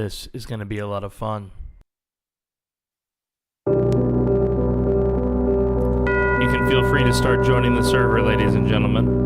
This is going to be a lot of fun. You can feel free to start joining the server, ladies and gentlemen.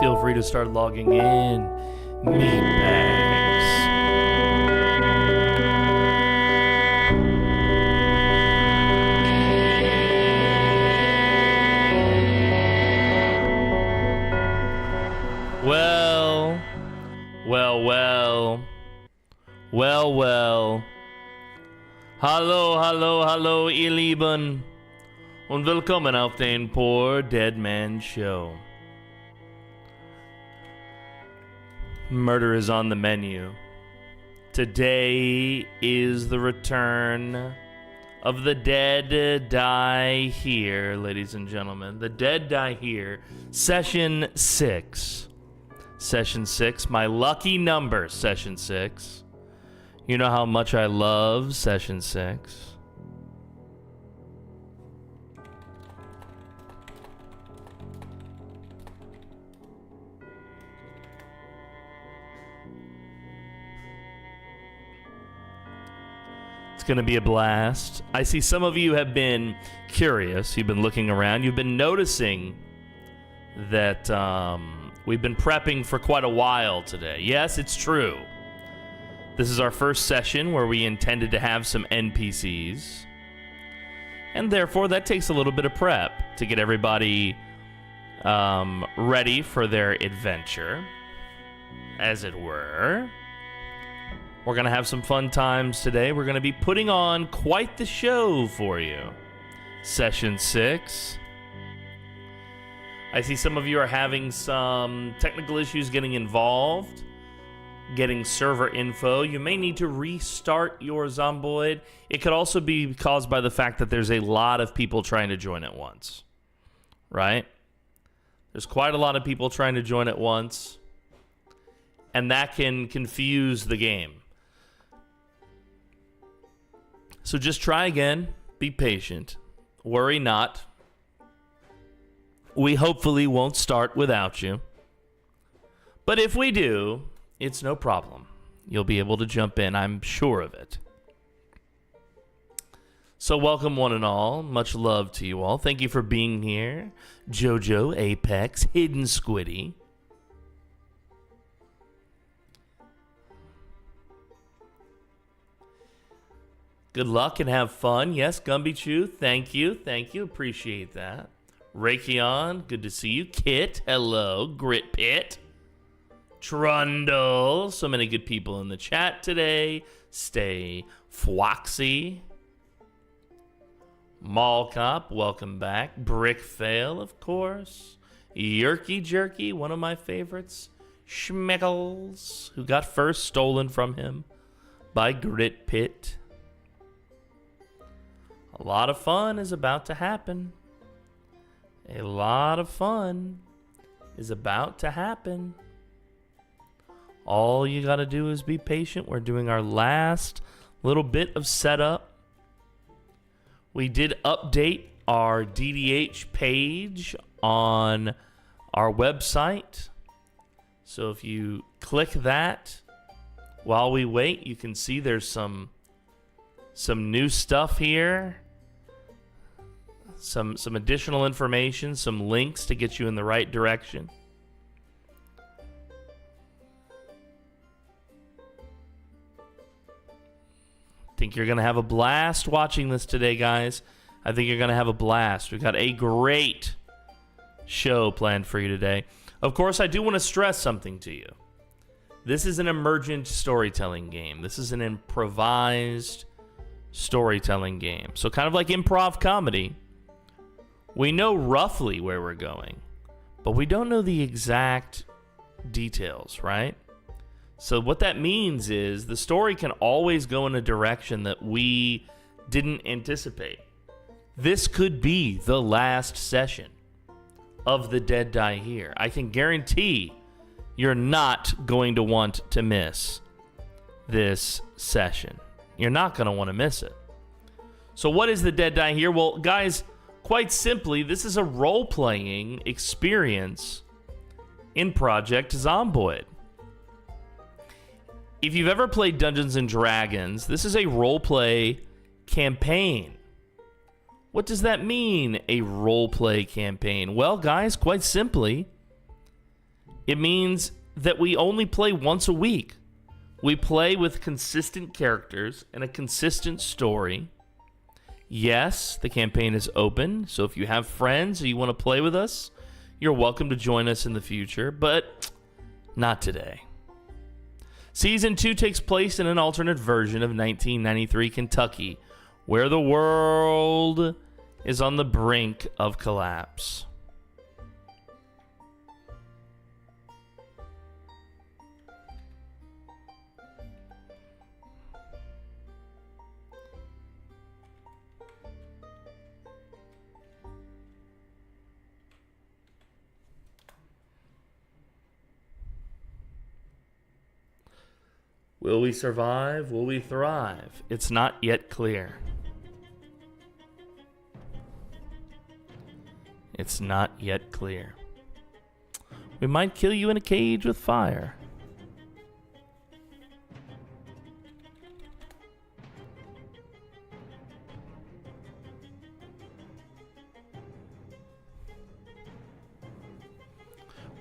Feel free to start logging in. Meatbags. Well. Hallo, ihr Lieben. Und willkommen auf den PoorDeadMan Show. Murder is on the menu. Today is the return of the Dead Die Here, ladies and gentlemen. The Dead Die Here, Session 6. Session 6, my lucky number, Session 6. You know how much I love Session 6. It's going to be a blast. I see some of you have been curious. You've been looking around. You've been noticing that we've been prepping for quite a while today. Yes, it's true. This is our first session where we intended to have some NPCs. And therefore, that takes a little bit of prep to get everybody ready for their adventure, as it were. We're going to have some fun times today. We're going to be putting on quite the show for you. Session 6. I see some of you are having some technical issues getting involved, getting server info. You may need to restart your Zomboid. It could also be caused by the fact that there's a lot of people trying to join at once. Right? There's quite a lot of people trying to join at once, and that can confuse the game. So just try again. Be patient. Worry not. We hopefully won't start without you. But if we do, it's no problem. You'll be able to jump in. I'm sure of it. So welcome one and all. Much love to you all. Thank you for being here. Jojo, Apex, Hidden Squiddy. Good luck and have fun. Yes, Gumby thank you. Thank you. Appreciate that. Raytheon, good to see you. Kit, hello. Grit Pit. Trundle. So many good people in the chat today. Stay Foxy. Mall Cop, welcome back. Brick Fail, of course. Yerky Jerky, one of my favorites. Schmeckles, who got first stolen from him by Grit Pit. A lot of fun is about to happen. A lot of fun is about to happen. All you got to do is be patient. We're doing our last little bit of setup. We did update our DDH page on our website. So if you click that while we wait, you can see there's some new stuff here. Some additional information, some links to get you in the right direction. Think you're going to have a blast watching this today, guys. I think you're going to have a blast. We've got a great show planned for you today. Of course, I do want to stress something to you. This is an emergent storytelling game. This is an improvised storytelling game. So kind of like improv comedy, we know roughly where we're going, but we don't know the exact details, right? So what that means is the story can always go in a direction that we didn't anticipate. This could be the last session of The Dead Die Here. I can guarantee you're not going to want to miss this session. You're not going to want to miss it. So what is The Dead Die Here? Well, guys, quite simply, this is a role-playing experience in Project Zomboid. If you've ever played Dungeons & Dragons, this is a role-play campaign. What does that mean, a role-play campaign? Well, guys, quite simply, it means that we only play once a week. We play with consistent characters and a consistent story. Yes, the campaign is open, so if you have friends or you want to play with us, you're welcome to join us in the future, but not today. Season 2 takes place in an alternate version of 1993 Kentucky, where the world is on the brink of collapse. Will we survive? Will we thrive? It's not yet clear. It's not yet clear. We might kill you in a cage with fire.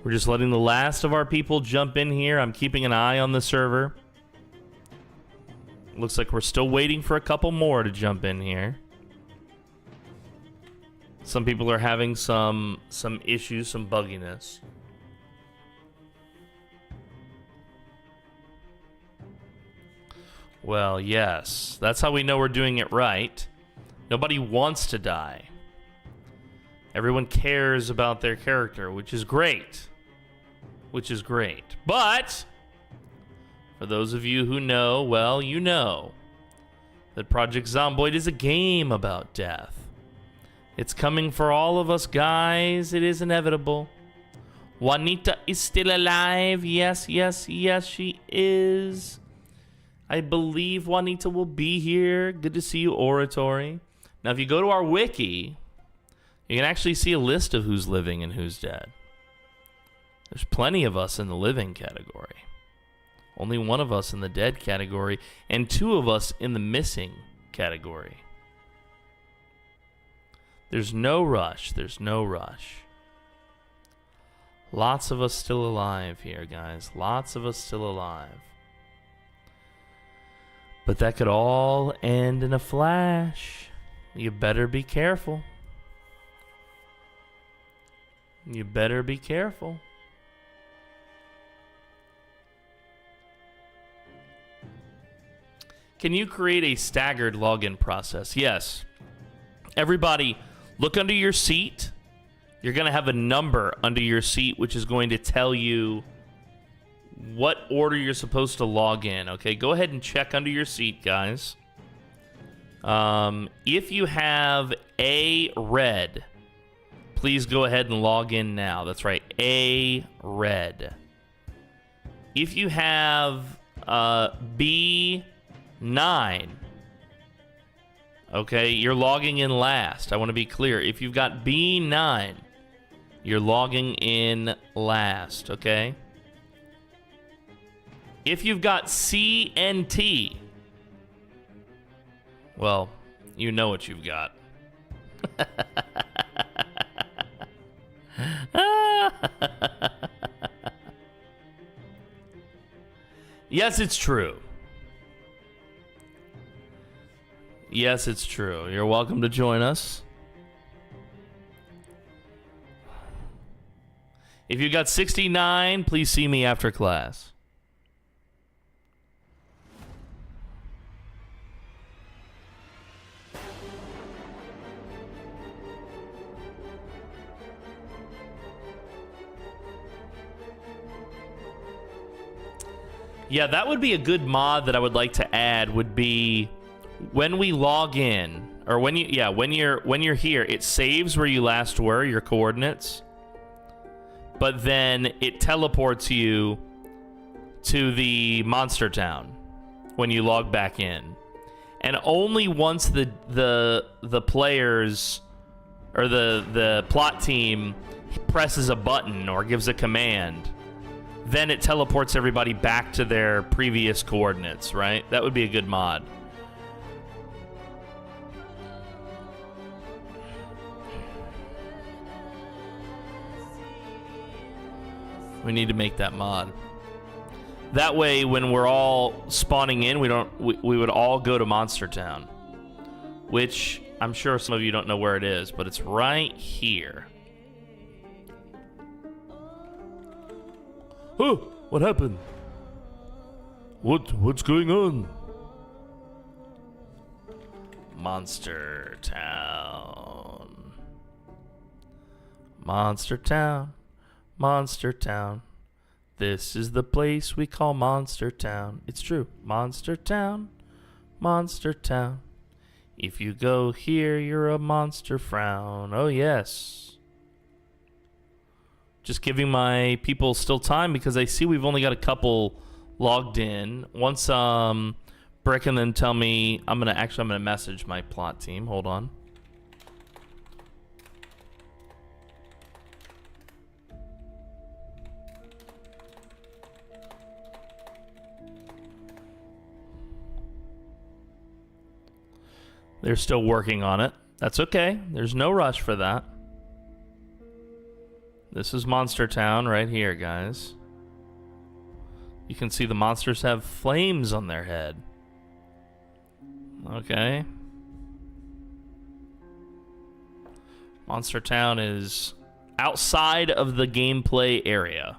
We're just letting the last of our people jump in here. I'm keeping an eye on the server. Looks like we're still waiting for a couple more to jump in here. Some people are having some issues, some bugginess. Well, yes. That's how we know we're doing it right. Nobody wants to die. Everyone cares about their character, which is great. Which is great. But for those of you who know, well, you know that Project Zomboid is a game about death. It's coming for all of us, guys. It is inevitable. Juanita is still alive. Yes, yes, yes, she is. I believe Juanita will be here. Good to see you, Oratory. Now, if you go to our wiki, you can actually see a list of who's living and who's dead. There's plenty of us in the living category. Only one of us in the dead category, and 2 of us in the missing category. There's no rush. There's no rush. Lots of us still alive here, guys. Lots of us still alive. But that could all end in a flash. You better be careful. You better be careful. Can you create a staggered login process? Yes. Everybody, look under your seat. You're going to have a number under your seat, which is going to tell you what order you're supposed to log in. Okay, go ahead and check under your seat, guys. If you have A red, please go ahead and log in now. That's right, A red. If you have B 9. Okay, you're logging in last. I want to be clear. If you've got B9, you're logging in last, okay? If you've got CNT, well, you know what you've got. Yes, it's true. Yes, it's true. You're welcome to join us. If you got 69, please see me after class. Yeah, that would be a good mod that I would like to add. Would be when we log in, or when you're here, it saves where you last were, your coordinates, but then it teleports you to the monster town when you log back in, and only once the players or the plot team presses a button or gives a command, then it teleports everybody back to their previous coordinates, right? That would be a good mod. We need to make that mod. That way, when we're all spawning in, we would all go to Monster Town, which I'm sure some of you don't know where it is, but it's right here. Oh, what happened? What's going on? Monster Town. Monster Town. Monster Town. This is the place we call Monster Town. It's true. Monster Town. Monster Town. If you go here, you're a monster frown. Oh, yes. Just giving my people still time because I see we've only got a couple logged in. Once Brick and then tell me, I'm gonna message my plot team. Hold on. They're still working on it. That's okay. There's no rush for that. This is Monster Town right here, guys. You can see the monsters have flames on their head. Okay. Monster Town is outside of the gameplay area.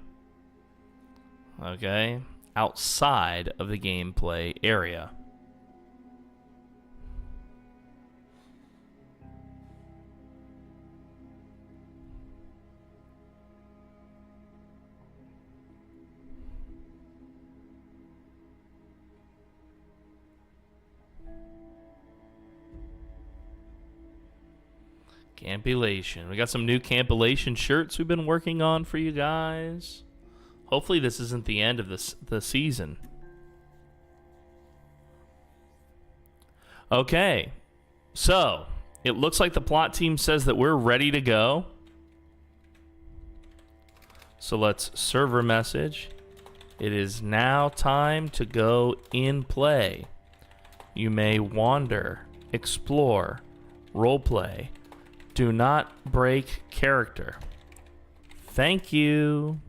Okay. Outside of the gameplay area. Campylation. We got some new Campylation shirts we've been working on for you guys. Hopefully this isn't the end of the season. Okay. So, it looks like the plot team says that we're ready to go. So let's server message. It is now time to go in play. You may wander, explore, roleplay. Do not break character. Thank you.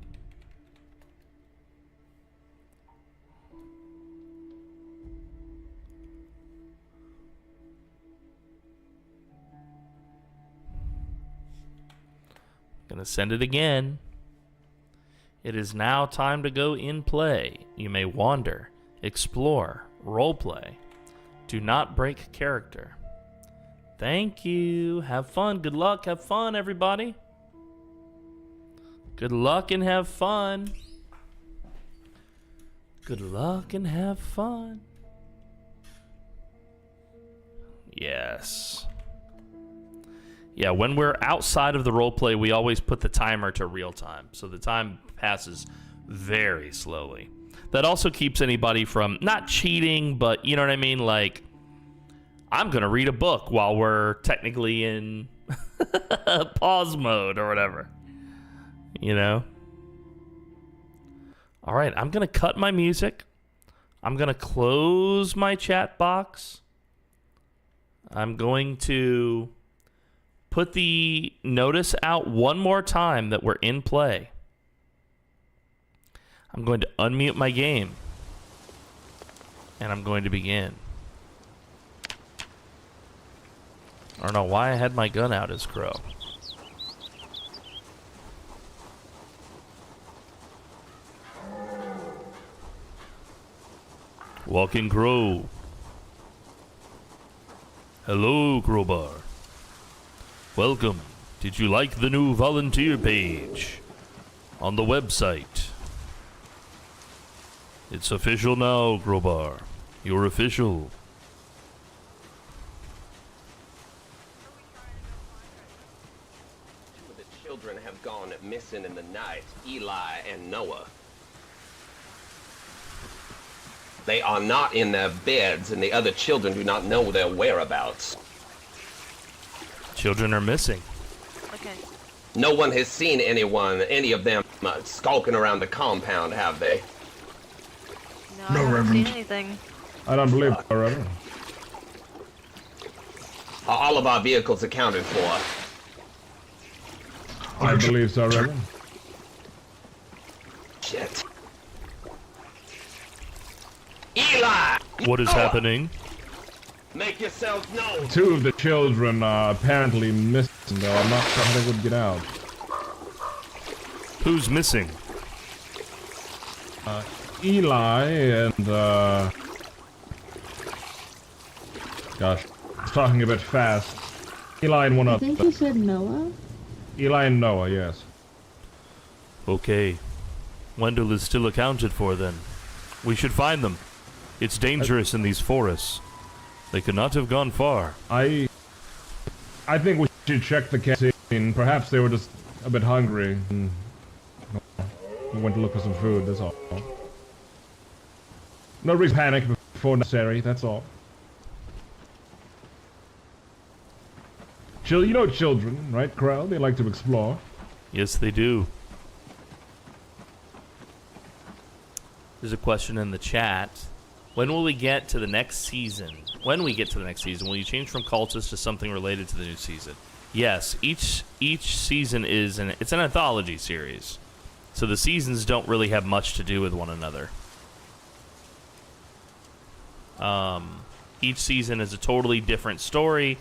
Gonna send it again. It is now time to go in play. You may wander, explore, roleplay. Do not break character. Thank you. Have fun. Good luck. Have fun, everybody. Good luck and have fun. Good luck and have fun. Yes. Yeah, when we're outside of the roleplay, we always put the timer to real time. So the time passes very slowly. That also keeps anybody from not cheating, but you know what I mean? Like, I'm going to read a book while we're technically in pause mode or whatever. You know? All right, I'm going to cut my music. I'm going to close my chat box. I'm going to put the notice out one more time that we're in play. I'm going to unmute my game. And I'm going to begin. I don't know why I had my gun out as Crow. Walking Crow. Hello, Crowbar. Welcome. Did you like the new volunteer page on the website? It's official now, Crowbar. You're official. Two of the children have gone missing in the night, Eli and Noah. They are not in their beds, and the other children do not know their whereabouts. Children are missing. Okay. No one has seen any of them skulking around the compound, have they? No, I haven't seen anything. I don't believe so, Reverend. Are all of our vehicles accounted for? I believe so, Reverend. Shit. Eli! What is happening? Make yourselves known! Two of the children are apparently missing, though I'm not sure how they would get out. Who's missing? Eli and, gosh, I was talking a bit fast. Eli and one I other. think you said Noah? Eli and Noah, yes. Okay. Wendell is still accounted for then. We should find them. It's dangerous in these forests. They could not have gone far. I think we should check the canteen. Perhaps they were just a bit hungry and we went to look for some food, that's all. No reason to panic before necessary, that's all. You know children, right, Corral? They like to explore. Yes, they do. There's a question in the chat. When will we get to the next season? When we get to the next season, will you change from cultist to something related to the new season? Yes, each season is it's an anthology series. So the seasons don't really have much to do with one another. Each season is a totally different story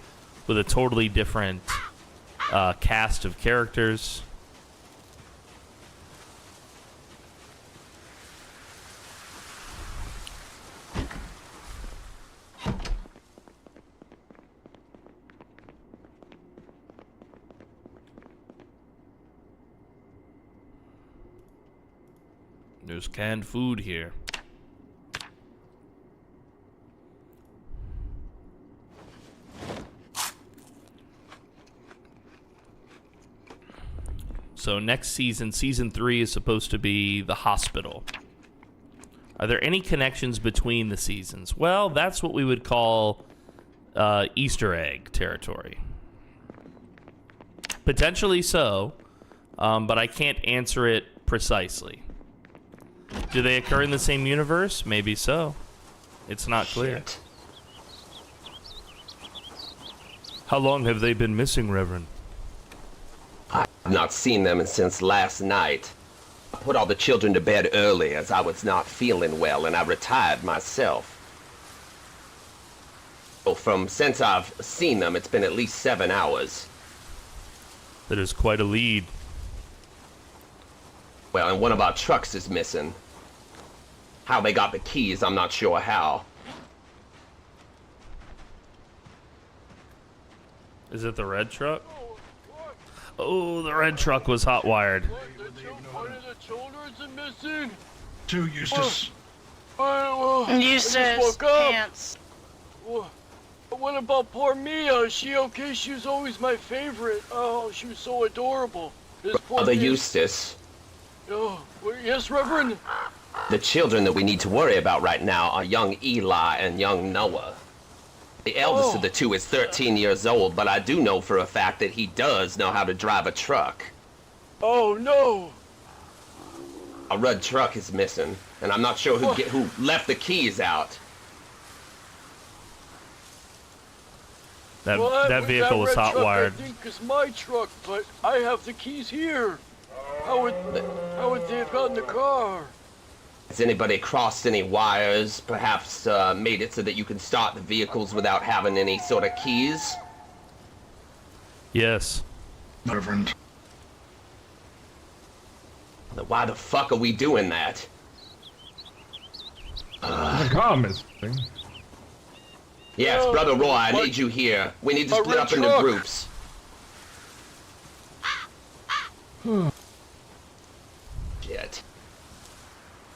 with a totally different cast of characters. There's canned food here. So next season, season 3 is supposed to be the hospital. Are there any connections between the seasons? Well, that's what we would call Easter egg territory. Potentially so, but I can't answer it precisely. Do they occur in the same universe? Maybe so. It's not clear. Shit. How long have they been missing, Reverend? I've not seen them since last night. I put all the children to bed early as I was not feeling well, and I retired myself. So since I've seen them, it's been at least 7 hours. That is quite a lead. Well, and one of our trucks is missing. How they got the keys, I'm not sure how. Is it the red truck? Oh, the red truck was hot-wired. One of the children's missing. To Eustace. Eustace, pants. What about poor Mia? Is she okay? She was always my favorite. Oh, she was so adorable. This poor Brother Mia- Eustace, Oh, yes, Reverend? the children that we need to worry about right now are young Eli and young Noah. The eldest of the two is 13 years old, but I do know for a fact that he does know how to drive a truck. Oh, no. A red truck is missing, and I'm not sure who left the keys out. That vehicle was red truck, hot-wired. I think is my truck, but I have the keys here. How would they have gotten the car? Has anybody crossed any wires, perhaps made it so that you can start the vehicles without having any sort of keys? Yes. Reverend. Why the fuck are we doing that? There's a car missing. Yes, Oh, Brother Roy, I what? need you here. We need to My split red up into truck. groups. Shit.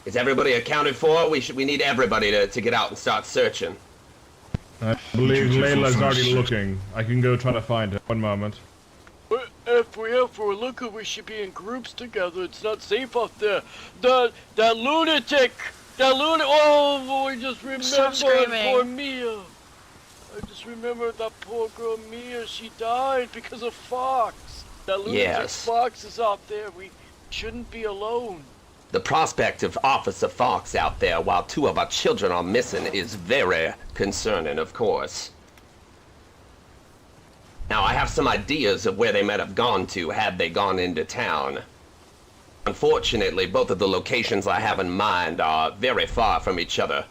Is everybody accounted for? We need everybody to get out and start searching. I believe Two, Layla's four, already six. looking. I can go try to find her. One moment. But if we're looking, we should be in groups together. It's not safe out there. That lunatic! Oh, I just Stop remembered screaming. poor Mia. I just remembered that poor girl Mia. She died because of Fox. That lunatic Yes. Fox is out there. We shouldn't be alone. The prospect of Officer Fox out there while 2 of our children are missing is very concerning, of course. Now, I have some ideas of where they might have gone to had they gone into town. Unfortunately, both of the locations I have in mind are very far from each other.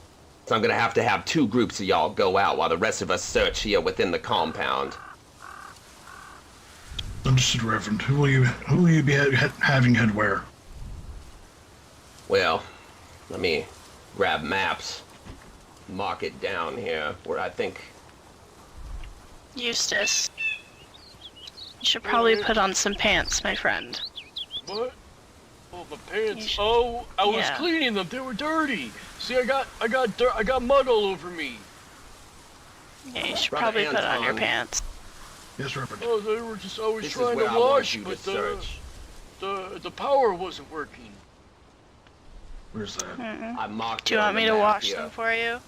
So I'm gonna have to have 2 groups of y'all go out while the rest of us search here within the compound. Understood, Reverend. Who will you be having head where? Well, let me grab maps, mark it down here where I think. Eustace. You should probably put on some pants, my friend. What? Oh, the pants. You should- Oh, I was yeah. cleaning them. They were dirty. See, I got dirt. I got mud all over me. Yeah, you should Brother probably put on your Anton. pants. Yes, Reverend. Oh, they were just. I was This is trying where to I want wash, you to but search. the power wasn't working. Where's that? I marked Do you it on want me the to map wash here. them for you?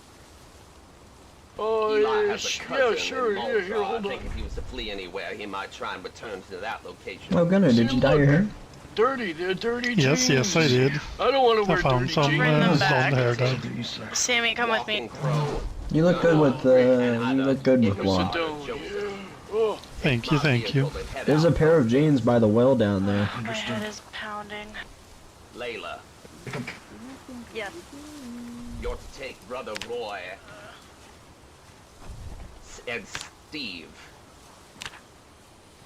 Oh, Eli yeah, has a yeah, cousin sure, in yeah, Malta. here, I hold think on. if he was to flee anywhere, he might try and return to that location. Oh, Gunnar, did See, you dye your hair? Dirty, they're dirty Yes, jeans. yes, I did. I don't want to I wear found dirty some Bring them jeans. back. blonde hair dye. Something you say. Sammy, come with me. Walking Crow. You look good with you look good with Sit blonde. Down, yeah. Oh, Thank you, thank you. There's a pair of jeans by the well down there. My head is pounding. Layla, Yes. you're to take Brother Roy and Steve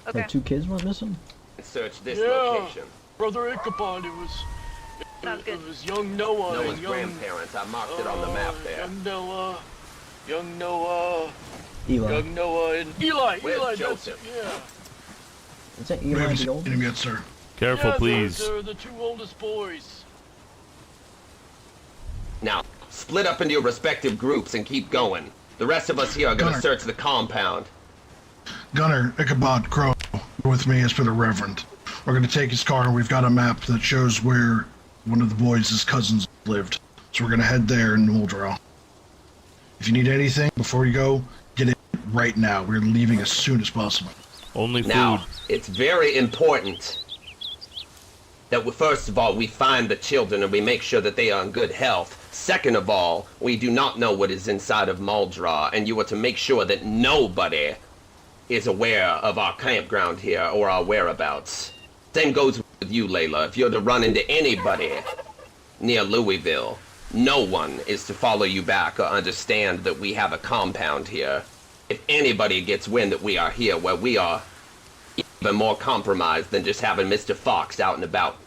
Okay. Like 2 kids went missing? and search this Yeah. location. Brother Ichabod, Sounds it good. was young Noah Noah's and young grandparents. I marked it on the map there. Young Noah, Eli. young Noah, and Eli. Where's Eli, Joseph? that's yeah. Is that We Eli haven't the seen old? him yet, sir. Careful, Yeah, please. They're the 2 oldest boys. Now, split up into your respective groups and keep going. The rest of us here are going to Gunnar. search the compound. Gunnar, Ichabod, Crow, you're with me as for the Reverend. We're going to take his car, and we've got a map that shows where one of the boys' cousins lived. So we're going to head there in Muldrow. If you need anything before you go, get it right now. We're leaving as soon as possible. Only food. Now, it's very important that first of all, we find the children and we make sure that they are in good health. Second of all, we do not know what is inside of Muldrow, and you are to make sure that nobody is aware of our campground here or our whereabouts. Same goes with you, Layla. If you're to run into anybody near Louisville, no one is to follow you back or understand that we have a compound here. If anybody gets wind that we are here, well, we are even more compromised than just having Mr. Fox out and about,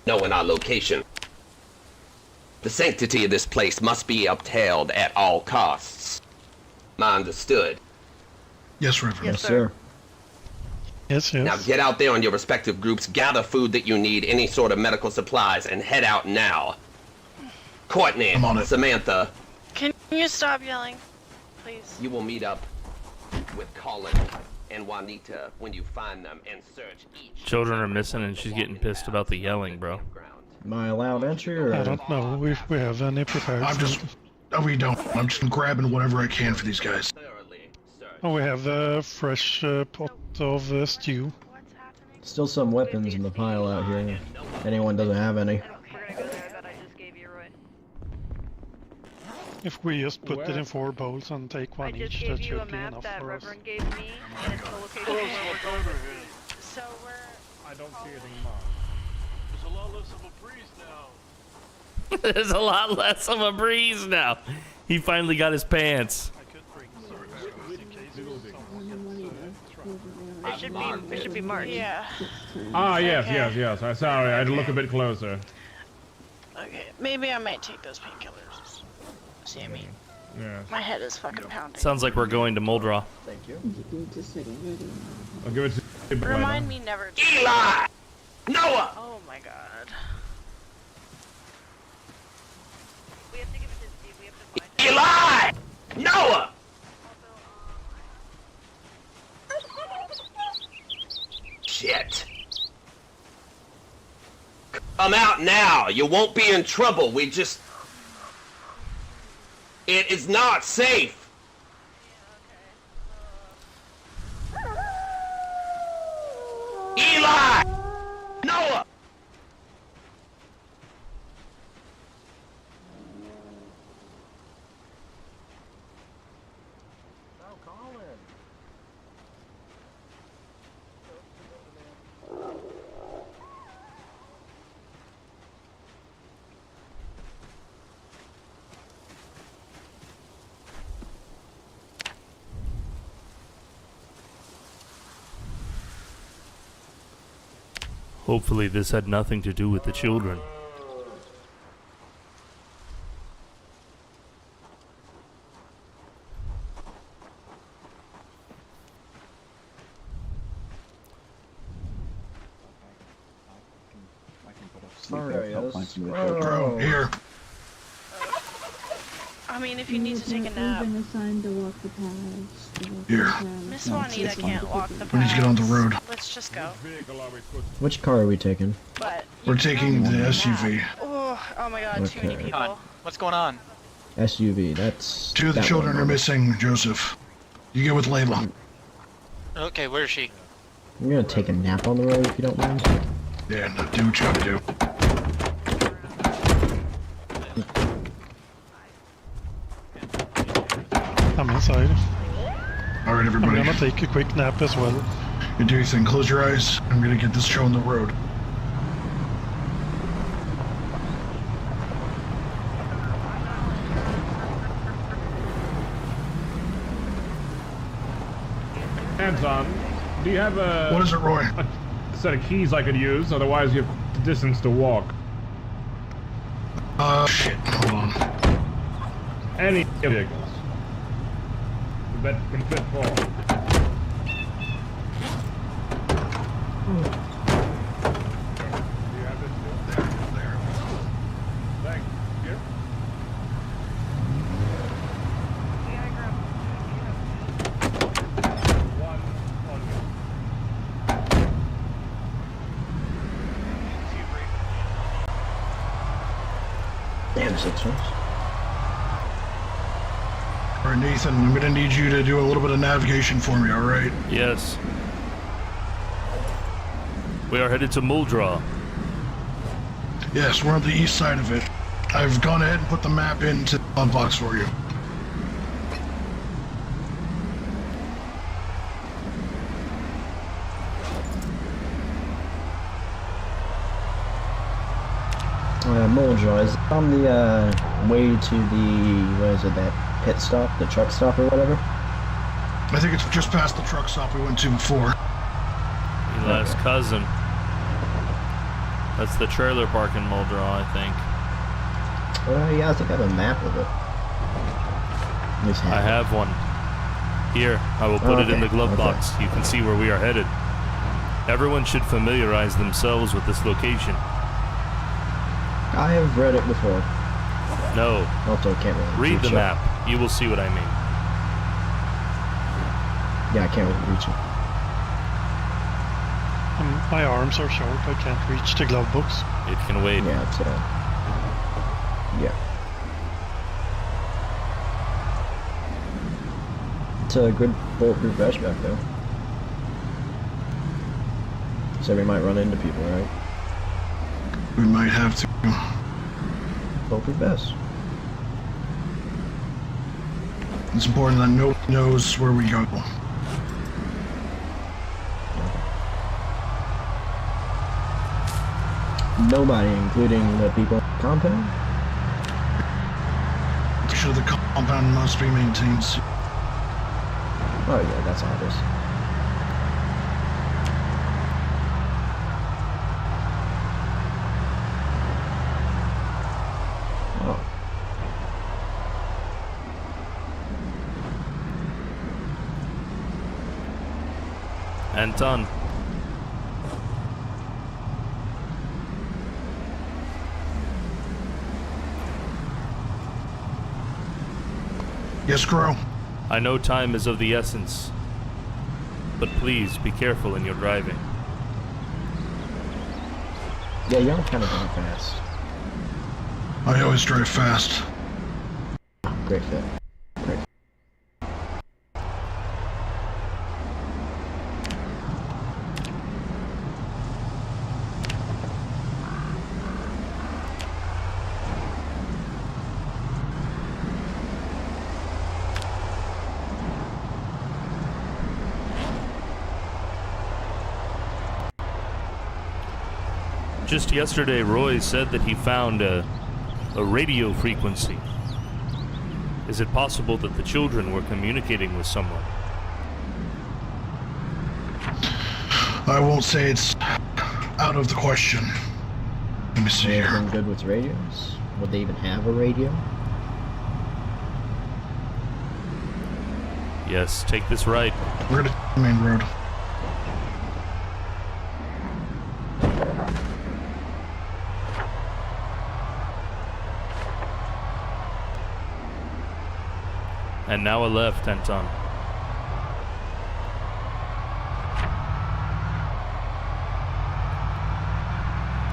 knowing our location. The sanctity of this place must be upheld at all costs. Am I understood? Yes, Reverend. Yes, sir. Yes, Now yes. get out there in your respective groups, gather food that you need, any sort of medical supplies, and head out now. Courtney, I'm on it. Samantha, Can you stop yelling, please? you will meet up with Colin and Juanita when you find them and search each. Children are missing and she's getting pissed about the yelling, bro. Am I allowed entry or? I don't know if we have any prepared I'm just... food. No, we don't. I'm just grabbing whatever I can for these guys. Thoroughly search. Oh, we have a fresh pot of stew. What's happening? Still some weapons in the pile out here. Anyone doesn't have any. We're gonna go there, but I just gave you Roy. If we just put it in 4 bowls and take I one just each, gave that you a should be map enough that for us. Reverend gave me, and it's the location Oh, where it's we're my going. brother here. So we're... I don't see anything marked. There's a lot less of a breeze now. There's a lot less of a breeze now. He finally got his pants. I could bring some in case It should be marked. Yeah. Ah, yes, Okay. yes. I'm sorry. I had to look a bit closer. Okay. Maybe I might take those painkillers. see me. Yeah. My head is fucking pounding. Sounds like we're going to Muldra. Thank you. I'll give it to you. Remind me never to. Eli! Noah! Oh my god. We have to give it to Steve. We have to find Eli! Noah! Shit. Come out now. You won't be in trouble. We just... It is not safe. Eli! Noah! Hopefully this had nothing to do with the children. There he is. Crow, here. I mean, if you need to take a nap. Here. Miss Juanita can't walk the path. We need to get on the road. Let's just go. Which car are we taking? But We're taking the SUV. oh my god, too many Okay. people. What's going on? SUV, that's... Two of the that children one. are missing, Joseph. You get with Layla. Okay, where is she? I'm gonna take a nap on the road if you don't mind. Yeah, no, do what you gotta do. I'm inside. Alright, I'm everybody. gonna take a quick nap as well. You do your thing. Close your eyes. I'm gonna get this show on the road. Anton, do you have a... What is it, Roy? a set of keys I could use? Otherwise you have the distance to walk. Shit. Hold on. Any vehicles. That can fit four. Do you have this? There. Thanks. Here? One on you. Damn, 6 ones. Alright, Nathan, I'm gonna need you to do a little bit of navigation for me, alright? Yes. We are headed to Muldra. Yes, we're on the east side of it. I've gone ahead and put the map into the glove box for you. Muldra, is it on the way to the, what is it, that pit stop, the truck stop or whatever? I think it's just past the truck stop we went to before. Eli's cousin. That's the trailer park in Muldra, I think. Yeah, I think I have a map of it. At least I have one. Here, I will put it in the glove okay. box. You can see where we are headed. Everyone should familiarize themselves with this location. I have read it before. No, Also, can't really read the reach it. map. You will see what I mean. Yeah, I can't really reach it. My arms are short. I can't reach the glove box. It can wait. Yeah, it's yeah. It's a good bulletproof vest back though. So we might run into people, right? We might have to. Bulletproof vest. It's important that no one knows where we go. Nobody, including the people in the compound? Make sure the compound must be maintained. Oh yeah, that's obvious. Oh. Anton. Yes, Crow. I know time is of the essence, but please be careful in your driving. Yeah, y'all kind of going fast. I always drive fast. Great fit. Great. Just yesterday, Roy said that he found a radio frequency. Is it possible that the children were communicating with someone? I won't say it's out of the question. Let me see They here. been good with radios? Would they even have a radio? Yes, take this right. We're at the main road. And now a left, Anton.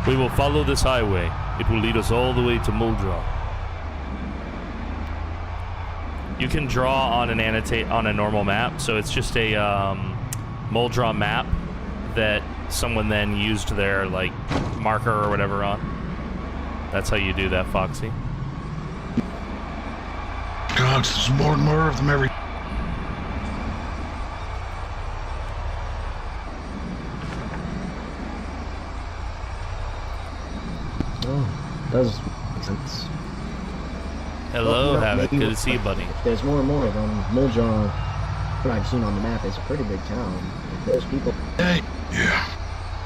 We will follow this highway. It will lead us all the way to Muldraw. You can draw on an on a normal map, so it's just a Muldraw map that someone then used their like marker or whatever on. That's how you do that, Foxy. God, there's more and more of them every... Oh, does make sense. Hello, Well, Havoc. maybe Good to see you, buddy. If there's more and more of them, Muldraw, what I've seen on the map, is a pretty big town. If there's people, Hey, yeah.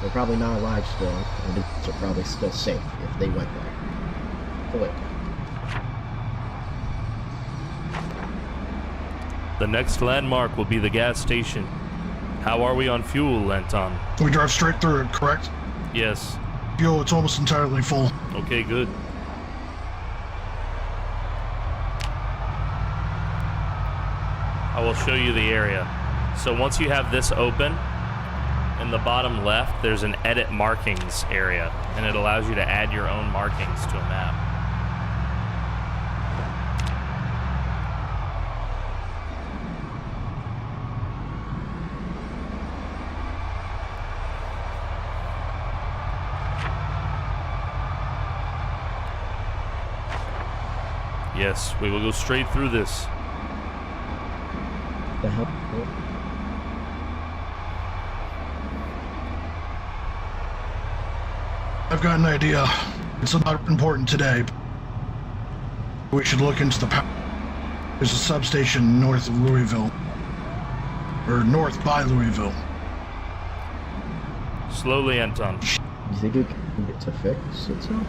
they're probably not alive still, and they're probably still safe if they went there. Fully. The next landmark will be the gas station. How are we on fuel, Anton? We drive straight through it, correct? Yes. Fuel, it's almost entirely full. Okay, good. I will show you the area. So once you have this open, in the bottom left, there's an edit markings area, and it allows you to add your own markings to a map. Yes, we will go straight through this. The hell? I've got an idea. It's not important today. We should look into the power. There's a substation north of Louisville. Or north by Louisville. Slowly, Anton. You think it can get to fix itself?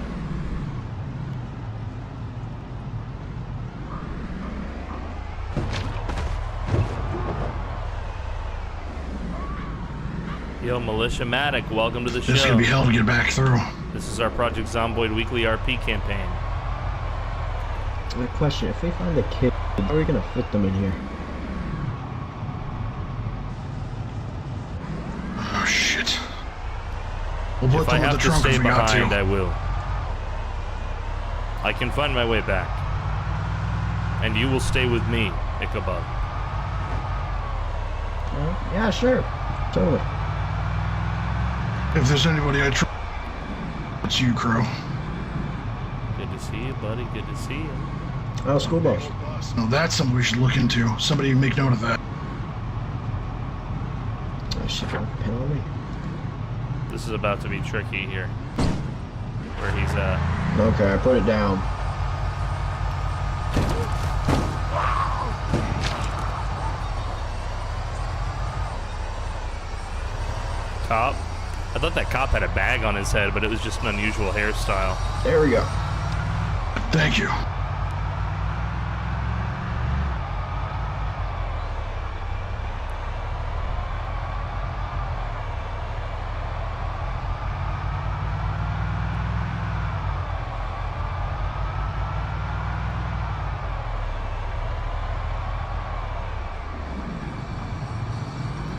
Yo, Militia Matic, welcome to the show. This is gonna be hell to get back through. This is our Project Zomboid weekly RP campaign. My question, if we find a kid, how are we gonna fit them in here? Oh shit. We'll put If I them in the have to trunk stay if we got behind, to. I will. I can find my way back. And you will stay with me, Ichabod. Yeah, sure. Totally. If there's anybody I trust, it's you, Crow. Good to see you, buddy. Good to see you. Oh, school bus. No, that's something we should look into. Somebody make note of that. Oh shit, don't pin on me. This is about to be tricky here. Where he's at. Okay, I put it down. Cop? I thought that cop had a bag on his head, but it was just an unusual hairstyle. There we go. Thank you.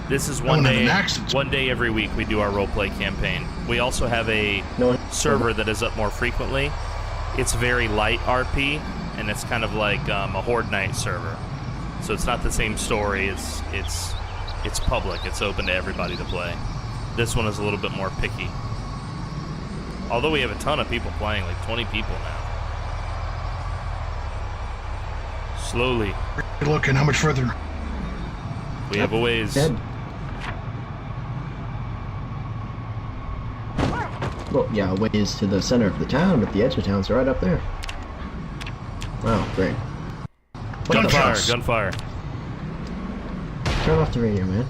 This is I wouldn't have day. an accent. One day every week we do our roleplay campaign. We also have a server that is up more frequently. It's very light RP, and it's kind of like a Horde Night server. So it's not the same story. It's public. It's open to everybody to play. This one is a little bit more picky. Although we have a ton of people playing, like 20 people now. Slowly. Good looking. How much further? We have a ways. Dead. Well, yeah, a ways to the center of the town, but the edge of town's right up there. Wow, great. Gunfire, gunfire. Turn off the radio, man.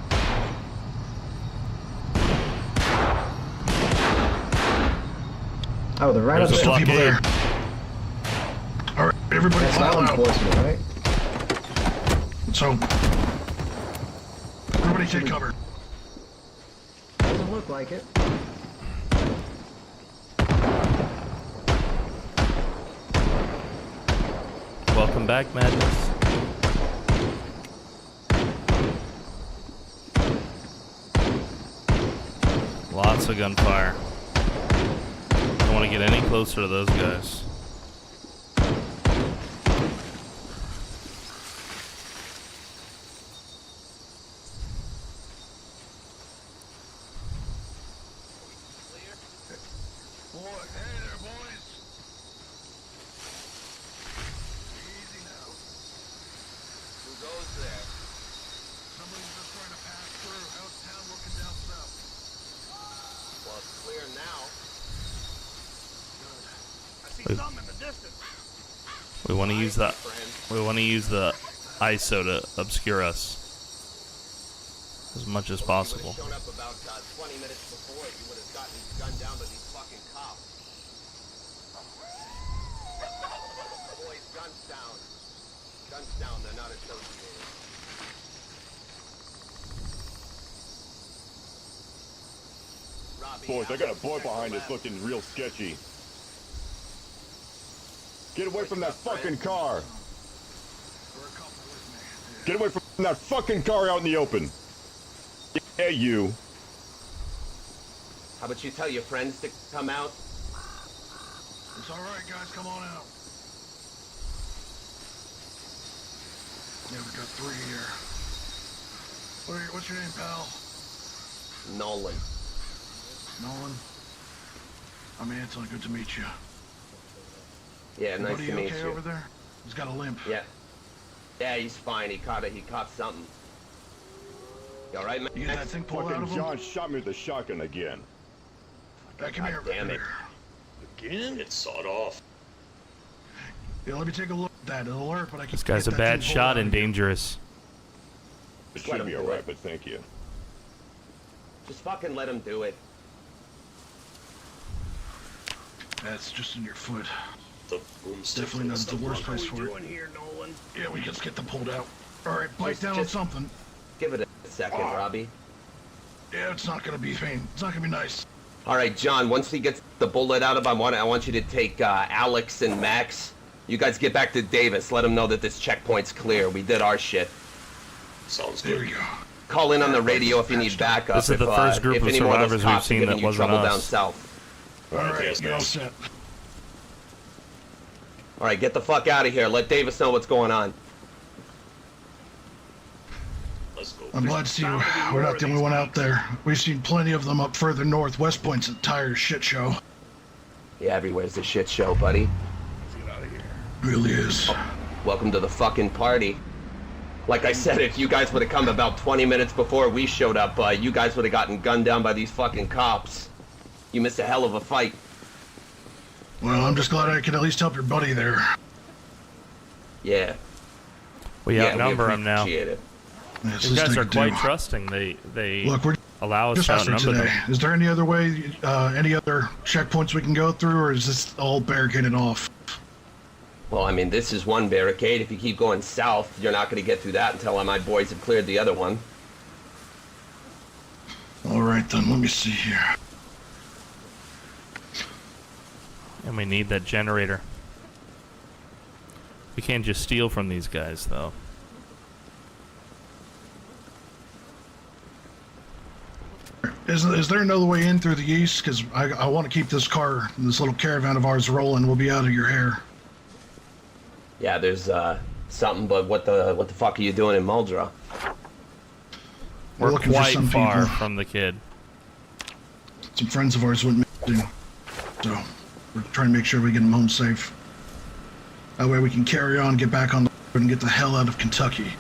Oh, they're right There's up a there. People blockade. there. All right, everybody That's file law out. enforcement, right? So, everybody take cover. Doesn't look like it. Welcome back, Madness. Lots of gunfire. Don't want to get any closer to those guys. We want to use that. We want to use the ISO to obscure us as much as possible. Shown up about 20 minutes before, you would have gotten gunned down by these fucking cops. Boys, guns down. Guns down, they're not associated. Robbie, Boys, I got a boy behind us looking real sketchy. Get away from that fucking car! Get away from that fucking car out in the open! Yeah, you. How about you tell your friends to come out? It's all right, guys. Come on out. Yeah, we got 3 here. What's your name, pal? Nolan. Nolan. I'm Anton. Good to meet you. Yeah, nice Buddy, to meet okay you. over there? He's got a limp. Yeah. Yeah, he's fine. He caught something. You alright, man? You get that thing pulled out Fucking of him? John shot me with a shotgun again. Back, come here. damn it. Again? It's sawed off. Yeah, let me take a look at that. It'll hurt, but I can This guy's get a that bad thing pulled shot out and of you. dangerous. It should be alright, but thank you. Just fucking let him do it. That's just in your foot. The boomstick. Definitely not the worst place for it. What are we doing here, Nolan? Yeah, we just get them pulled out. All right, bite down on just- something. Give it a second, Robbie. Yeah, it's not gonna be pain. It's not gonna be nice. All right, John. Once he gets the bullet out of him, I want you to take Alex and Max. You guys get back to Davis. Let him know that this checkpoint's clear. We did our shit. Sounds There good. we go. Call in on the radio if you need backup. This is the first group if of any more those survivors we've cops are seen giving that you wasn't trouble down us. south. All right, yes, you're all guys. set. All right, get the fuck out of here. Let Davis know what's going on. Let's go. I'm glad to see you. We're not the only one out there. We've seen plenty of them up further north. West Point's an entire shit show. Yeah, everywhere's a shit show, buddy. Really is. Welcome to the fucking party. Like I said, if you guys would have come about 20 minutes before we showed up, you guys would have gotten gunned down by these fucking cops. You missed a hell of a fight. Well, I'm just glad I could at least help your buddy there. Yeah. We Yeah, outnumber them now. appreciate it. Yeah, it's These least guys I are could quite do. trusting. They Look, we're allow us just to asking outnumber today. them. Is there any other way, any other checkpoints we can go through, or is this all barricaded off? Well, I mean, this is one barricade. If you keep going south, you're not going to get through that until my boys have cleared the other one. All right, then. Let me see here. And we need that generator. We can't just steal from these guys, though. Is there another way in through the east? Because I want to keep this car, this little caravan of ours rolling. We'll be out of your hair. Yeah, there's something, but what the fuck are you doing in Muldrow? We're looking for quite some far people. from the kid. Some friends of ours went missing, so we're trying to make sure we get them home safe. That way we can carry on, get back on the road, and get the hell out of Kentucky.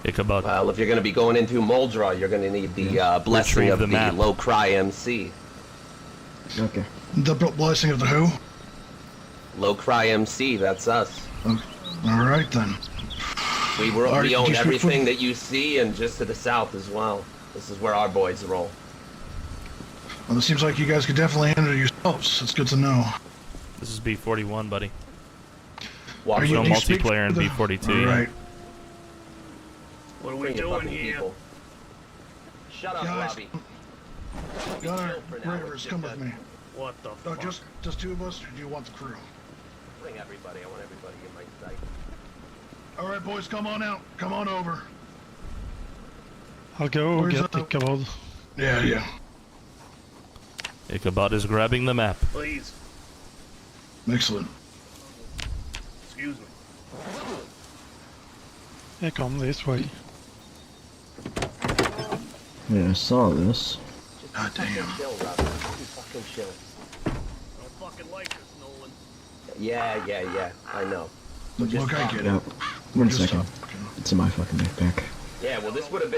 Ichabod. Well, if you're going to be going into Muldrow, you're going to need the blessing Retrieve of the the map. Low Cry MC. Okay. The blessing of the who? Low Cry MC, that's us. Okay. All right then. We Alright, own did you speak everything for- that you see, and just to the south as well. This is where our boys roll. Well, it seems like you guys could definitely handle it yourselves. That's good to know. This is B41, buddy. Watch There's no do you speak multiplayer in for the- B42 All yet. right. What are we Bring your doing fucking here? people. Shut up, Guys, Robbie. Gunner, chill for now. Ravers, It's come just with me. What the No, fuck? just two of us, or do you want the crew? Bring everybody. I want everybody in my sight. All right, boys, come on out. Come on over. I'll go Where's get the- Ichabod. Yeah. Ichabod is grabbing the map. Please, Excellent. excuse me. Yeah, come this way. Yeah, I saw this. God damn. Chill, Robbie. Just fucking chill. Don't fucking like this, Nolan. Yeah. I know. We're just Look, I talking. get Yeah. it. One Just second. talking. It's in my fucking backpack. Yeah, well, this would have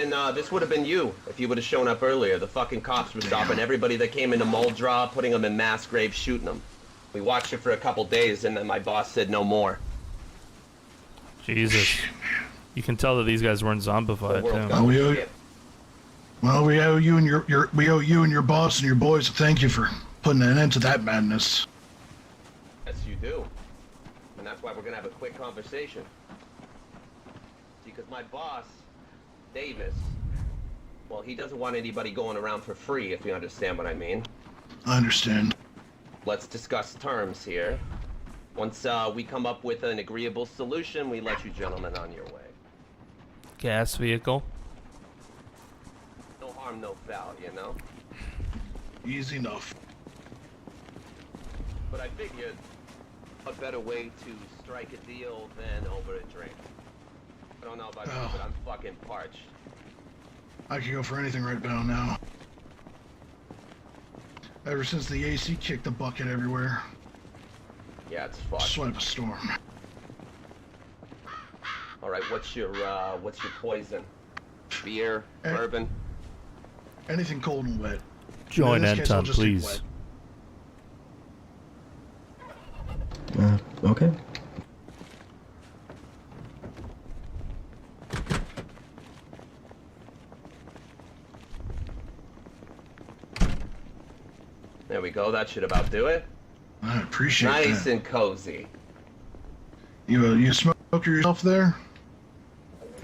been you if you would have shown up earlier. The fucking cops were stopping everybody that came into Muldrow, putting them in mass graves, shooting them. We watched it for a couple days, and then my boss said no more. Jesus. You can tell that these guys weren't The zombified, world too. got Oh, we owe- shit. Well, we owe you and your boss and your boys a thank you for putting an end to that madness. Yes, you do. And that's why we're gonna have a quick conversation. Because my boss, Davis, well, he doesn't want anybody going around for free, if you understand what I mean. I understand. Let's discuss terms here. Once we come up with an agreeable solution, we let you gentlemen on your way. Gas vehicle. No harm, no foul, you know? Easy enough. But I figured a better way to strike a deal than over a drink. I don't know about you, Oh. but I'm fucking parched. I could go for anything right about now. Ever since the AC kicked the bucket everywhere, Yeah, it's fucked. swipe a storm. All right, what's your poison? Beer, Eh. bourbon? Anything cold and wet. Join In this case, I'll Anton, just take please. wet. Okay. There we go. That should about do it. I appreciate Nice that. and cozy. You smoke yourself there?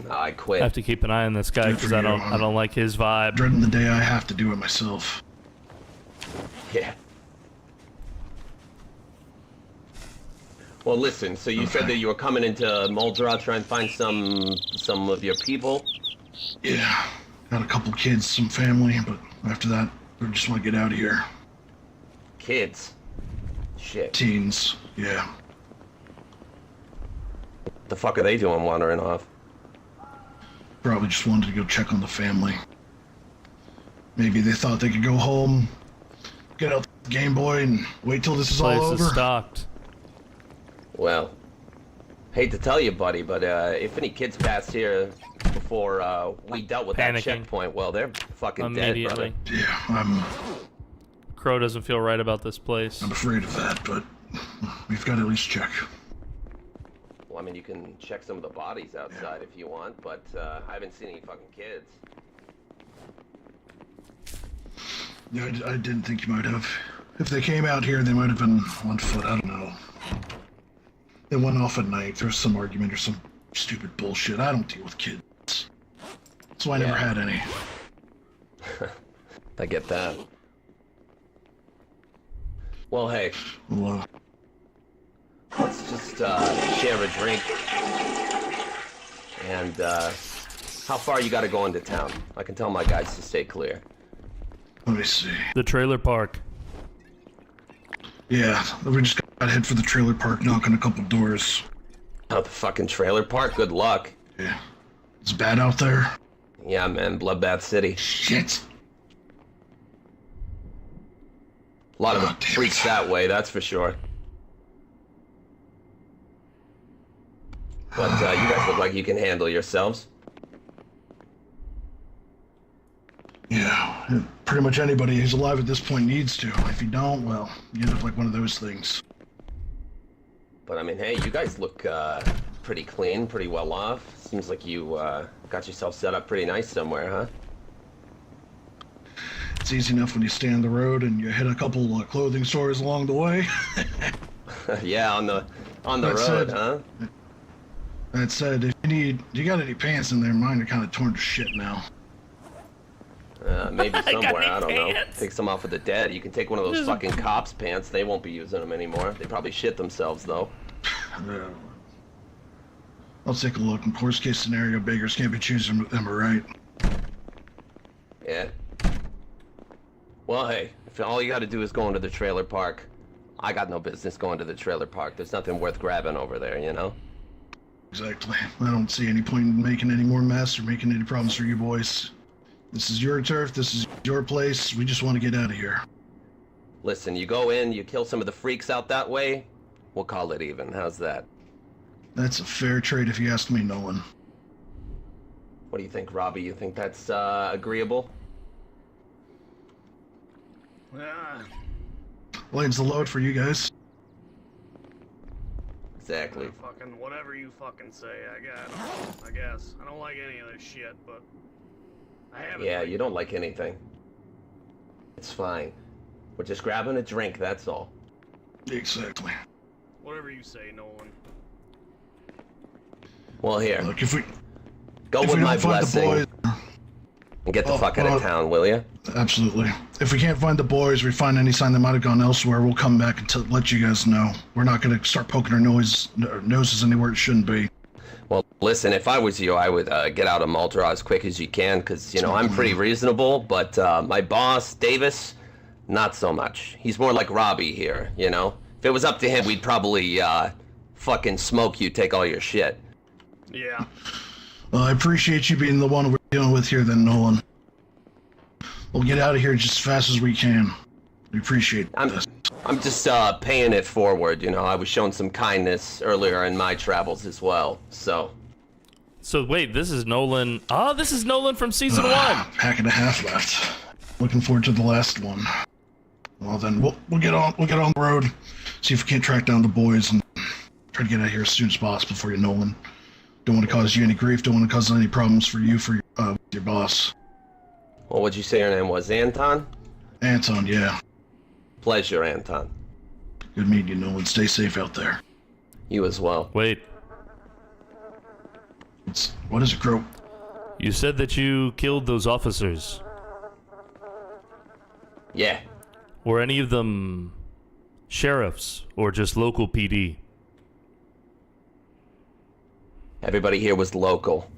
No, I I quit. have to keep an eye on this guy Good because for I you, don't huh? like his vibe. Dreading the day I have to do it myself. Yeah. Well, listen. So you said Okay. that you were coming into Muldrow to try and find some of your people. Yeah, got a couple kids, some family, but after that, we just want to get out of here. Kids. Shit. Teens, yeah. The fuck are they doing wandering off? Probably just wanted to go check on the family. Maybe they thought they could go home, get out the Game Boy, and wait till this is Place all is over. stocked. Well, hate to tell you, buddy, but if any kids passed here before we dealt with that Panicking. checkpoint, well, they're fucking dead, brother. Immediately. Yeah, I'm Crow doesn't feel right about this place. afraid of that, but we've got to at least check. Well, I mean, you can check some of the bodies outside if you want, but I haven't seen any fucking kids. Yeah, I didn't think you might have. If they came out here, they might have been on foot. I don't know. They went off at night. There was some argument or some stupid bullshit. I don't deal with kids. That's why I never Yeah. had any. I get that. Well, hey, Well, let's just share a drink. And how far you got to go into town? I can tell my guys to stay clear. Let me see. The trailer park. Yeah, we just got to head for the trailer park, knocking a couple doors. Oh, the fucking trailer park? Good luck. Yeah. It's bad out there. Yeah, man, Bloodbath City. Shit. A lot of freaks that way, that's for sure. But you guys look like you can handle yourselves. Yeah, pretty much anybody who's alive at this point needs to. If you don't, well, you end up like one of those things. But I mean, hey, you guys look pretty clean, pretty well off. Seems like you got yourself set up pretty nice somewhere, huh? It's easy enough when you stay on the road and you hit a couple clothing stores along the way. Yeah, on the road, said, huh? That said, if you got any pants in there, mine are kind of torn to shit now. Maybe somewhere, I don't know. Take some off of the dead. You can take one of those fucking cops' pants. They won't be using them anymore. They probably shit themselves, though. Yeah. I'll take a look. In worst case scenario, beggars can't be choosing, am I right? Yeah. Well, hey, if all you gotta do is go into the trailer park, I got no business going to the trailer park. There's nothing worth grabbing over there, you know? Exactly. I don't see any point in making any more mess or making any problems for you boys. This is your turf, this is your place, we just want to get out of here. Listen, you go in, you kill some of the freaks out that way, we'll call it even. How's that? That's a fair trade if you ask me, Nolan. What do you think, Robbie? You think that's agreeable? Lane's the load for you guys. Exactly. Fucking whatever you fucking say, I guess. I don't like any of this shit, but I haven't. Yeah, you don't like anything. It's fine. We're just grabbing a drink, that's all. Exactly. Whatever you say, Nolan. Well, here. Look, if we go with my blessing boys, and get the fuck out of town, will you? Absolutely. If we can't find the boys, we find any sign they might have gone elsewhere, we'll come back and let you guys know. We're not going to start poking our noses anywhere it shouldn't be. Well, listen, if I was you, I would get out of Malta as quick as you can, because, you know, I'm pretty reasonable, but my boss, Davis, not so much. He's more like Robbie here, you know? If it was up to him, we'd probably fucking smoke you, take all your shit. Yeah. Well, I appreciate you being the one we're dealing with here then, Nolan. We'll get out of here just as fast as we can. We appreciate this. I'm just paying it forward, you know. I was shown some kindness earlier in my travels as well, so. So wait, this is Nolan. Oh, this is Nolan from season 1. Pack and a half left. Looking forward to the last one. Well then, we'll get on the road, see if we can't track down the boys and try to get out of here as soon as possible for you, Nolan. Don't want to cause you any grief. Don't want to cause any problems for you with your boss. Well, what'd you say your name was? Anton? Anton, yeah. Pleasure, Anton. Good meeting you, Nolan. Stay safe out there. You as well. Wait. What is it, Crow? You said that you killed those officers. Yeah. Were any of them sheriffs or just local PD? Everybody here was local.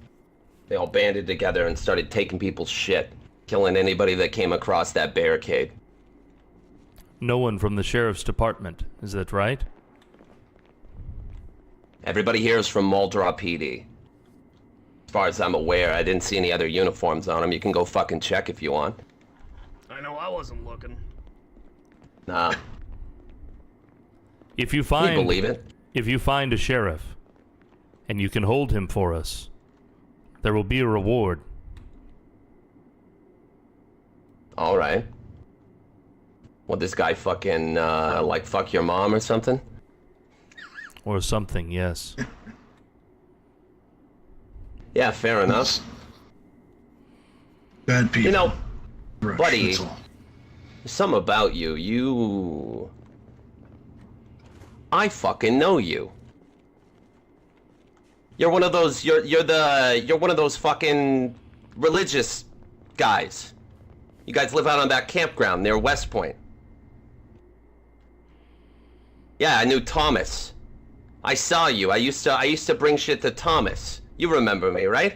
They all banded together and started taking people's shit, killing anybody that came across that barricade. No one from the sheriff's department, is that right? Everybody here is from Muldraugh PD. As far as I'm aware, I didn't see any other uniforms on them. You can go fucking check if you want. I know I wasn't looking. Nah. If you find, we believe it. If you find a sheriff, and you can hold him for us, there will be a reward. All right. What, this guy fucking, like, fuck your mom or something? Or something, yes. Yeah, fair enough. Bad people. You know, Rush, buddy, that's all. there's something about you. I fucking know you. You're one of those. You're one of those fucking religious guys. You guys live out on that campground near West Point. Yeah, I knew Thomas. I saw you. I used to bring shit to Thomas. You remember me, right?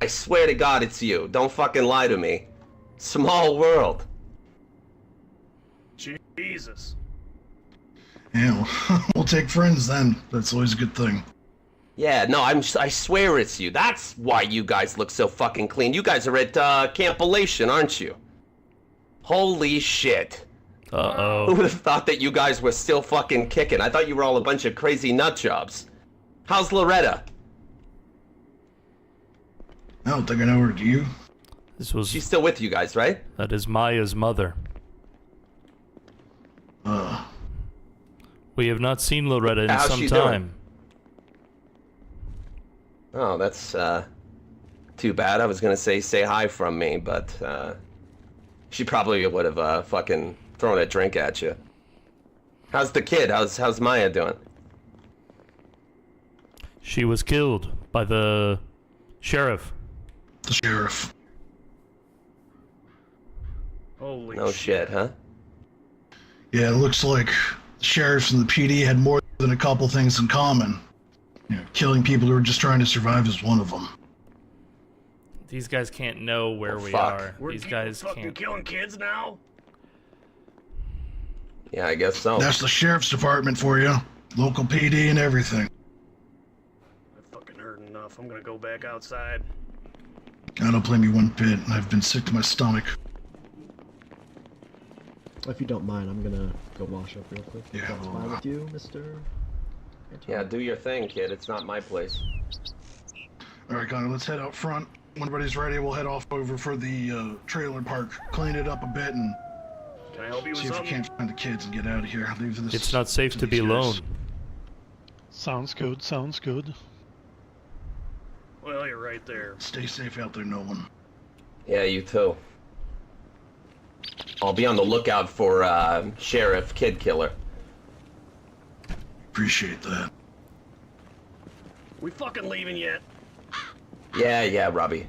I swear to God it's you. Don't fucking lie to me. Small world. Jesus. Yeah, we'll take friends then. That's always a good thing. Yeah, no, I swear it's you. That's why you guys look so fucking clean. You guys are at Camp Elation, aren't you? Holy shit. Uh-oh. Who would have thought that you guys were still fucking kicking? I thought you were all a bunch of crazy nut jobs. How's Loretta? I don't think I know her. Do you? She's still with you guys, right? That is Maya's mother. We have not seen Loretta in How's some she time. doing? Oh, that's too bad. I was gonna say hi from me, but she probably would have fucking thrown a drink at you. How's the kid? How's Maya doing? She was killed by the sheriff. The sheriff. Holy No shit, huh? Yeah, it looks like the sheriffs and the PD had more than a couple things in common. You know, killing people who are just trying to survive is one of them. These guys can't know where we fuck. are. We're These guys fucking can't. killing kids now? Yeah, I guess so. That's the sheriff's department for you. Local PD and everything. I fucking heard enough. I'm gonna go back outside. I don't blame you one bit. I've been sick to my stomach. If you don't mind, I'm gonna go wash up real quick. Yeah. That's fine with you, Mr. Yeah, do your thing, kid. It's not my place. Alright, Connor, let's head out front. When everybody's ready, we'll head off over for the trailer park. Clean it up a bit and Can I help you with see if we something? can't find the kids and get out of here. Leave this It's not safe to be these guys. alone. Sounds good, sounds good. Well, you're right there. Stay safe out there, Nolan. Yeah, you too. I'll be on the lookout for Sheriff Kid Killer. Appreciate that. We fucking leaving yet? Yeah, Robbie.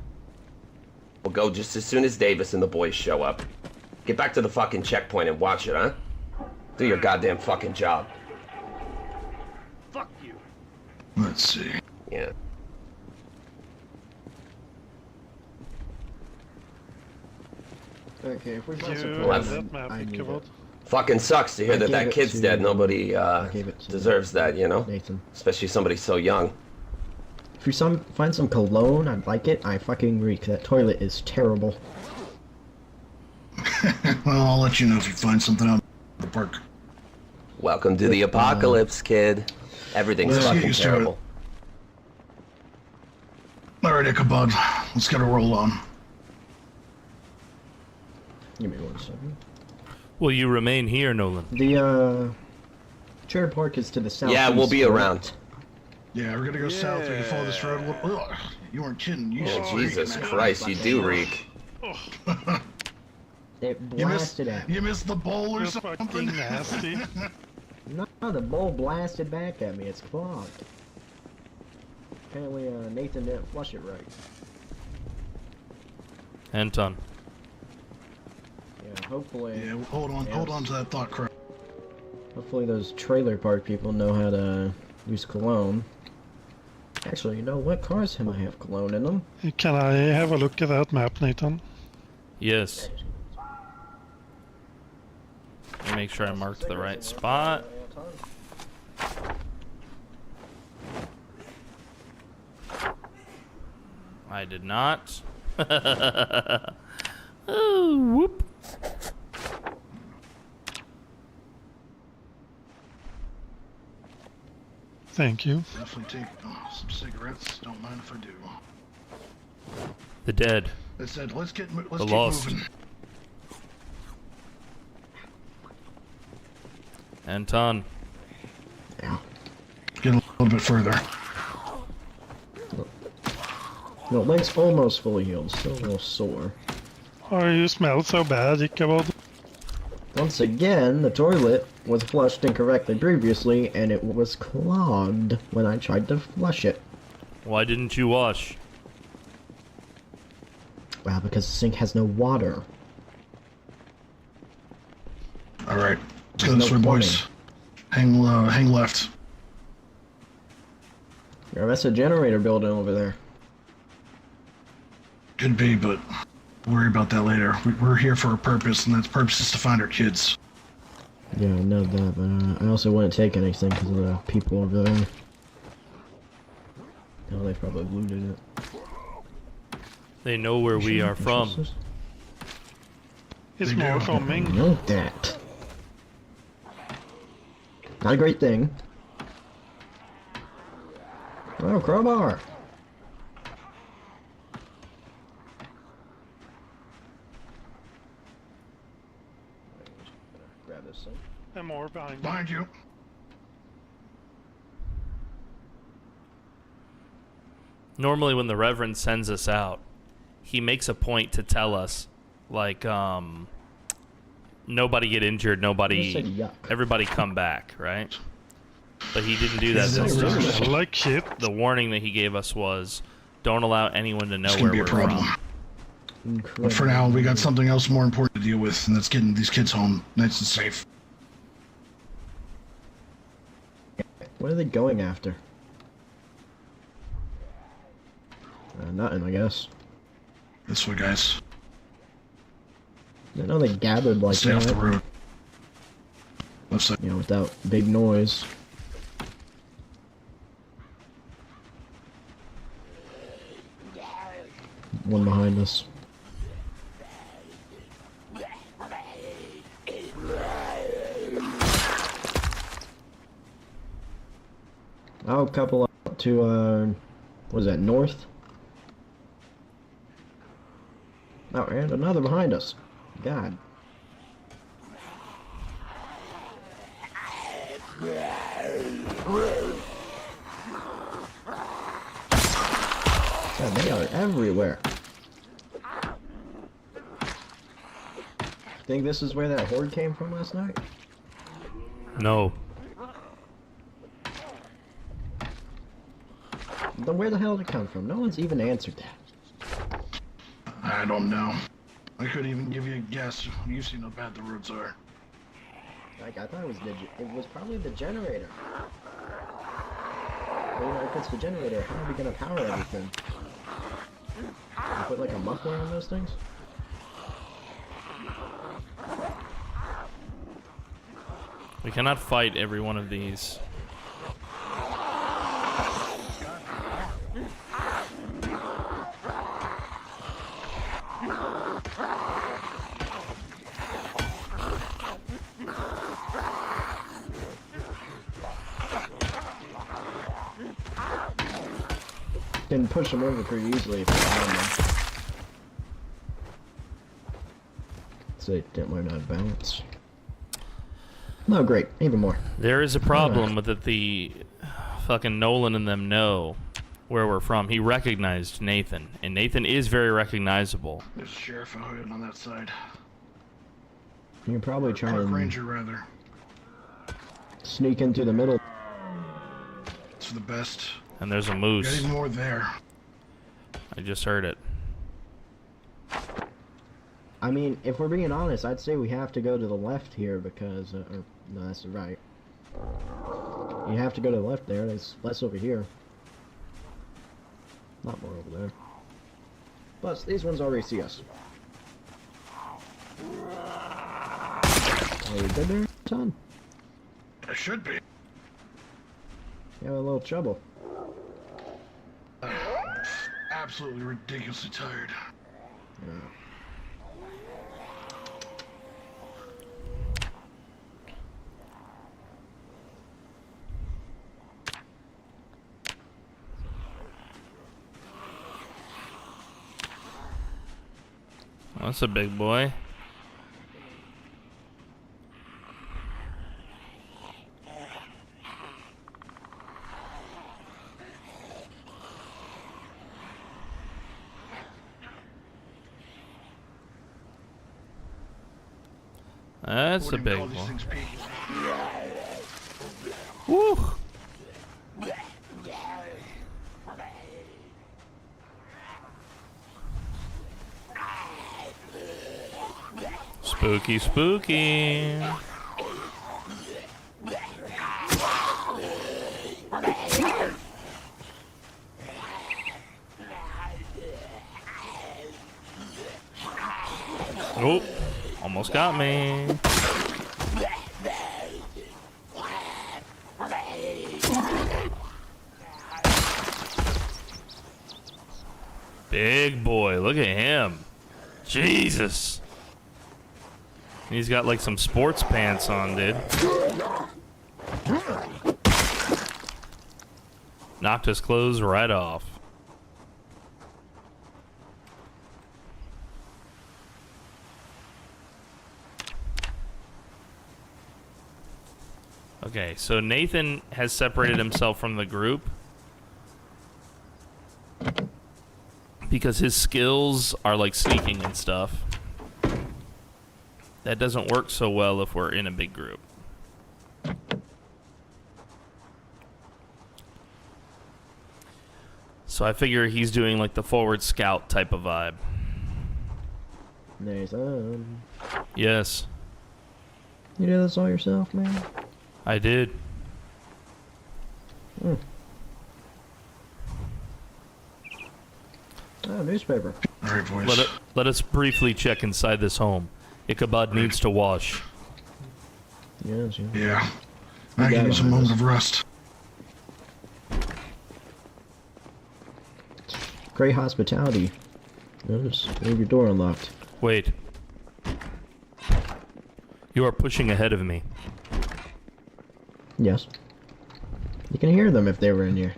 We'll go just as soon as Davis and the boys show up. Get back to the fucking checkpoint and watch it, huh? Do your goddamn fucking job. Fuck you. Let's see. Yeah. Okay, if we find You some Well, have clothes, that map I you need covered. it. Fucking sucks to hear I that gave that it kid's to- dead. Nobody gave it to deserves that, you know? Nathan. Especially somebody so young. If you find some cologne, I'd like it. I fucking reek. That toilet is terrible. Well, I'll let you know if you find something out in the park. Welcome to the apocalypse, kid. Everything's Let's get fucking used to it. terrible. Alright, Ichabod. Let's get a roll on. Give me 1 second. Will you remain here, Nolan? The trailer park is to the south. Yeah, we'll be around. Yeah, we're gonna go south. We can follow this road. Ugh, you weren't kidding. You Oh, should Jesus Christ, you do reek. It You missed, blasted at me. you missed the bowl or You're something? fucking nasty. No, the bowl blasted back at me. It's clogged. Apparently, Nathan didn't flush it right. Anton. Yeah, hopefully. Yeah, hold on to that thought, crap. Hopefully, those trailer park people know how to use cologne. Actually, you know what? Cars might have cologne in them. Can I have a look at that map, Nathan? Yes. Let me make sure I marked the right spot. I did not. Oh, whoop. Thank you. Definitely take some cigarettes. Don't mind if I do. The dead. I said, let's keep lost. moving. Anton. Get a little bit further. No, leg's almost fully healed. Still a little sore. Oh, you smell so bad, Ichabod. Once again, the toilet was flushed incorrectly previously, and it was clogged when I tried to flush it. Why didn't you wash? Well, because the sink has no water. All right, let's go There's this no way, boys. Hang left. Yeah, that's a generator building over there. Could be, but worry about that later. We're here for a purpose, and that purpose is to find our kids. Yeah, I know that, but I also wouldn't take anything because of the people over there. Oh, they probably looted it. They know where we are from. It's more coming. I know that. Not a great thing. Oh, crowbar! Grab this thing. And more behind you. Behind you. Normally when the Reverend sends us out, he makes a point to tell us, like, nobody get injured, everybody come back, right? But he didn't do that this time. I like it. The warning that he gave us was, don't allow anyone to know It's where gonna be a we're problem. from. But for now, we got something else more important to deal with, and that's getting these kids home nice and safe. What are they going after? Nothing, I guess. This way, guys. I know they gathered like Stay that. off the road. Left side. You know, without big noise. One behind us. Oh, a couple up to, what is that, north? Oh, and another behind us. God. God, they are everywhere. Think this is where that horde came from last night? No. Then where the hell did it come from? No one's even answered that. I don't know. I couldn't even give you a guess. You've seen how bad the roads are. Like, I thought it was probably the generator. Well, you know, if it's the generator, how are we gonna power everything? You put like a muffler on those things? We cannot fight every one of these. Can push them over pretty easily if you find them. So they didn't learn how to balance. No, great. Even more. There is a problem with that the fucking Nolan and them know where we're from. He recognized Nathan, and Nathan is very recognizable. There's a sheriff and hood on that side. You can probably try Park and ranger, rather. sneak into the middle. It's for the best. And there's a Got moose. even more there. I just heard it. I mean, if we're being honest, I'd say we have to go to the left here because, or, no, that's the right. You have to go to the left there. There's less over here. Not more over there. Plus, these ones already see us. Are you good there, son? I should be. You have a little trouble. Absolutely ridiculously tired. Yeah. That's a big boy. That's a big one. Woo! Spooky, spooky. Oh, almost got me. Big boy, look at him. Jesus. He's got like some sports pants on, dude. Knocked his clothes right off. Okay, so Nathan has separated himself from the group because his skills are like sneaking and stuff. That doesn't work so well if we're in a big group. So I figure he's doing like the forward scout type of vibe. Nathan. Yes. You did this all yourself, man? I did. Oh, newspaper. Alright, boys. Let us briefly check inside this home. Ichabod needs to wash. Yes, Yeah. I can use a moment of rest. Great hospitality. Notice, leave your door unlocked. Wait. You are pushing ahead of me. Yes. You can hear them if they were in here.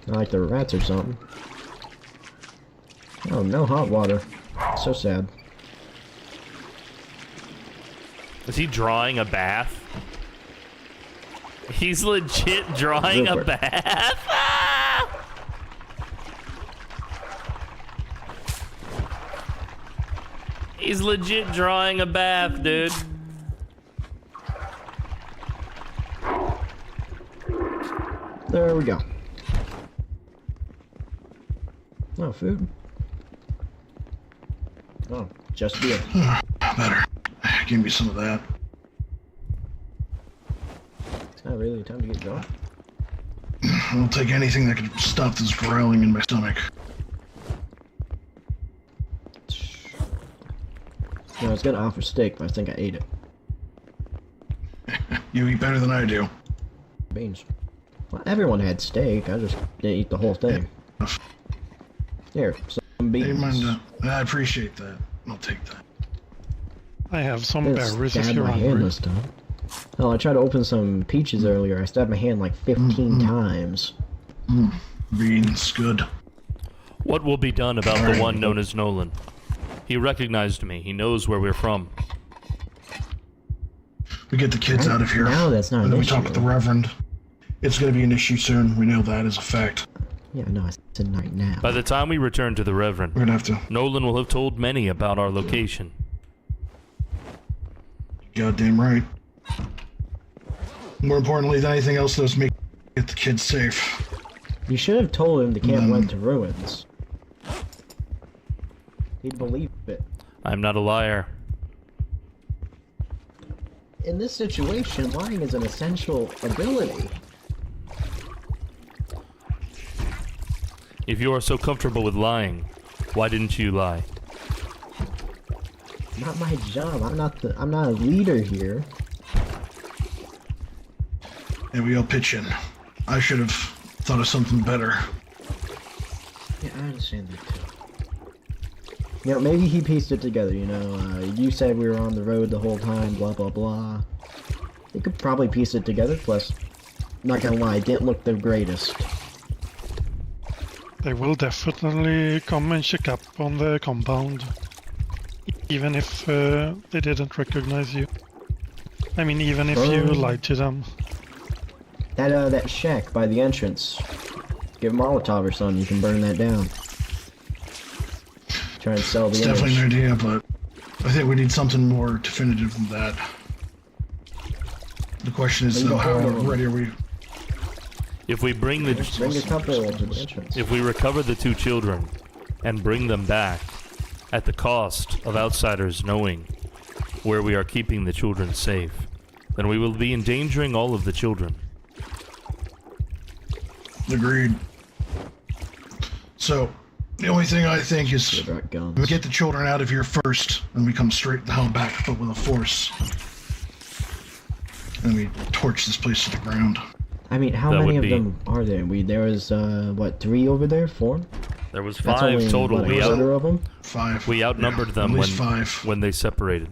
Like the rats or something. Oh, no hot water. So sad. Is he drawing a bath? He's legit drawing a bath? Ah! He's legit drawing a bath, dude. There we go. Oh, food. Oh, just beer. Better. Give me some of that. It's not really time to get going. I'll take anything that can stop this growling in my stomach. I was gonna offer steak, but I think I ate it. You eat better than I do. Beans. Well, everyone had steak, I just didn't eat the whole thing. Here, some beans. Hey, man, I appreciate that. I'll take that. I have some berries if you're my hand hungry. this time. Oh, I tried to open some peaches earlier. I stabbed my hand like 15 times. Beans, good. What will be done about the one known as Nolan? He recognized me. He knows where we're from. We get the kids out of here. Now that's not and an then we issue. talk with the Reverend. It's gonna be an issue soon. We know that as a fact. Yeah, no, I said right now. By the time we return to the Reverend, We're gonna have to. Nolan will have told many about our location. Goddamn right. More importantly than anything else, let's get the kids safe. You should have told him the camp went to ruins. He'd believe it. I'm not a liar. In this situation, lying is an essential ability. If you are so comfortable with lying, why didn't you lie? Not my job. I'm not a leader here. And we all pitch in. I should have thought of something better. Yeah, I understand that too. You know, maybe he pieced it together, you know, you said we were on the road the whole time, blah blah blah. He could probably piece it together, plus, not gonna lie, it didn't look the greatest. They will definitely come and check up on the compound. Even if they didn't recognize you. I mean, even if you lied to them. That shack by the entrance. Give Molotov or something, you can burn that down. Try and sell the It's image. definitely an idea, but I think we need something more definitive than that. The question is, though, how ready are we? If we bring the Bring a couple to the entrance. if we recover the two children and bring them back at the cost of outsiders knowing where we are keeping the children safe, then we will be endangering all of the children. Agreed. So, The only thing I think is They brought guns. we get the children out of here first, and we come straight the hell back, but with a force. And we torch this place to the ground. I mean, how That many would of be- them are there? There was, what, 3 over there? 4? There was That's 5 only, total. what, a We quarter of them? 5. we outnumbered Yeah, them at least 5. when they separated.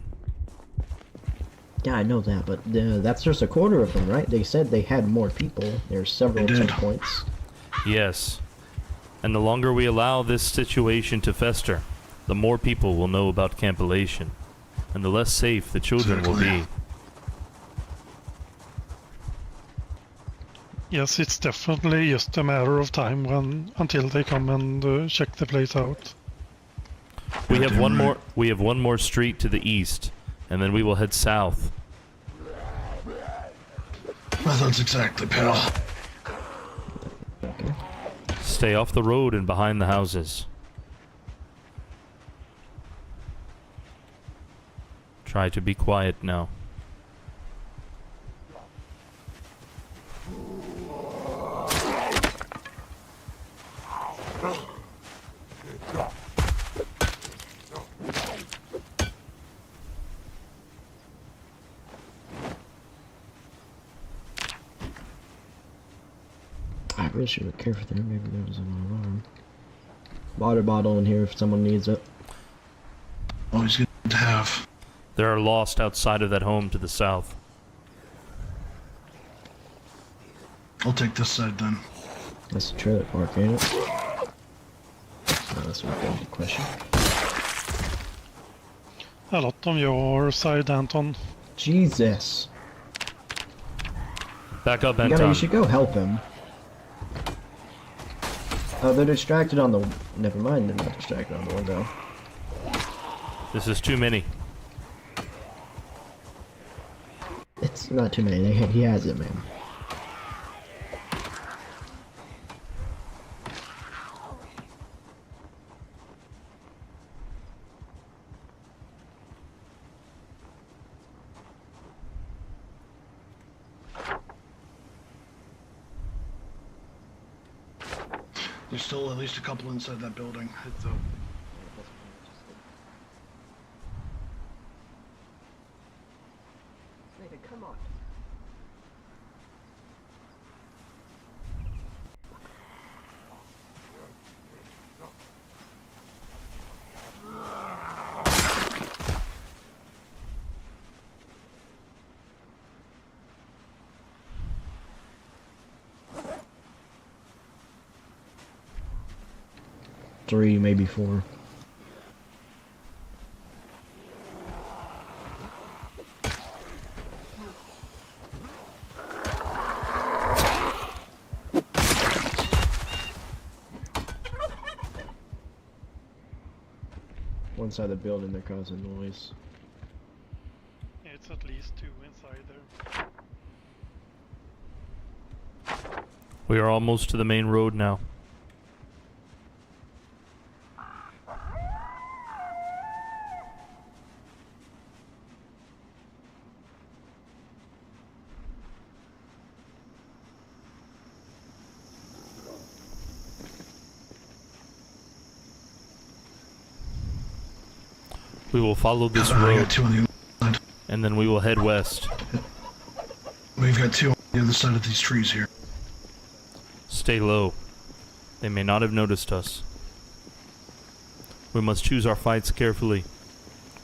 Yeah, I know that, but that's just a quarter of them, right? They said they had more people. There's several They did. checkpoints. Yes. And the longer we allow this situation to fester, the more people will know about campylation, and the less safe the children will be. Yes, it's definitely just a matter of time until they come and check the place out. We have one more. We have one more street to the east, and then we will head south. Methods exactly, pal. Stay off the road and behind the houses. Try to be quiet now. I really should have cared for them. Maybe there was an alarm. Water bottle in here if someone needs it. Always good to have. They are lost outside of that home to the south. I'll take this side then. That's the trailer park, ain't it? No, that's not a good question. A lot on your side, Anton. Jesus. Back up, You Anton. should go help him. Oh, they're distracted on the... Never mind, they're not distracted on the window. This is too many. It's not too many. He has it, man. There's still at least a couple inside that building. Heads up. Come on. Three, maybe 4. One side of the building, they're causing noise. It's at least 2 inside there. We are almost to the main road now. We will follow this I road, got 2 on the other side. and then we will head west. We've got 2 on the other side of these trees here. Stay low. They may not have noticed us. We must choose our fights carefully.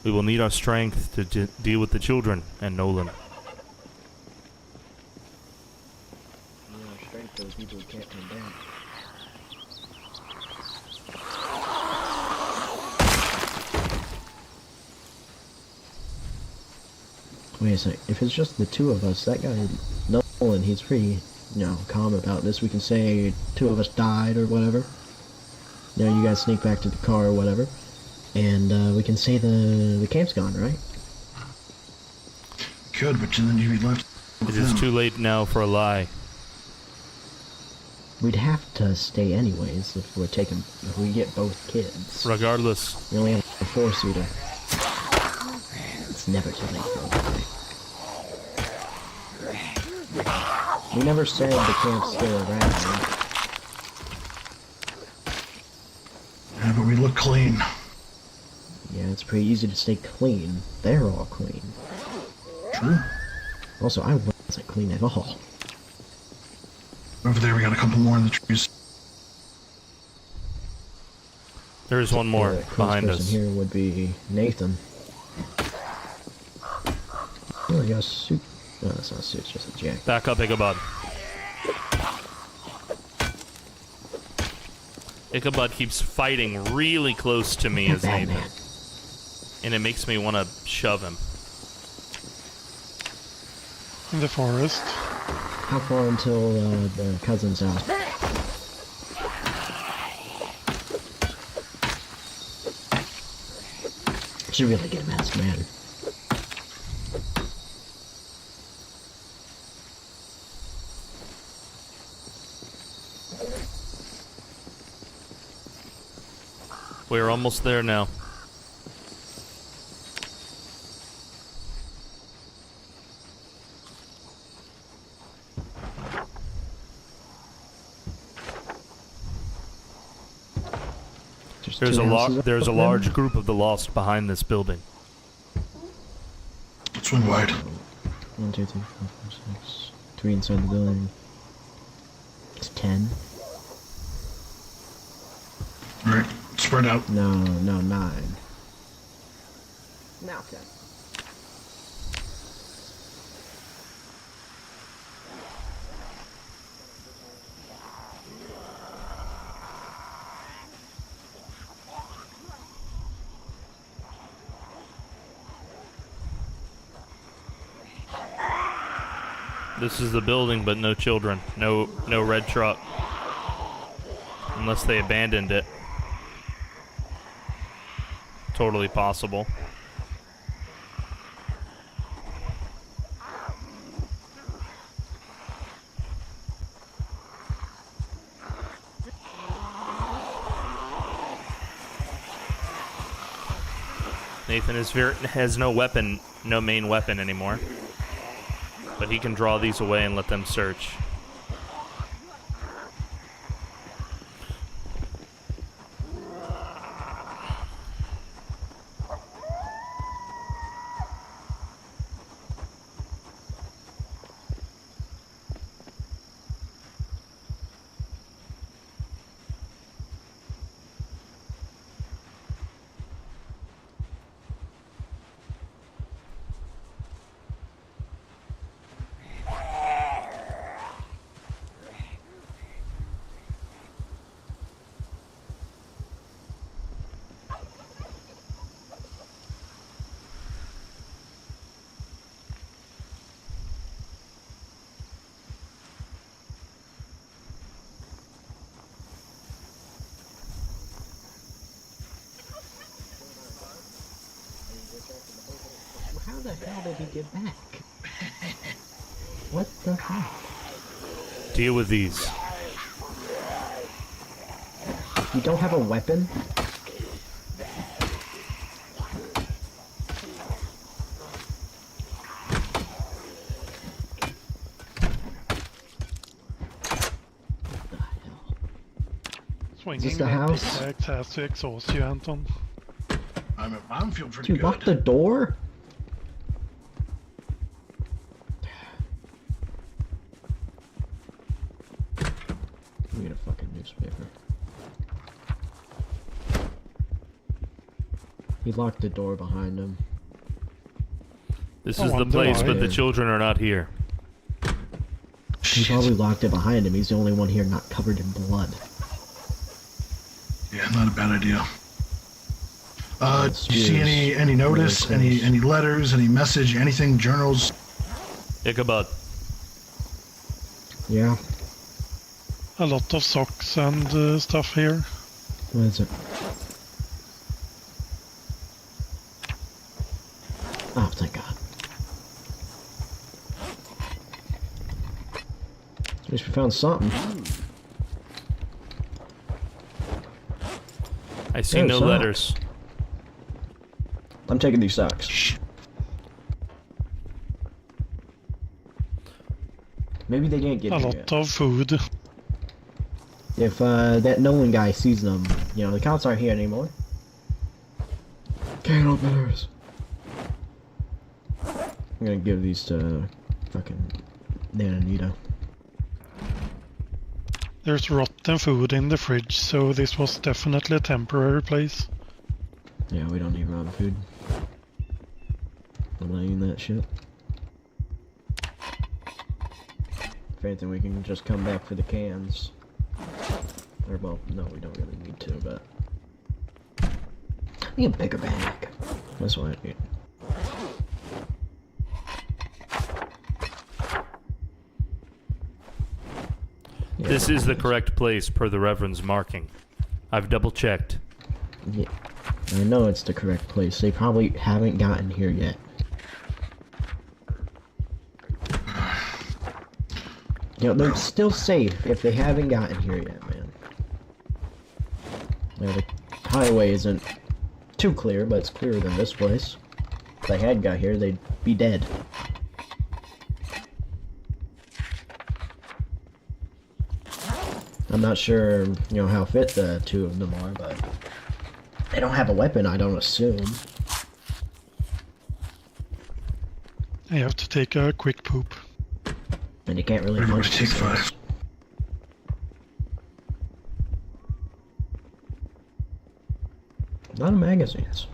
We will need our strength to deal with the children and Nolan. Strength those people who can't come back. Wait a sec, if it's just the 2 of us, that guy, Nolan, he's pretty, calm about this. We can say 2 of us died or whatever. You guys sneak back to the car or whatever. And we can say the camp's gone, right? Could, but then you'd be left It with is them. too late now for a lie. We'd have to stay anyways if we get both kids. Regardless, We only have a 4-seater. It's never too late for anything. We never said the camp's still around. Yeah, but we look clean. Yeah, it's pretty easy to stay clean. They're all clean. True. Also, I wasn't clean at all. Over there, we got a couple more in the trees. There's one more The behind person us. here would be Nathan. Oh, he got a suit. No, that's not a suit, it's just a jacket. Back up, Ichabod. Ichabod keeps fighting really close to me as Nathan. Batman. And it makes me want to shove him. In the forest. How far until the cousin's house? Should really get a masked man. We're almost there now. There's a large group of the lost behind this building. Swing wide. 1, 2, 3, 4, 5, 6. 3 inside the building. It's 10. Alright, spread out. No, 9. Now 10. This is the building, but no children. No red truck. Unless they abandoned it. Totally possible. Nathan has no weapon, no main weapon anymore. But he can draw these away and let them search. How the hell did he get back? What the heck? Deal with these. You don't have a weapon? Swinging the house? pickaxe has to exhaust you, Anton. I'm feeling pretty Dude, good. lock the door? Give me a fucking newspaper. He locked the door behind him. This is the place, but the children are not here. He probably locked it behind him. He's the only one here not covered in blood. Yeah, not a bad idea. Do you see any notice, any letters, any message, anything, journals? Ichabod. Yeah. A lot of socks and stuff here. What is it? Oh, thank God. At least we found something. I see no letters. I'm taking these socks. Maybe they didn't get A here lot yet. of food. If that Nolan guy sees them, you know, the cops aren't here anymore. Can't open doors. I'm gonna give these to fucking Nananita. There's rotten food in the fridge, so this was definitely a temporary place. Yeah, we don't need rotten food. I'm not eating that shit. If anything, we can just come back for the cans. Or, well, no, we don't really need to, but... I need a bigger bag. That's what I need. Yeah, This is the correct place per the Reverend's marking. I've double-checked. Yeah, I know it's the correct place. They probably haven't gotten here yet. You know, they're still safe if they haven't gotten here yet, man. You know, the highway isn't too clear, but it's clearer than this place. If they had got here, they'd be dead. I'm not sure, you know, how fit the two of them are, but they don't have a weapon, I don't assume. I have to take a quick poop. And you can't really Everybody punch take themselves. 5. A lot of magazines.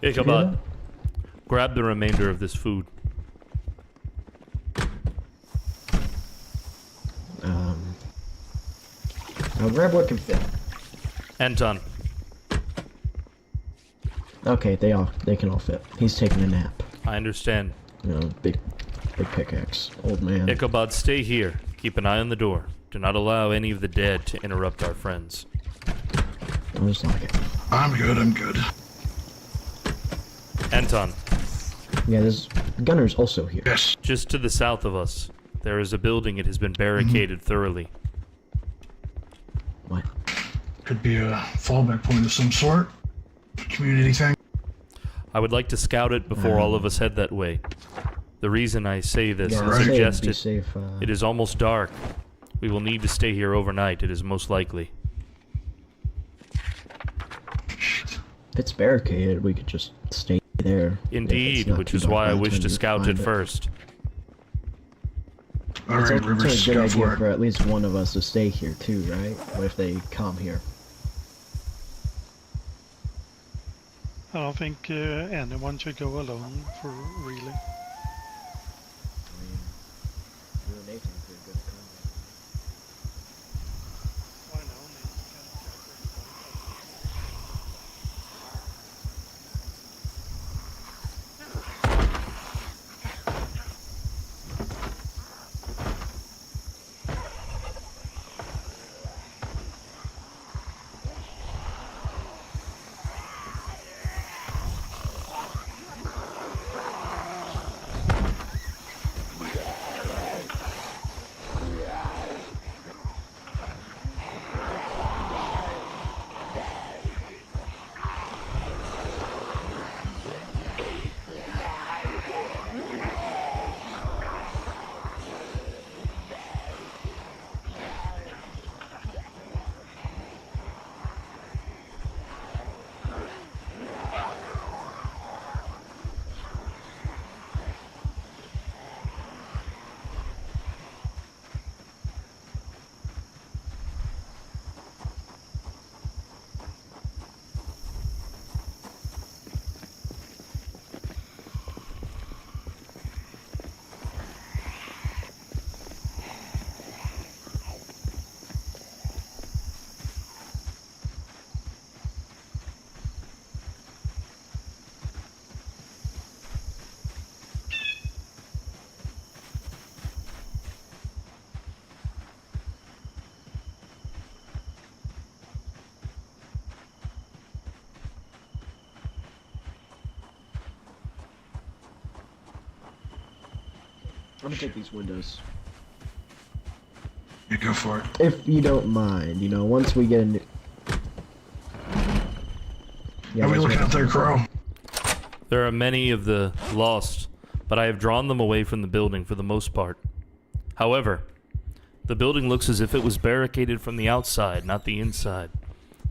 Ichabod, grab the remainder of this food. I'll grab what can fit. Anton, Okay, they can all fit. He's taking a nap. I understand. You know, big pickaxe. Old man. Ichabod, stay here. Keep an eye on the door. Do not allow any of the dead to interrupt our friends. Looks like it. I'm good. Anton, Yeah, there's Gunner's also here. Yes. just to the south of us, there is a building. It has been barricaded thoroughly. What? Could be a fallback point of some sort. Community thing. I would like to scout it before all of us head that way. The reason I say this Yeah, is I'd say it'd be suggested. safe, It is almost dark. We will need to stay here overnight. It is most likely. Shit. If it's barricaded, we could just stay there. if it's Indeed, not which too is dark why by I the wish time to you scout find it first. Alright, It's Rivers, a good go idea for it. for at least one of us to stay here too, right? What if they come here? I don't think anyone should go alone, for really. Why no? I'm gonna take these windows. You go for it. If you don't mind, you know, once we get a new... How are we looking up there, Crow? There are many of the lost but I have drawn them away from the building for the most part. However, the building looks as if it was barricaded from the outside, not the inside.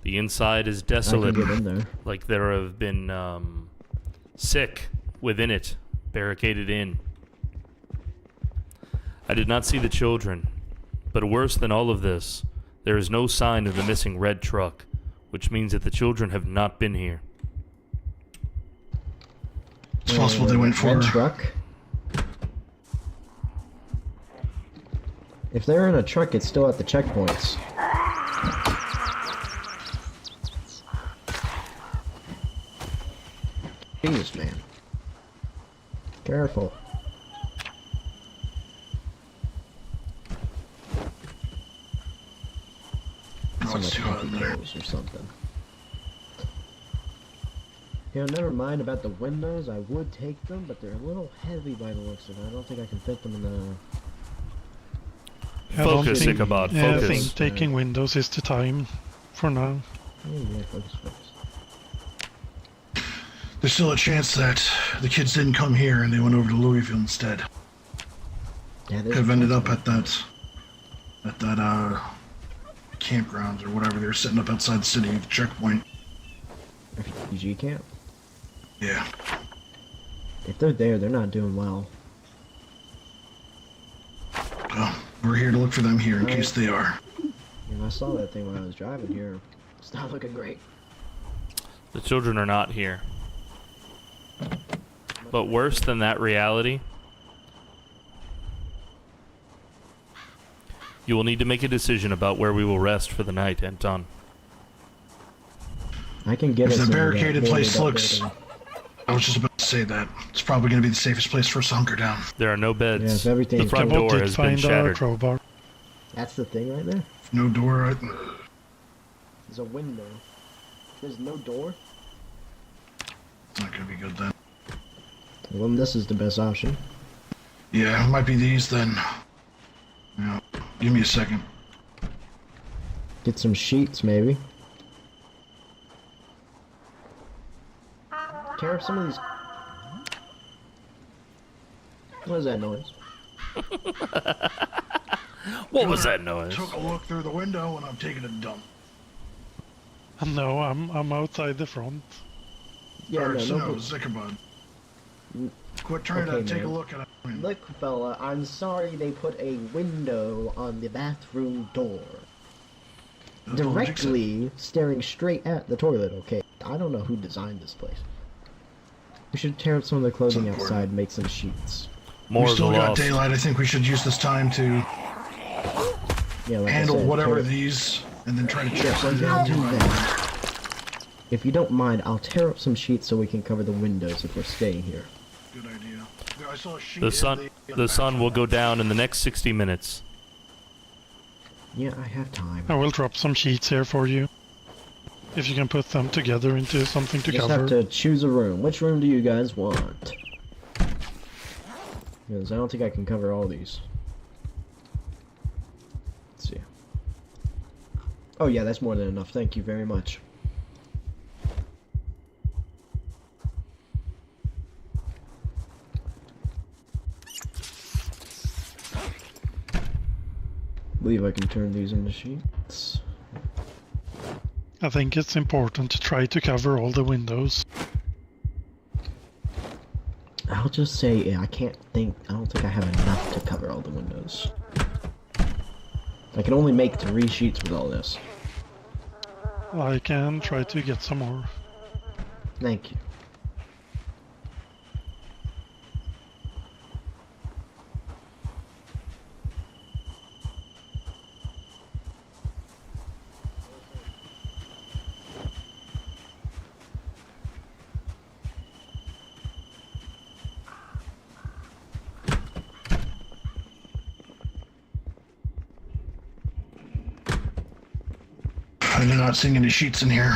The inside is desolate, I can get in there. like there have been sick within it, barricaded in. I did not see the children, but worse than all of this, there is no sign of the missing red truck, which means that the children have not been here. It's possible they went for red truck. If they're in a truck, it's still at the checkpoints. Jeez, man. Careful. What's too hot in there? Or something. You know, never mind about the windows. I would take them, but they're a little heavy by the looks of it. I don't think I can fit them in the... Focus, Ichabod, Yeah, I focus. think taking windows is the time for now. Yeah, focus. There's still a chance that the kids didn't come here and they went over to Louisville instead. Yeah, Could have ended up at that campgrounds or whatever they were setting up outside the city, the checkpoint. Refugee camp. Yeah. If they're there, they're not doing well. Well, we're here to look for them here in case they are. And I saw that thing when I was driving here. It's not looking great. The children are not here. But worse than that reality, you will need to make a decision about where we will rest for the night, Anton. I can get If us the into that barricaded place building. looks... I was just about to say that. It's probably going to be the safest place for us to hunker down. There are no Yeah, beds. if everything... The front Ichabod door did has been find a shattered. crowbar. That's the thing right there. No door. There's a window. There's no door. It's not going to be good then. Well, this is the best option. Yeah, it might be these then. Yeah. Give me a second. Get some sheets, maybe. Tear up some of these... What is that noise? What was that noise? Took a look through the window and I'm taking a dump. No, I'm outside the front. Yeah, Or, no, so, no. Ichabod. Quit trying Okay, to take a man. look at it. Look, fella, I'm sorry they put a window on the bathroom door. Directly staring straight at the toilet, okay? I don't know who designed this place. We should tear up some of the clothing It's important. outside and make some sheets. More We of the still got lost. daylight. I think we should use this time to Yeah, like handle I said, whatever tear- these and then try to check Yes, what I'll do they're that. If you don't mind, I'll tear up some sheets so we can cover the windows if we're staying here. Good idea. Yeah, I saw a sheet The in sun will go down in the next 60 minutes. Yeah, I have time. I will drop some sheets here for you. If you can put them together into something to Just cover. have to choose a room. Which room do you guys want? Because I don't think I can cover all these. Let's see. Oh yeah, that's more than enough. Thank you very much. I believe I can turn these into sheets. I think it's important to try to cover all the windows. I'll just say I don't think I have enough to cover all the windows. I can only make 3 sheets with all this. I can try to get some more. Thank you. I'm not seeing any sheets in here.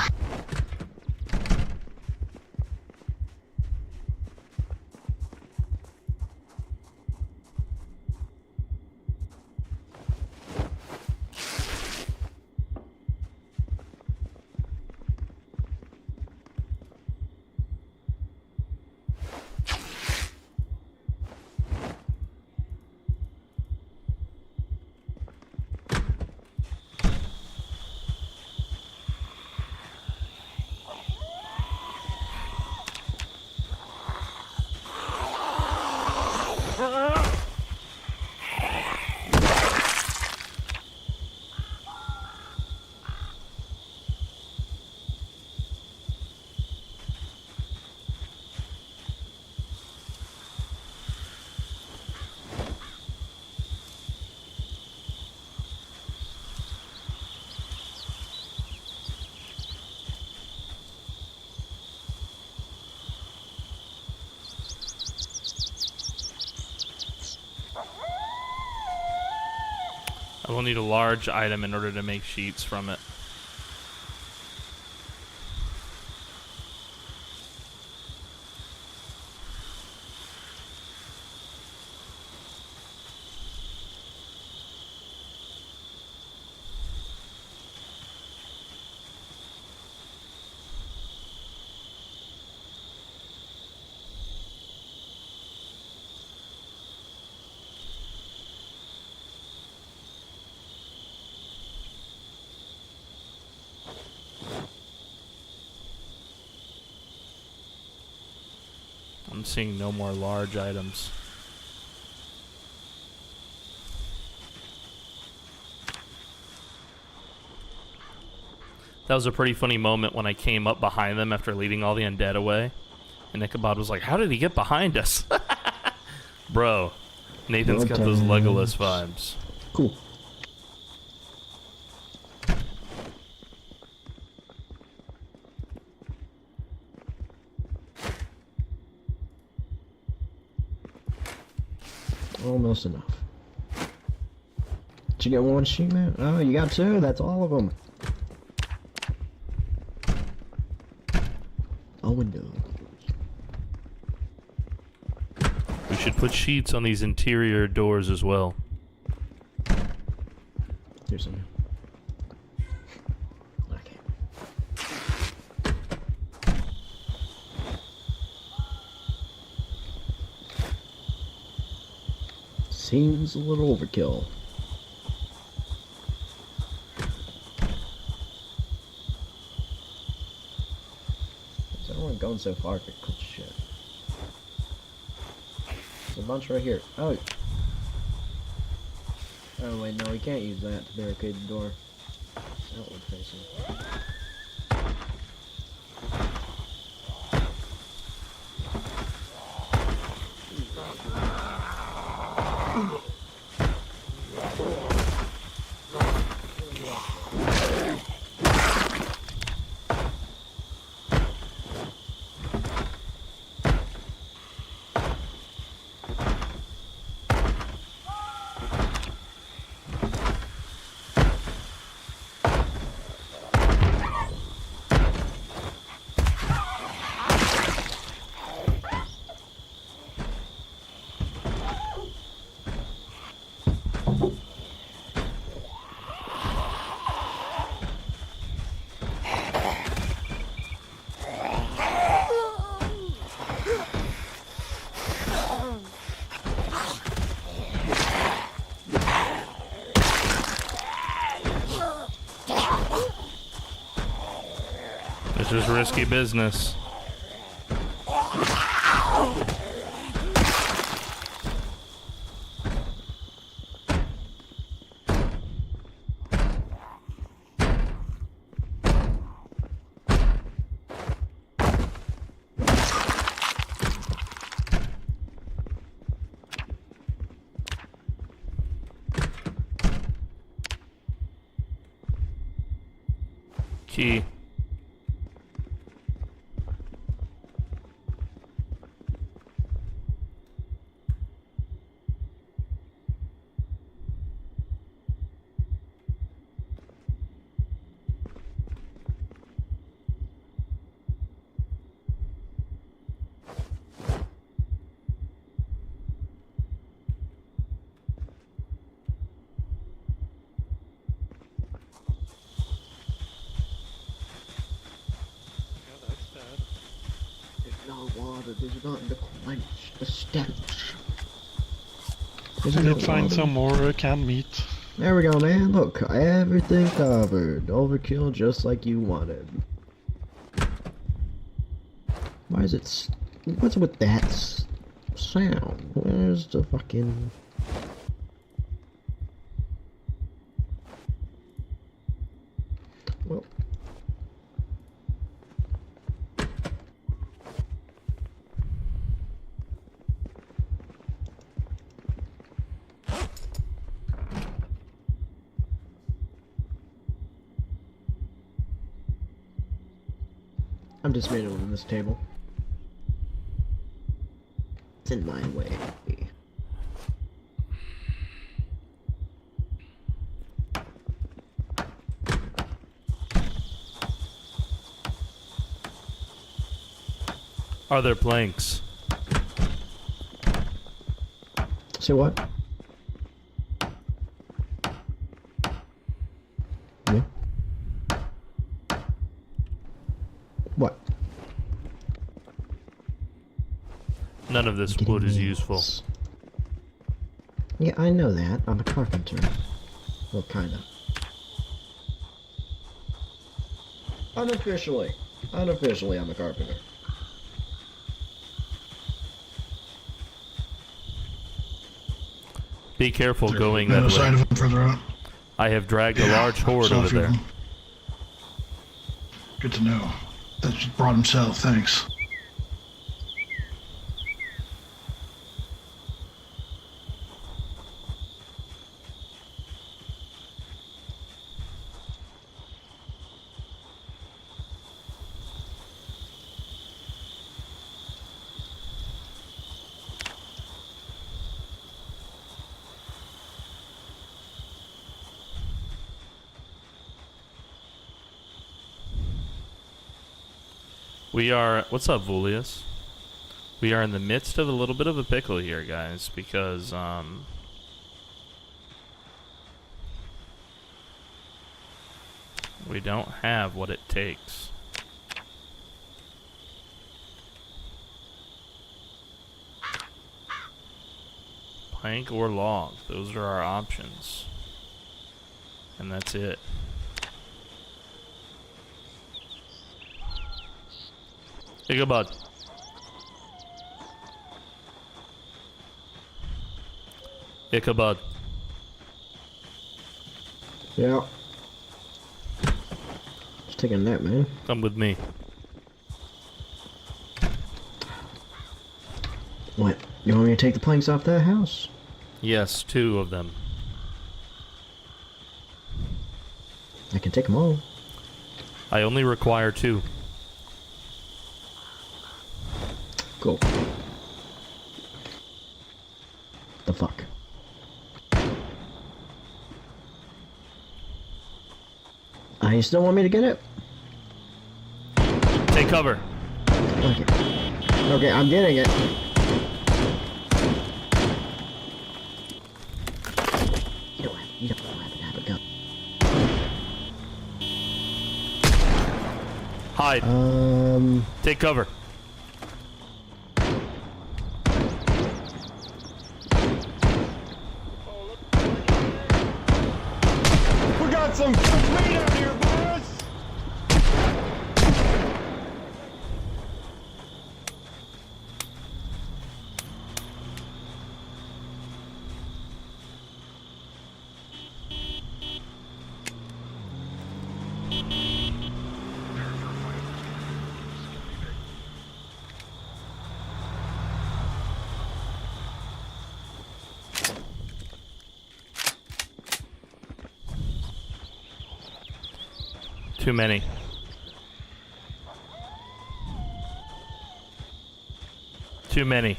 I will need a large item in order to make sheets from it. I'm seeing no more large items. That was a pretty funny moment when I came up behind them after leading all the undead away. And Ichabod was like, how did he get behind us? Bro, Nathan's got those Legolas vibes. Cool. Almost enough. Did you get one sheet, man? Oh, you got two. That's all of them. Oh, window. We should put sheets on these interior doors as well. Here's some. Okay. Seems a little overkill. Where's everyone going so far? Cool shit. There's a bunch right here. Oh. Oh wait, no, we can't use that to barricade the door. Outward facing. This is risky business. Key. There's not the quench, the stench. I did find some more canned meat. There we go, man. Look, everything covered. Overkill just like you wanted. Why is it... What's with that sound? Where's the fucking... Well... I'm dismantling this table. It's in my way. Are there planks? Say what? Yeah. What? None of this wood is useful. Yeah, I know that. I'm a carpenter. Well, kinda. Unofficially. Unofficially, I'm a carpenter. Be careful going No that sign way. of him further out. I have dragged a large horde Saw a over few of there. them. Good to know. That's brought himself, thanks. We are... What's up, Vulius? We are in the midst of a little bit of a pickle here, guys, because, we don't have what it takes. Plank or log. Those are our options. And that's it. Ichabod. Ichabod. Yeah. Just taking a nap, man. Come with me. What? You want me to take the planks off that house? Yes, 2 of them. I can take them all. I only require 2. Cool. The fuck? You still want me to get it? Take cover. Okay. Okay, I'm getting it. You don't have a gun. Hide. Take cover. We got some meat out here, boys! Too many. Too many.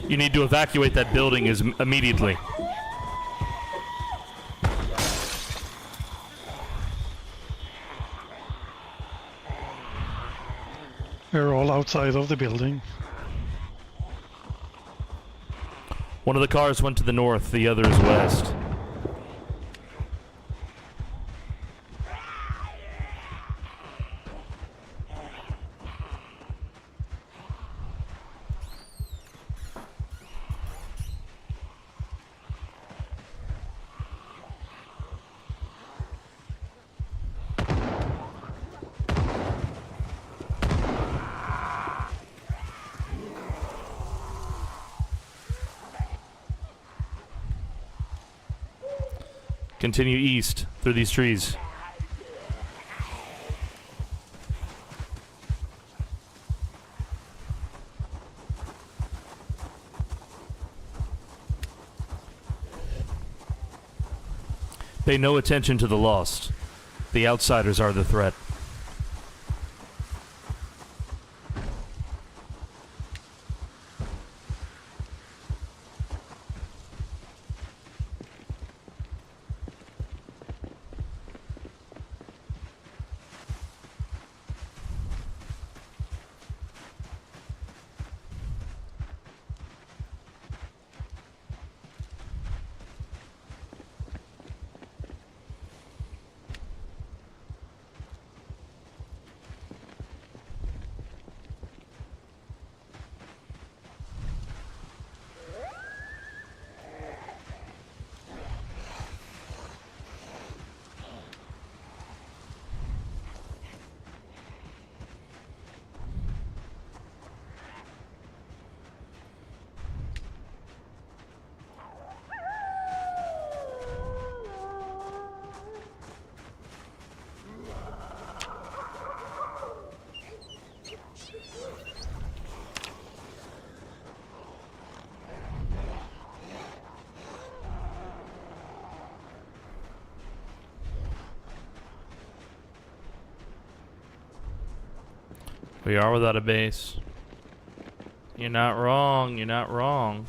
You need to evacuate that building immediately. We're all outside of the building. One of the cars went to the north, the other is west. Continue east through these trees. Pay no attention to the lost. The outsiders are the threat. We are without a base. You're not wrong, you're not wrong.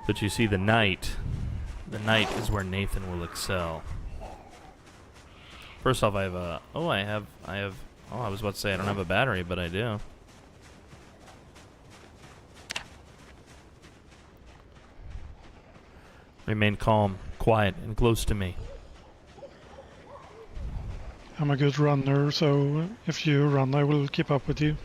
But you see, the night is where Nathan will excel. First off, I have a... Oh, I was about to say I don't have a battery, but I do. Remain calm, quiet, and close to me. I'm a good runner, so if you run, I will keep up with you.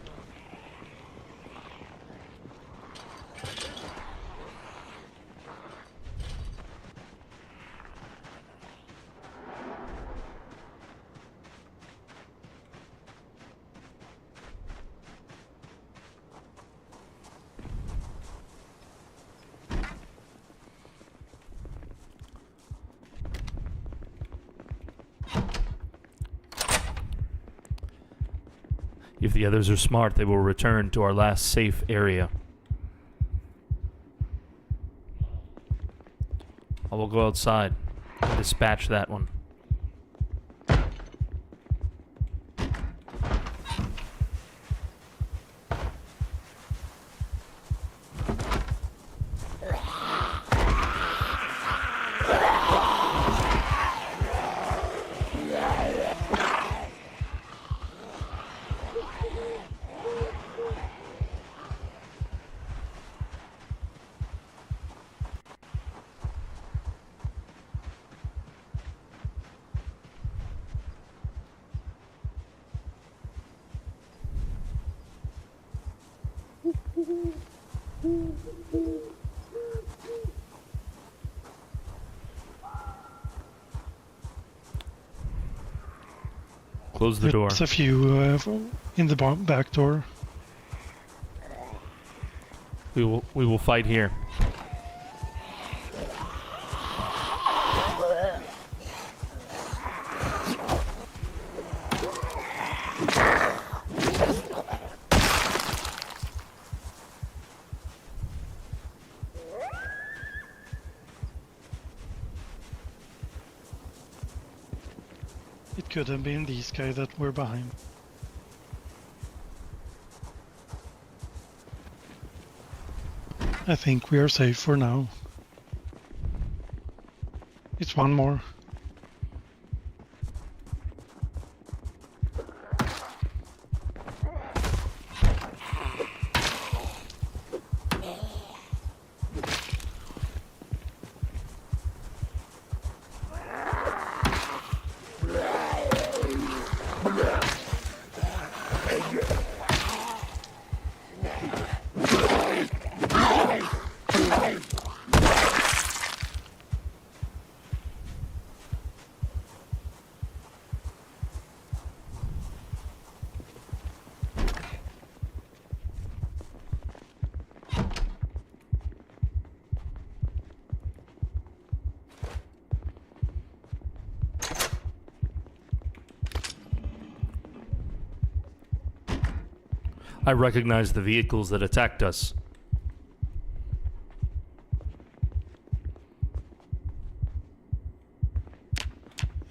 If the others are smart, they will return to our last safe area. I will go outside and dispatch that one. Close the door. There's a few in the back door. We will fight here. It could have been these guys that were behind. I think we are safe for now. It's one more. I recognize the vehicles that attacked us.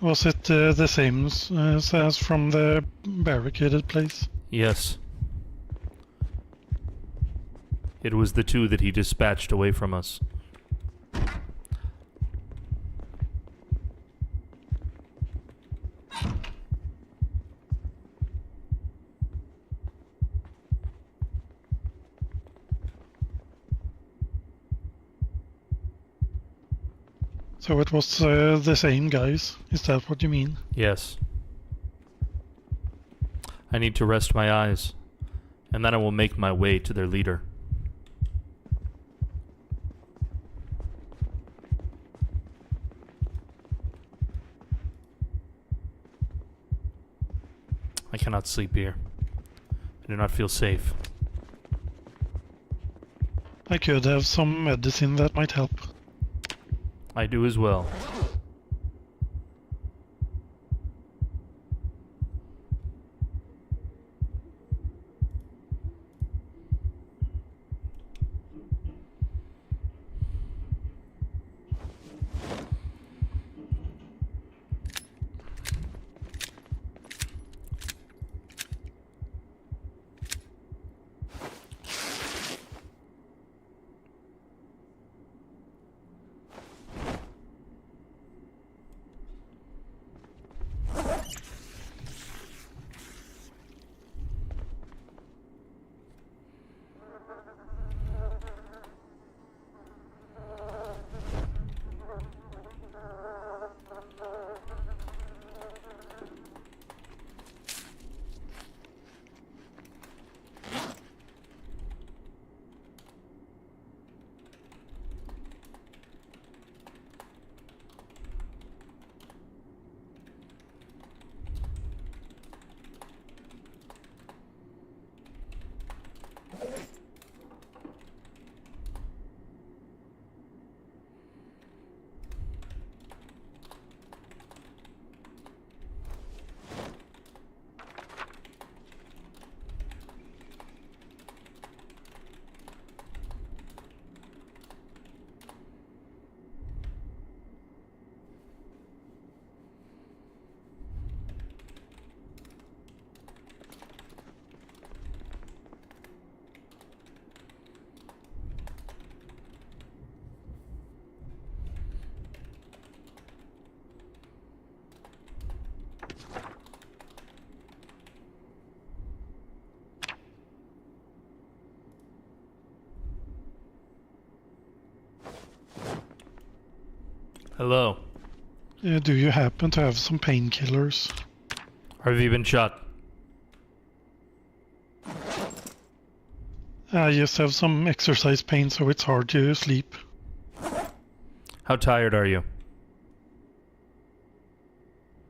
Was it the same as from the barricaded place? Yes. It was the two that he dispatched away from us. So it was the same guys, is that what you mean? Yes. I need to rest my eyes, and then I will make my way to their leader. I cannot sleep here. I do not feel safe. I could have some medicine that might help. I do as well. Hello. Do you happen to have some painkillers? Have you been shot? I just have some exercise pain, so it's hard to sleep. How tired are you?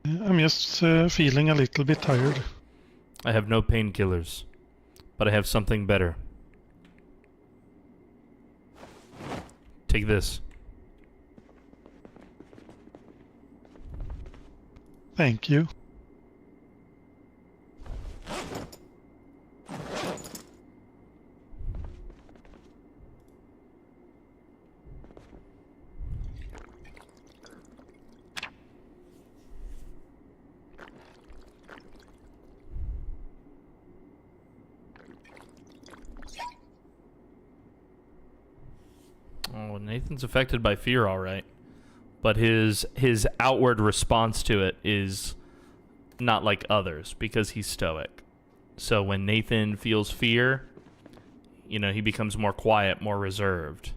I'm just feeling a little bit tired. I have no painkillers, but I have something better. Take this. Thank you. Oh, Nathan's affected by fear, all right. But his outward response to it is not like others because he's stoic. So when Nathan feels fear, you know, he becomes more quiet, more reserved.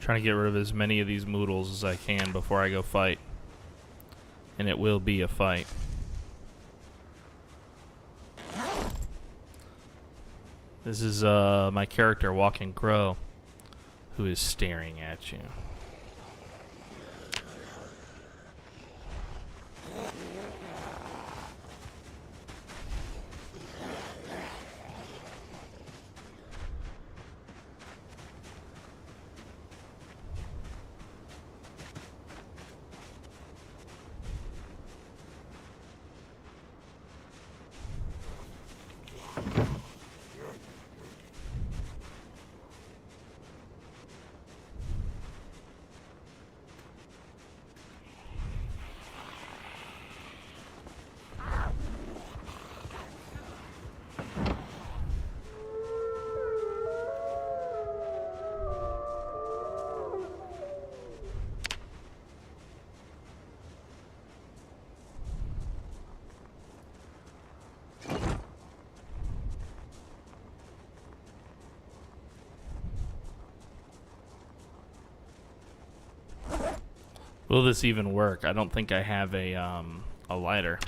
Trying to get rid of as many of these moodles as I can before I go fight. And it will be a fight. This is my character, Walking Crow, who is staring at you. Will this even work? I don't think I have a lighter.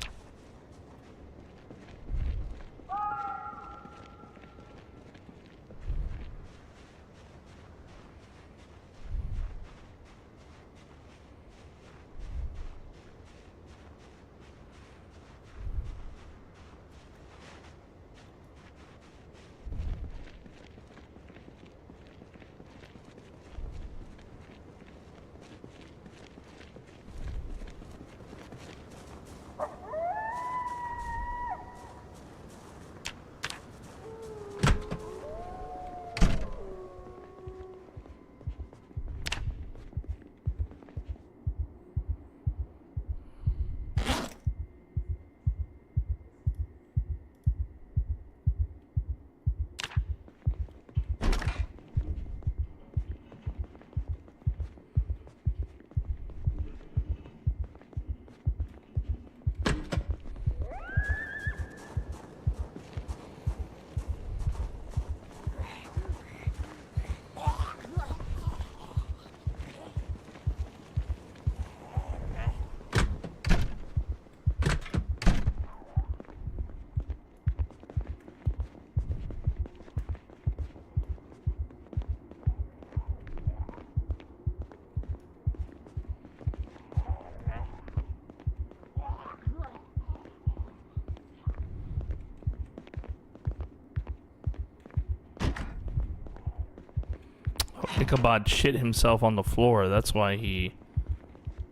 Ichabod shit himself on the floor. That's why he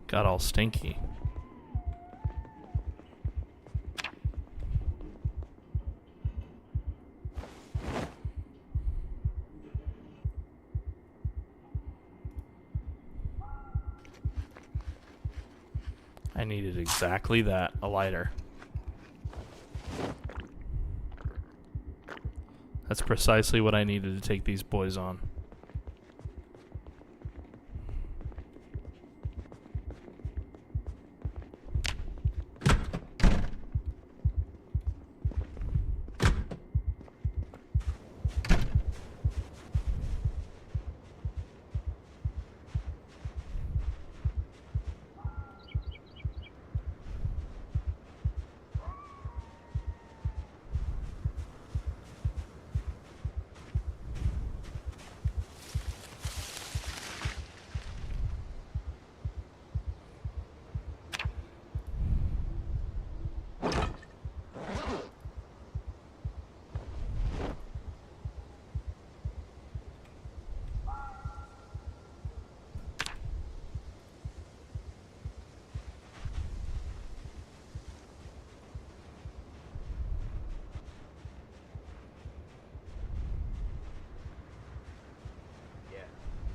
got all stinky. I needed exactly that, a lighter. That's precisely what I needed to take these boys on.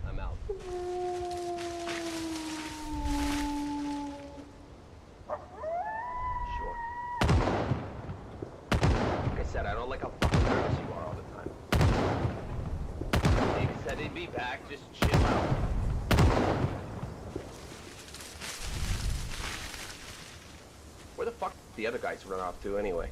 I'm out. Sure. Like I said, I don't like how fucking nervous you are all the time. Dave said he'd be back, just chill out. Where the fuck did the other guys run off to anyway?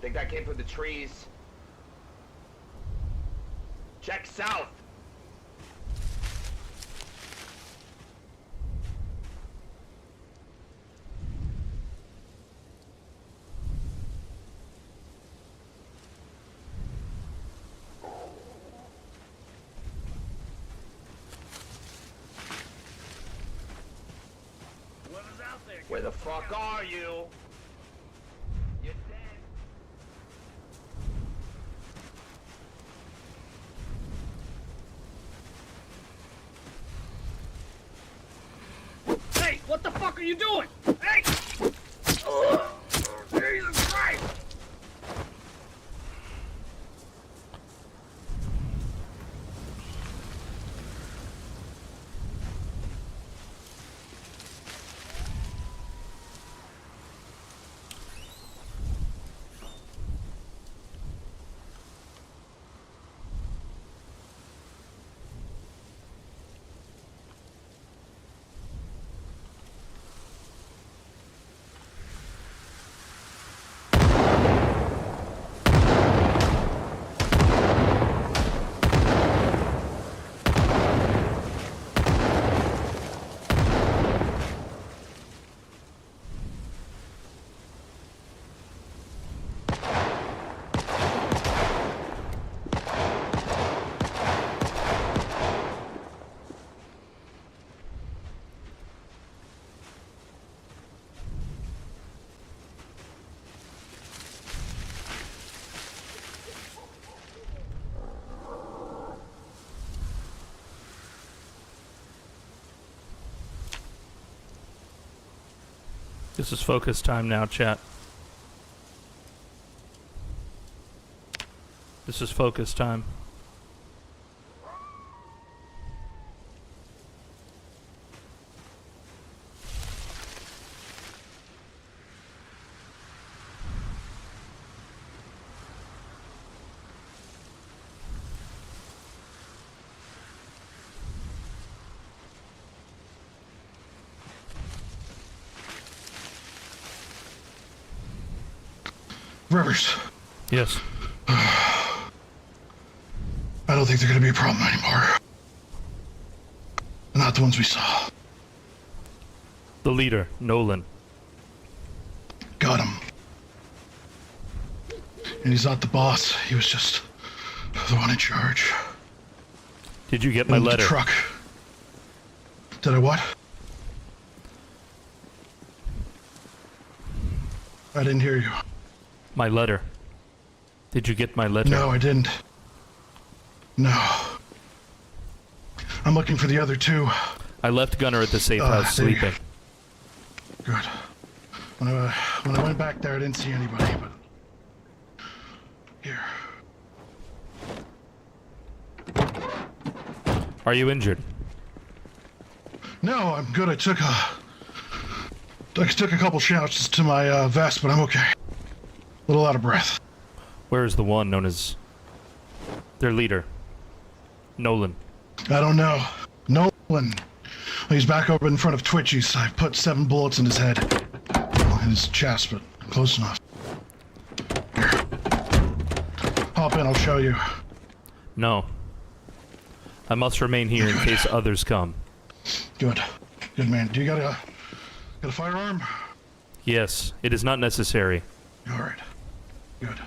Think that came from the trees. Check south. Where the fuck are you? You're dead. Hey, what the fuck are you doing? Hey! Oh, Jesus Christ! This is focus time now, chat. This is focus time. Rivers. Yes. I don't think they're gonna be a problem anymore. Not the ones we saw. The leader, Nolan. Got him. And he's not the boss. He was just the one in charge. Did you get my Moved the letter? truck Did I what? I didn't hear you. My letter. Did you get my letter? No, I didn't. No. I'm looking for the other two. I left Gunner at the safe house there you sleeping. Good. When I went back there, I didn't see anybody, but... Here. Are you injured? No, I'm good. I took a couple shots to my vest, but I'm okay. A little out of breath. Where is the one known as their leader? Nolan. I don't know. Nolan. He's back over in front of Twitchy's. I put 7 bullets in his head. Well, in his chest, but close enough. Here. Hop in, I'll show you. No. I must remain here in case others come. Good. Good man. Do you got a firearm? Yes, it is not necessary. Alright. Good.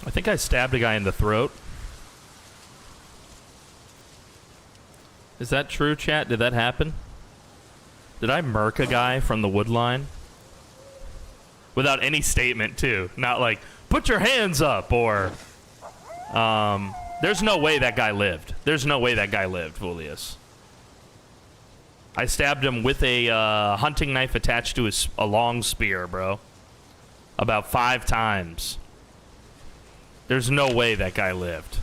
I think I stabbed a guy in the throat. Is that true, chat? Did that happen? Did I murk a guy from the wood line? Without any statement, too. Not like, put your hands up, or... there's no way that guy lived. There's no way that guy lived, Julius. I stabbed him with a hunting knife attached to a long spear, bro. About 5 times. There's no way that guy lived.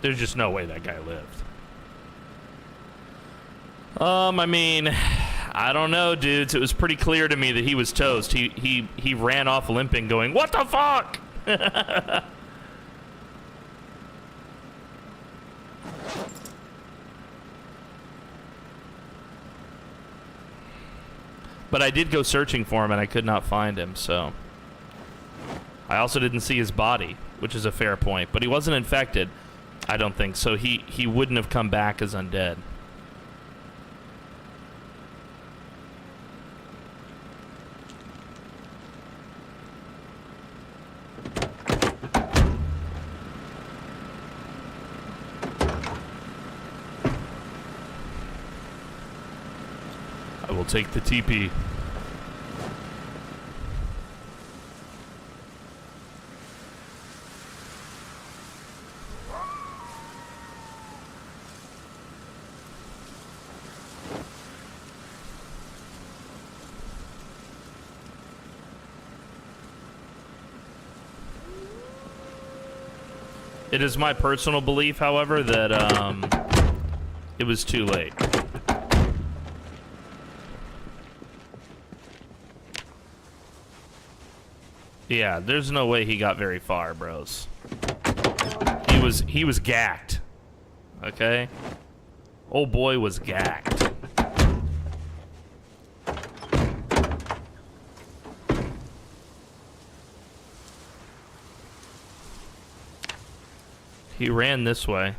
There's just no way that guy lived. I mean, I don't know, dudes. It was pretty clear to me that he was toast. He ran off limping going, what the fuck? But I did go searching for him and I could not find him, so. I also didn't see his body, which is a fair point. But he wasn't infected, I don't think. So he wouldn't have come back as undead. I will take the TP. It is my personal belief, however, that it was too late. Yeah, there's no way he got very far, bros. He was gacked. Okay? Old boy was gacked. He ran this way.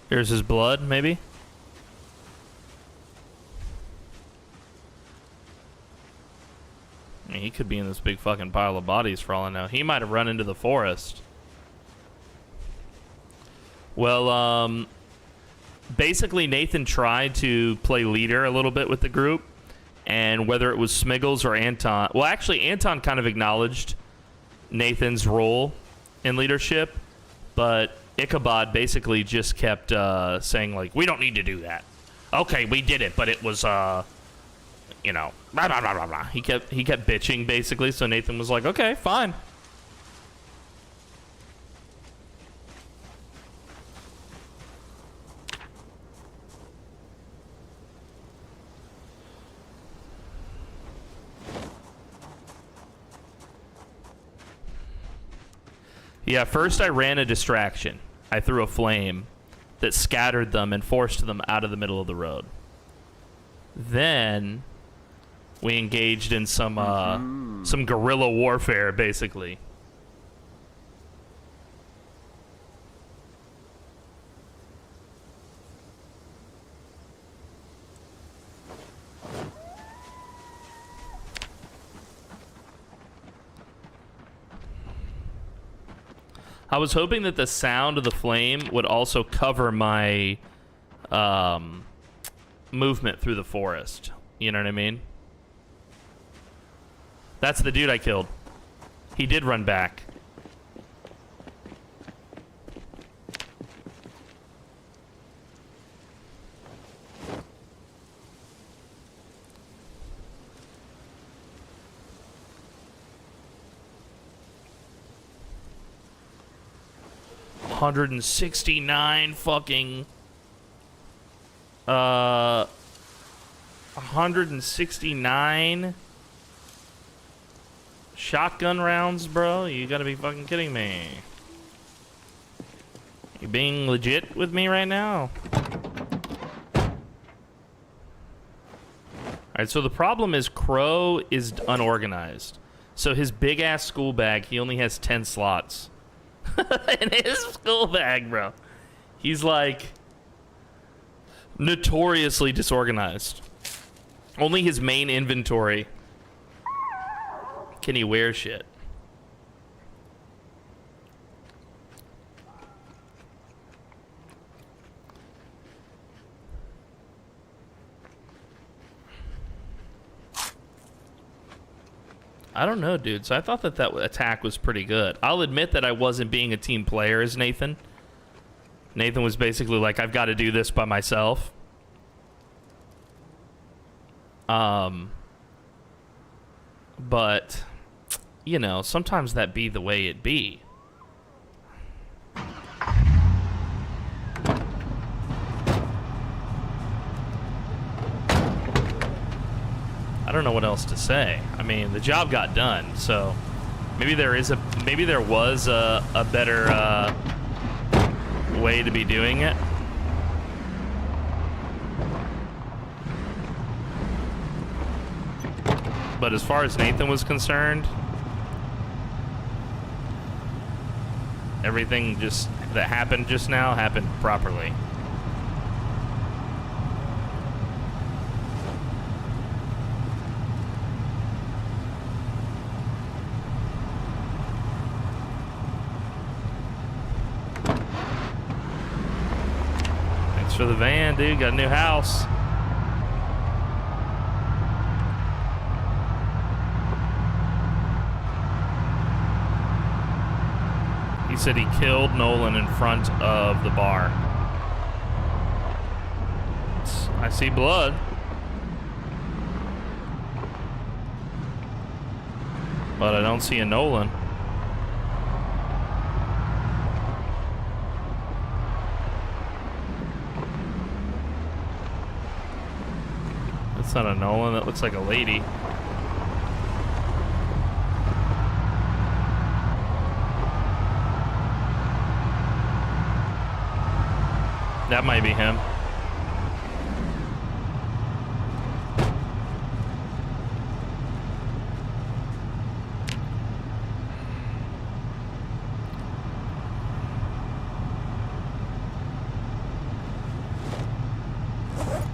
Here's his blood, maybe? I mean, he could be in this big fucking pile of bodies for all I know. He might have run into the forest. Well, basically Nathan tried to play leader a little bit with the group, and whether it was Smiggles or Anton... Well, actually, Anton kind of acknowledged Nathan's role in leadership, But Ichabod basically just kept saying, like, we don't need to do that. Okay, we did it, but it was, you know, blah, blah, blah, blah, blah. He kept bitching, basically, so Nathan was like, okay, fine. Yeah, first I ran a distraction. I threw a flame that scattered them and forced them out of the middle of the road. Then we engaged in some guerrilla warfare, basically. I was hoping that the sound of the flame would also cover my movement through the forest. You know what I mean? That's the dude I killed. He did run back. $169 fucking 169 shotgun rounds, bro. You gotta be fucking kidding me. You being legit with me right now? Alright, so the problem is Crow is unorganized. So his big ass school bag, he only has 10 slots. In his school bag, bro. He's like notoriously disorganized. Only his main inventory can he wear shit. I don't know, dude. So I thought that attack was pretty good. I'll admit that I wasn't being a team player as Nathan. Nathan was basically like, I've got to do this by myself. But, you know, sometimes that be the way it be. I don't know what else to say. I mean, the job got done, so maybe there was a better way to be doing it. But as far as Nathan was concerned, everything just that happened just now happened properly. For the van, dude. Got a new house. He said he killed Nolan in front of the bar. I see blood. But I don't see a Nolan. That's not a Nolan, that looks like a lady. That might be him.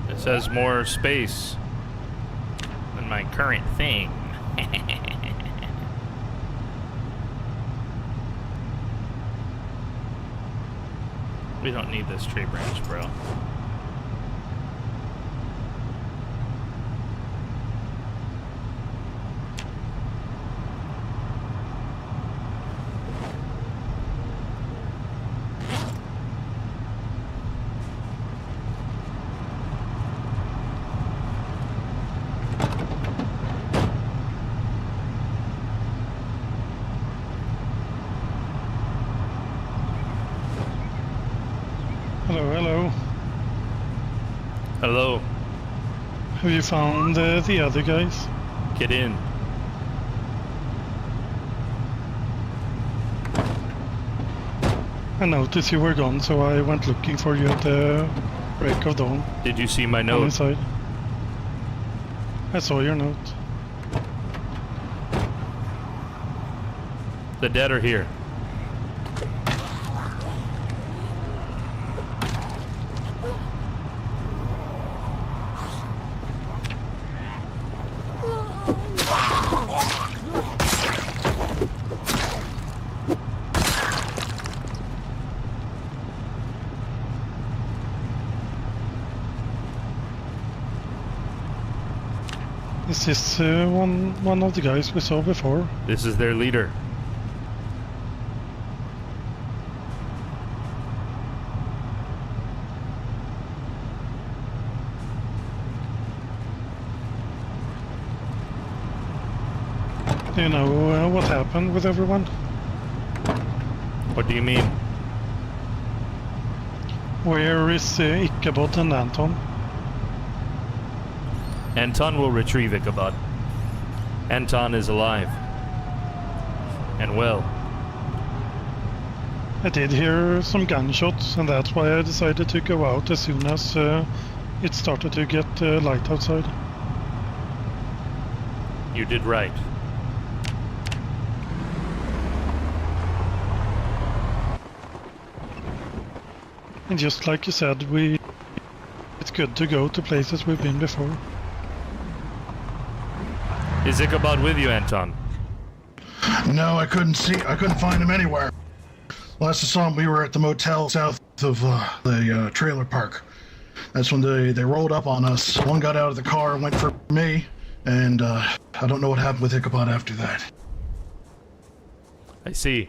It says more space than my current thing. We don't need this tree branch, bro. Hello, hello. Hello. Have you found the other guys? Get in. I noticed you were gone, so I went looking for you at the break of dawn. Did you see my On note? inside. I saw your note. The dead are here. Is this one of the guys we saw before? This is their leader. Do you know what happened with everyone? What do you mean? Where is Ichabod and Anton? Anton will retrieve Ichabod. Anton is alive. And well. I did hear some gunshots, and that's why I decided to go out as soon as it started to get light outside. You did right. And just like you said, it's good to go to places we've been before. Is Ichabod with you, Anton? No, I couldn't find him anywhere. Last I saw him, we were at the motel south of the trailer park. That's when they rolled up on us. One got out of the car and went for me, and I don't know what happened with Ichabod after that. I see.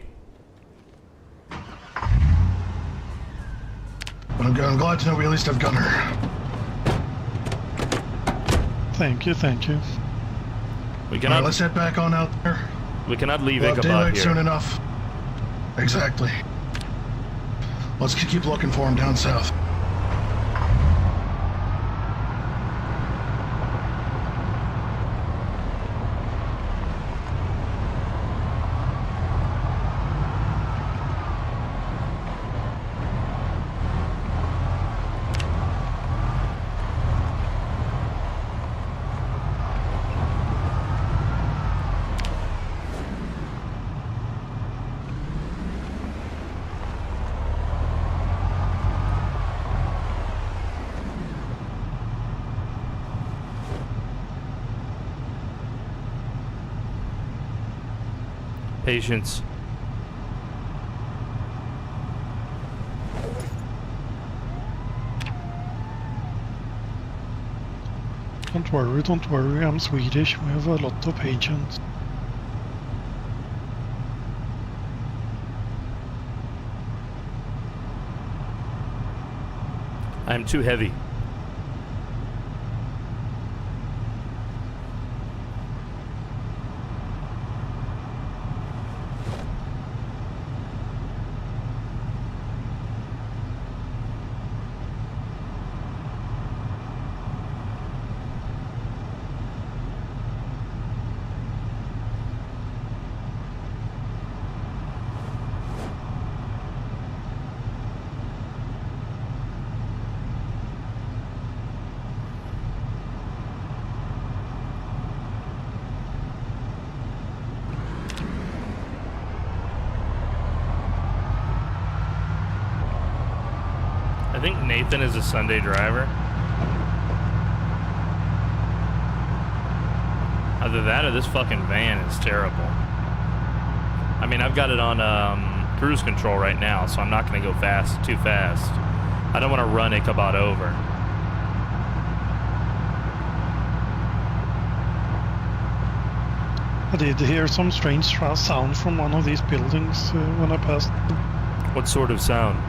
But I'm glad to know we at least have Gunner. Thank you, thank you. We All cannot. right, let's head back on out there. We cannot leave We'll have Ichabod daylight here. soon enough. Exactly. Let's keep looking for him down south. Patience. Don't worry, I'm Swedish, we have a lot of patience. I'm too heavy. I think Nathan is a Sunday driver. Either that or this fucking van is terrible. I mean, I've got it on cruise control right now, so I'm not going to go too fast. I don't want to run Ichabod over. I did hear some strange sound from one of these buildings when I passed. What sort of sound?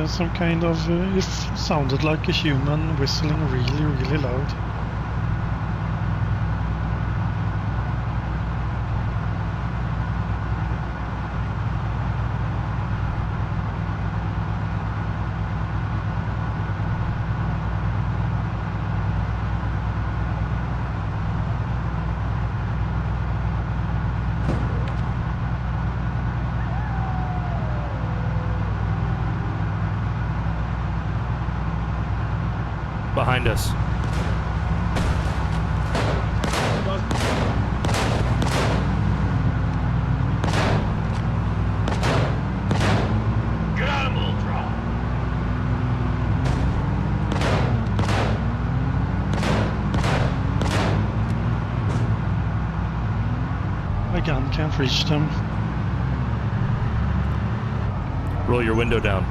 Some kind of, it sounded like a human whistling really, really loud. behind us. Got him, Ultra. My gun can't reach them. Roll your window down.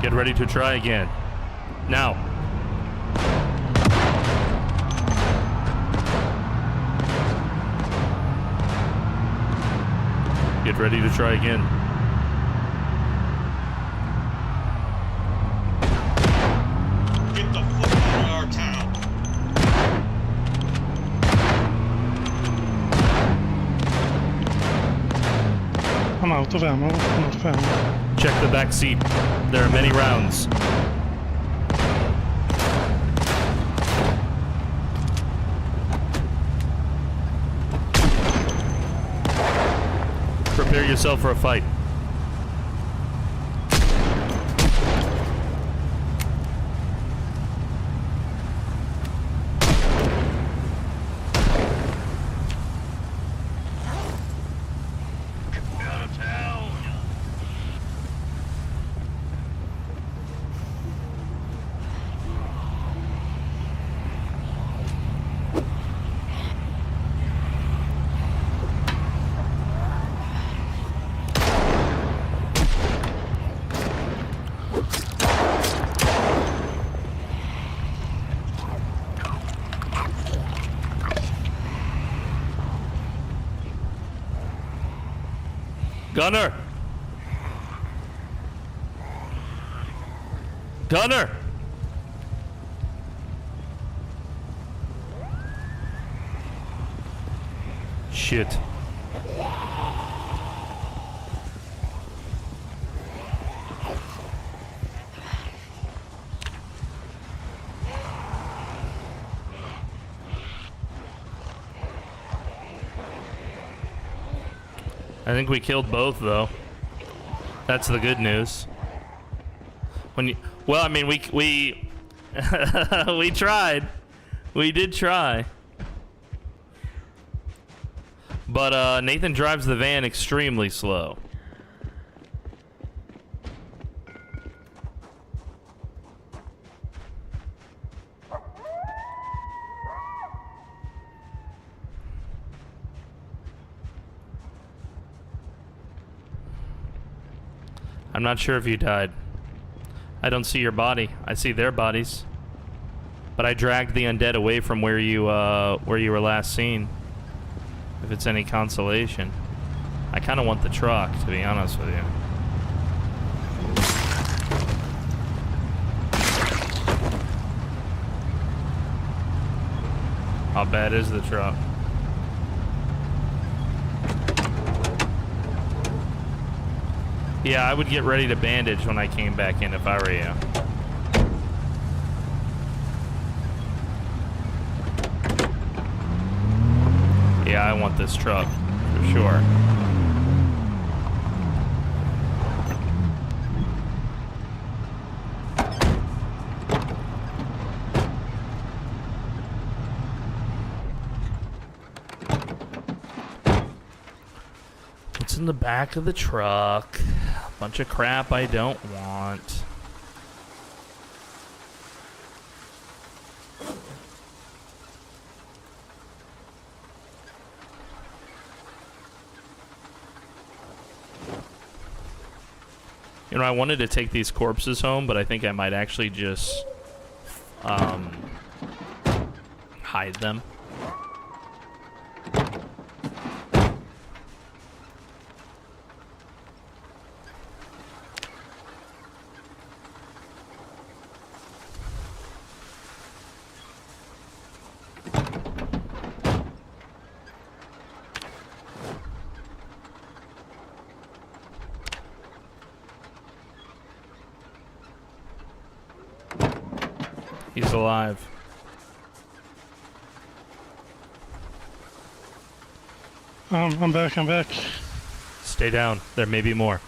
Get ready to try again. Now. Get ready to try again. Get the fuck out of our town. I'm out of ammo. I'm out of ammo. Check the back seat. There are many rounds. Prepare yourself for a fight. Out of town. Gunner! Gunner! Shit. I think we killed both, though. That's the good news. When you, well, I mean, we we tried. We did try. But Nathan drives the van extremely slow. I'm not sure if you died. I don't see your body. I see their bodies. But I dragged the undead away from where you were last seen. If it's any consolation. I kind of want the truck, to be honest with you. How bad is the truck? Yeah, I would get ready to bandage when I came back in if I were you. Yeah, I want this truck, for sure. What's in the back of the truck? Bunch of crap I don't want. You know, I wanted to take these corpses home, but I think I might actually just hide them. He's alive. I'm back. Stay down. There may be more.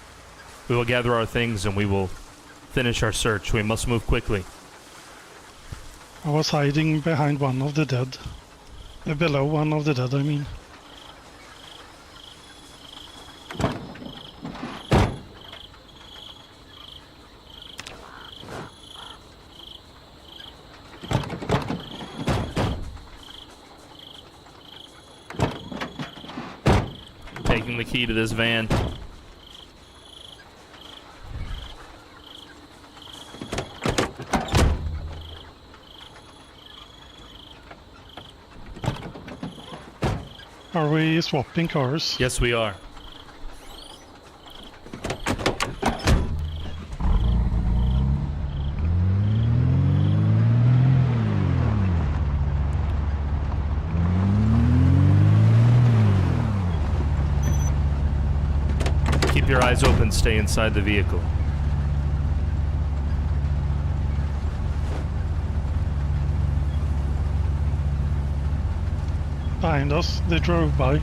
We will gather our things and we will finish our search. We must move quickly. I was hiding behind one of the dead. Below one of the dead, I mean. Taking the key to this van. Are we swapping cars? Yes, we are. Keep your eyes open, stay inside the vehicle. Behind us, they drove by.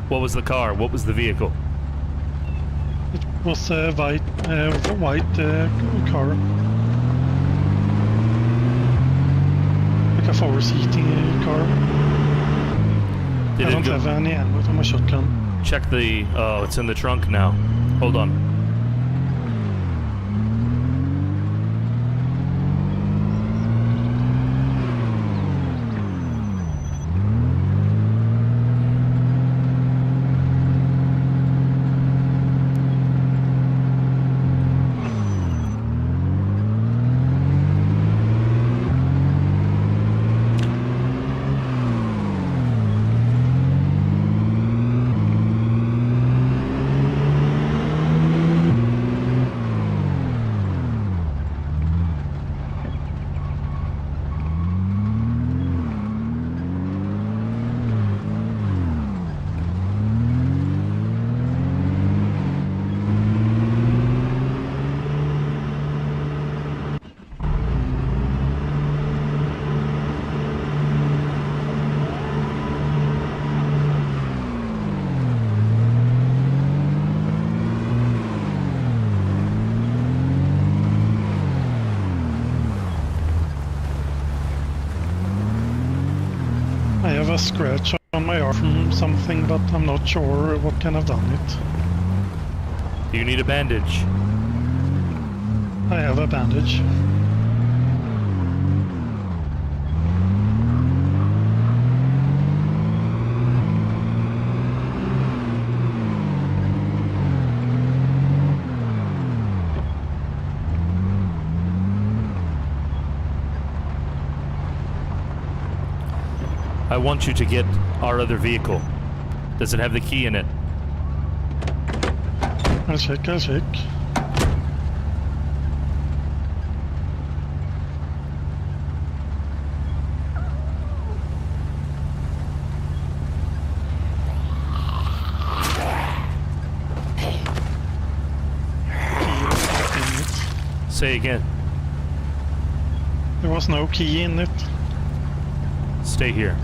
What was the car? What was the vehicle? It was a white car. Like a four-seating car. I don't have any ammo for my shotgun. Check the... Oh, it's in the trunk now. Hold on. I have a scratch on my arm from something, but I'm not sure what can have done it. Do you need a bandage? I have a bandage. I want you to get our other vehicle. Does it have the key in it? I'll check. Say again. There was no key in it. Stay here.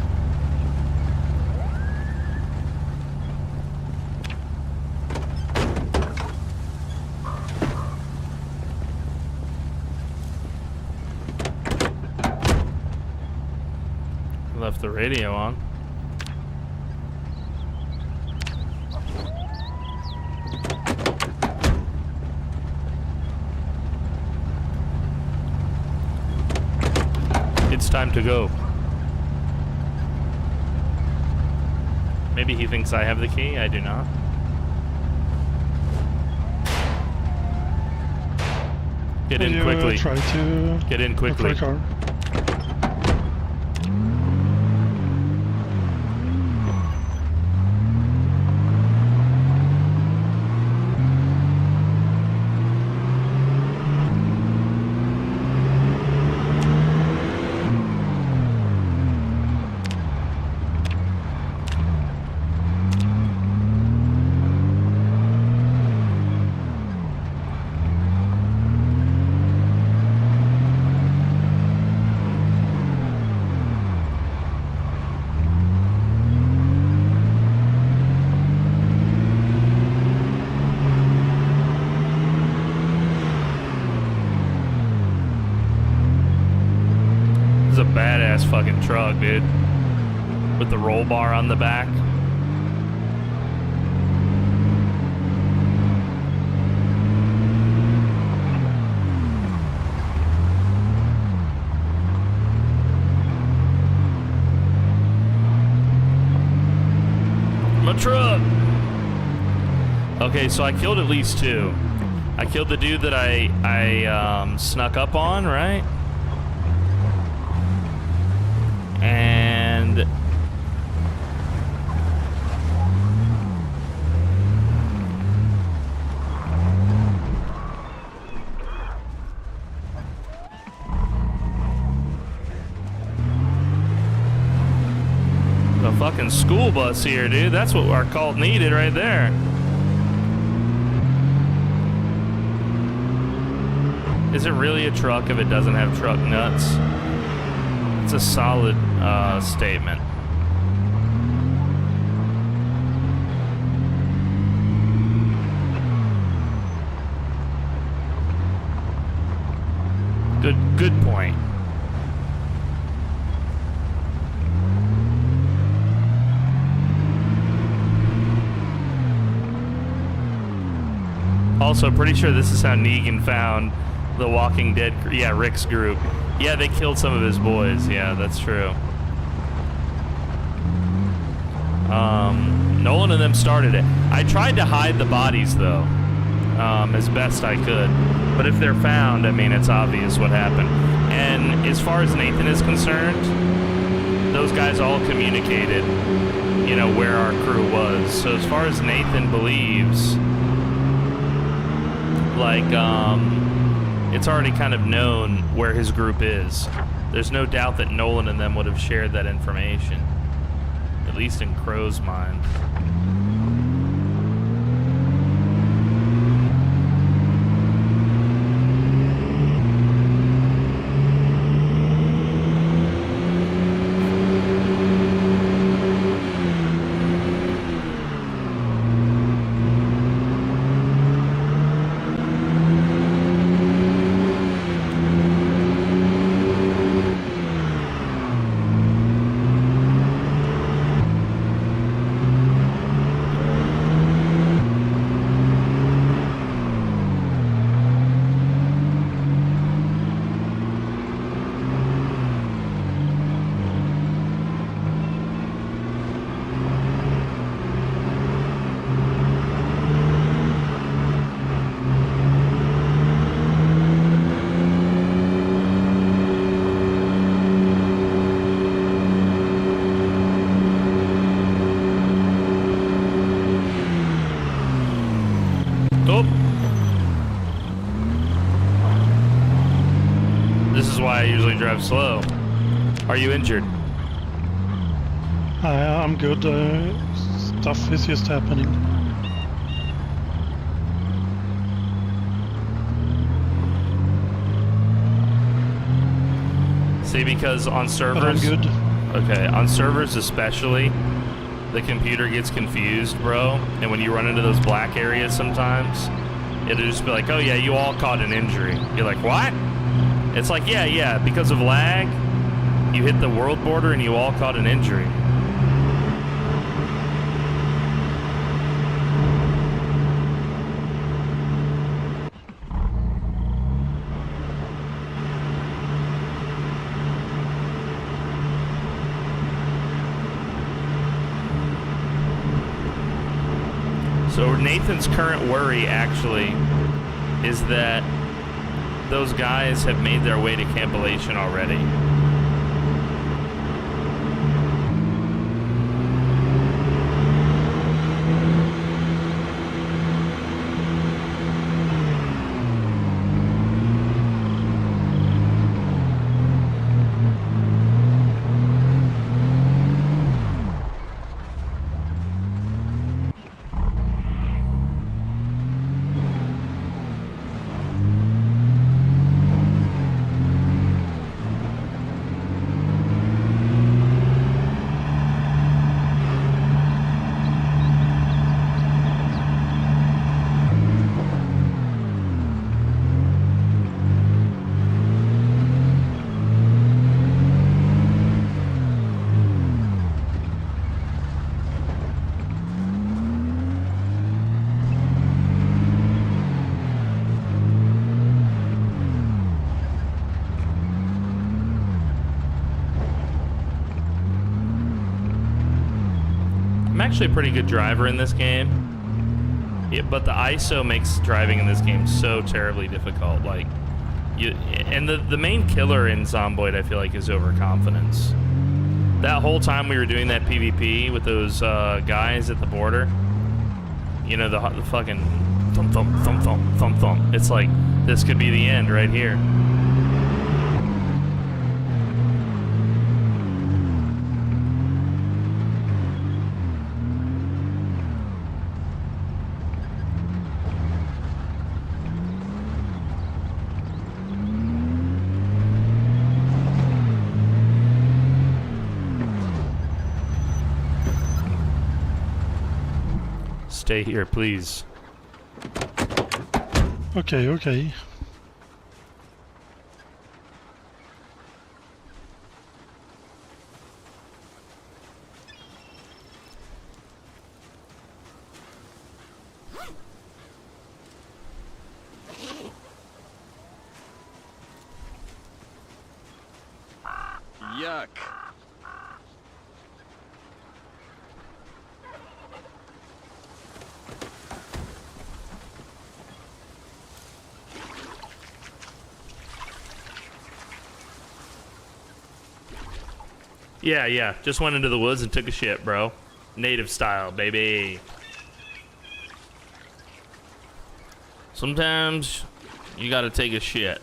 Left the radio on. It's time to go. Maybe he thinks I have the key, I do not. Get in quickly. Try to get in quickly. Car. fucking truck, dude. With the roll bar on the back. My truck! Okay, so I killed at least 2. I killed the dude that I snuck up on, right? And the fucking school bus here, dude. That's what our cult needed right there. Is it really a truck if it doesn't have truck nuts? It's a solid statement. Good point. Also, pretty sure this is how Negan found the Walking Dead, yeah, Rick's group. Yeah, they killed some of his boys. Yeah, that's true. Nolan and them started it. I tried to hide the bodies, though, as best I could. But if they're found, I mean, it's obvious what happened. And as far as Nathan is concerned, those guys all communicated, you know, where our crew was. So as far as Nathan believes, like, it's already kind of known where his group is. There's no doubt that Nolan and them would have shared that information, at least in Crow's mind. Drive slow. Are you injured? I'm good. Stuff is just happening. See, because on servers, but I'm good. Okay, on servers especially, the computer gets confused, bro. And when you run into those black areas sometimes, it'll just be like, oh yeah, you all caught an injury. You're like, what? It's like, yeah, because of lag, you hit the world border and you all caught an injury. So Nathan's current worry, actually, is that those guys have made their way to Camp Elation already. actually a pretty good driver in this game. Yeah, but the ISO makes driving in this game so terribly difficult. Like, and the main killer in Zomboid, I feel like, is overconfidence. That whole time we were doing that PvP with those guys at the border, you know, the fucking thump thump thump thump thump thump. It's like, this could be the end right here. Stay here, please. Okay, okay. Yuck. Yeah, just went into the woods and took a shit, bro. Native style, baby. Sometimes you gotta take a shit.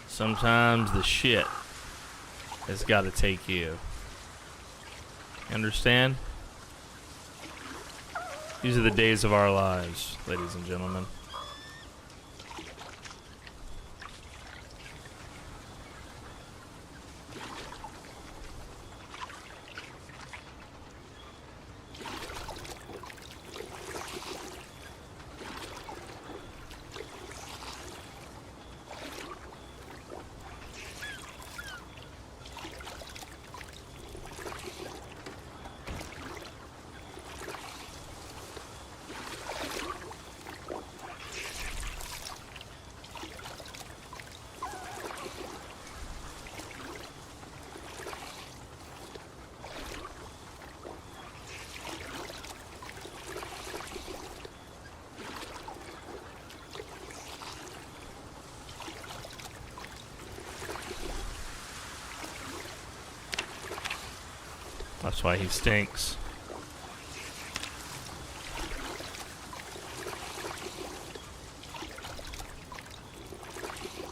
Sometimes the shit has gotta take you. Understand? These are the days of our lives, ladies and gentlemen. That's why he stinks.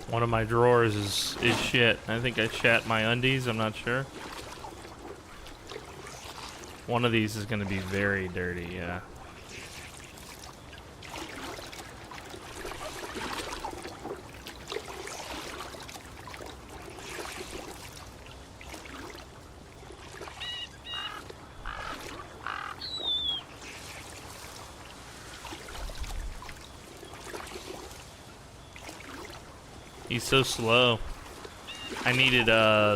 One of my drawers is shit. I think I shat my undies, I'm not sure. One of these is gonna be very dirty, yeah. He's so slow. I needed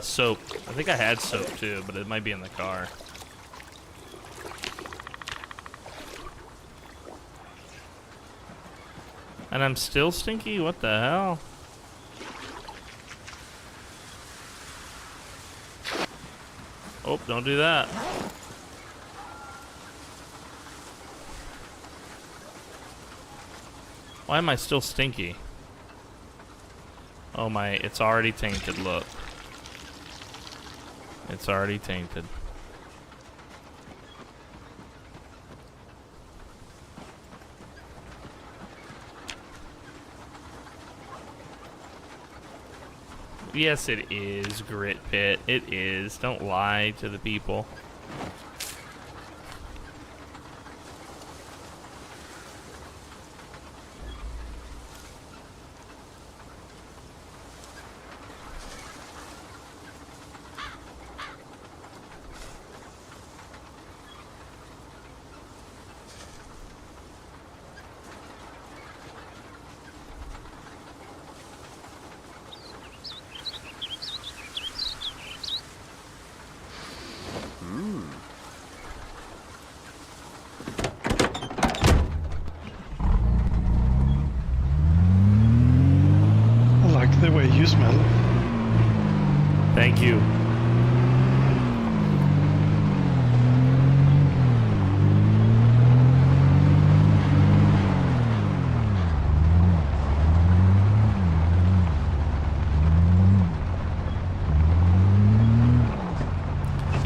soap. I think I had soap too, but it might be in the car. And I'm still stinky? What the hell? Oh, don't do that. Why am I still stinky? Oh my, it's already tainted, look. It's already tainted. Yes, it is, Grit Pit. It is. Don't lie to the people. The way you smell. Thank you.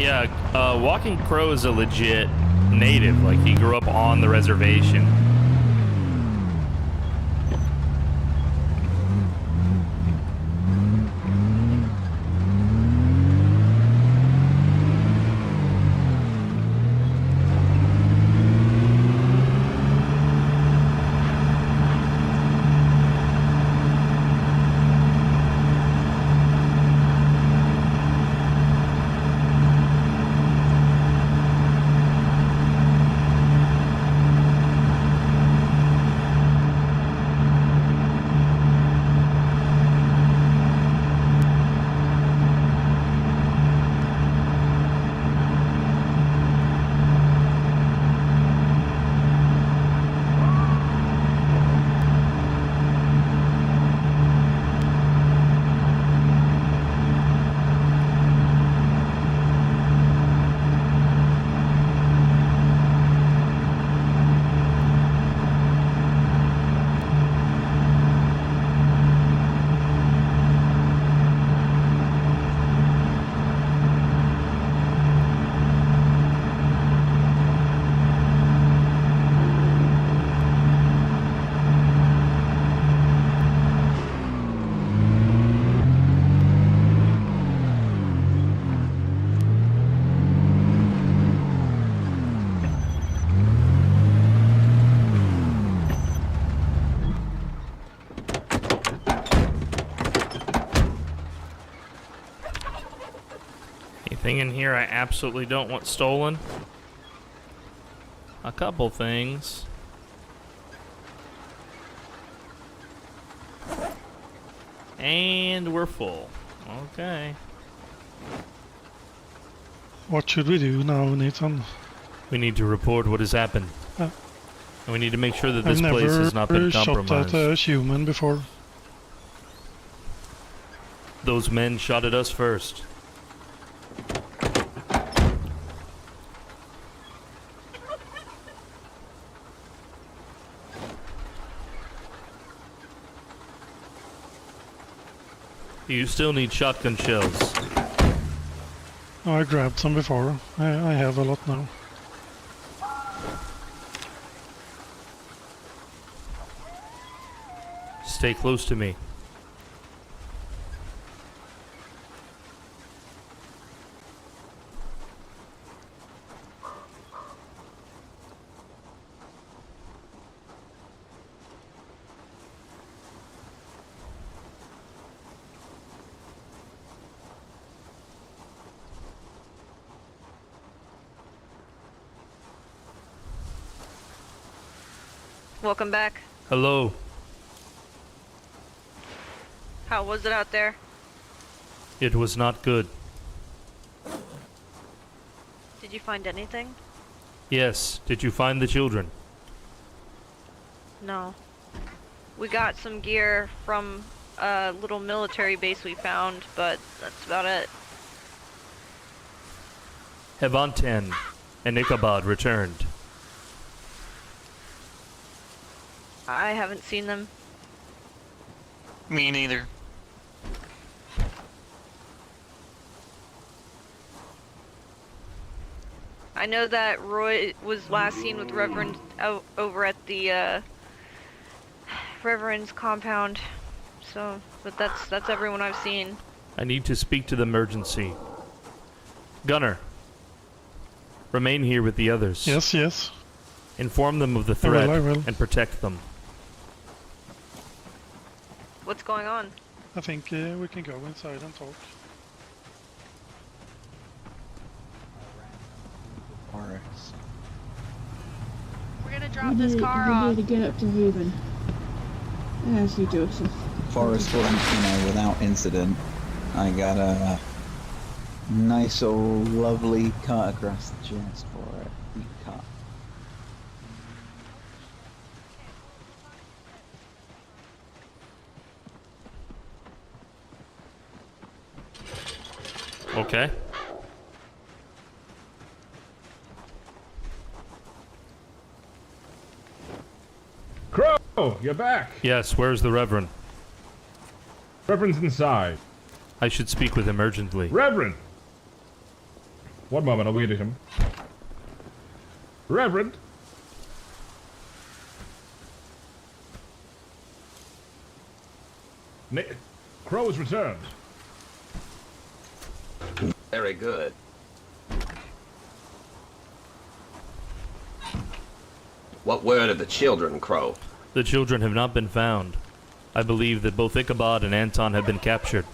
Yeah, Walking Crow is a legit native. Like, he grew up on the reservation. Anything in here I absolutely don't want stolen? A couple things. And we're full. Okay. What should we do now, Nathan? We need to report what has happened. And we need to make sure that this I've place has not been never compromised. shot at a human before. Those men shot at us first. You still need shotgun shells. Oh, I grabbed some before. I have a lot now. Stay close to me. Welcome back. Hello. How was it out there? It was not good. Did you find anything? Yes. Did you find the children? No. We got some gear from a little military base we found, but that's about it. Have Anten and Ichabod returned? I haven't seen them. Me neither. I know that Roy was last seen with Reverend over at the Reverend's compound. So, but that's everyone I've seen. I need to speak to the emergency. Gunner, remain here with the others. Yes, yes. Inform them of the threat I will. and protect them. What's going on? I think we can go inside and talk. We're gonna drop this car off. We need to get up to Haven. As you, Joseph. Forest went, without incident. I got a nice old lovely cut across the chest for it. Deep cut. Okay. Crow, you're back. Yes, where's the Reverend? Reverend's inside. I should speak with him urgently. Reverend! One moment, I'll get him. Reverend? Crow has returned. Very good. What word of the children, Crow? The children have not been found. I believe that both Ichabod and Anton have been captured.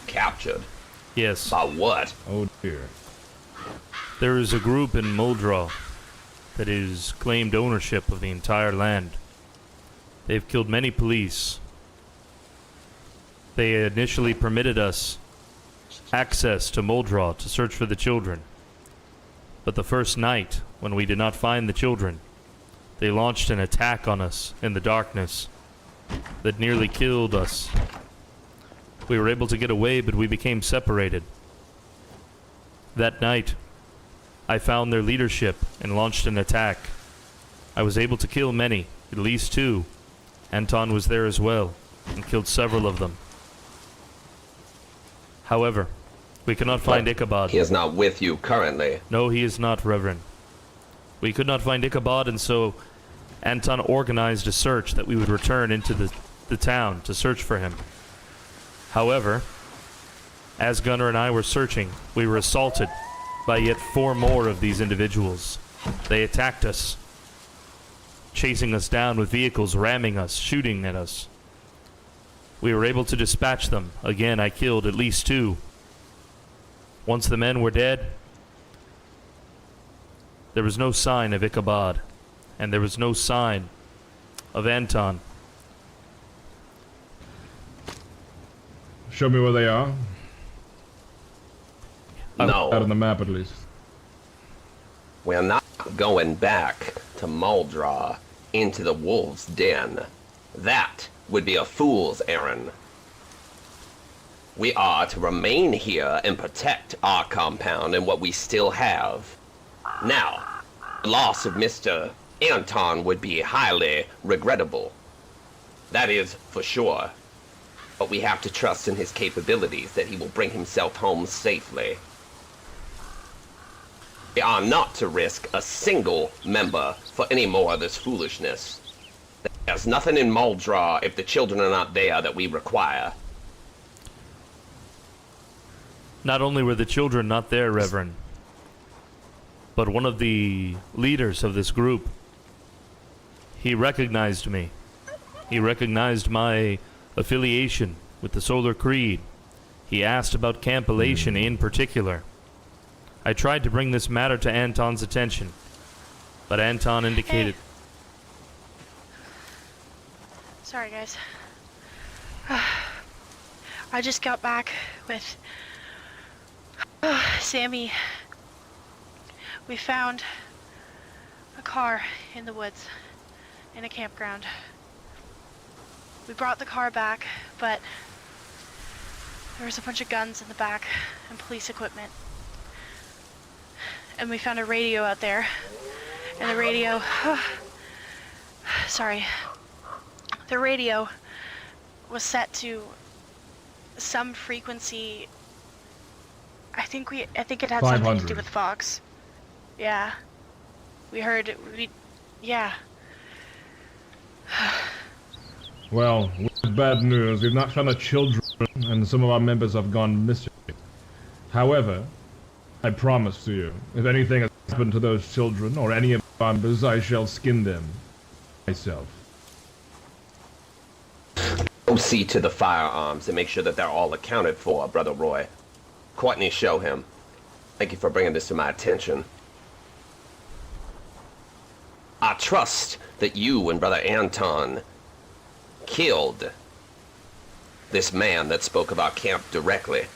Captured? Yes. By what? Oh dear. There is a group in Muldraw that has claimed ownership of the entire land. They've killed many police. They initially permitted us access to Muldraw to search for the children. But the first night, when we did not find the children, they launched an attack on us in the darkness that nearly killed us. We were able to get away, but we became separated. That night, I found their leadership and launched an attack. I was able to kill many, at least 2. Anton was there as well, and killed several of them. However, we cannot find Ichabod. He is not with you currently. No, he is not, Reverend. We could not find Ichabod, and so Anton organized a search that we would return into the town to search for him. However, as Gunnar and I were searching, we were assaulted by yet 4 more of these individuals. They attacked us, chasing us down with vehicles, ramming us, shooting at us. We were able to dispatch them. Again, I killed at least 2. Once the men were dead, there was no sign of Ichabod, and there was no sign of Anton. Show me where they are. No. Out on the map, at least. We're not going back to Muldraw into the wolves' den. That would be a fool's errand. We are to remain here and protect our compound and what we still have. Now, the loss of Mr. Anton would be highly regrettable. That is for sure. But we have to trust in his capabilities that he will bring himself home safely. We are not to risk a single member for any more of this foolishness. There's nothing in Muldraw if the children are not there that we require. Not only were the children not there, Reverend, but one of the leaders of this group, he recognized me. He recognized my affiliation with the Solar Creed. He asked about campylation in particular. I tried to bring this matter to Anton's attention, but Anton indicated... Hey. Sorry, guys. I just got back with Sammy. We found a car in the woods, in a campground. We brought the car back, but there was a bunch of guns in the back and police equipment. And we found a radio out there, and the radio... sorry. The radio was set to some frequency. I think it had something to do with Fox. Yeah. We heard yeah. Well, with bad news, we've not found the children, and some of our members have gone missing. However, I promise to you, if anything has happened to those children, or any of our members, I shall skin them myself. Go see to the firearms and make sure that they're all accounted for, Brother Roy. Courtney, show him. Thank you for bringing this to my attention. I trust that you and Brother Anton killed this man that spoke of our camp directly.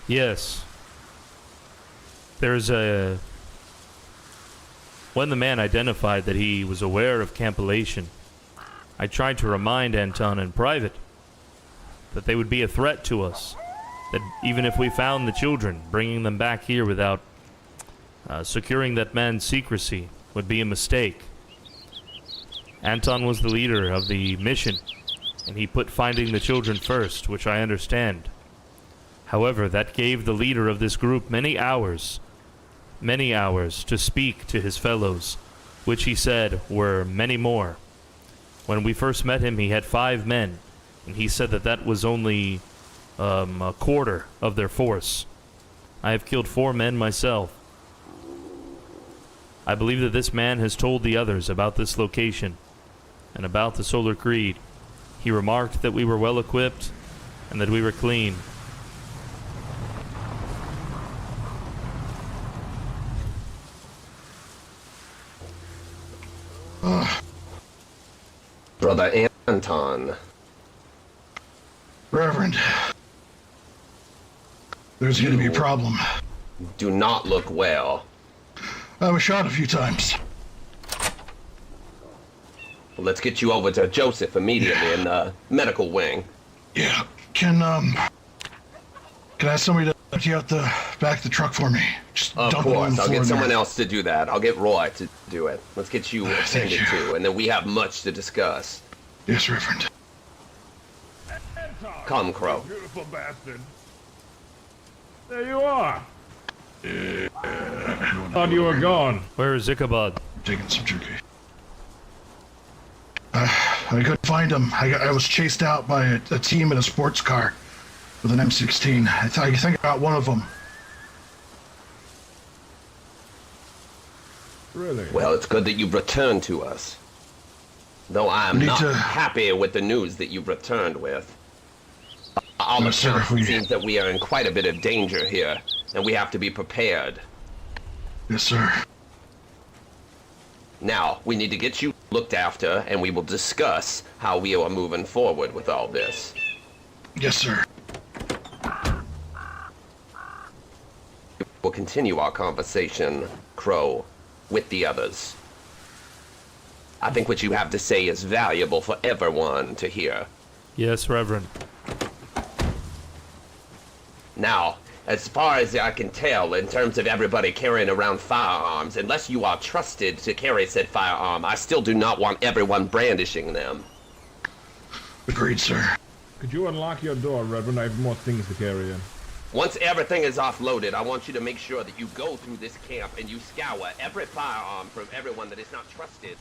Yes. There's a... When the man identified that he was aware of campylation, I tried to remind Anton in private that they would be a threat to us. That even if we found the children, bringing them back here without securing that man's secrecy would be a mistake. Anton was the leader of the mission, and he put finding the children first, which I understand. However, that gave the leader of this group many hours to speak to his fellows, which he said were many more. When we first met him, he had 5 men, and he said that that was only a quarter of their force. I have killed 4 men myself. I believe that this man has told the others about this location and about the Solar Creed. He remarked that we were well equipped and that we were clean. Brother Anton. Reverend. There's going to be a problem. Do not look well. I was shot a few times. Well, let's get you over to Joseph immediately in the medical wing. Yeah. Can I ask somebody to empty out the back of the truck for me? Just of dump it on course, the I'll floor get in someone there. else to do that. I'll get Roy to do it. Let's get you attended to, and then we have much to discuss. Yes, Reverend. Come, Crow. Beautiful bastard. There you are. Thought you were gone. Where is Ichabod? Taking some jerky. I couldn't find him. I was chased out by a team in a sports car with an M16. I think I got one of them. Really? Well, it's good that you've returned to us. Though I am not happy with the news that you've returned with. All accounts, it seems that we are in quite a bit of danger here, and we have to be prepared. Yes, sir. Now, we need to get you looked after, and we will discuss how we are moving forward with all this. Yes, sir. We'll continue our conversation, Crow, with the others. I think what you have to say is valuable for everyone to hear. Yes, Reverend. Now, as far as I can tell, in terms of everybody carrying around firearms, unless you are trusted to carry said firearm, I still do not want everyone brandishing them. Agreed, sir. Could you unlock your door, Reverend? I have more things to carry in. Once everything is offloaded, I want you to make sure that you go through this camp and you scour every firearm from everyone that is not trusted.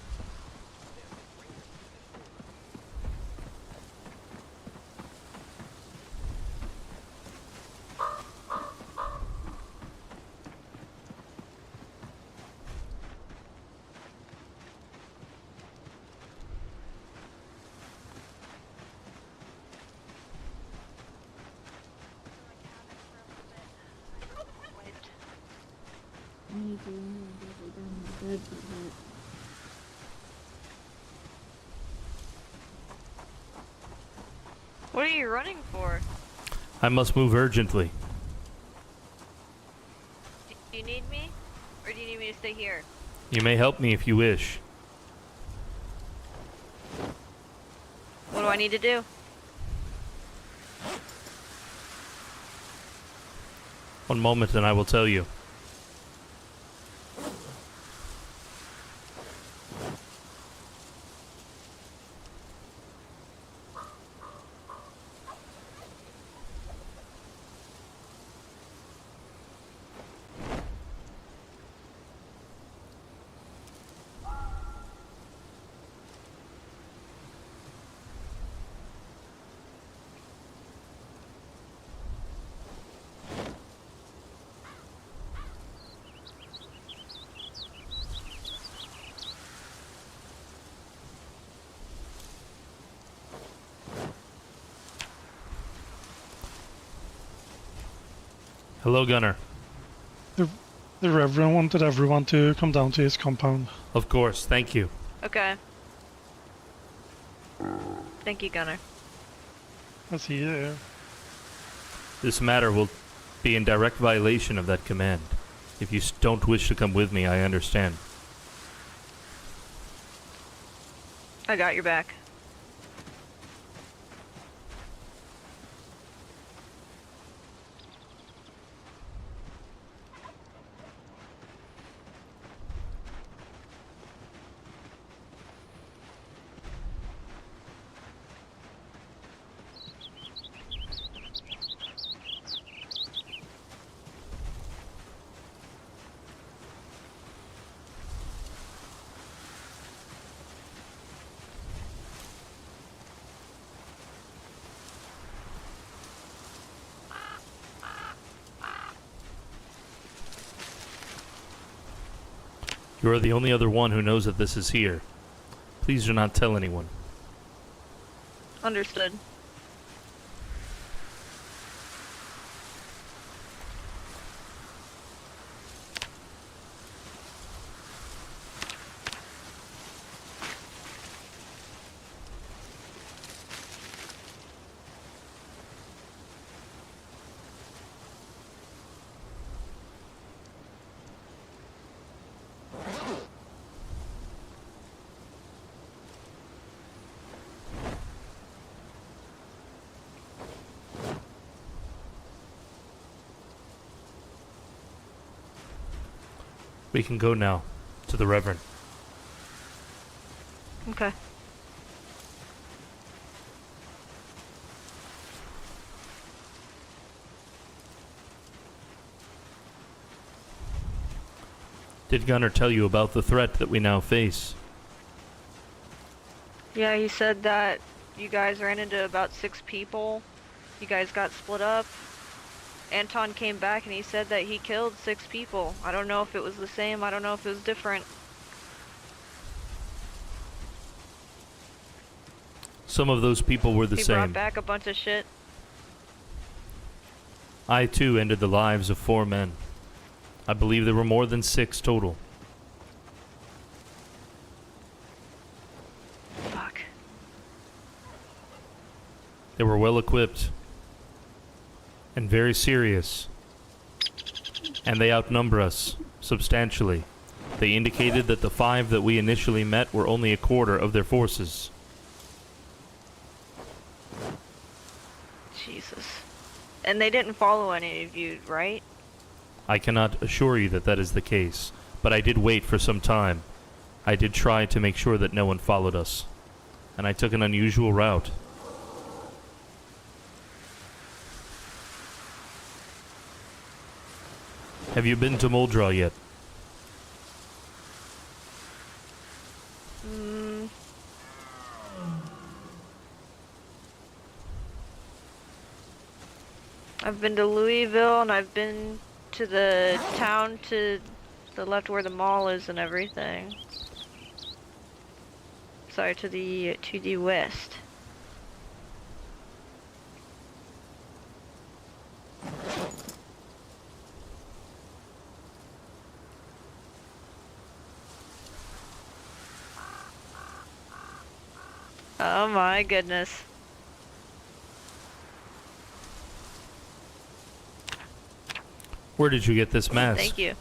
What are you running for? I must move urgently. Do you need me? Or do you need me to stay here? You may help me if you wish. What do I need to do? One moment and I will tell you. Hello, Gunner. The Reverend wanted everyone to come down to his compound. Of course, thank you. Okay. Thank you, Gunner. Is he there? This matter will be in direct violation of that command. If you don't wish to come with me, I understand. I got your back. You are the only other one who knows that this is here. Please do not tell anyone. Understood. We can go now to the Reverend. Okay. Did Gunner tell you about the threat that we now face? Yeah, he said that you guys ran into about 6 people. You guys got split up. Anton came back and he said that he killed 6 people. I don't know if it was the same, I don't know if it was different. Some of those people were the He same. brought back a bunch of shit. I too ended the lives of 4 men. I believe there were more than 6 total. Fuck. They were well equipped and very serious, and they outnumber us substantially. They indicated that the 5 that we initially met were only a quarter of their forces. Jesus. And they didn't follow any of you, right? I cannot assure you that that is the case, but I did wait for some time. I did try to make sure that no one followed us, and I took an unusual route. Have you been to Muldraw yet? I've been to Louisville and I've been to the town to the left where the mall is and everything. Sorry, to the west. Oh my goodness. Where did you get this mask? Thank you.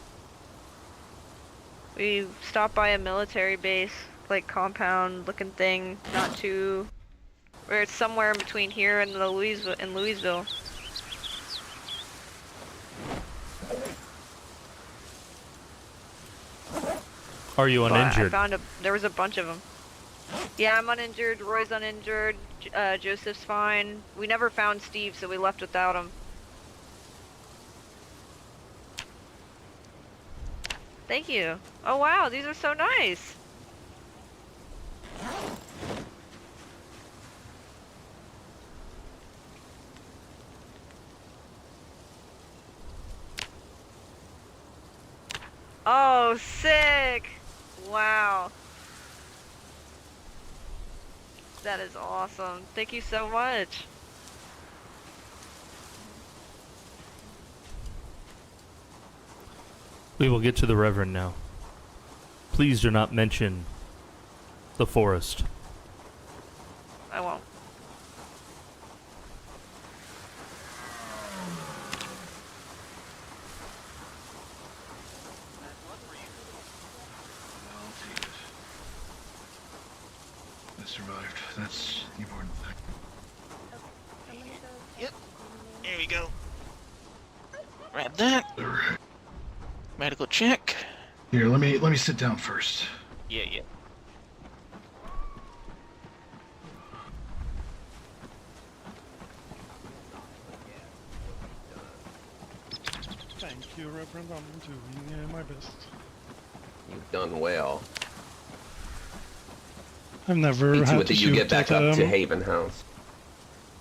We stopped by a military base, like compound looking thing, not too, where it's somewhere in between here and the Louisville. Are you uninjured? There was a bunch of them. Yeah, I'm uninjured, Roy's uninjured, Joseph's fine. We never found Steve, so we left without him. Thank you. Oh wow, these are so nice. Oh, sick! Wow. That is awesome. Thank you so much. We will get to the Reverend now. Please do not mention the forest. I won't. I survived. That's the important thing. Yep. There we go. Grab that. Medical check. Here, let me sit down first. Yeah, yeah. Thank you, Reverend. I'm doing my best. You've done well. I've never Me too, had to until you shoot get back at, up to Haven House.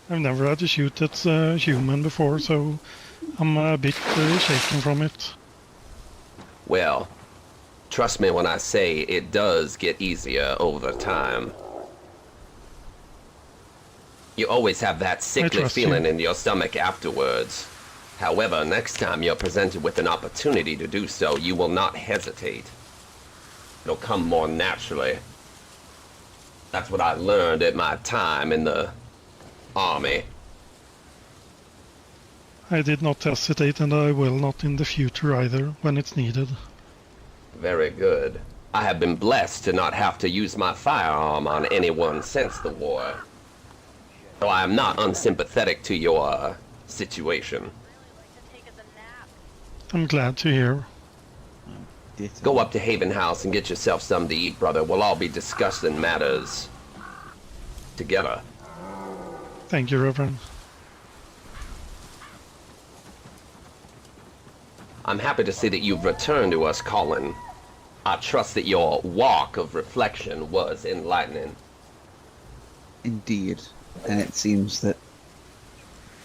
I've never had to shoot at human before, so I'm a bit shaken from it. Well, Trust me when I say it does get easier over time. You always have that sickly feeling in your stomach afterwards. However, next time you're presented with an opportunity to do so, you will not hesitate. It'll come more naturally. That's what I learned at my time in the army. I did not hesitate, and I will not in the future either, when it's needed. Very good. I have been blessed to not have to use my firearm on anyone since the war. So I am not unsympathetic to your situation. I'm glad to hear. Go up to Haven House and get yourself something to eat, brother. We'll all be discussing matters together. Thank you, Reverend. I'm happy to see that you've returned to us, Colin. I trust that your walk of reflection was enlightening. Indeed. And it seems that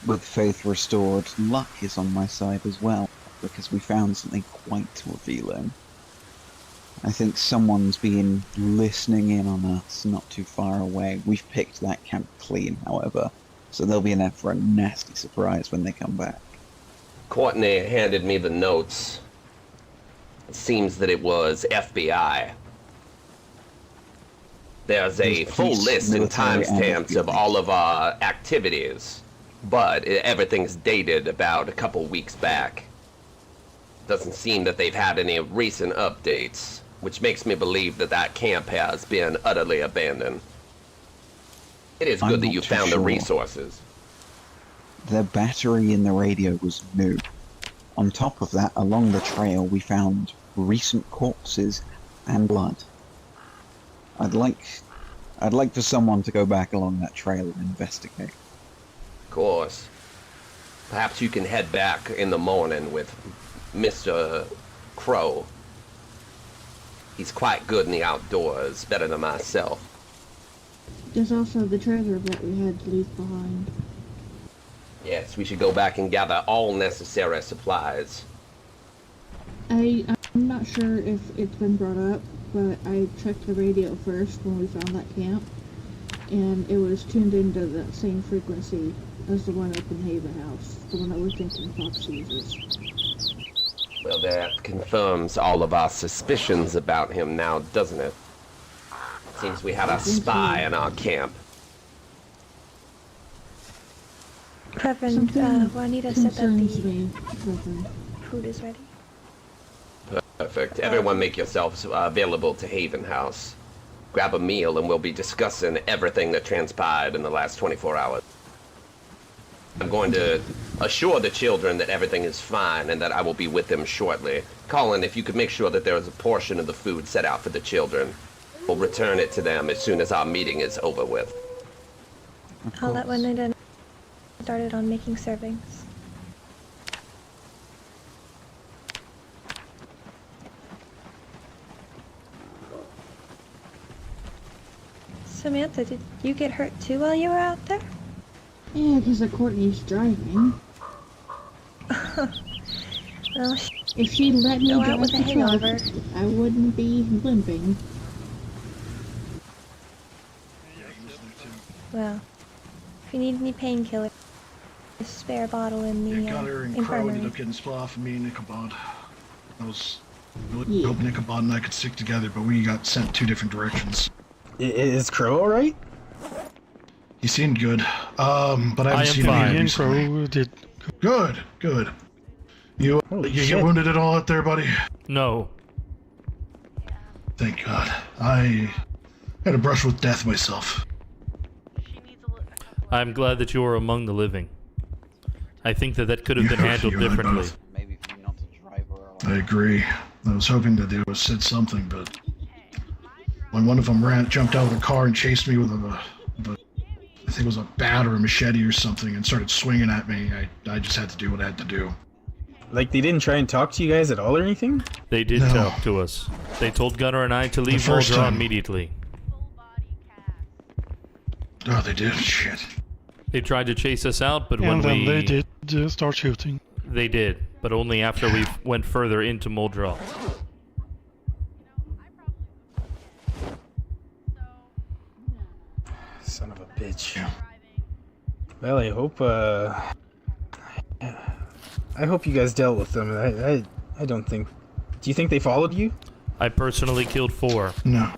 with faith restored, luck is on my side as well, because we found something quite revealing. I think someone's been listening in on us not too far away. We've picked that camp clean, however, so they'll be in for a nasty surprise when they come back. Courtney handed me the notes. It seems that it was FBI. There's a full list and timestamps of all of our activities, but everything's dated about a couple weeks back. Doesn't seem that they've had any recent updates, which makes me believe that that camp has been utterly abandoned. It is good that you found the resources. The battery in the radio was new. On top of that, along the trail, we found recent corpses and blood. I'd like for someone to go back along that trail and investigate. Of course. Perhaps you can head back in the morning with Mr. Crow. He's quite good in the outdoors, better than myself. There's also the trailer that we had to leave behind. Yes, we should go back and gather all necessary supplies. I'm not sure if it's been brought up, but I checked the radio first when we found that camp, and it was tuned into the same frequency as the one up in Haven House, the one that we're thinking Fox uses. Well, that confirms all of our suspicions about him now, doesn't it? Seems we had a spy in our camp. Reverend, Juanita said that the food is ready. Perfect. Everyone make yourselves available to Haven House. Grab a meal and we'll be discussing everything that transpired in the last 24 hours. I'm going to assure the children that everything is fine and that I will be with them shortly. Colin, if you could make sure that there is a portion of the food set out for the children, we'll return it to them as soon as our meeting is over with. I'll let Juanita started on making servings. Samantha, did you get hurt too while you were out there? Yeah, because of Courtney's driving. Well, if she let me drive with the a hangover. truck, I wouldn't be limping. Well, if you need any painkiller, a spare bottle in the Gunner and Crow infirmary. ended up getting split off of me and Ichabod. I was really hoping Ichabod and I could stick together, but we got sent two different directions. Is Crow alright? He seemed good, but I haven't seen him recently. Crow did Good. You get wounded at all out there, buddy? No. Thank God. I had a brush with death myself. I'm glad that you are among the living. I think that could have been handled differently. I agree. I was hoping that they would have said something, but when one of them jumped out of the car and chased me with I think it was a bat or a machete or something, and started swinging at me, I just had to do what I had to do. Like, they didn't try and talk to you guys at all or anything? They did talk to us. They told Gunnar and I to leave Muldraugh immediately. Oh, they did? Shit. They tried to chase us out, but when then they did start shooting. They did, but only after we went further into Muldraugh. Son of a bitch. Well, I hope you guys dealt with them. I don't think... Do you think they followed you? I personally killed 4. No.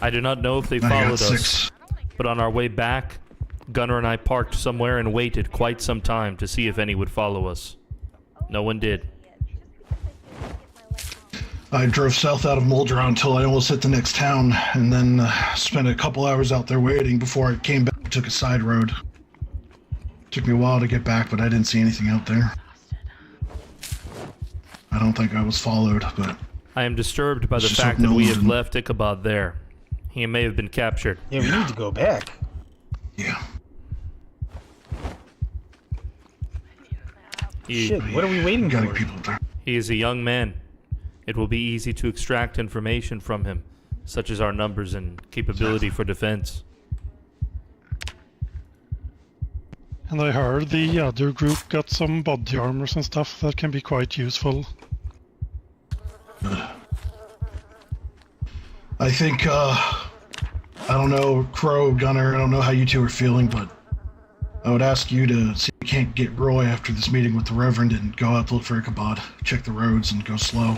I do not know if they I got followed us, 6. but on our way back, Gunnar and I parked somewhere and waited quite some time to see if any would follow us. No one did. I drove south out of Muldraugh until I almost hit the next town, and then spent a couple hours out there waiting before I came back and took a side road. Took me a while to get back, but I didn't see anything out there. I don't think I was followed, but... I am disturbed by the Just fact hope that no we one have didn't- left Ichabod there. He may have been captured. Yeah, we need to go back. Yeah. Shit, what are we waiting for? People there. He is a young man. It will be easy to extract information from him, such as our numbers and capability for defense. And I heard the other group got some body armors and stuff that can be quite useful. I think, I don't know, Crow, Gunner, I don't know how you two are feeling, but I would ask you to see if you can't get Roy after this meeting with the Reverend and go out to look for Ichabod, check the roads, and go slow.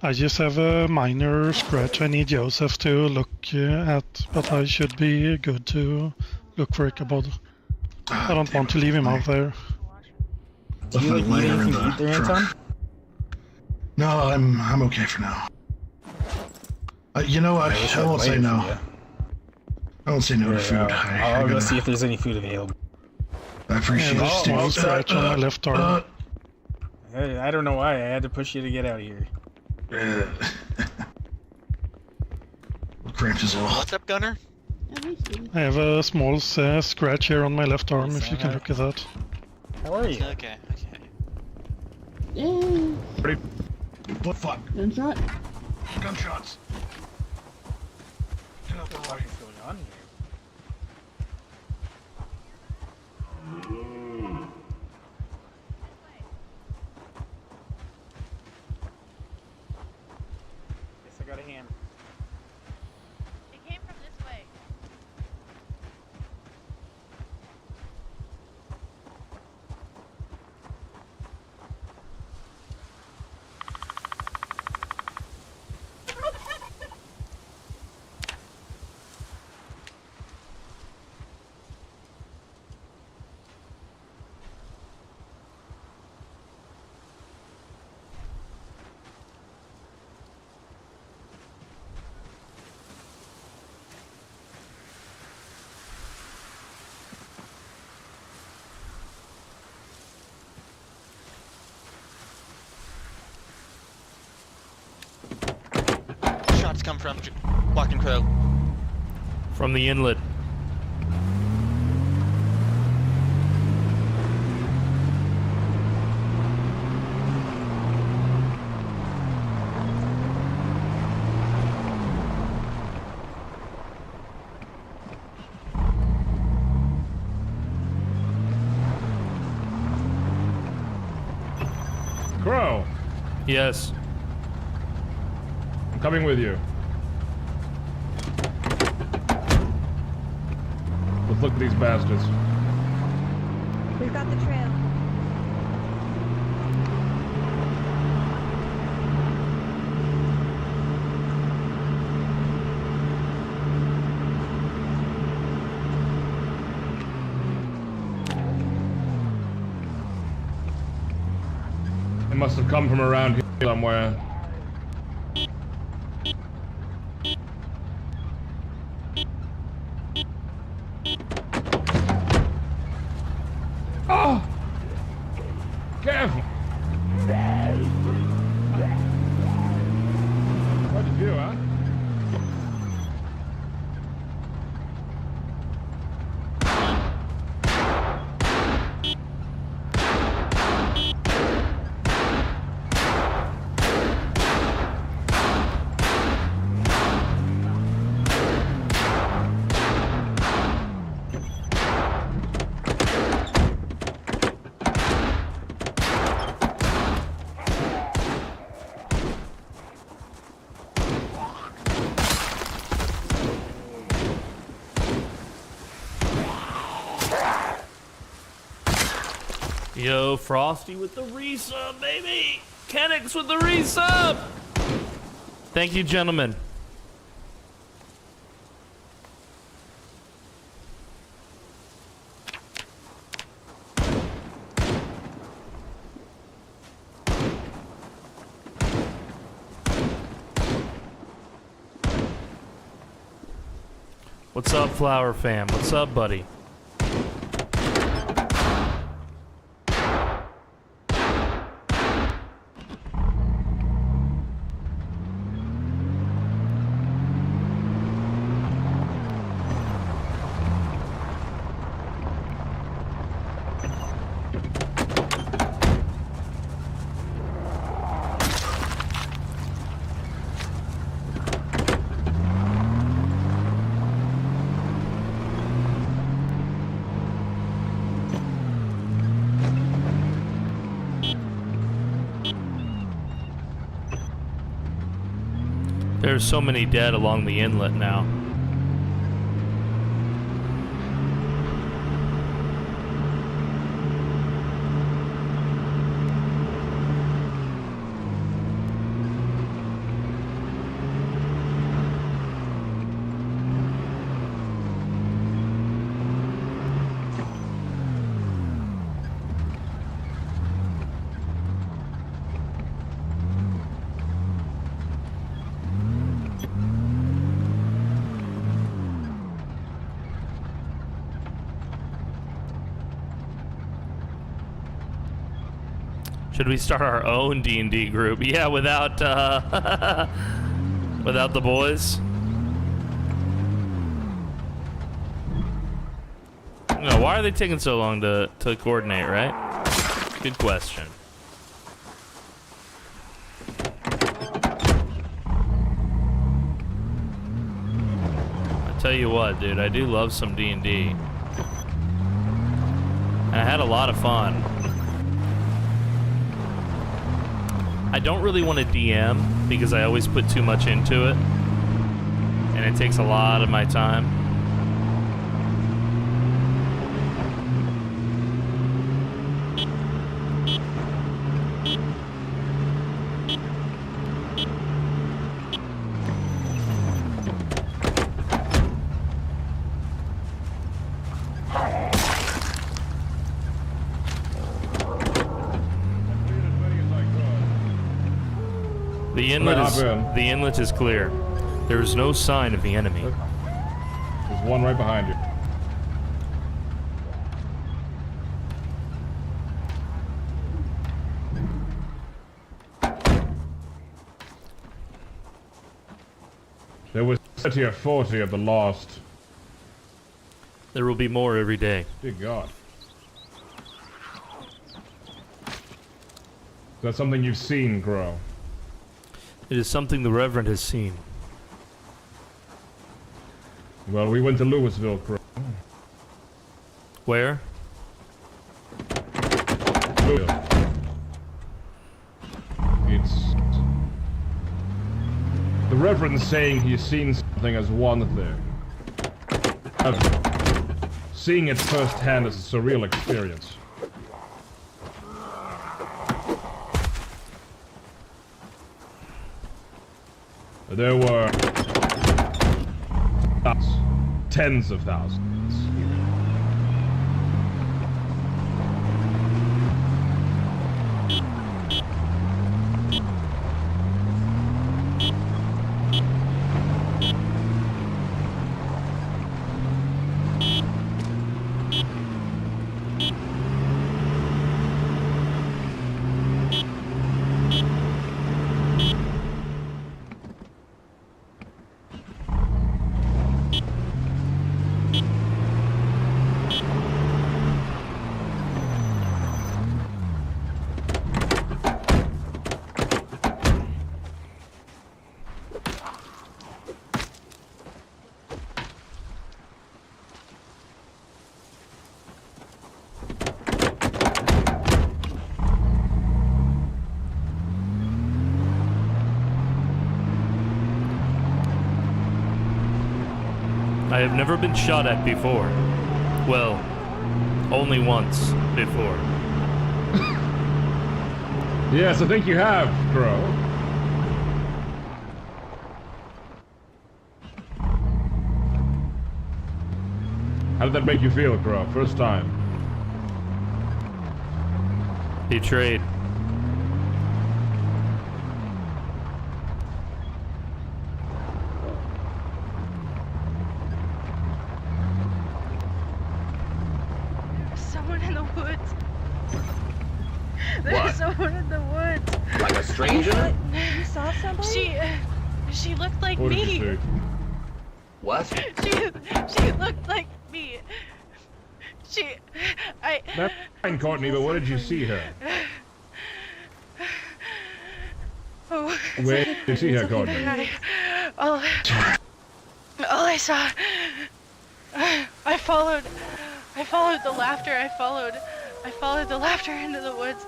I just have a minor scratch I need Joseph to look at, but I should be good to look for Ichabod. I don't want to leave him out there. Do you like need anything to eat there, Anton? No, I'm okay for now. You know, I won't say no. I won't say no to food. I'll go see if there's any food available. I appreciate Yeah, it, Steve. small scratch on my left arm. I don't know why I had to push you to get out of here. Cramps is all. What's up, Gunner? I have a small scratch here on my left arm, if you can look at that. How are you? Okay. Yay! What fuck? Gunshot? Gunshots. Get out the way. What's going on here? Guess I got a hand. It came from this way. Shots come from Walking Crow. From the inlet. Crow, Yes. I'm coming with you. Let's look at these bastards. We've got the trail. They must have come from around here somewhere. Oh! Careful! What'd you do, huh? Yo, Frosty with the resub, baby! Kenix with the resub! Thank you, gentlemen. What's up, Flower Fam? What's up, buddy? There's so many dead along the inlet now. Should we start our own D&D group? Yeah, without without the boys. No, why are they taking so long to coordinate, right? Good question. I tell you what, dude, I do love some D&D. And I had a lot of fun. I don't really want to DM because I always put too much into it, and it takes a lot of my time. The inlet is clear. There is no sign of the enemy. There's one right behind you. There was 30 or 40 of the lost. There will be more every day. Dear God. Is that something you've seen, Grow? It is something the Reverend has seen. Well, we went to Louisville, Crow. Where? Louisville. It's... The Reverend's saying he's seen something as one there. Seeing it firsthand is a surreal experience. There were tens of thousands. I have never been shot at before. Well, only once before. Yes, I think you have, Crow. How did that make you feel, Crow? First time. Betrayed. Someone in the woods. There's What? someone in the woods. Like a stranger? You saw somebody? She looked like What did me. you say? What? She looked like me. That's fine, Courtney, but where did you see her? Oh. Where did you see her, Courtney? All I saw, I followed the laughter. I followed the laughter into the woods.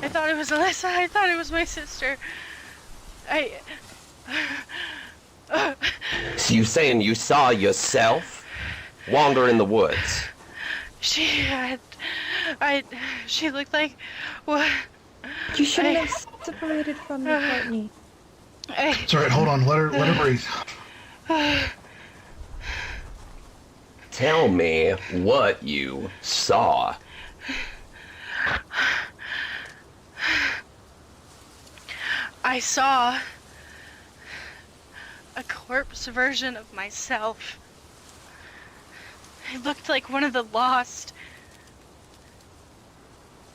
I thought it was Alyssa. I thought it was my sister. So you saying you saw yourself wander in the woods? She looked like what? You shouldn't have separated from me, Courtney. It's alright, hold on, let her breathe. Tell me what you saw. I saw a corpse version of myself. It looked like one of the lost.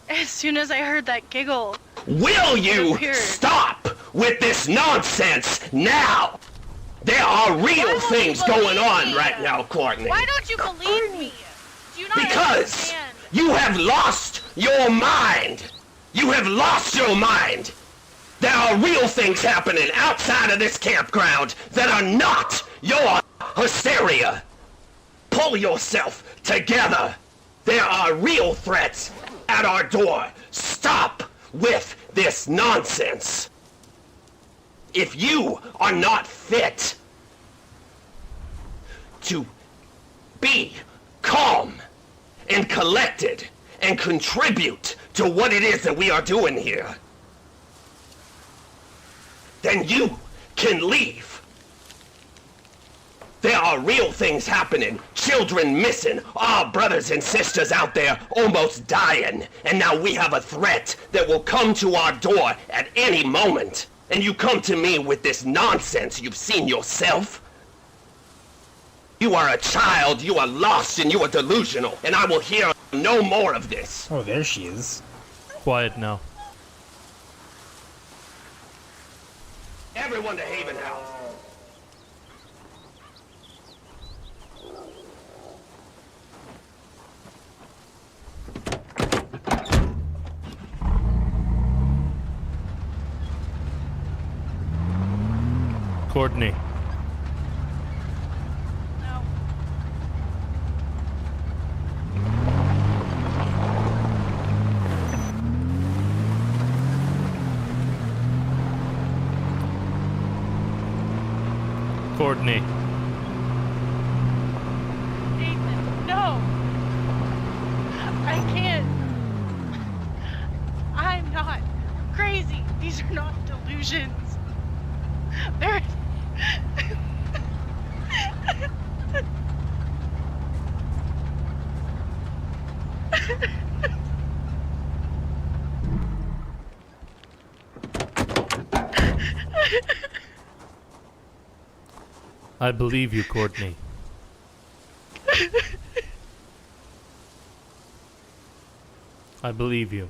As soon as I heard that giggle, Will you appeared. stop with this nonsense now? There are real things going on right now, Courtney. Why don't you believe me? Do you not Because understand? you have lost your mind. You have lost your mind. There are real things happening outside of this campground that are not your hysteria. Pull yourself together. There are real threats at our door. Stop with this nonsense. If you are not fit to be calm and collected and contribute to what it is that we are doing here, then you can leave. There are real things happening. Children missing. Our brothers and sisters out there almost dying. And now we have a threat that will come to our door at any moment. And you come to me with this nonsense you've seen yourself? You are a child, you are lost, and you are delusional. And I will hear no more of this. Oh, there she is. Quiet now. Everyone to Haven House. Courtney. No. Courtney. Nathan, no. I can't. I'm not crazy. These are not delusions. They're... I believe you, Courtney. I believe you.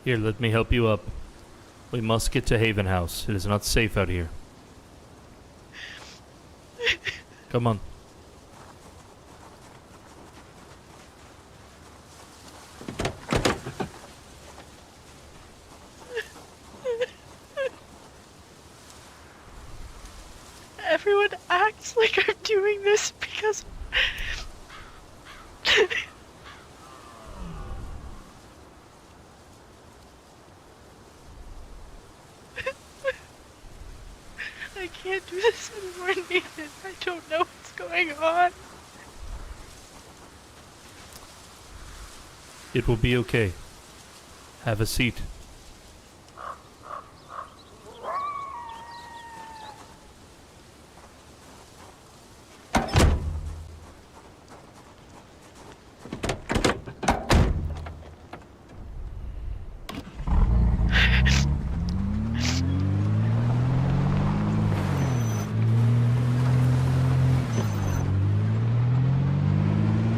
Here, let me help you up. We must get to Haven House. It is not safe out here. Come on. Everyone acts like I'm doing this because... I can't do this anymore, Nathan. I don't know what's going on. It will be okay. Have a seat.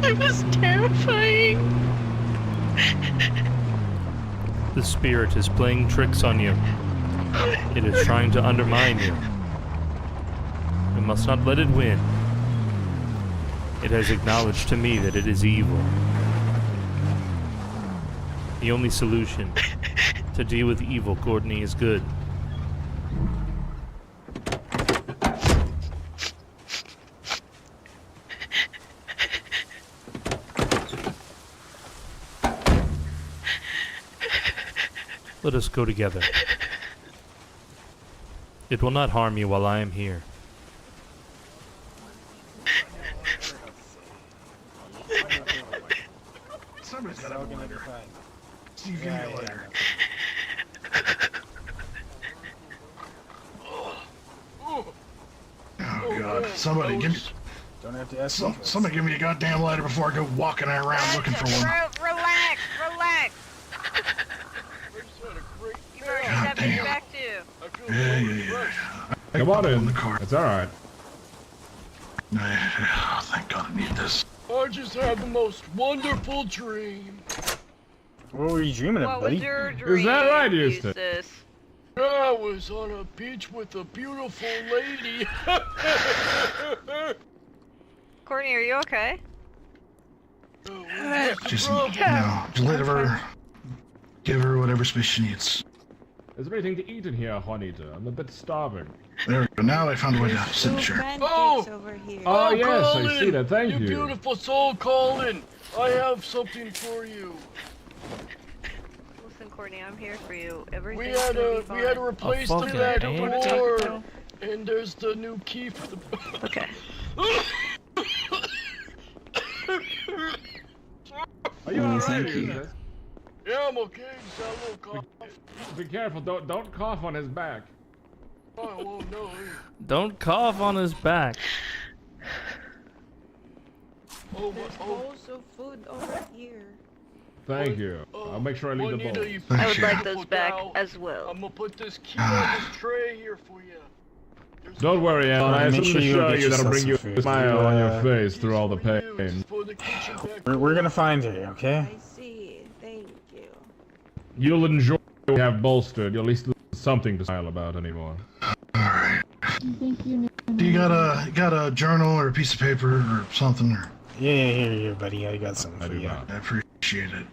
It was terrifying. The spirit is playing tricks on you. It is trying to undermine you. You must not let it win. It has acknowledged to me that it is evil. The only solution to deal with evil, Courtney, is good. Let us go together. It will not harm you while I am here. Somebody's got a lighter. Steve, give me a lighter. Oh God! Somebody give me. Don't have to ask. Somebody give me a goddamn lighter before I go walking around looking for one. Relax, relax. You've already God stepped damn. back to. Yeah. Come on in. The car. It's alright. Oh, thank God I need this. I just had the most wonderful dream. What were you dreaming of, What buddy? was your dream? Is that right, Houston? I was on a beach with a beautiful lady. Courtney, are you okay? Just, just let her. Give her whatever space she needs. Is there anything to eat in here, Juanita? I'm a bit starving. There we go. Now I found a way to sit in the chair. Oh! Oh, yes, I Colin, see that. Thank you. You beautiful soul, Colin. I have something for you. Listen, Courtney, I'm here for you. We Everything's had gonna to be fine. replace the fucking back ant. door, and there's the new key for the. Okay. Are you alright, Houston? Yeah, I'm okay. Just had a little cough. Be careful. Don't cough on his back. Oh, I won't know. Don't cough on his back. Oh, but, Bowls of food over here. Thank you. I'll make sure I leave the Juanita, bowl. you I would like beautiful those back gal. as well. I'm gonna put this key on this tray here for you. Don't worry, Alan. I have Make something sure to you show get you that'll yourself bring you some a food. smile on your face through all the pain. For the kitchen back We're gonna find her, okay? I see. Thank you. You'll enjoy what we have bolstered. You'll at least have something to smile about anymore. Alright. Thank you. Do you got a journal or a piece of paper or something? Or Yeah, here, buddy. I got something I for do you. not. I appreciate it.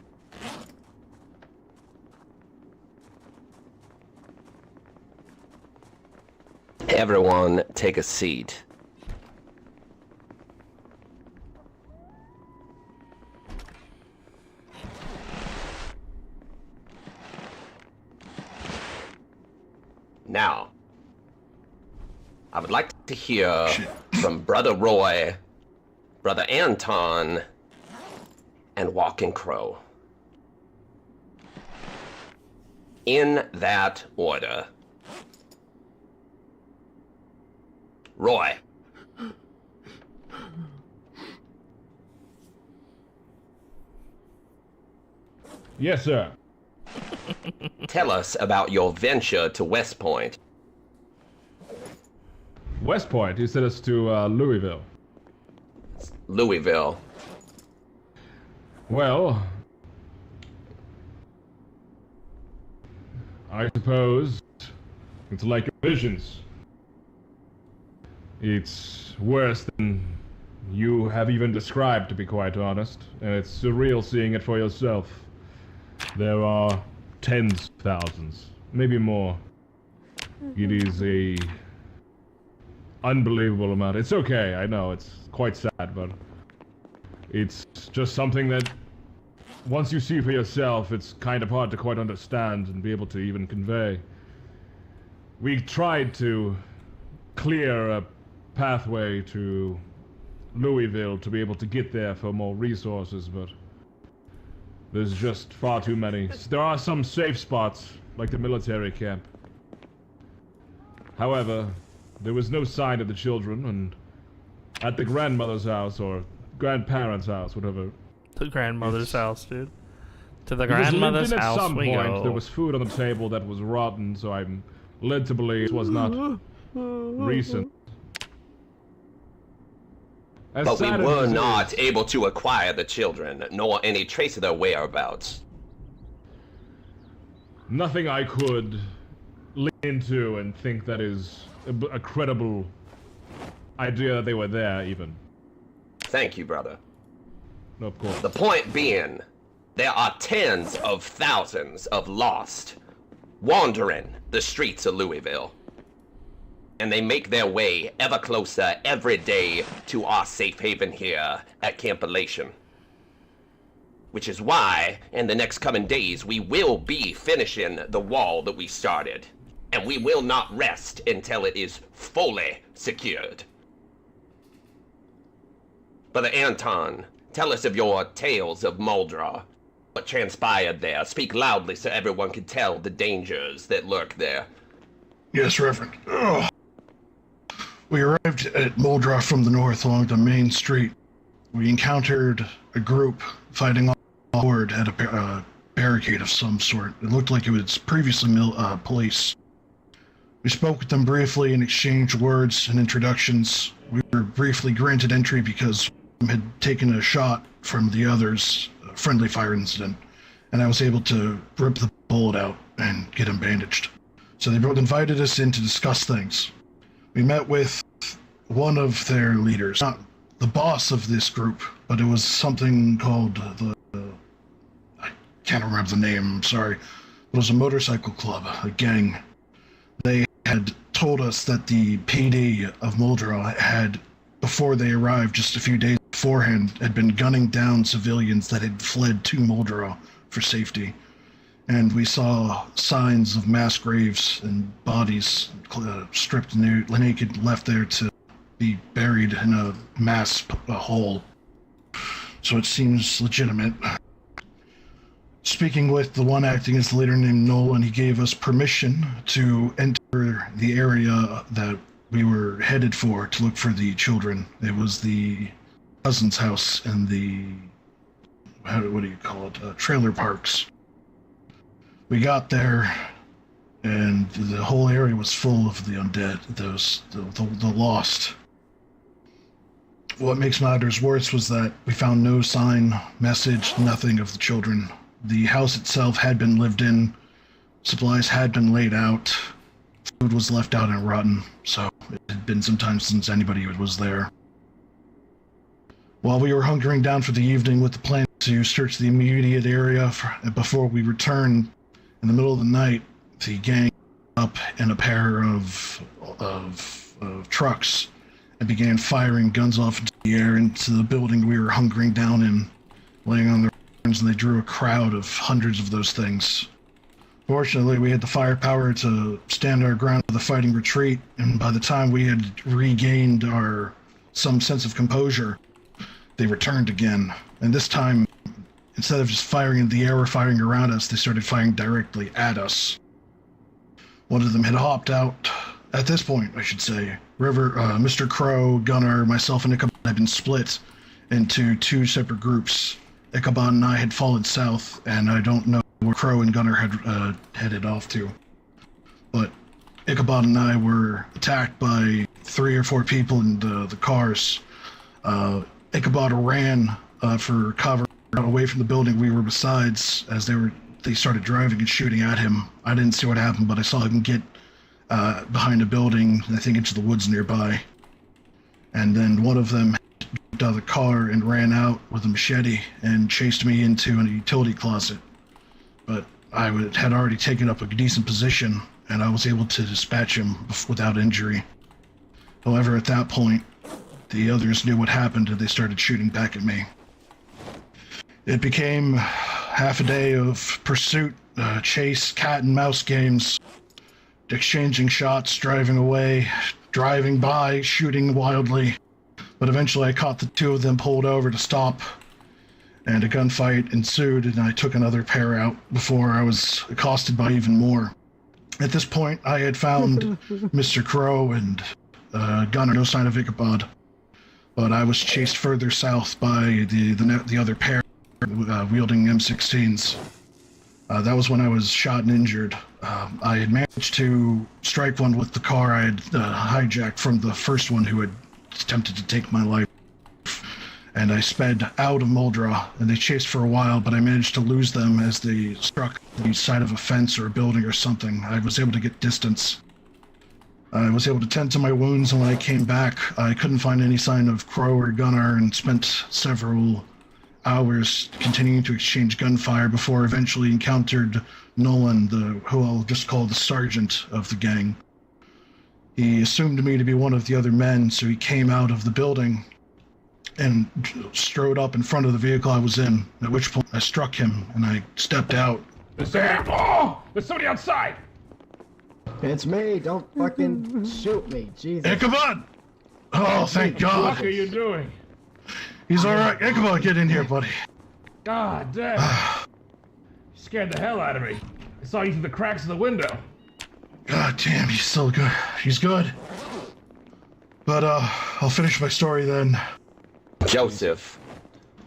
Everyone, take a seat. Now, I would like to hear from Brother Roy, Brother Anton, and Walking Crow. In that order. Roy. Yes, sir. Tell us about your venture to West Point. West Point. You sent us to Louisville. Louisville. Well, I suppose it's like your visions. It's worse than you have even described, to be quite honest. And it's surreal seeing it for yourself. There are tens of thousands, maybe more. It is a unbelievable amount. It's okay, I know, it's quite sad, but it's just something that once you see for yourself, it's kind of hard to quite understand and be able to even convey. We tried to clear a pathway to Louisville to be able to get there for more resources, but There's just far too many. There are some safe spots, like the military camp. However, there was no sign of the children, and at the grandmother's house, or grandparents' house, whatever. The grandmother's house, dude. To the Because grandmother's at house some we point, go. there was food on the table that was rotten, so I'm led to believe it was not recent. As But we sad as were it not is, able to acquire the children, nor any trace of their whereabouts. nothing I could lean into and think that is a credible idea that they were there, even. Thank you, brother. No, of course. The point being, there are tens of thousands of lost, wandering the streets of Louisville. And they make their way ever closer every day to our safe haven here at Camp Elation. Which is why, in the next coming days, we will be finishing the wall that we started. And we will not rest until it is fully secured. Brother Anton, tell us of your tales of Muldraugh. What transpired there? Speak loudly so everyone can tell the dangers that lurk there. Yes, Reverend. Ugh. We arrived at Muldraugh from the north along the main street. We encountered a group fighting forward at a barricade of some sort. It looked like it was previously police. We spoke with them briefly and exchanged words and introductions. We were briefly granted entry because we had taken a shot from the others, a friendly fire incident, and I was able to rip the bullet out and get him bandaged. So they both invited us in to discuss things. We met with one of their leaders, not the boss of this group, but it was something called I can't remember the name, I'm sorry. It was a motorcycle club, a gang. They had told us that the PD of Muldraugh had, before they arrived just a few days beforehand, had been gunning down civilians that had fled to Muldraugh for safety. And we saw signs of mass graves and bodies stripped naked, left there to be buried in a mass hole. So it seems legitimate. Speaking with the one acting as the leader named Nolan, he gave us permission to enter the area that we were headed for to look for the children. It was the cousin's house in the, what do you call it, trailer parks. We got there, and the whole area was full of the undead, the lost. What makes matters worse was that we found no sign, message, nothing of the children. The house itself had been lived in, supplies had been laid out, food was left out and rotten, so it had been some time since anybody was there. While we were hunkering down for the evening with the plan to search the immediate area before we returned, in the middle of the night, the gang up in a pair of trucks and began firing guns off into the air into the building we were hunkering down in, laying on their arms, and they drew a crowd of hundreds of those things. Fortunately, we had the firepower to stand our ground with a fighting retreat, and by the time we had regained some sense of composure, they returned again. And this time, instead of just firing in the air or firing around us, they started firing directly at us. One of them had hopped out. At this point, I should say, Mr. Crow, Gunnar, myself, and Ichabod had been split into two separate groups. Ichabod and I had fallen south, and I don't know where Crow and Gunnar had headed off to. But Ichabod and I were attacked by 3 or 4 people in the cars. Ichabod ran for cover away from the building we were besides as they started driving and shooting at him. I didn't see what happened, but I saw him get behind a building, I think into the woods nearby. And then one of them jumped out of the car and ran out with a machete and chased me into a utility closet. But I had already taken up a decent position, and I was able to dispatch him without injury. However, at that point, the others knew what happened and they started shooting back at me. It became half a day of pursuit, chase, cat and mouse games, exchanging shots, driving away, driving by, shooting wildly. But eventually I caught the 2 of them pulled over to stop, and a gunfight ensued, and I took another pair out before I was accosted by even more. At this point, I had found Mr. Crow and Gunner, no sign of Ichabod, but I was chased further south by the other pair wielding M16s. That was when I was shot and injured. I had managed to strike one with the car I had hijacked from the first one who had attempted to take my life. And I sped out of Muldra, and they chased for a while, but I managed to lose them as they struck the side of a fence or a building or something. I was able to get distance. I was able to tend to my wounds, and when I came back, I couldn't find any sign of Crow or Gunnar, and spent several hours continuing to exchange gunfire before eventually encountered Nolan, who I'll just call the sergeant of the gang. He assumed me to be one of the other men, so he came out of the building and strode up in front of the vehicle I was in, at which point I struck him, and I stepped out. There's somebody outside! It's me, don't fucking shoot me, Jesus. Ichabod! Oh, thank God. What are you doing? He's alright. Ichabod, get in here, buddy. God damn. You scared the hell out of me. I saw you through the cracks of the window. God damn, he's still good. He's good. But, I'll finish my story then. Joseph,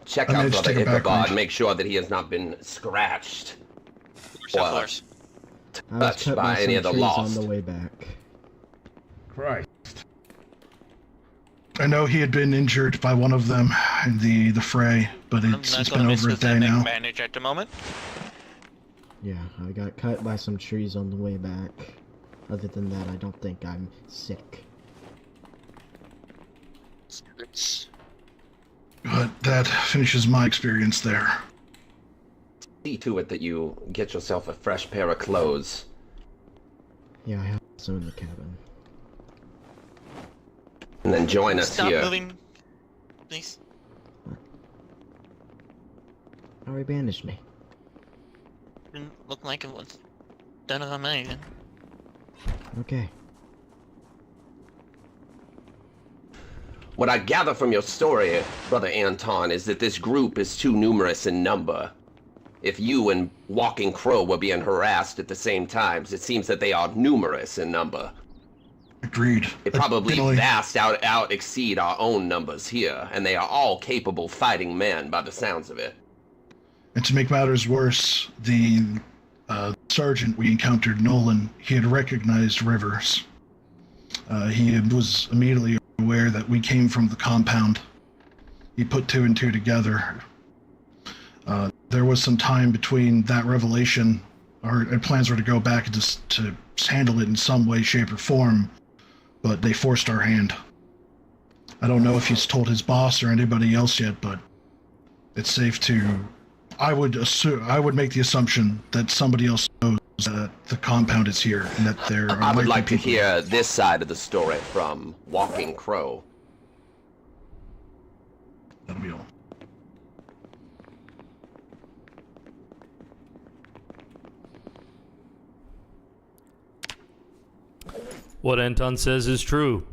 check out Brother Ichabod, make sure that he has not been scratched or touched by any of the lost. On the way back. Christ. I know he had been injured by one of them in the fray, but it's been over a day now. Manage at the moment. Yeah, I got cut by some trees on the way back. Other than that, I don't think I'm sick. But that finishes my experience there. See to it that you get yourself a fresh pair of clothes. Yeah, I have some in the cabin. And then join us Stop here. moving, please. Already bandaged me. Didn't look like it was done on me. Okay. What I gather from your story, Brother Anton, is that this group is too numerous in number. If you and Walking Crow were being harassed at the same times, it seems that they are numerous in number. Agreed. They probably vast out exceed our own numbers here, and they are all capable fighting men by the sounds of it. And to make matters worse, the sergeant we encountered, Nolan, he had recognized Rivers. He was immediately aware that we came from the compound. He put two and two together. There was some time between that revelation, our plans were to go back and just to handle it in some way, shape, or form, but they forced our hand. I don't know if he's told his boss or anybody else yet, but it's safe to... I would make the assumption that somebody else knows that the compound is here and that there are... I would like to hear this side of the story from Walking Crow. That'll be all. What Anton says is true.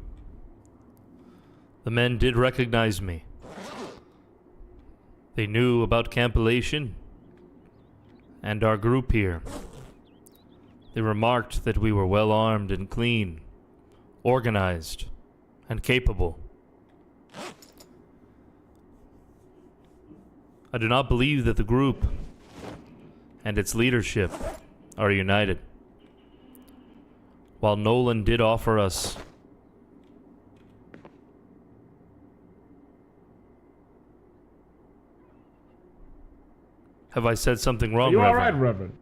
The men did recognize me. They knew about Campylation and our group here. They remarked that we were well armed and clean, organized, and capable. I do not believe that the group and its leadership are united. While Nolan did offer us Have I said something wrong, Are you Reverend? alright, Reverend?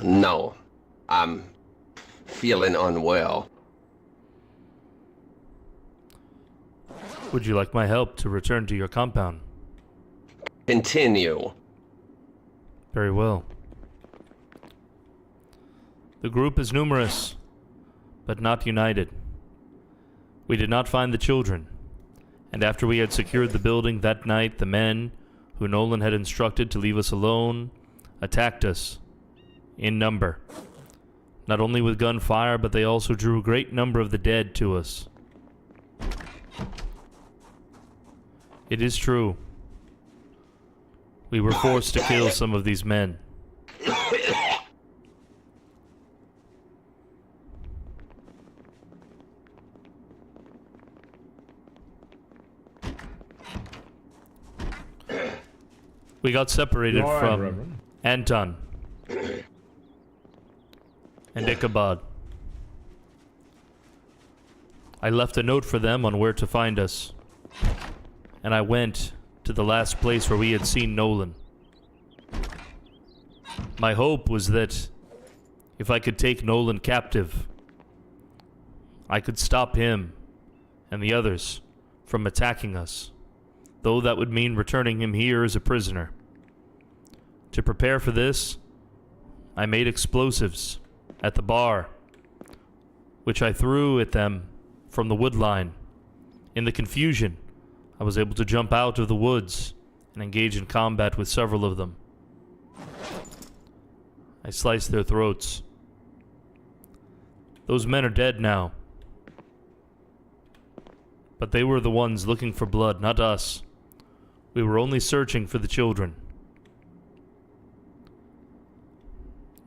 No. I'm feeling unwell. Would you like my help to return to your compound? Continue. Very well. The group is numerous, but not united. We did not find the children, and after we had secured the building that night, the men, who Nolan had instructed to leave us alone, attacked us, in number. Not only with gunfire, but they also drew a great number of the dead to us. It is true. We were forced to kill some of these men. We got separated All right, from Reverend. Anton and Ichabod. I left a note for them on where to find us, and I went to the last place where we had seen Nolan. My hope was that if I could take Nolan captive, I could stop him and the others from attacking us, though that would mean returning him here as a prisoner. To prepare for this, I made explosives at the bar, which I threw at them from the wood line. In the confusion, I was able to jump out of the woods and engage in combat with several of them. I sliced their throats. Those men are dead now. But they were the ones looking for blood, not us. We were only searching for the children.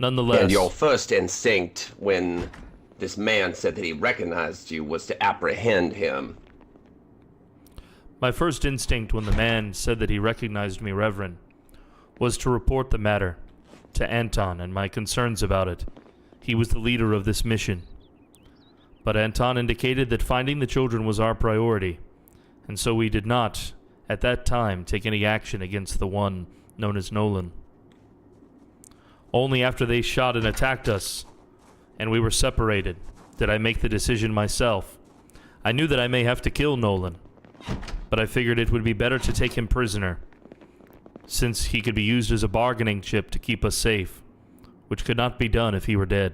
Nonetheless... And your first instinct when this man said that he recognized you was to apprehend him. My first instinct when the man said that he recognized me, Reverend, was to report the matter to Anton and my concerns about it. He was the leader of this mission. But Anton indicated that finding the children was our priority, and so we did not, at that time, take any action against the one known as Nolan. Only after they shot and attacked us, and we were separated, did I make the decision myself. I knew that I may have to kill Nolan, but I figured it would be better to take him prisoner, since he could be used as a bargaining chip to keep us safe, which could not be done if he were dead.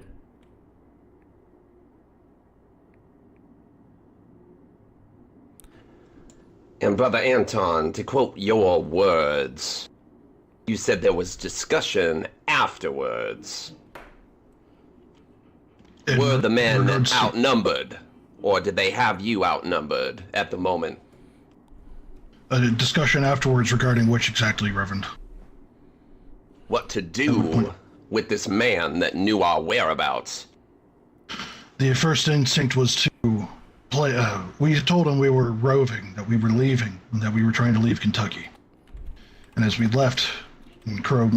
And Brother Anton, to quote your words, you said there was discussion afterwards. Were the men outnumbered, or did they have you outnumbered at the moment? A discussion afterwards regarding which exactly, Reverend? What to do with this man that knew our whereabouts? The first instinct was to play. We told him we were roving, that we were leaving, and that we were trying to leave Kentucky. And as we left, Crow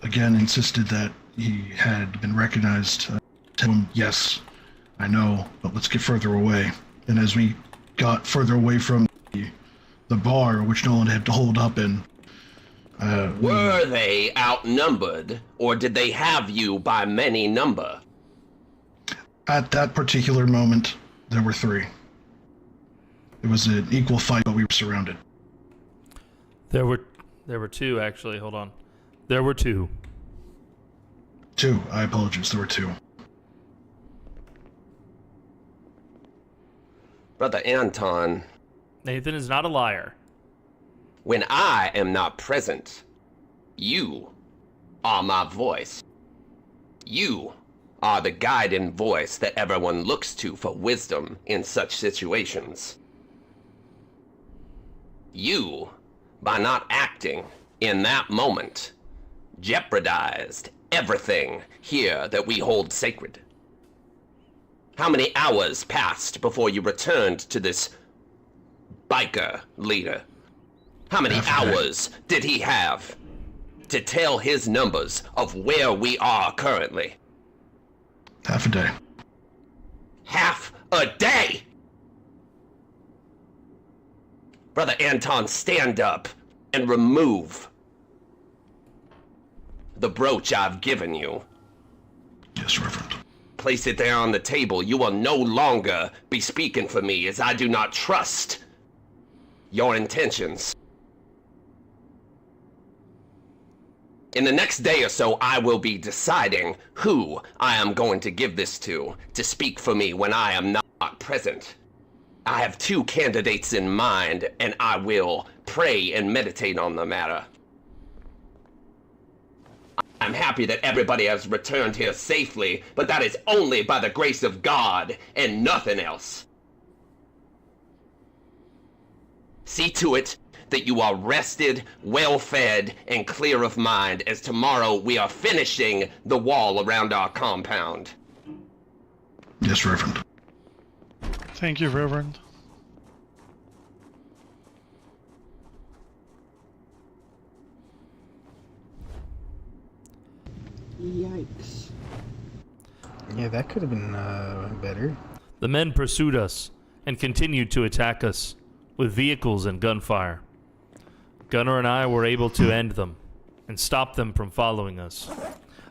again insisted that he had been recognized. Tell him, yes, I know, but let's get further away. And as we got further away from the bar, which Nolan had to hold up in, were they outnumbered, or did they have you by many number? At that particular moment, there were three. It was an equal fight, but we were surrounded. There were two, actually. Hold on. There were two. Two. I apologize. There were two. Brother Anton. Nathan is not a liar. When I am not present, you are my voice. You are the guiding voice that everyone looks to for wisdom in such situations. You, by not acting in that moment, jeopardized everything here that we hold sacred. How many hours passed before you returned to this biker leader? How many hours did he have to tell his numbers of where we are currently? Half a day. Half a day! Brother Anton, stand up and remove the brooch I've given you. Yes, Reverend. Place it there on the table. You will no longer be speaking for me, as I do not trust your intentions. In the next day or so, I will be deciding who I am going to give this to speak for me when I am not present. I have two candidates in mind, and I will pray and meditate on the matter. I'm happy that everybody has returned here safely, but that is only by the grace of God and nothing else. See to it that you are rested, well-fed, and clear of mind, as tomorrow we are finishing the wall around our compound. Yes, Reverend. Thank you, Reverend. Yikes. Yeah, that could have been better. The men pursued us and continued to attack us with vehicles and gunfire. Gunnar and I were able to end them and stop them from following us.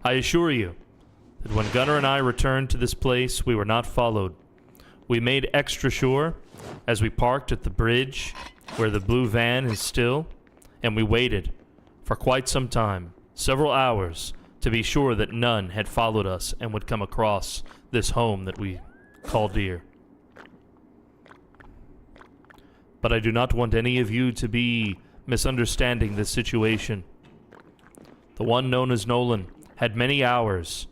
I assure you that when Gunnar and I returned to this place, we were not followed. We made extra sure as we parked at the bridge where the blue van is still, and we waited for quite some time, several hours, to be sure that none had followed us and would come across this home that we call dear. But I do not want any of you to be misunderstanding this situation. The one known as Nolan had many hours.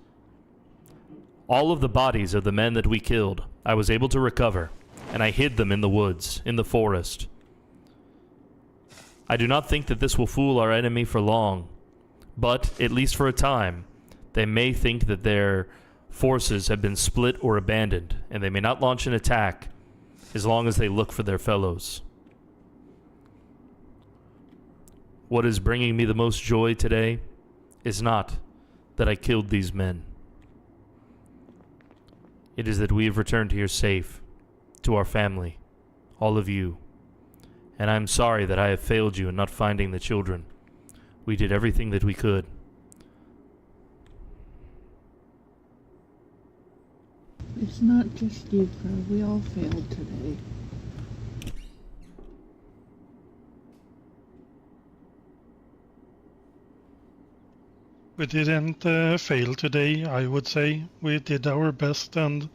All of the bodies of the men that we killed, I was able to recover, and I hid them in the woods, in the forest. I do not think that this will fool our enemy for long, but, at least for a time, they may think that their forces have been split or abandoned, and they may not launch an attack as long as they look for their fellows. What is bringing me the most joy today is not that I killed these men. It is that we have returned here safe, to our family, all of you. And I am sorry that I have failed you in not finding the children. We did everything that we could. It's not just you, Crow. We all failed today. We didn't fail today, I would say. We did our best, and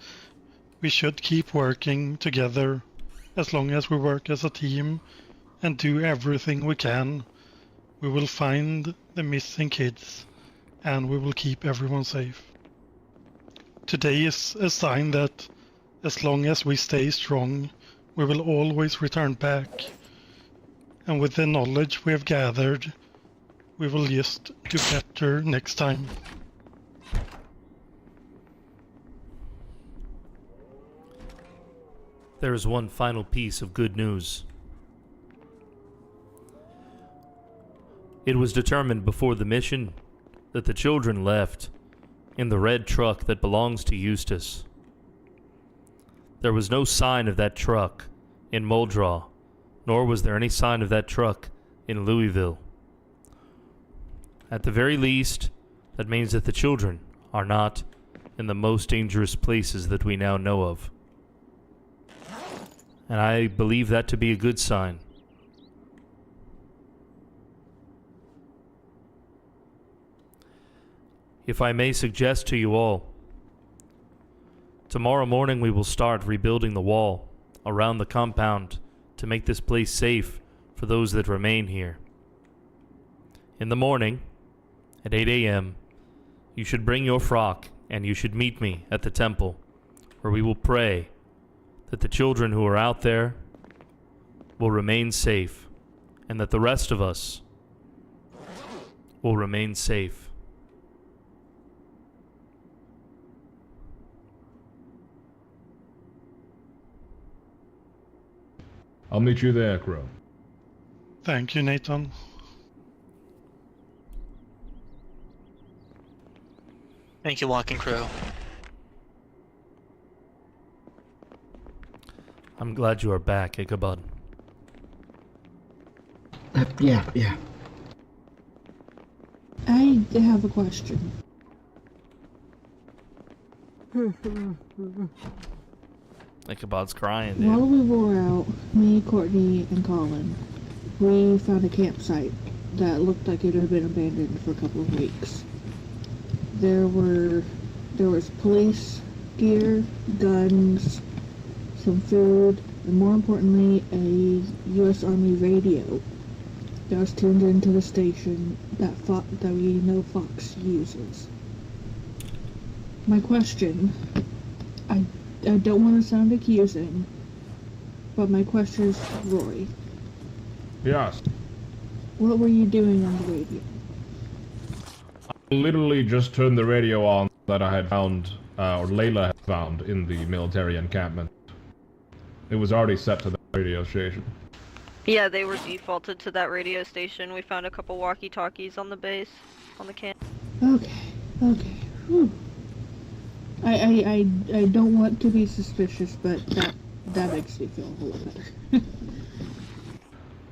we should keep working together as long as we work as a team and do everything we can. We will find the missing kids, and we will keep everyone safe. Today is a sign that as long as we stay strong, we will always return back. And with the knowledge we have gathered, we will just do better next time. There is one final piece of good news. It was determined before the mission that the children left in the red truck that belongs to Eustace. There was no sign of that truck in Muldraugh, nor was there any sign of that truck in Louisville. At the very least, that means that the children are not in the most dangerous places that we now know of. And I believe that to be a good sign. If I may suggest to you all, tomorrow morning we will start rebuilding the wall around the compound to make this place safe for those that remain here. In the morning, at 8 a.m., you should bring your frock and you should meet me at the temple, where we will pray that the children who are out there will remain safe and that the rest of us will remain safe. I'll meet you there, Crow. Thank you, Nathan. Thank you, Walking Crow. I'm glad you are back, Ichabod. Yeah. I have a question. Ichabod's crying, dude. While we were out, me, Courtney, and Colin, we found a campsite that looked like it had been abandoned for a couple of weeks. There was police gear, guns, some food, and more importantly, a U.S. Army radio that was tuned into the station that we know Fox uses. My question, I don't want to sound accusing, but my question is, Roy, Yes. What were you doing on the radio? I literally just turned the radio on that I had found, or Layla had found in the military encampment. It was already set to the radio station. Yeah, they were defaulted to that radio station. We found a couple walkie-talkies on the base, on the camp. Okay, okay. Whew. I don't want to be suspicious, but that makes me feel a whole lot better.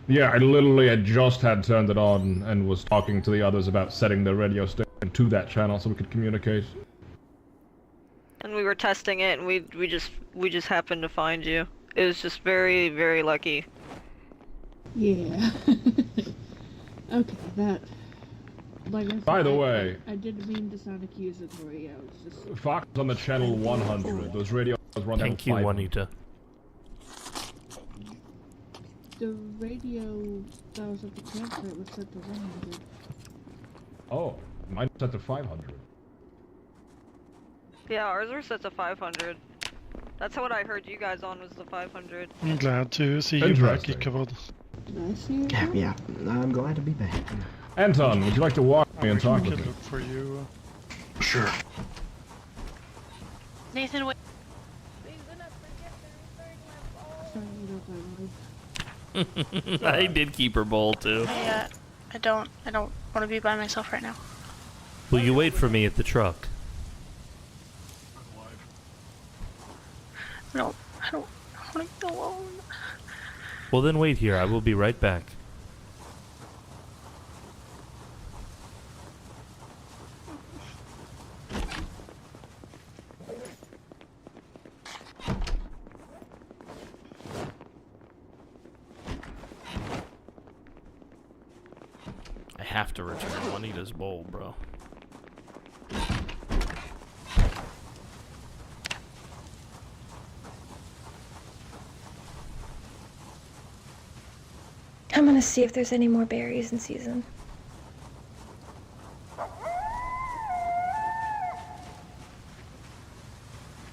Yeah, I literally had just had turned it on and was talking to the others about setting the radio station to that channel so we could communicate. And we were testing it, and we just happened to find you. It was just very, very lucky. Yeah. Okay, that. Like I said, By the way, I didn't mean to sound accusatory. I was just. Fox on the channel 100. Those radios run down Thank you, 500. Juanita. The radio that was at the campsite was set to 100. Oh, mine's set to 500. Yeah, ours were set to 500. That's what I heard you guys on, was the 500. I'm glad to see you back, Ichabod. Did I see you? Yeah, I'm glad to be back. Anton, would you like to walk me and talk We with could me? look for you. Sure. Nathan, wait. I did keep her bowl too. I don't want to be by myself right now. Will you wait for me at the truck? I don't want to be alone. Well then wait here, I will be right back. I have to return Juanita's bowl, bro. I'm gonna see if there's any more berries in season.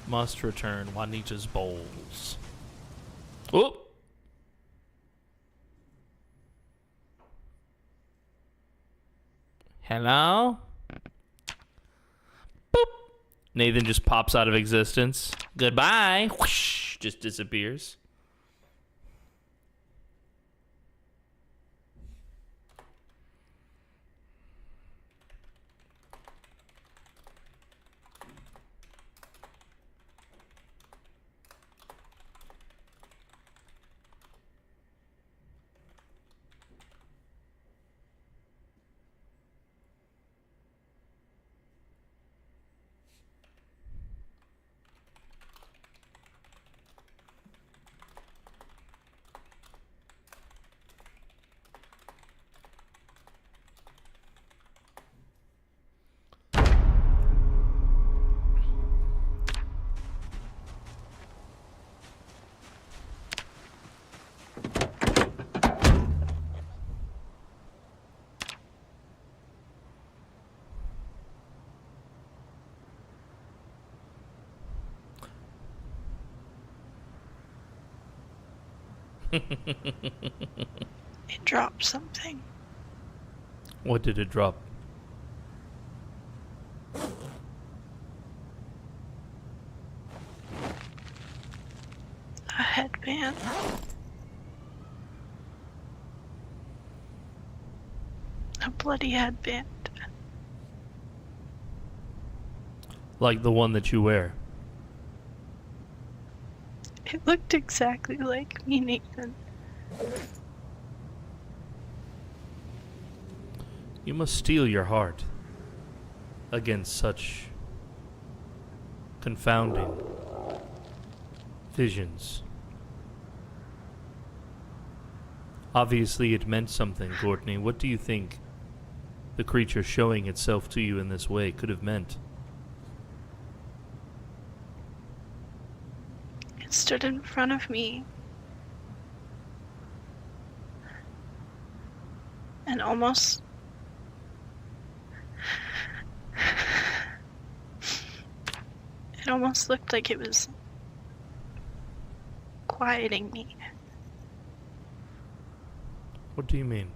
Must return Juanita's bowls. Whoop! Hello? Boop! Nathan just pops out of existence. Goodbye! Whoosh! Just disappears. It dropped something. What did it drop? A headband. A bloody headband. Like the one that you wear. It looked exactly like me, Nathan. You must steel your heart against such confounding visions. Obviously it meant something, Courtney. What do you think the creature showing itself to you in this way could have meant? It stood in front of me and almost looked like it was quieting me. What do you mean?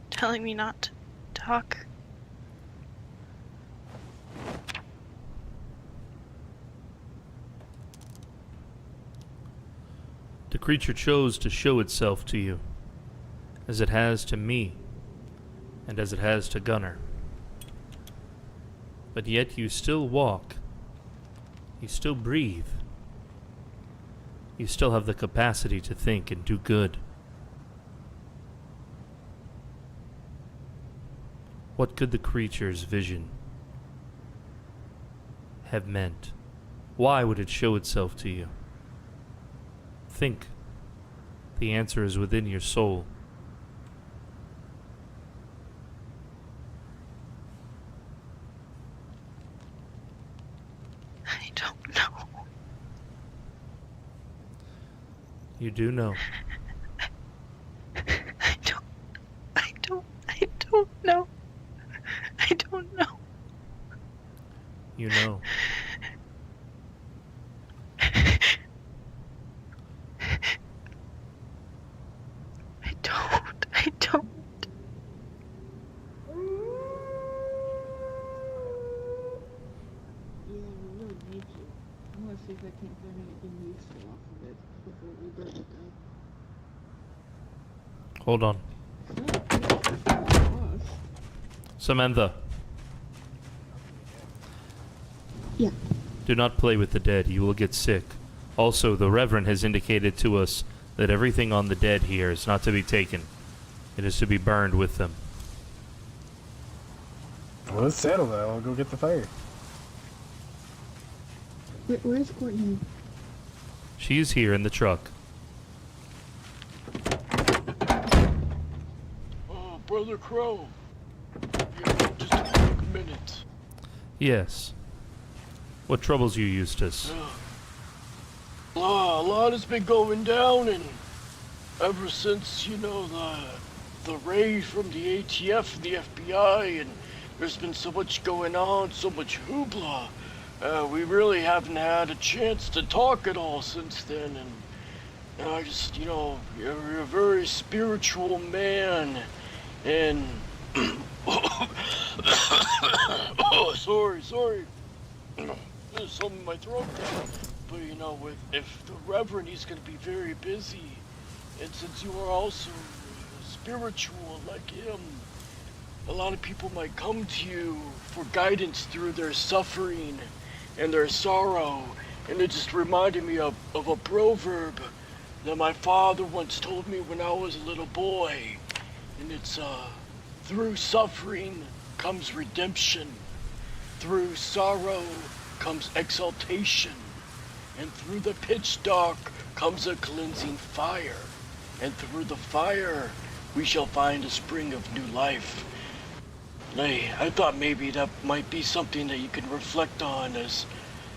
Telling me not to talk. The creature chose to show itself to you, as it has to me, and as it has to Gunner. But yet you still walk. You still breathe. You still have the capacity to think and do good. What could the creature's vision have meant? Why would it show itself to you? Think. The answer is within your soul. I don't know. You do know. I don't know. I don't know. You know. I don't. Yeah, we really need to. I'm gonna see if I can't find anything useful off of it before we burn it down. Hold on. Samantha. Yeah. Do not play with the dead. You will get sick. Also, the Reverend has indicated to us that everything on the dead here is not to be taken. It is to be burned with them. Well, let's settle that. I'll go get the fire. Where's Courtney? She's here in the truck. Oh, Brother Crow. Yeah, just a quick minute. Yes. What troubles you, Eustace? A lot has been going down, and ever since, you know, the raid from the ATF and the FBI, and there's been so much going on, so much hoopla. We really haven't had a chance to talk at all since then, and I just, you know, you're a very spiritual man, and oh, sorry. There's something in my throat there. But you know, if the Reverend, he's gonna be very busy, and since you are also spiritual like him, a lot of people might come to you for guidance through their suffering and their sorrow. And it just reminded me of a proverb that my father once told me when I was a little boy, and it's through suffering comes redemption, through sorrow comes exaltation, and through the pitch dark comes a cleansing fire, and through the fire we shall find a spring of new life. Hey, I thought maybe that might be something that you can reflect on, as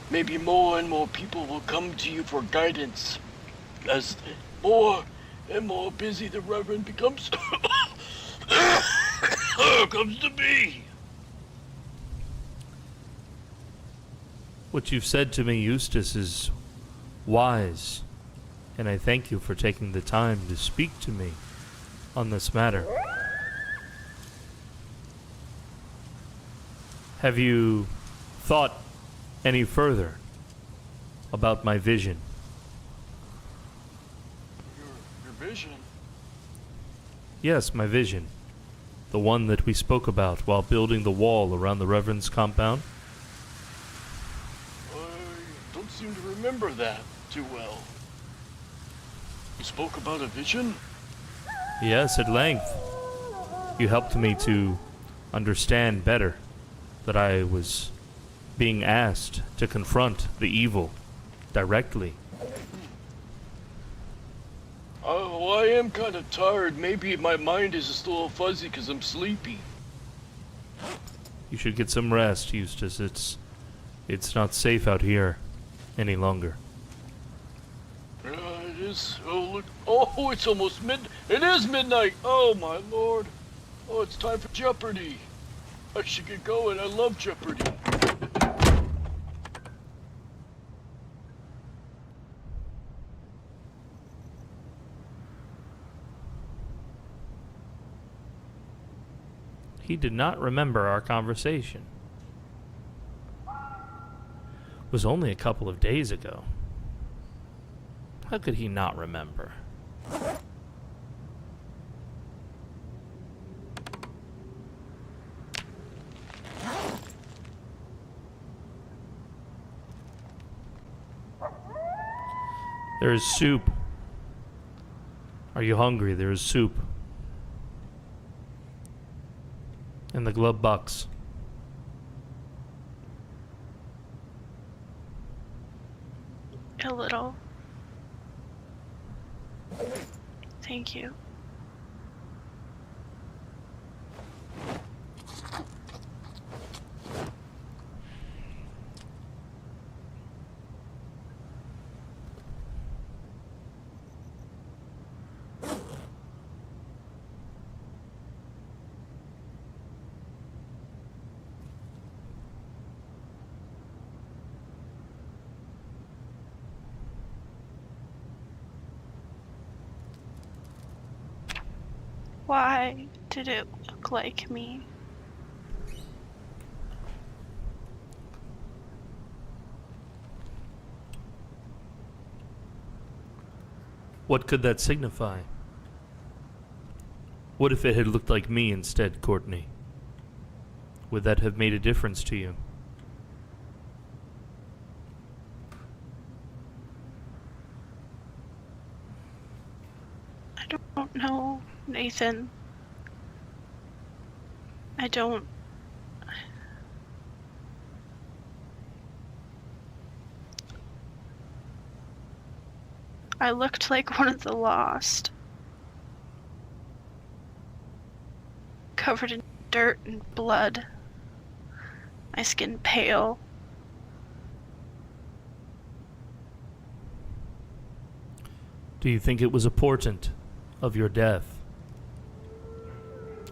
maybe more and more people will come to you for guidance as more and more busy the Reverend becomes comes to be. What you've said to me, Eustace, is wise, and I thank you for taking the time to speak to me on this matter. Have you thought any further about my vision? Your vision? Yes, my vision. The one that we spoke about while building the wall around the Reverend's compound. I don't seem to remember that too well. You spoke about a vision? Yes, at length. You helped me to understand better that I was being asked to confront the evil directly. Oh, well, I am kind of tired. Maybe my mind is just a little fuzzy because I'm sleepy. You should get some rest, Eustace. It's not safe out here any longer. It is. Oh, look. Oh, it's almost It is midnight. Oh, my lord. Oh, it's time for Jeopardy. I should get going. I love Jeopardy. He did not remember our conversation. It was only a couple of days ago. How could he not remember? There is soup. Are you hungry? There is soup. In the glove box. A little. Thank you. Why did it look like me? What could that signify? What if it had looked like me instead, Courtney? Would that have made a difference to you? I don't know, Nathan. I don't... I looked like one of the lost. Covered in dirt and blood. My skin pale. Do you think it was a portent of your death?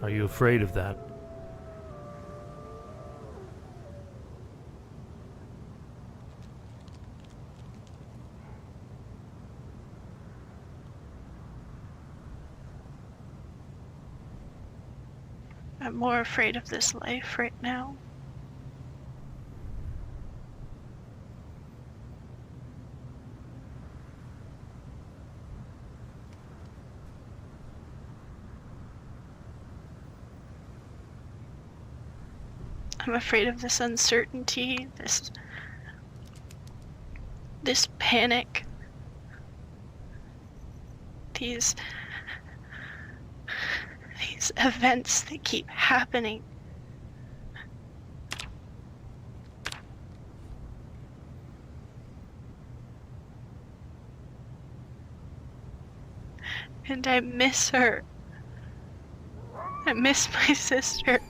Are you afraid of that? I'm more afraid of this life right now. I'm afraid of this uncertainty, this panic, these events that keep happening. And I miss her. I miss my sister.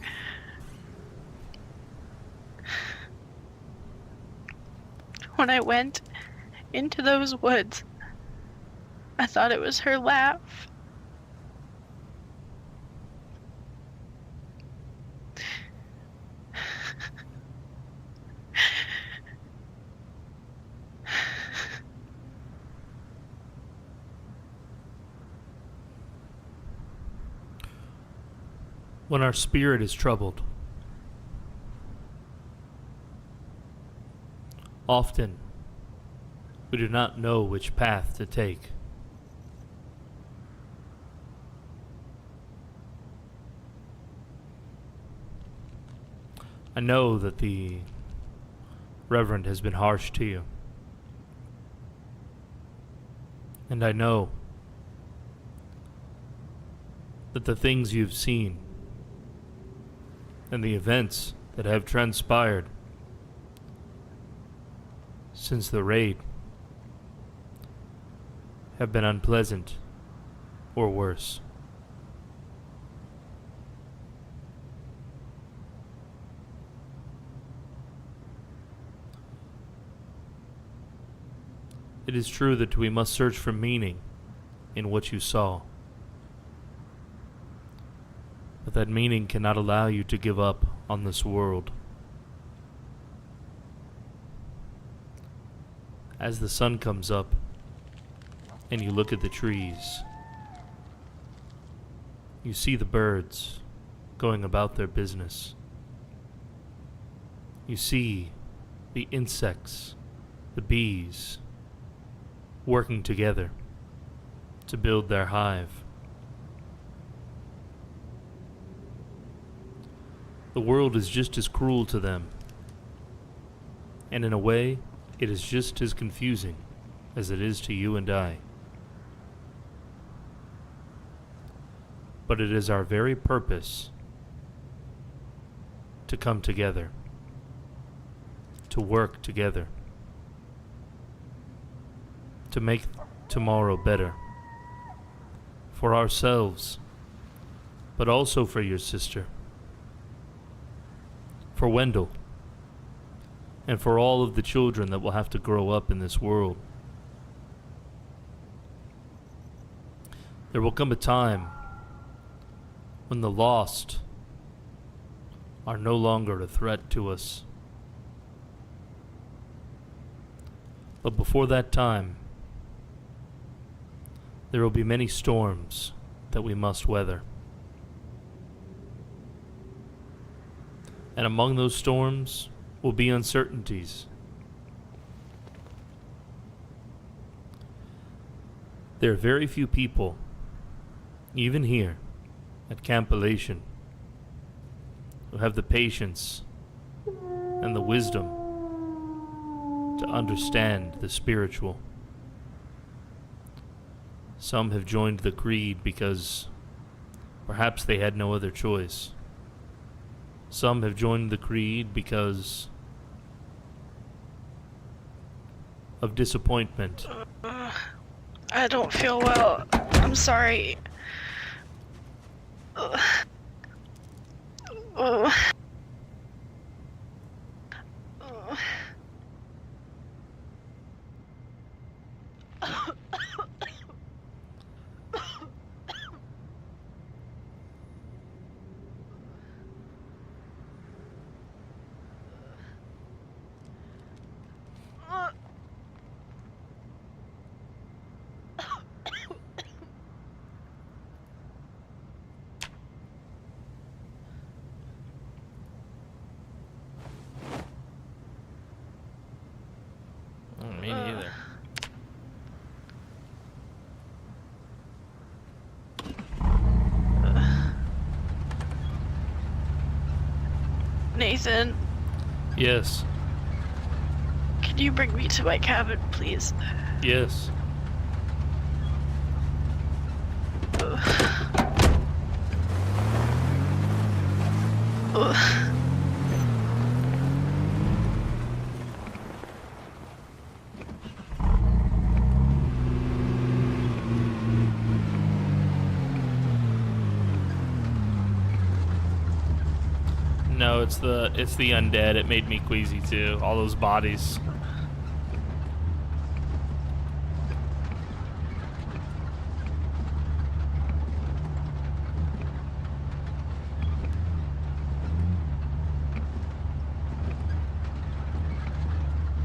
When I went into those woods, I thought it was her laugh. When our spirit is troubled, often we do not know which path to take. I know that the Reverend has been harsh to you. And I know that the things you've seen and the events that have transpired since the raid have been unpleasant or worse. It is true that we must search for meaning in what you saw. But that meaning cannot allow you to give up on this world. As the sun comes up and you look at the trees, you see the birds, going about their business. You see the insects, the bees, working together to build their hive. The world is just as cruel to them, and in a way, it is just as confusing as it is to you and I. But it is our very purpose to come together, to work together, to make tomorrow better for ourselves, but also for your sister, for Wendell, and for all of the children that will have to grow up in this world. There will come a time when the lost are no longer a threat to us. But before that time, there will be many storms that we must weather. And among those storms will be uncertainties. There are very few people, even here at Camp Elation, who have the patience and the wisdom to understand the spiritual. Some have joined the creed because perhaps they had no other choice. Some have joined the creed because of disappointment. I don't feel well. I'm sorry. Me neither. Nathan, Yes. can you bring me to my cabin, please? Yes. No, it's the undead. It made me queasy too. All those bodies.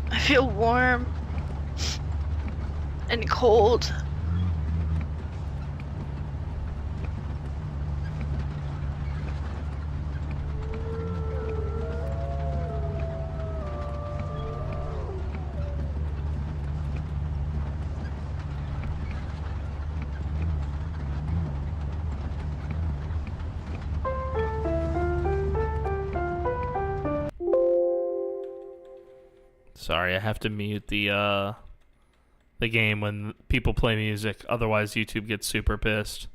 I feel warm and cold. Sorry, I have to mute the game when people play music. Otherwise, YouTube gets super pissed.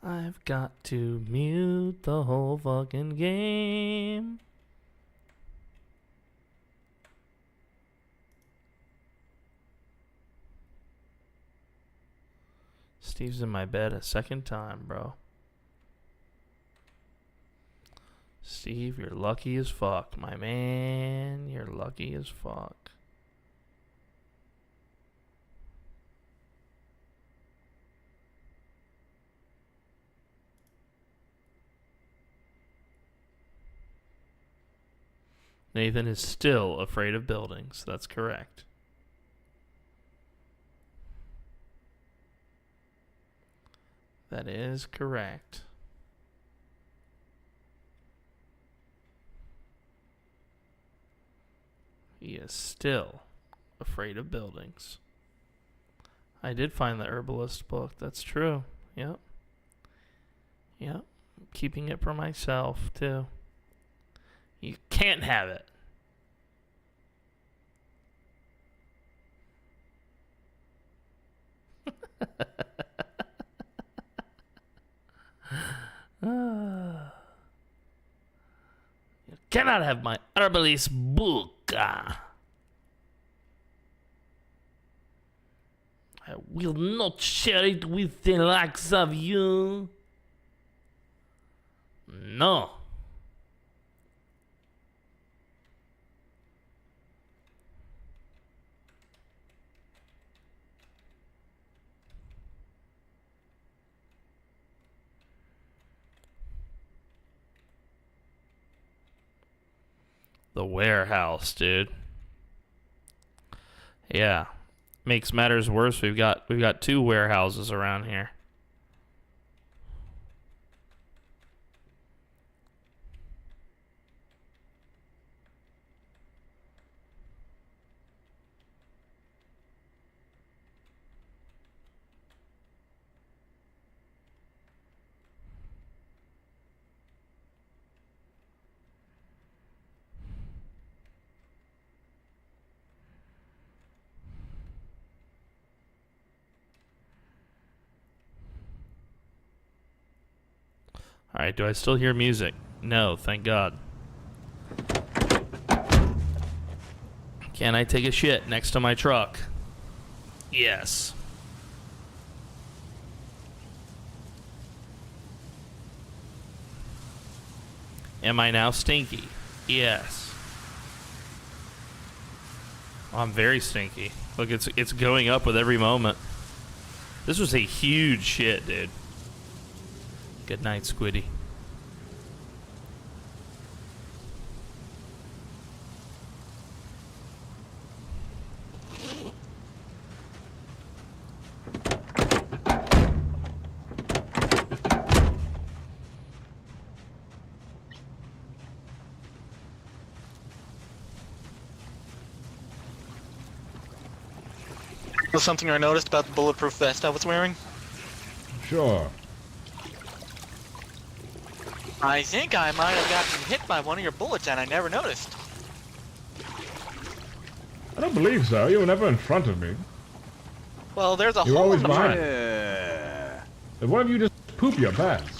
I've got to mute the whole fucking game. Steve's in my bed a second time, bro. Steve, you're lucky as fuck, my man. You're lucky as fuck. Nathan is still afraid of buildings. That's correct. That is correct. He is still afraid of buildings. I did find the herbalist book. That's true. Yep. Yep. I'm keeping it for myself, too. You can't have it. You cannot have my herbalist book. I will not share it with the likes of you. No. The warehouse, dude. Yeah. Makes matters worse. We've got 2 warehouses around here. Alright, do I still hear music? No, thank God. Can I take a shit next to my truck? Yes. Am I now stinky? Yes. I'm very stinky. Look, it's going up with every moment. This was a huge shit, dude. Good night, Squiddy. Was something I noticed about the bulletproof vest I was wearing? Sure. I think I might have gotten hit by one of your bullets and I never noticed. I don't believe so. You were never in front of me. Well, there's a You're hole always in the front. behind. If one of you just poop your pants.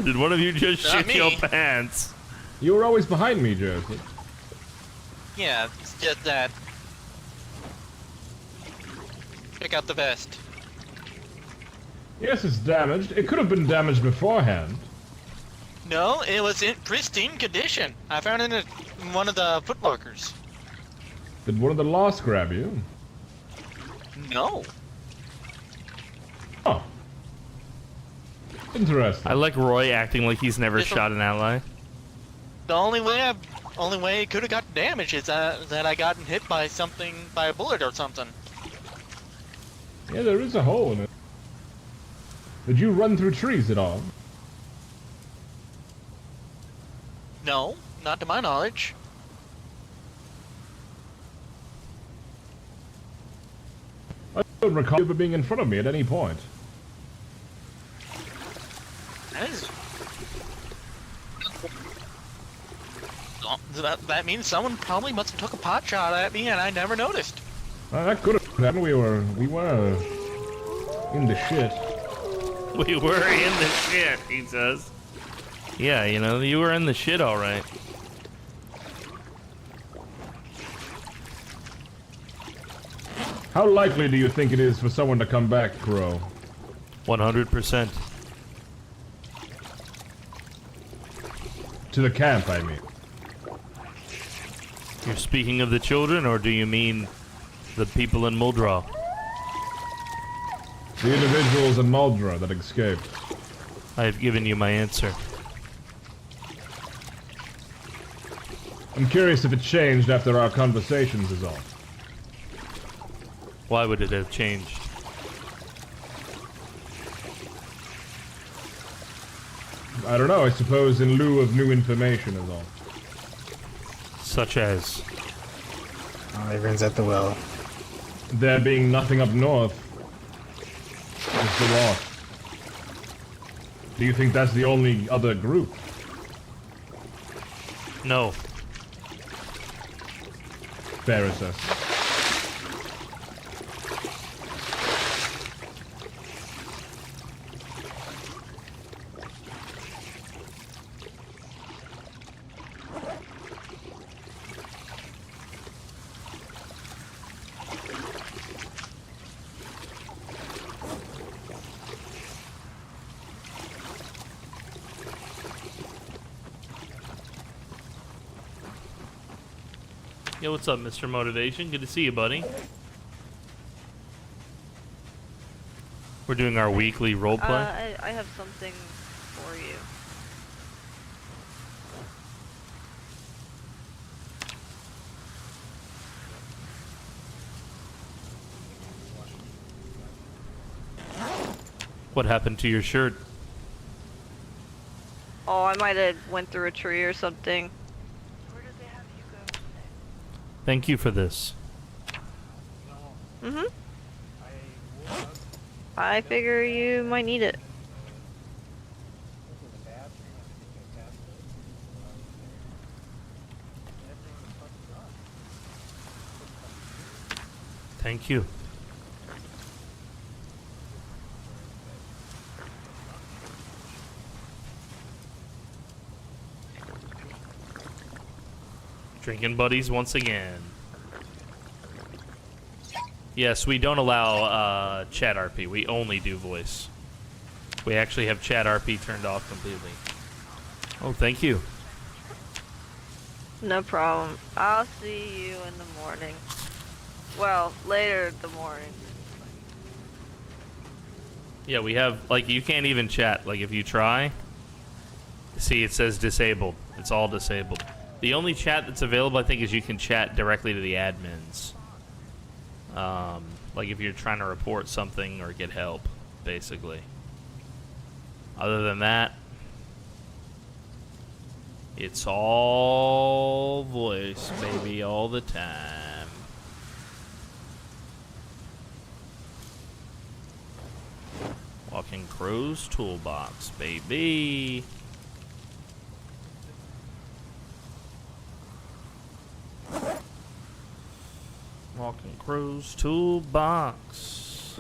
Did one of you just Not shit your me. pants? You were always behind me, Joseph. Yeah, it's just that. Pick out the vest. Yes, it's damaged. It could have been damaged beforehand. No, it was in pristine condition. I found it in one of the footlockers. Did one of the lost grab you? No. Oh. Interesting. I like Roy acting like he's never This'll- shot an ally. The only way it could have gotten damaged is that I gotten hit by something, by a bullet or something. Yeah, there is a hole in it. Did you run through trees at all? No, not to my knowledge. I don't recall you ever being in front of me at any point. That means someone probably must have took a pot shot at me and I never noticed. That could have. Then we were in the shit. We were in the shit, he says. Yeah, you know, you were in the shit, all right. How likely do you think it is for someone to come back, Crow? 100%. To the camp, I mean. You're speaking of the children, or do you mean the people in Muldrow? The individuals in Muldrow that escaped. I have given you my answer. I'm curious if it changed after our conversations is all. Why would it have changed? I don't know, I suppose in lieu of new information is all. Such as? Oh, everyone's at the well. There being nothing up north. Just the lost. Do you think that's the only other group? No. Fair assessment. Yo, what's up, Mr. Motivation? Good to see you, buddy. We're doing our weekly roleplay. I have something for you. What happened to your shirt? Oh, I might have went through a tree or something. Thank you for this. Mm-hmm. I figure you might need it. Thank you. Drinking buddies once again. Yes, we don't allow chat RP. We only do voice. We actually have chat RP turned off completely. Oh, thank you. No problem. I'll see you in the morning. Well, later in the morning. Yeah, we have, like, you can't even chat. Like, if you try, see, it says disabled. It's all disabled. The only chat that's available, I think, is you can chat directly to the admins. Like if you're trying to report something or get help, basically. Other than that, it's all voice, baby, all the time. Walking Crow's toolbox, baby. Walking Crow's toolbox.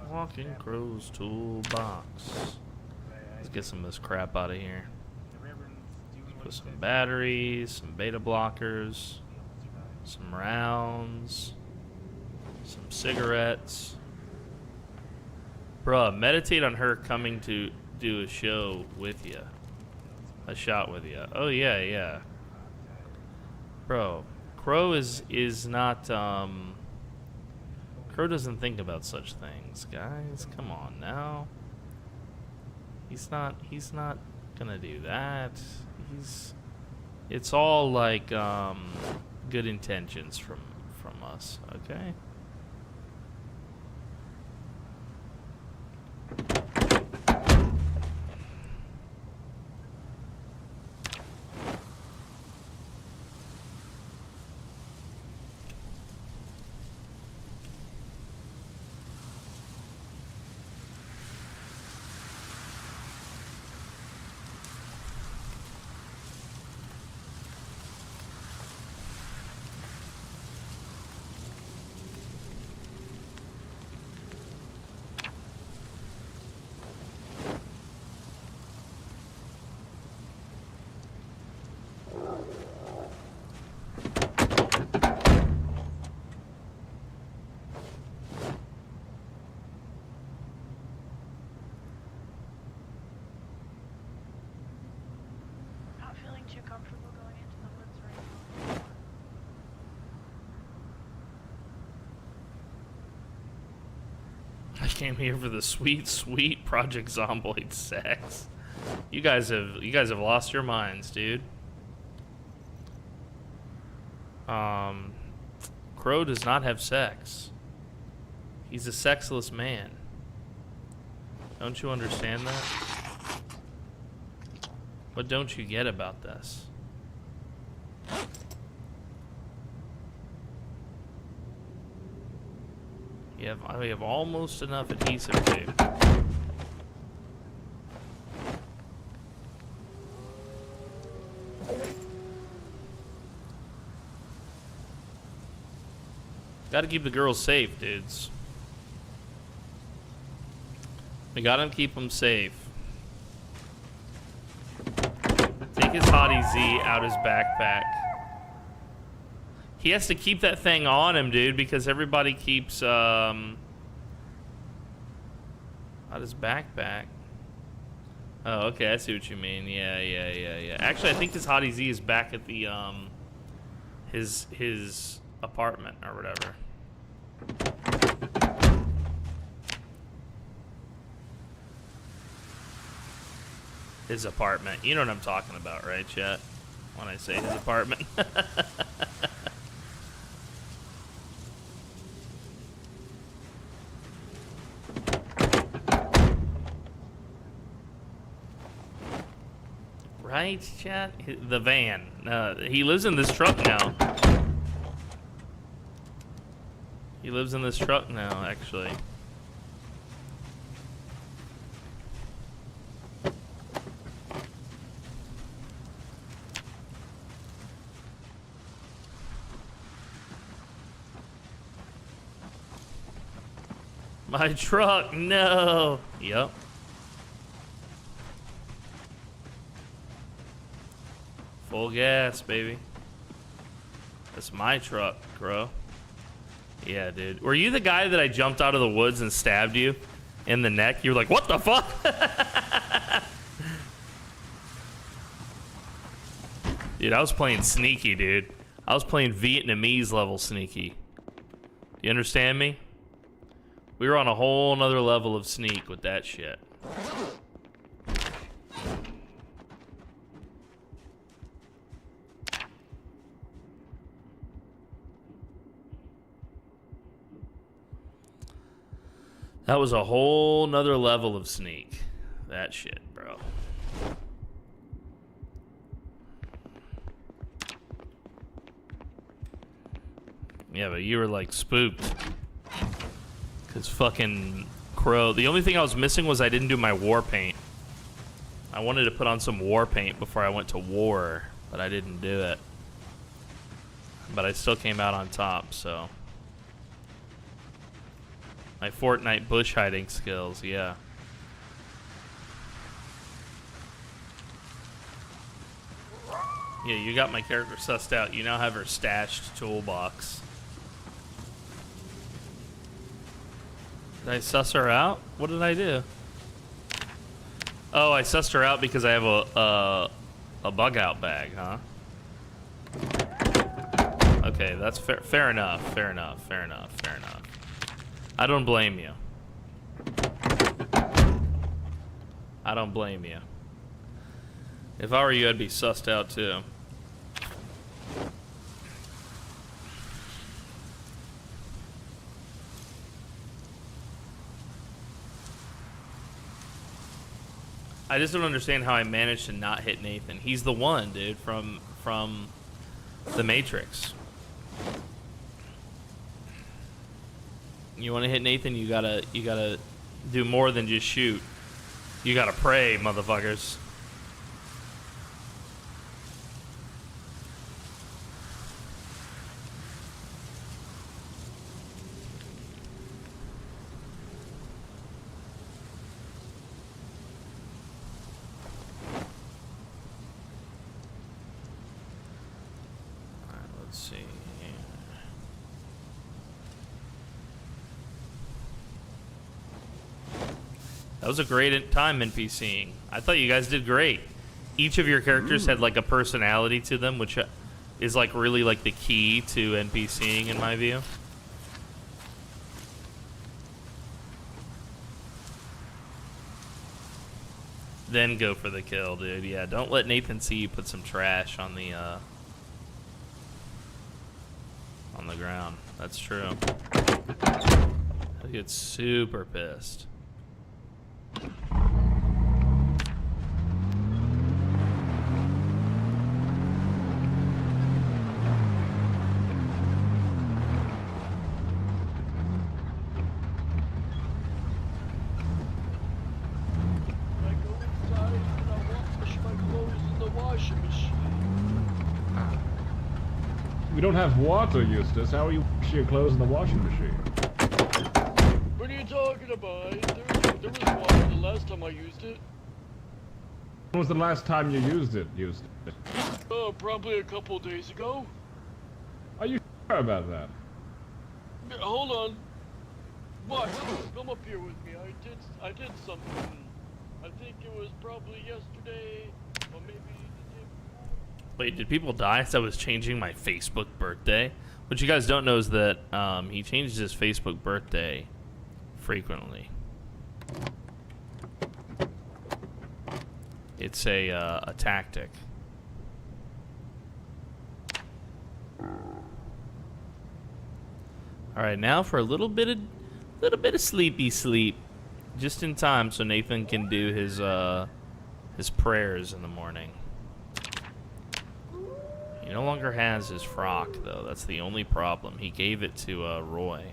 Walking Crow's toolbox. Let's get some of this crap out of here. Put some batteries, some beta blockers, some rounds, some cigarettes. Bruh, meditate on her coming to do a show with you. A shot with you. Oh yeah, yeah. Bro. Crow is not, Crow doesn't think about such things, guys. Come on now. He's not gonna do that. It's all like, good intentions from us, okay? came here for the sweet, sweet Project Zomboid sex. You guys have lost your minds, dude. Crow does not have sex. He's a sexless man. Don't you understand that? What don't you get about this? We have almost enough adhesive tape. Gotta keep the girls safe, dudes. We gotta keep them safe. Take his hottie Z out his backpack. He has to keep that thing on him, dude, because everybody keeps, out his backpack. Oh, okay, I see what you mean. Yeah. Actually, I think his hottie Z is back at the, his apartment or whatever. His apartment. You know what I'm talking about, right, chat? When I say his apartment. Right, chat? The van. He lives in this truck now. He lives in this truck now, actually. My truck, no. Yep. Full gas, baby. That's my truck, bro. Yeah, dude. Were you the guy that I jumped out of the woods and stabbed you in the neck? You were like, what the fuck? Dude, I was playing sneaky, dude. I was playing Vietnamese level sneaky. You understand me? We were on a whole nother level of sneak with that shit. That was a whole nother level of sneak. That shit, bro. Yeah, but you were like spooked. Cause fucking Crow. The only thing I was missing was I didn't do my war paint. I wanted to put on some war paint before I went to war, but I didn't do it. But I still came out on top, so. My Fortnite bush hiding skills, yeah. Yeah, you got my character sussed out. You now have her stashed toolbox. Did I suss her out? What did I do? Oh, I sussed her out because I have a bug out bag, huh? Okay, that's fair enough. Fair enough. I don't blame you. I don't blame you. If I were you, I'd be sussed out too. I just don't understand how I managed to not hit Nathan. He's the one, dude, from the Matrix. You want to hit Nathan, you gotta do more than just shoot. You gotta pray, motherfuckers. That was a great time NPCing. I thought you guys did great. Each of your characters had like a personality to them, which is like really like the key to NPCing in my view. Then go for the kill, dude. Yeah, don't let Nathan see you put some trash on the ground. That's true. He'll get super pissed. We don't have water, Eustace. How are you washing your clothes in the washing machine? What are you talking about? There was water the last time I used it. When was the last time you used it, Eustace? Probably a couple days ago. Are you sure about that? Yeah, hold on. What? Come up here with me. I did something. I think it was probably yesterday, or maybe the day before. Wait, did people die as I was changing my Facebook birthday? What you guys don't know is that he changes his Facebook birthday frequently. It's a tactic. All right, now for a little bit of sleepy sleep, just in time so Nathan can do his prayers in the morning. He no longer has his frock though. That's the only problem. He gave it to Roy.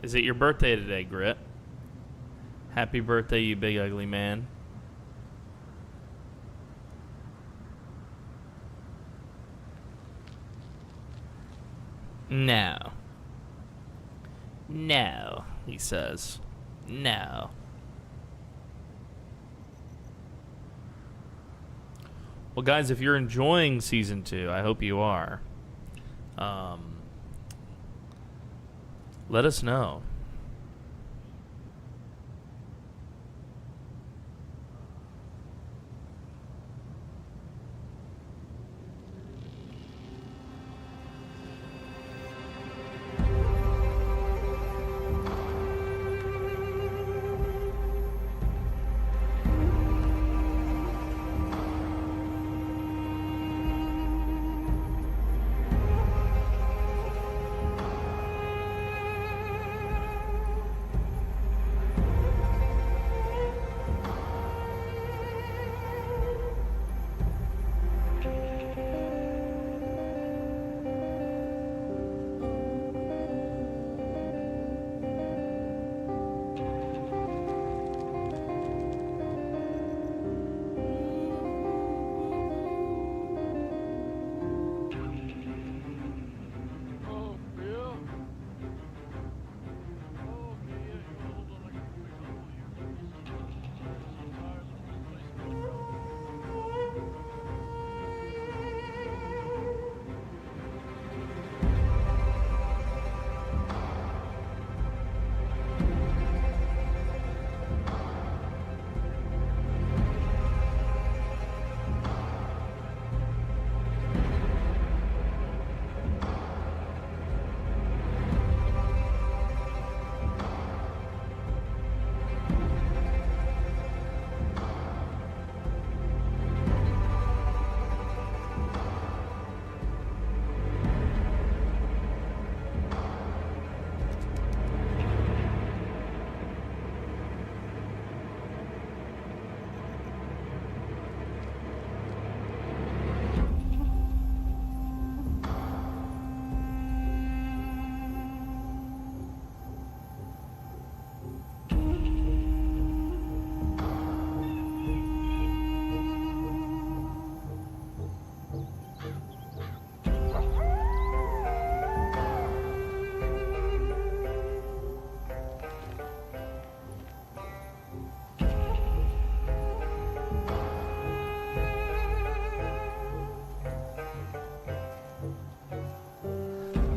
Is it your birthday today, Grit? Happy birthday, you big ugly man. No. No, he says. No. Well, guys, if you're enjoying Season 2, I hope you are. Let us know.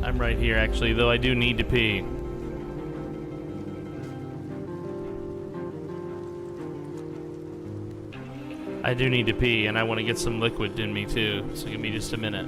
I'm right here, actually, though I do need to pee. I do need to pee, and I want to get some liquid in me, too. So give me just a minute.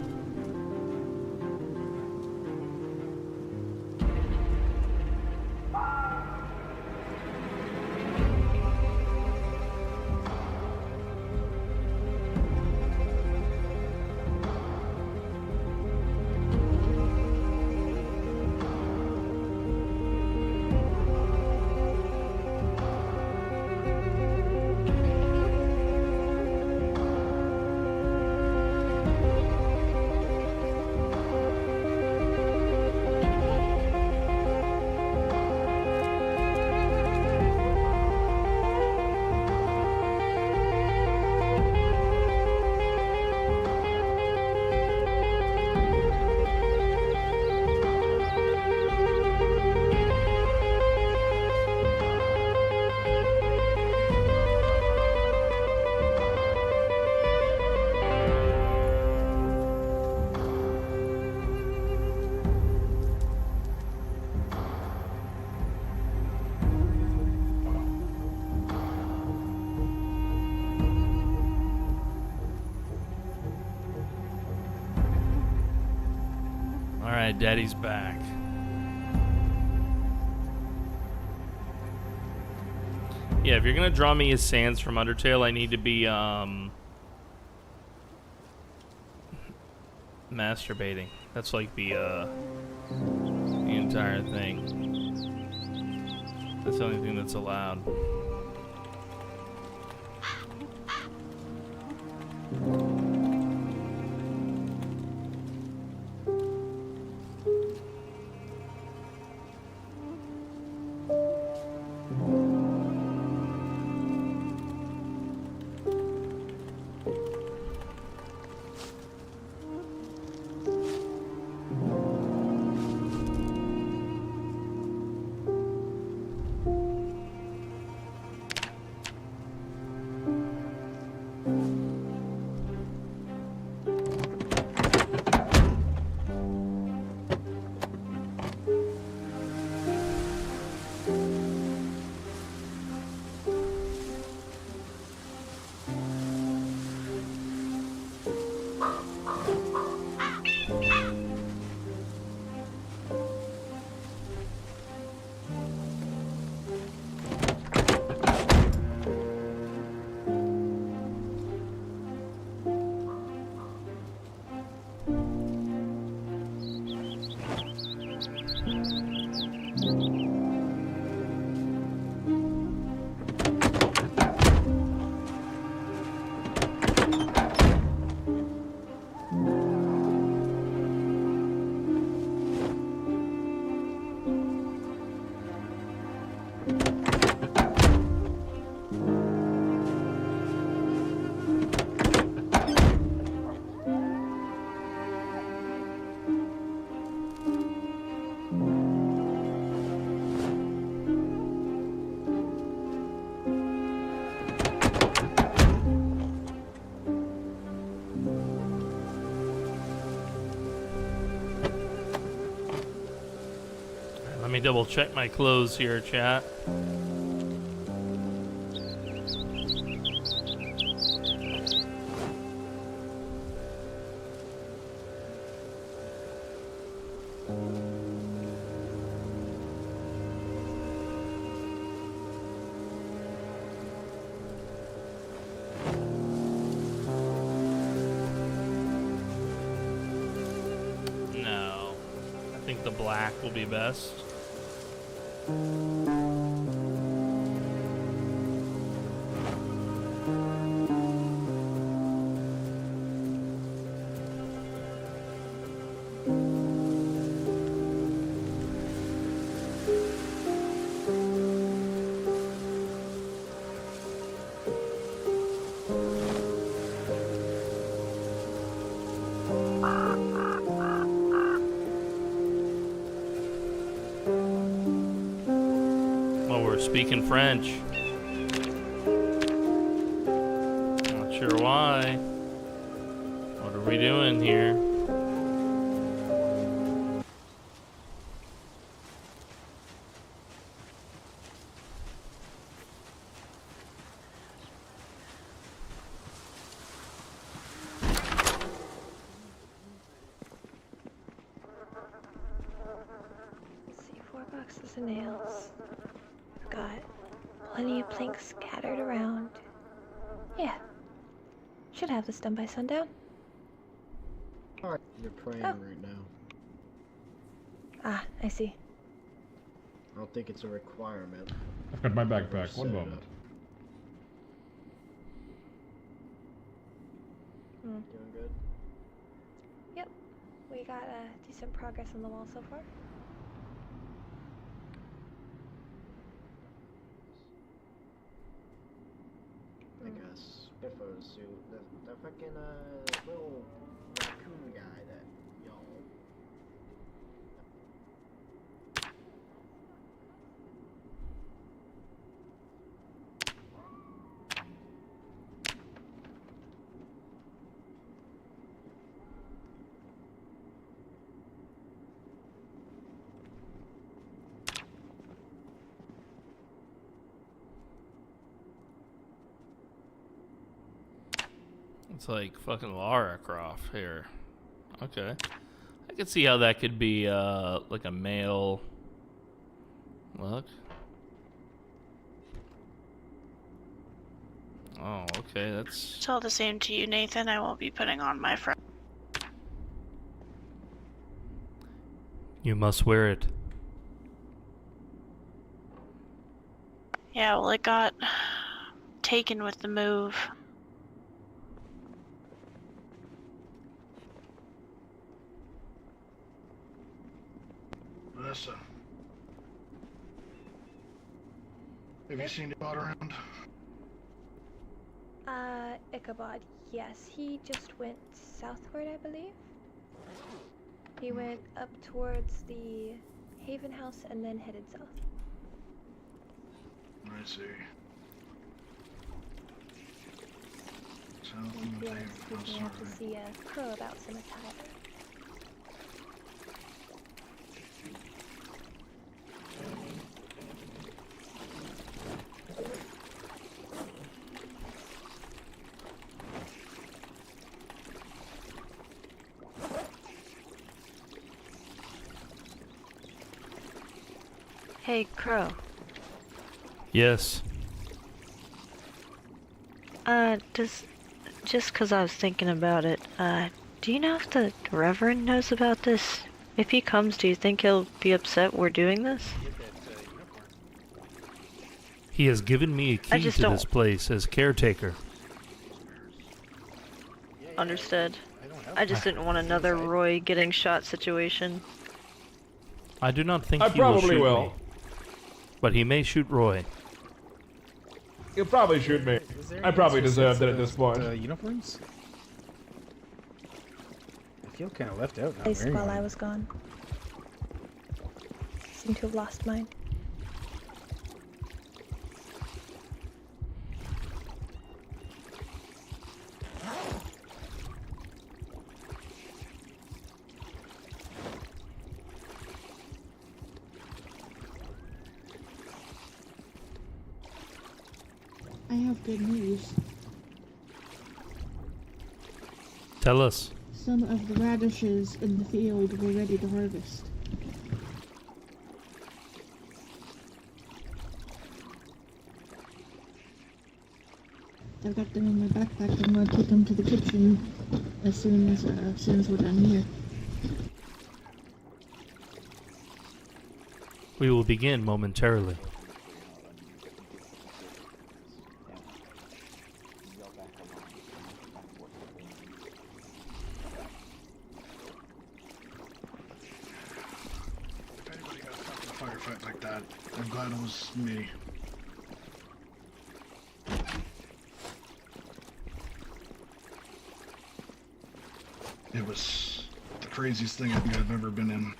Alright, Daddy's back. Yeah, if you're gonna draw me as Sans from Undertale, I need to be, masturbating. That's like the entire thing. That's the only thing that's allowed. Let me double check my clothes here, chat. No, I think the black will be best. Speaking French. Not sure why. What are we doing here? Let's see, 4 boxes of nails. Got plenty of planks scattered around. Yeah. Should have this done by sundown. Alright, you're praying right now. Ah, I see. I don't think it's a requirement. I've got my backpack. One moment. Doing good? Yep. We got decent progress on the wall so far. I guess Biffo's suit, the fucking little raccoon guy that y'all. It's like fucking Lara Croft here. Okay. I could see how that could be like a male. Look. Oh, okay, that's... It's all the same to you, Nathan. I won't be putting on my friend. You must wear it. Yeah, well, it got taken with the move. Vanessa, have you seen Ichabod around? Ichabod, yes. He just went southward, I believe. He went up towards the Haven House and then headed south. I see. He asked me out to see Crow about some attire. Hey, Crow. Yes. Just 'cause I was thinking about it, do you know if the Reverend knows about this? If he comes, do you think he'll be upset we're doing this? He has given me a key to this place as caretaker. Understood. I just didn't want another Roy getting shot situation. I do not think I he will probably shoot will. me. But he may shoot Roy. He'll probably shoot me. I probably deserved it at this point. Uniforms? I feel kind of left out now. Place while I was gone. Seem to have lost mine. I have good news. Tell us. Some of the radishes in the field were ready to harvest. I've got them in my backpack. I'm gonna take them to the kitchen as soon as we're done here. We will begin momentarily. Firefight like that. I'm glad it was me. It was the craziest thing I think I've ever been in.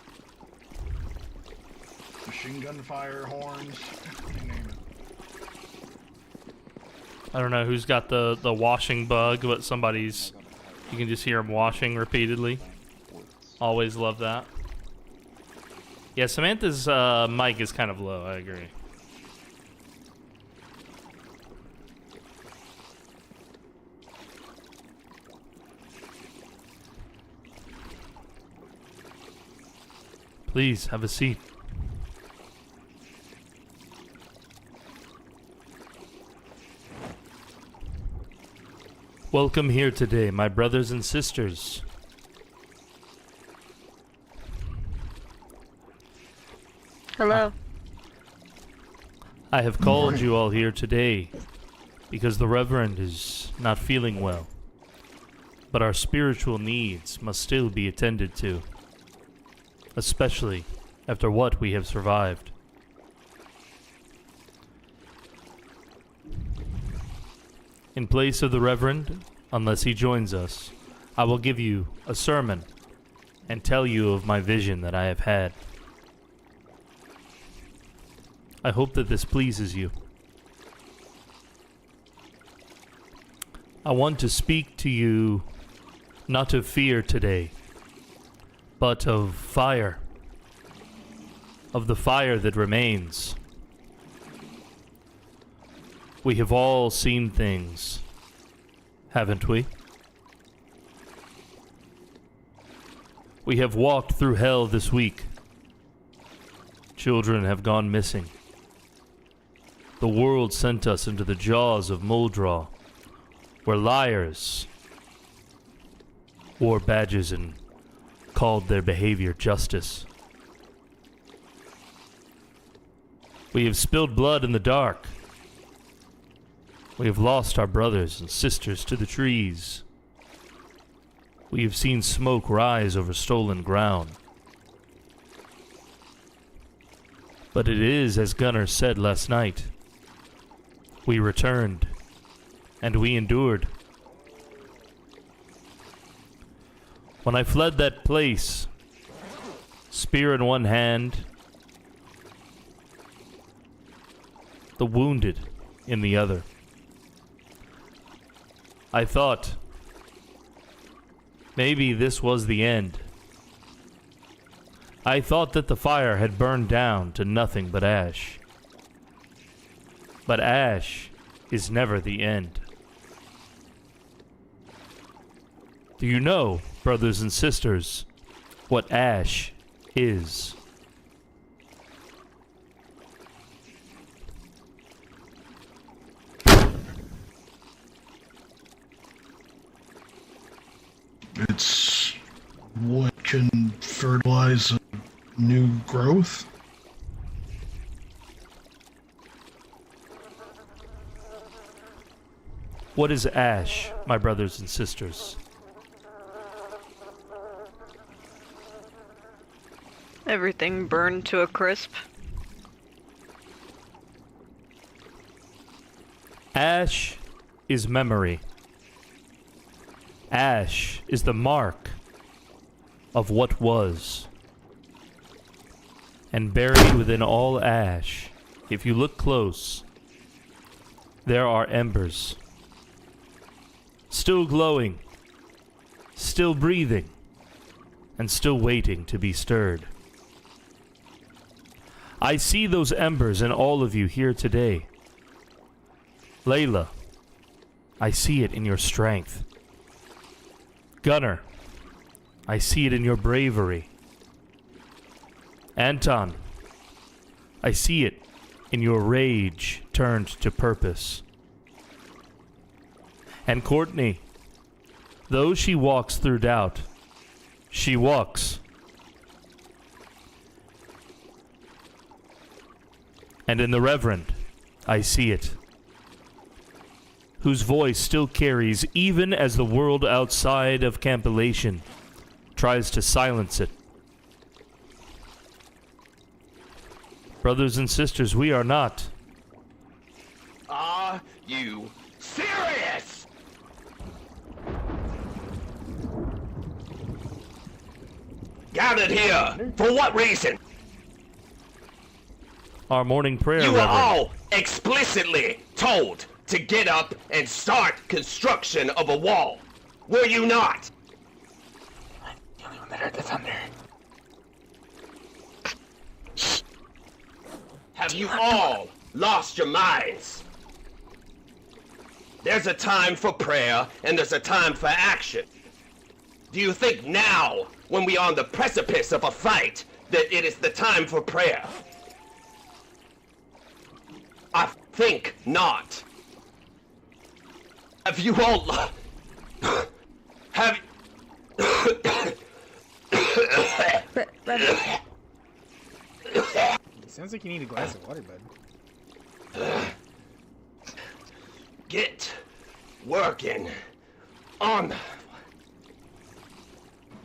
Machine gun fire, horns, you name it. I don't know who's got the washing bug, but somebody's... You can just hear him washing repeatedly. Always love that. Yeah, Samantha's mic is kind of low, I agree. Please, have a seat. Welcome here today, my brothers and sisters. Hello. I have called you all here today because the Reverend is not feeling well. But our spiritual needs must still be attended to, especially after what we have survived. In place of the Reverend, unless he joins us, I will give you a sermon and tell you of my vision that I have had. I hope that this pleases you. I want to speak to you not of fear today, but of fire. Of the fire that remains. We have all seen things, haven't we? We have walked through hell this week. Children have gone missing. The world sent us into the jaws of Muldraw, where liars wore badges and called their behavior justice. We have spilled blood in the dark. We have lost our brothers and sisters to the trees. We have seen smoke rise over stolen ground. But it is as Gunnar said last night. We returned, and we endured. When I fled that place, spear in one hand, the wounded in the other, I thought maybe this was the end. I thought that the fire had burned down to nothing but ash. But ash is never the end. Do you know, brothers and sisters, what ash is? It's what can fertilize a new growth? What is ash, my brothers and sisters? Everything burned to a crisp. Ash is memory. Ash is the mark of what was. And buried within all ash, if you look close, there are embers. Still glowing, still breathing, and still waiting to be stirred. I see those embers in all of you here today. Layla, I see it in your strength. Gunnar, I see it in your bravery. Anton, I see it in your rage turned to purpose. And Courtney, though she walks through doubt, she walks. And in the Reverend, I see it, whose voice still carries even as the world outside of Campylation tries to silence it. Brothers and sisters, we are not. Are you serious? Gathered here, for what reason? Our morning prayer, You were Reverend. all explicitly told to get up and start construction of a wall. Were you not? I'm the only one that heard the thunder. Have you all lost your minds? There's a time for prayer and there's a time for action. Do you think now, when we are on the precipice of a fight, that it is the time for prayer? I think not. Have you all... have... Sounds like you need a glass of water, bud. Get working on...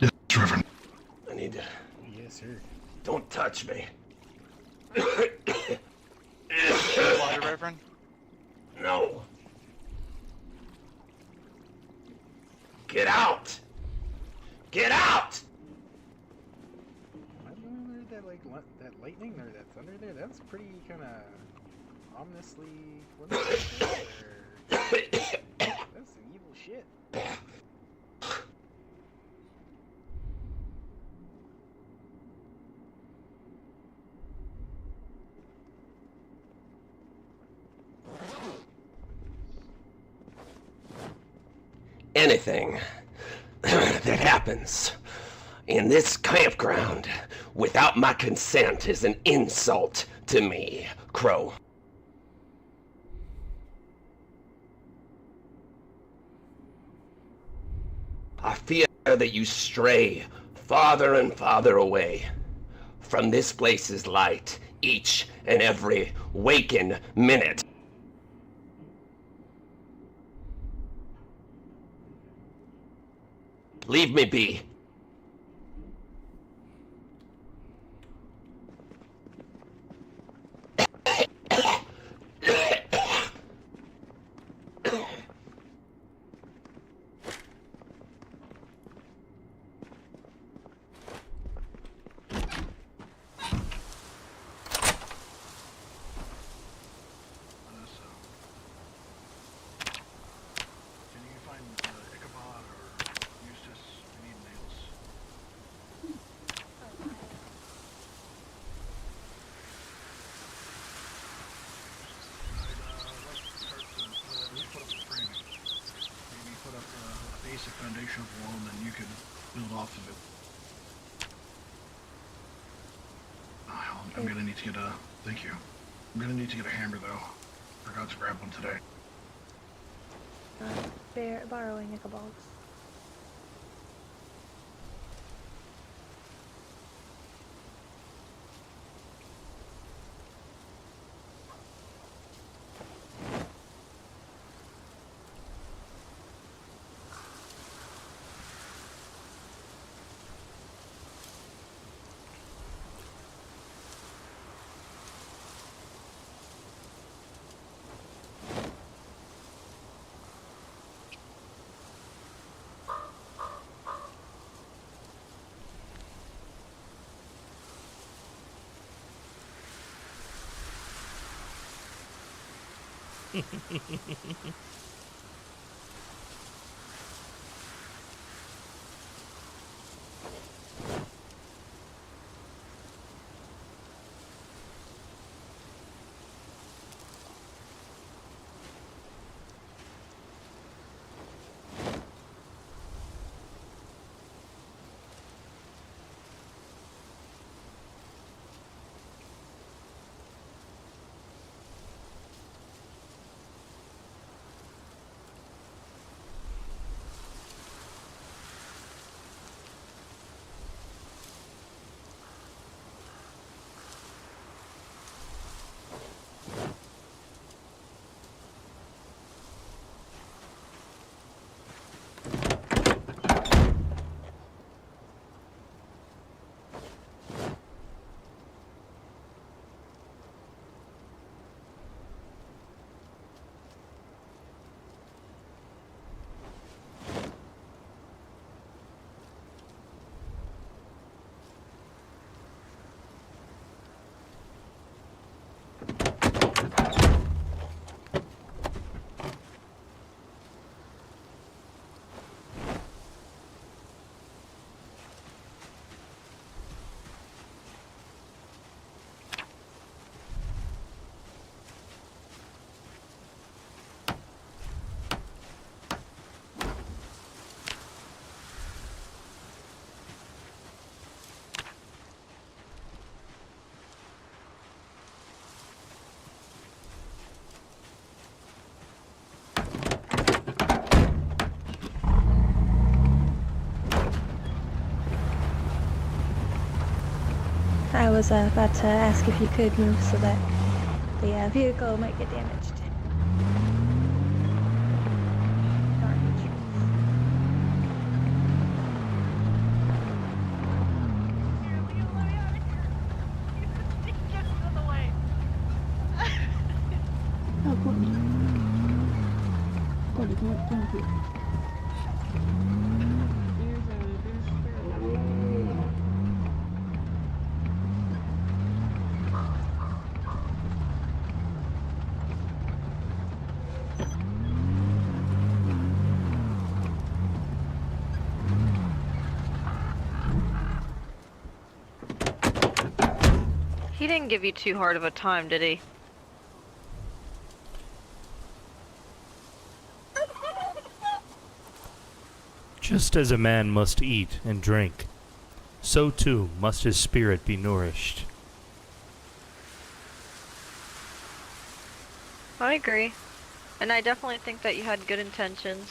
Yes, Reverend. I need to... Yes, sir. Don't touch me. Water, Reverend? No. Get out! Get out! I don't know that like that lightning or that thunder there. That's pretty kind of ominously. That's some evil shit. Anything that happens in this campground without my consent is an insult to me, Crow. I fear that you stray farther and farther away from this place's light each and every waking minute. Leave me be. Foundation of the wall, and then you can build off of it. I'm gonna need to get a... Thank you. I'm gonna need to get a hammer, though. Forgot to grab one today. Borrowing Ichabalds. I was about to ask if you could move so that the vehicle might get damaged. Oh, Courtney. Courtney, come up here. He didn't give you too hard of a time, did he? Just as a man must eat and drink, so too must his spirit be nourished. I agree. And I definitely think that you had good intentions.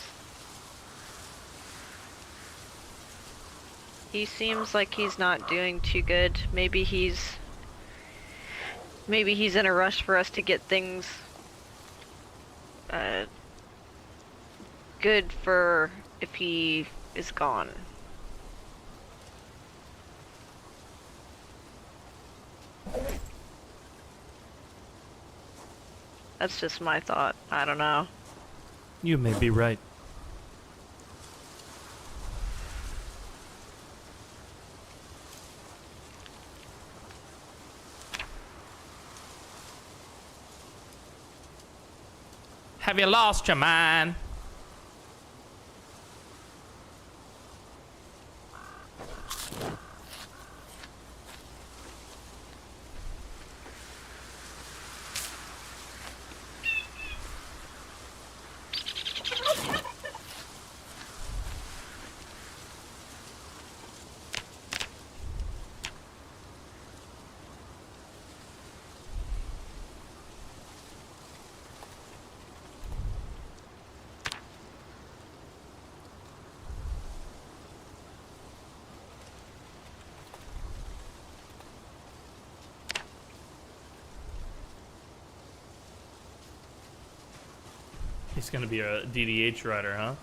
He seems like he's not doing too good. Maybe he's in a rush for us to get things good for if he is gone. That's just my thought. I don't know. You may be right. Have you lost your mind? He's gonna be a DDH rider, huh?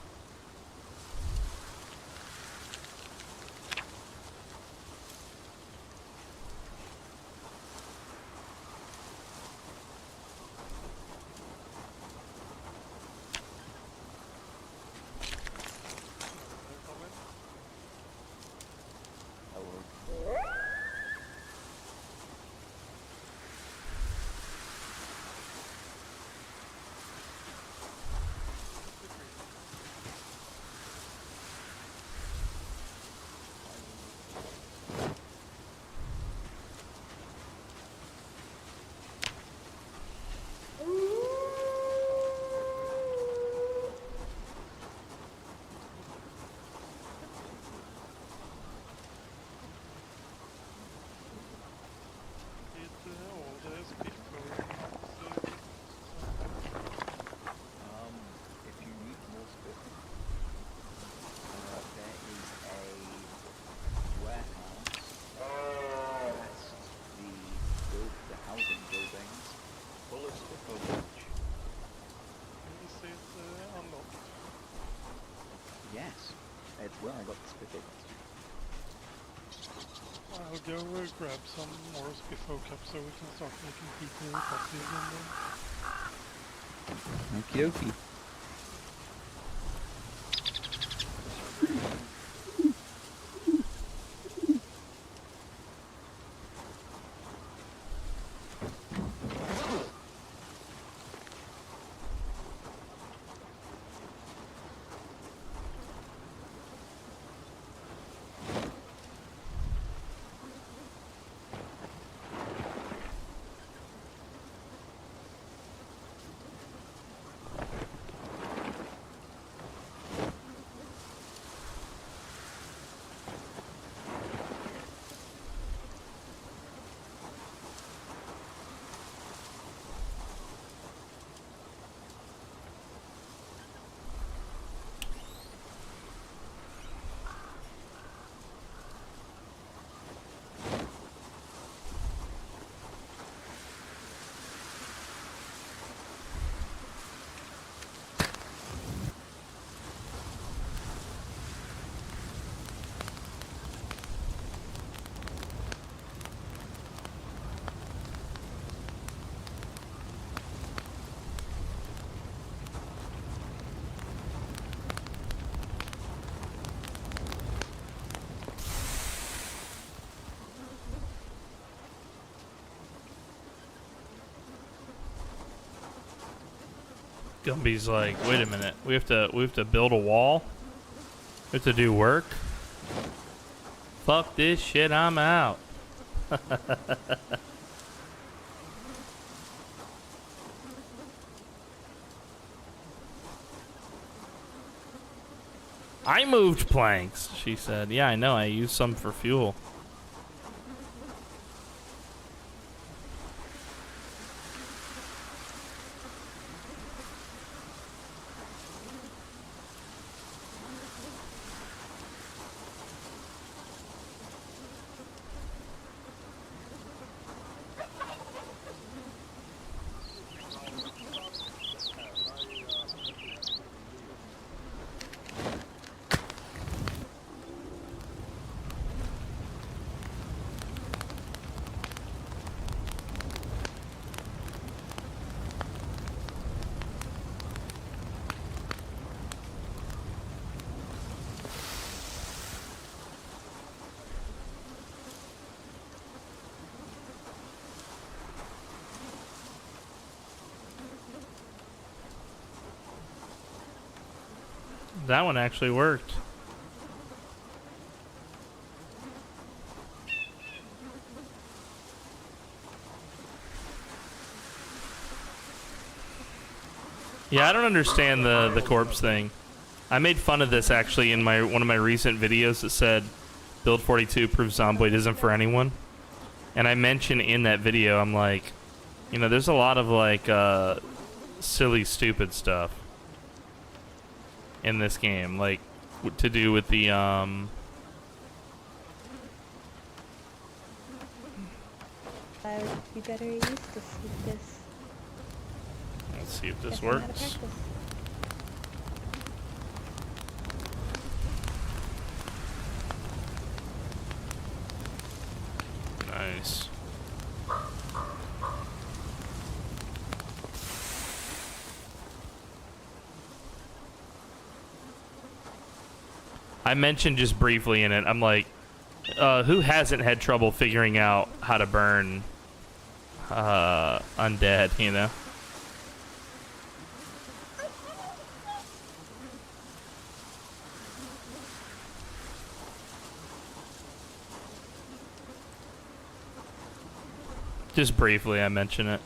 Where I got the spigot. I'll go grab some more Spiffo cups so we can start making people coffee again then. Okie dokie. Gumby's like, wait a minute, we have to build a wall? We have to do work? Fuck this shit, I'm out. I moved planks, she said. Yeah, I know. I used some for fuel. That one actually worked. Yeah, I don't understand the corpse thing. I made fun of this actually in one of my recent videos that said Build 42 proves Zomboid isn't for anyone. And I mentioned in that video, I'm like, you know, there's a lot of like silly, stupid stuff in this game, like to do with the You better use this. Let's see if this Guess I'm out of works. practice. Nice. I mentioned just briefly in it, I'm like, who hasn't had trouble figuring out how to burn undead, you know? Just briefly, I mention it.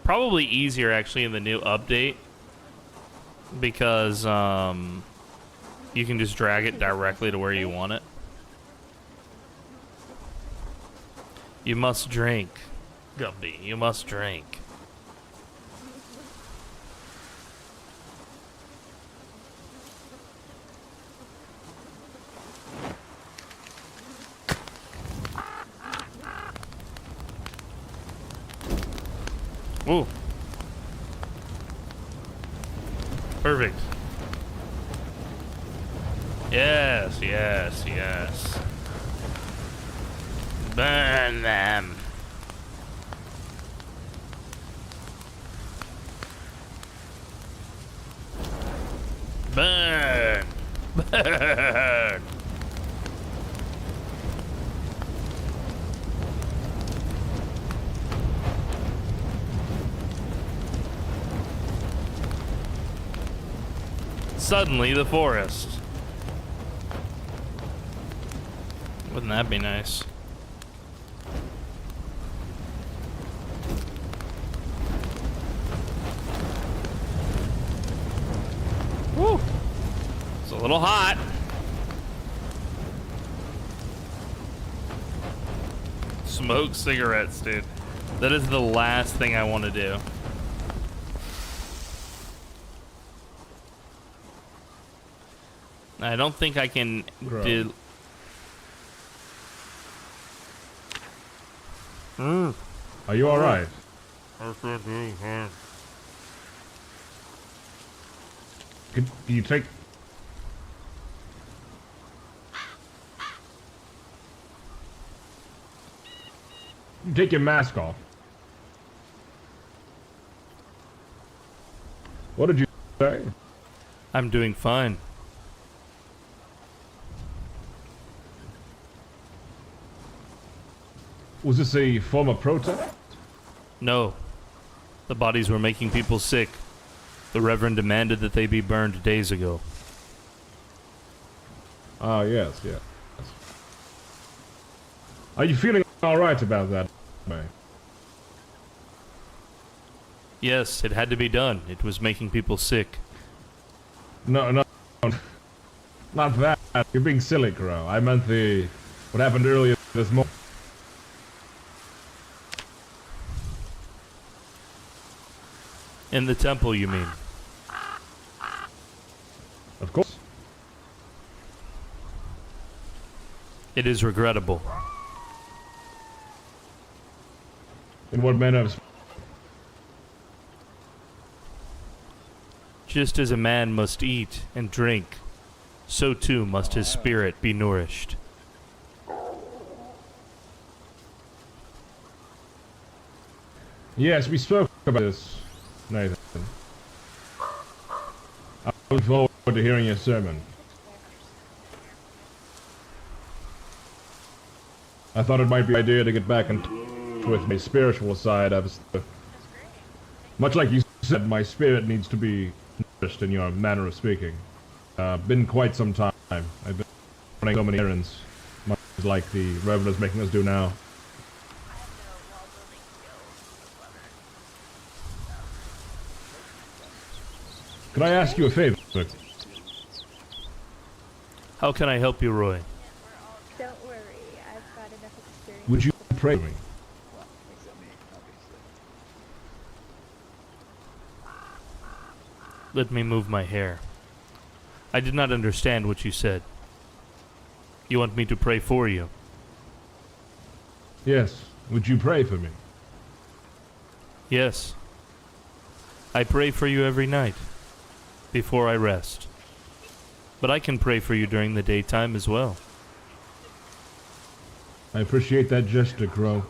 Probably easier actually in the new update because you can just drag it directly to where you want it. You must drink, Gumby. You must drink. Ooh. Perfect. Yes, yes, yes. Burn them. Burn. Burn. Suddenly, the forest. Wouldn't that be nice? Woo! It's a little hot. Smoke cigarettes, dude. That is the last thing I want to do. I don't think I can do. Are you all right? Can you take? Take your mask off. What did you say? I'm doing fine. Was this a form of protest? No. The bodies were making people sick. The Reverend demanded that they be burned days ago. Ah, yes, yes. Are you feeling all right about that, man? Yes, it had to be done. It was making people sick. No, not that. You're being silly, Crow. I meant what happened earlier this morning. In the temple, you mean? Of course. It is regrettable. In what manner of... Just as a man must eat and drink, so too must his spirit be nourished. Yes, we spoke about this, Nathan. I look forward to hearing your sermon. I thought it might be an idea to get back in touch with my spiritual side. Much like you said, my spirit needs to be nourished in your manner of speaking. Been quite some time. I've been running so many errands, much like the Reverend is making us do now. Could I ask you a favor? How can I help you, Roy? Don't worry, I've got enough experience. Would you pray for me? Let me move my hair. I did not understand what you said. You want me to pray for you? Yes. Would you pray for me? Yes. I pray for you every night, before I rest. But I can pray for you during the daytime as well. I appreciate that gesture, Crow.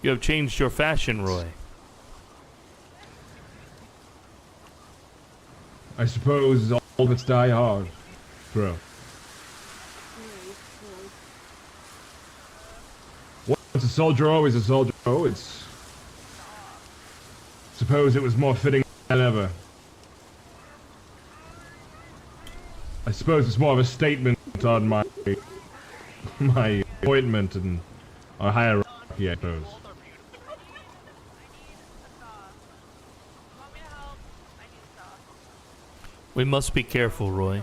You have changed your fashion, Roy. I suppose all of it's die hard, Crow. Once a soldier, always a soldier. Oh, suppose it was more fitting than ever. I suppose it's more of a statement on my appointment and our hierarchy, I suppose. We must be careful, Roy.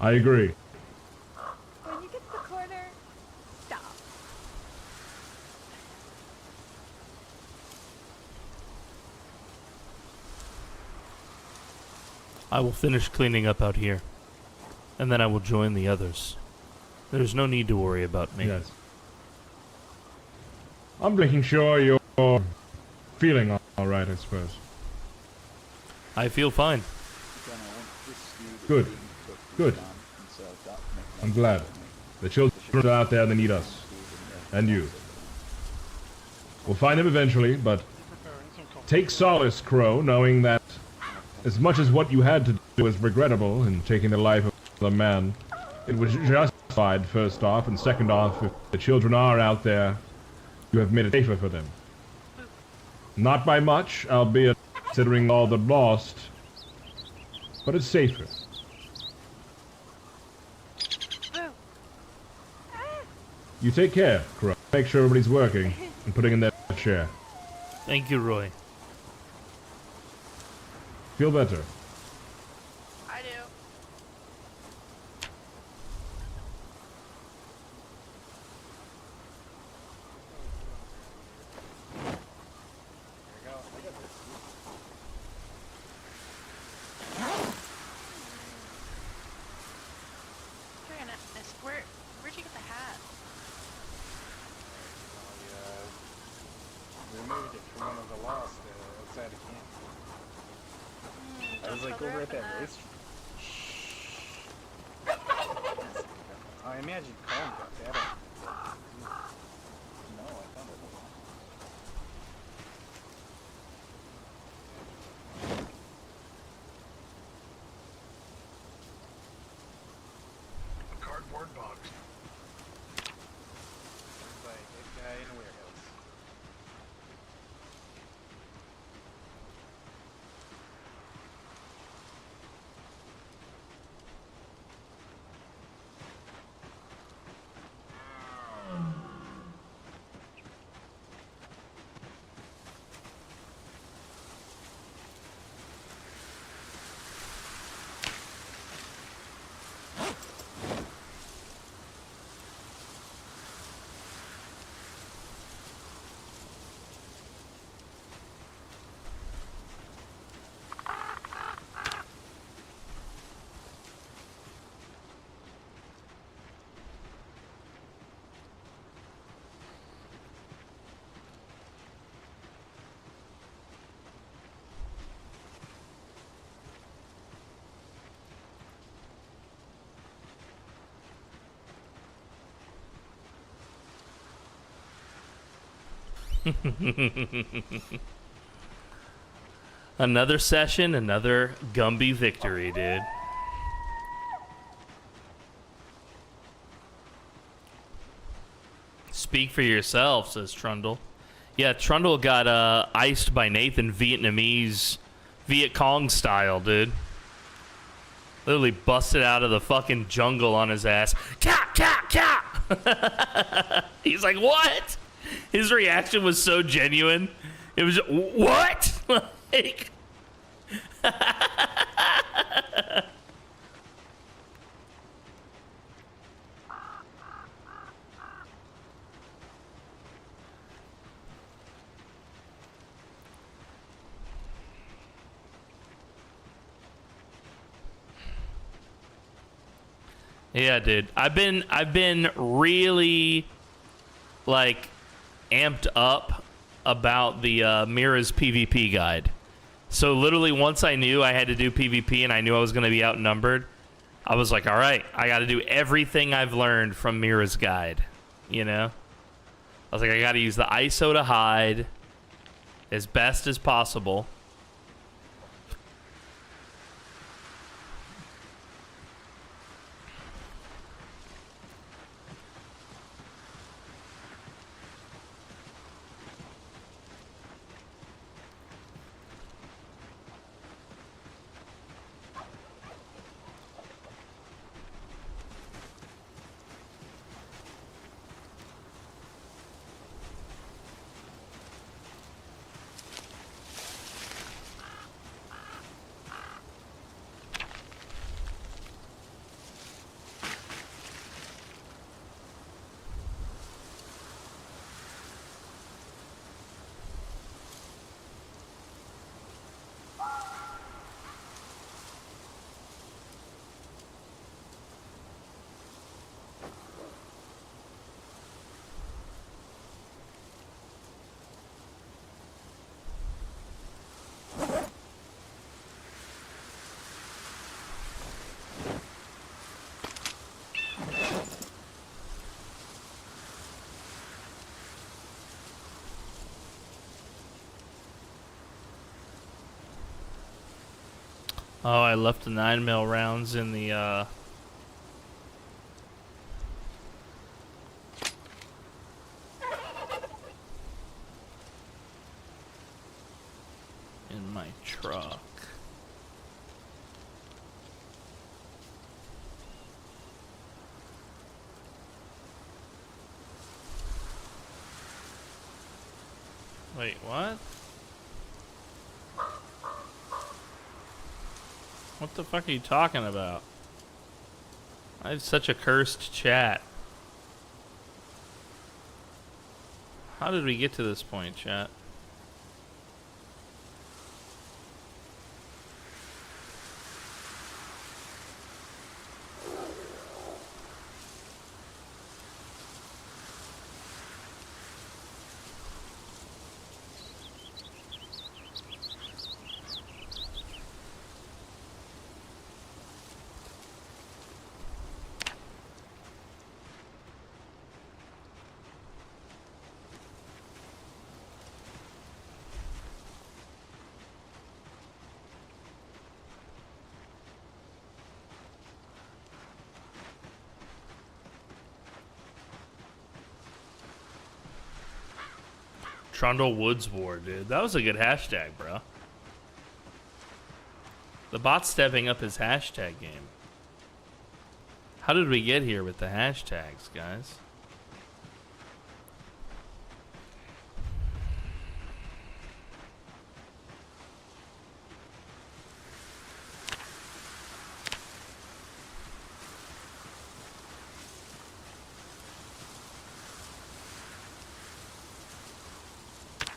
I agree. When you get to the corner, stop. I will finish cleaning up out here, and then I will join the others. There's no need to worry about me. Yes. I'm making sure you're feeling all right, I suppose. I feel fine. Good. Good. I'm glad. The children are out there, they need us. And you. We'll find them eventually, but take solace, Crow, knowing that as much as what you had to do was regrettable in taking the life of a man, it was justified, first off, and second off, if the children are out there, you have made it safer for them. Not by much, albeit considering all the lost, but it's safer. You take care, Crow. Make sure everybody's working and putting in their share. Thank you, Roy. Feel better. I do. Very nice. Where'd you get the hat? Removed it from one of the lost outside of camp. I was like over at that race. I imagine Colin got that on. No, I found it. A cardboard box. It's like a guy in a warehouse. Another session, another Gumby victory, dude. Speak for yourself, says Trundle. Yeah, Trundle got iced by Nathan Vietnamese, Viet Cong style, dude. Literally busted out of the fucking jungle on his ass. Cap, cap, cap! He's like, what? His reaction was so genuine. It was, what? Like... Yeah, dude. I've been really like amped up about the Mira's PvP guide. So literally once I knew I had to do PvP and I knew I was going to be outnumbered, I was like, all right, I got to do everything I've learned from Mira's guide, you know? I was like, I got to use the ISO to hide as best as possible. Oh, I left the 9mm rounds in the, in my truck. Wait, what? What the fuck are you talking about? I have such a cursed chat. How did we get to this point, chat? Trundle Woods War, dude. That was a good hashtag, bro. The bot's stepping up his hashtag game. How did we get here with the hashtags, guys?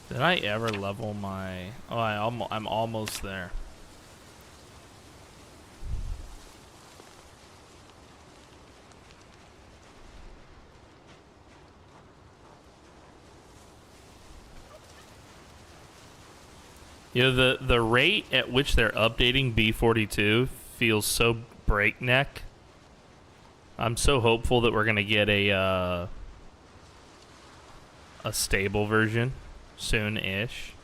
Did I ever level my... Oh, I'm almost there. You know, the rate at which they're updating B42 feels so breakneck. I'm so hopeful that we're gonna get a stable version. soon-ish.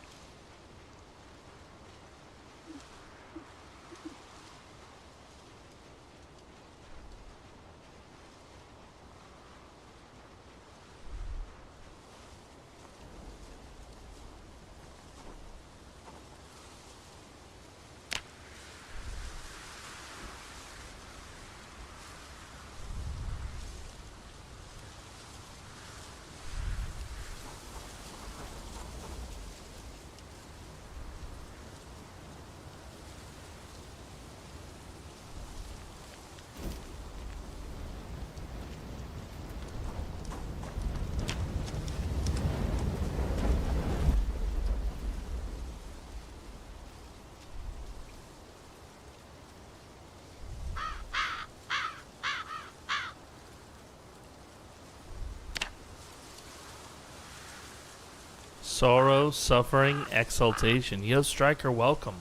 Sorrow, suffering, exaltation. Yo, Striker, welcome.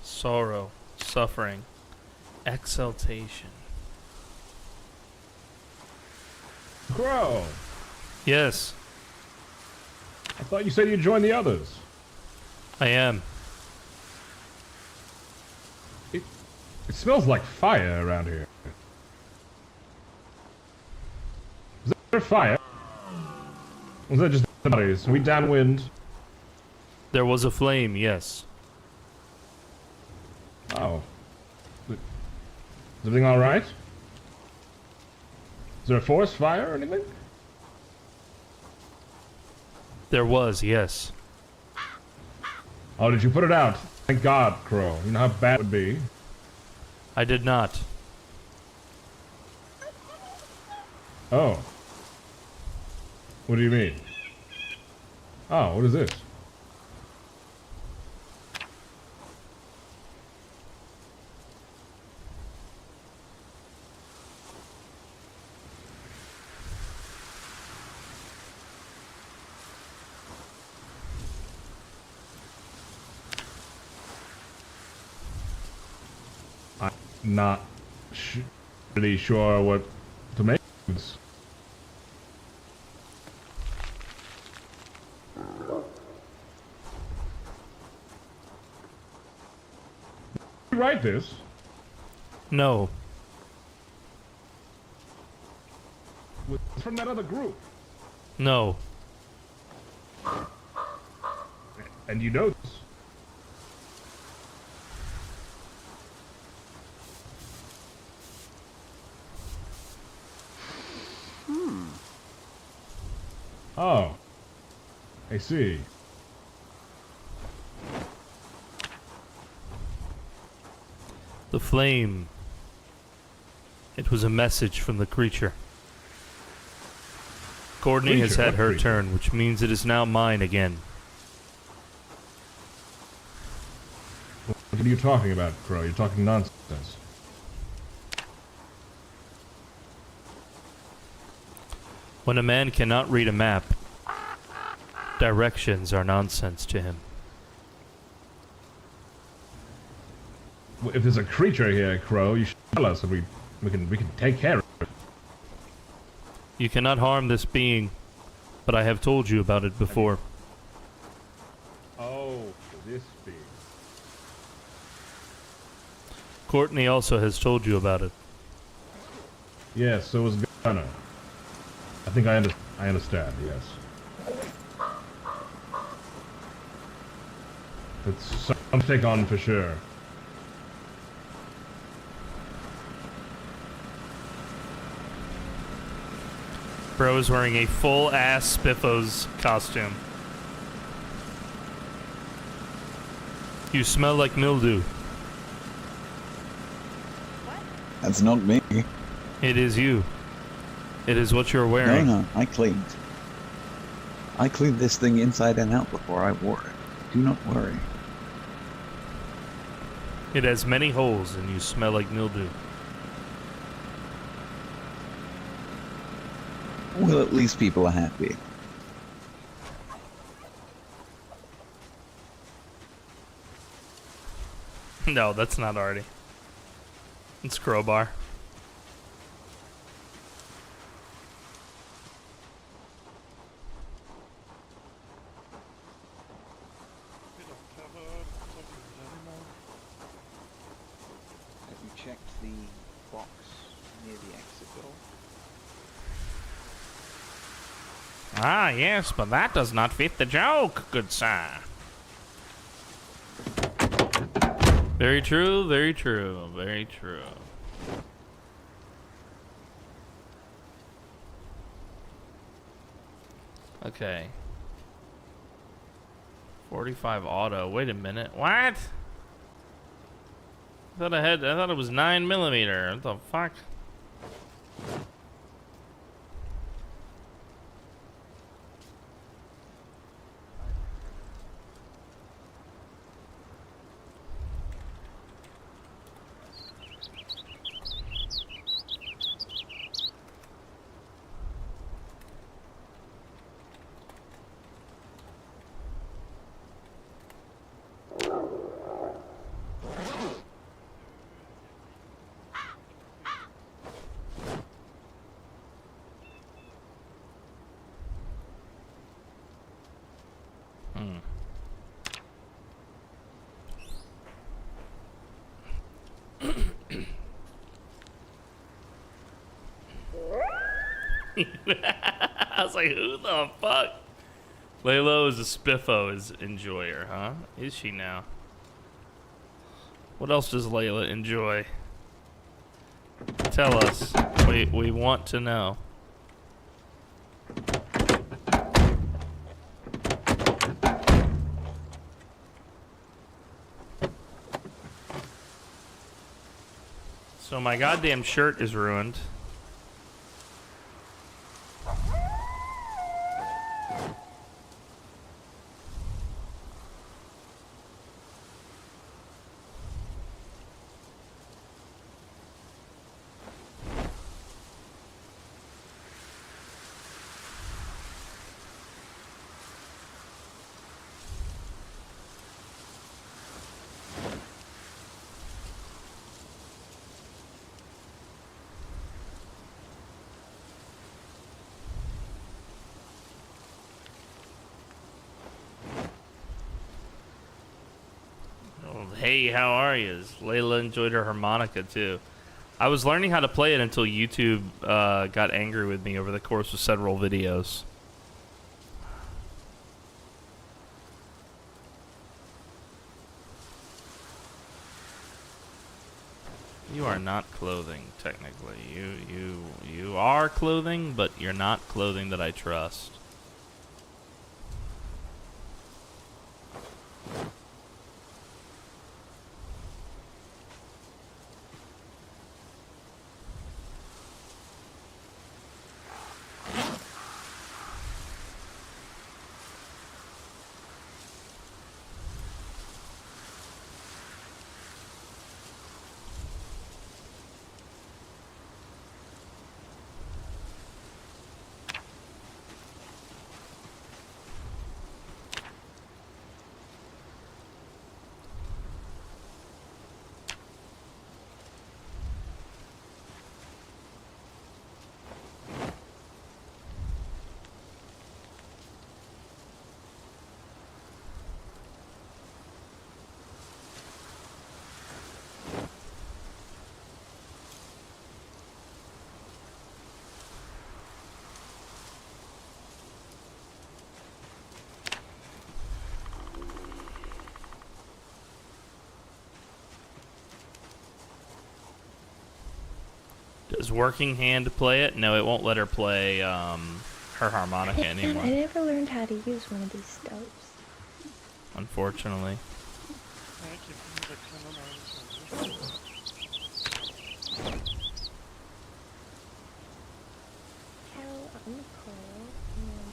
Sorrow, suffering, exaltation. Crow! Yes, I thought you said you joined the others. I am. It smells like fire around here. Is there fire? Or was that just the bodies? Are we downwind? There was a flame, yes. Oh. Is everything alright? Is there a forest fire or anything? There was, yes. Oh, did you put it out? Thank God, Crow. You know how bad it would be. I did not. Oh. What do you mean? Oh, what is this? I'm not really sure what to make of this. Did you write this? No. It's from that other group. No. And you know this. Oh. I see. The flame. It was a message from the creature. Courtney has Creature? had What her creature? turn, which means it is now mine again. What are you talking about, Crow? You're talking nonsense. When a man cannot read a map, directions are nonsense to him. If there's a creature here, Crow, you should tell us, and we can take care of it. You cannot harm this being, but I have told you about it before. Oh, this being. Courtney also has told you about it. Yes, so was Gunner. I think I understand, yes. It's something to take on for sure. Bro is wearing a full-ass Spiffos costume. You smell like mildew. That's not me. It is you. It is what you're wearing. No, I cleaned. I cleaned this thing inside and out before I wore it. Do not worry. It has many holes and you smell like mildew. Well, at least people are happy. No, that's not Artie. It's crowbar. Have you checked the box near the exit door? Ah, yes, but that does not fit the joke, good sir. Very true, very true, very true. Okay. 45 auto. Wait a minute. What? I thought it was 9mm. What the fuck? I was like, who the fuck? Laylo is a Spiffo's enjoyer, huh? Is she now? What else does Layla enjoy? Tell us. We want to know. So my goddamn shirt is ruined. Hey, how are you? Layla enjoyed her harmonica too. I was learning how to play it until YouTube got angry with me over the course of several videos. You are not clothing, technically. You are clothing, but you're not clothing that I trust. Does Working Hand play it? No, it won't let her play her harmonica anymore. I never learned how to use one of these stoves. Unfortunately. Hell on the coal, and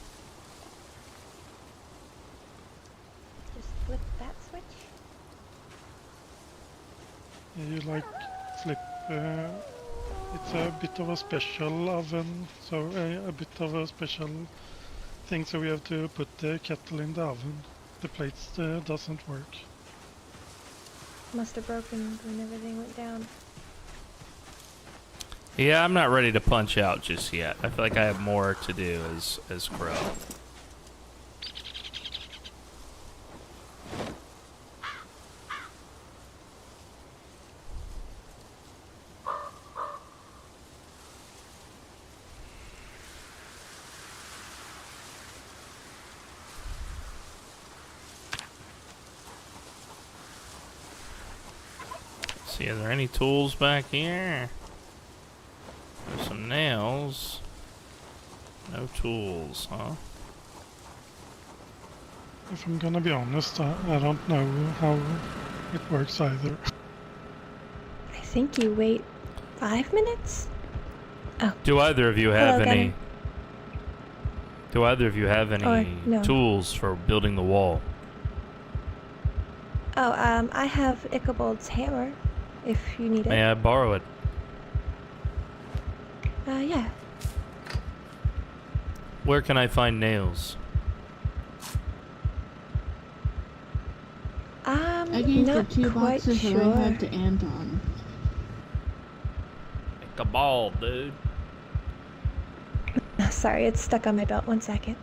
just flip that switch. You like flip. It's a bit of a special oven, so a bit of a special thing. So we have to put the kettle in the oven. The plates doesn't work. Must have broken when everything went down. Yeah, I'm not ready to punch out just yet. I feel like I have more to do as Crow. See, are there any tools back here? There's some nails. No tools, huh? If I'm gonna be honest, I don't know how it works either. I think you wait 5 minutes? Oh. Do either of you have Hello, any? Gunner. Do either of you have any Or, no. tools for building the wall? Oh, I have Ichabod's hammer, if you need it. May I borrow it? Yeah. Where can I find nails? I gave the not 2 quite boxes sure. that I had to Anton. Like a ball, dude. Sorry, it's stuck on my belt. 1 second.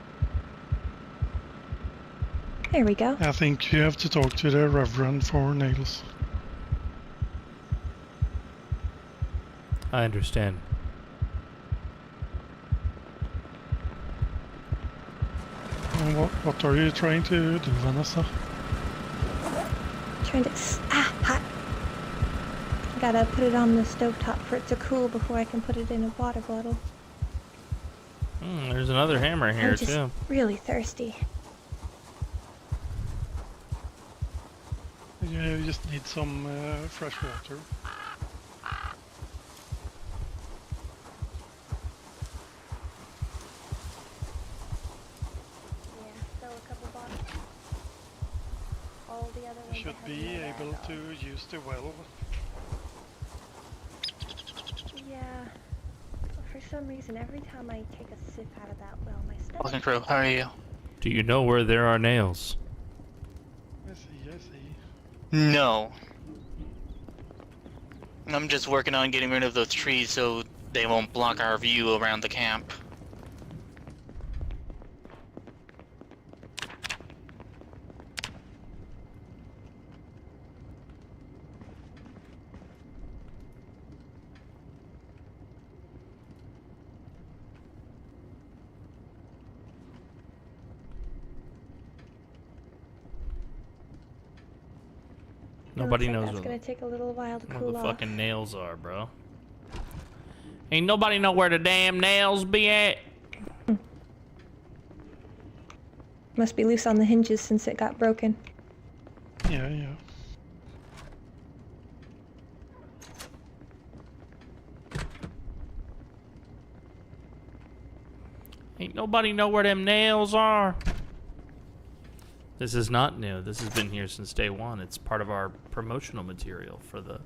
There we go. I think you have to talk to the Reverend for nails. I understand. And what are you trying to do, Vanessa? Trying to... hot. Gotta put it on the stovetop for it to cool before I can put it in a water bottle. There's another hammer here, I'm just too. really thirsty. Yeah, you just need some fresh water. You should be able to use the well. Yeah. For some reason, every time I take a sip out of that well, my stomach... Welcome, crew. How are you? Do you know where there are nails? I see. No. I'm just working on getting rid of those trees so they won't block our view around the camp. Nobody Looks like knows that's gonna take a little while to where cool the off. fucking nails are, bro. Ain't nobody know where the damn nails be at. Must be loose on the hinges since it got broken. Yeah. Ain't nobody know where them nails are. This is not new. This has been here since day one. It's part of our promotional material for the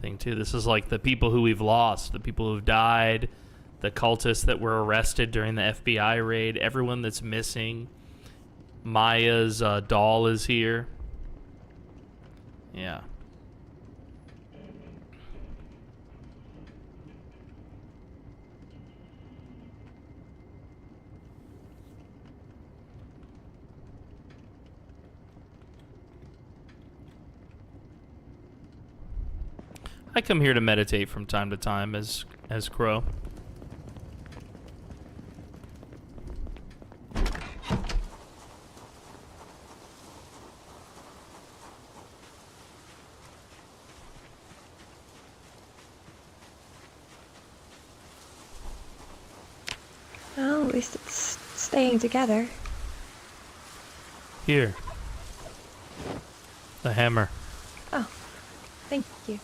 thing, too. This is like the people who we've lost, the people who've died, the cultists that were arrested during the FBI raid, everyone that's missing. Maya's doll is here. Yeah. I come here to meditate from time to time as Crow. Well, at least it's staying together. Here. The hammer. Oh, thank you.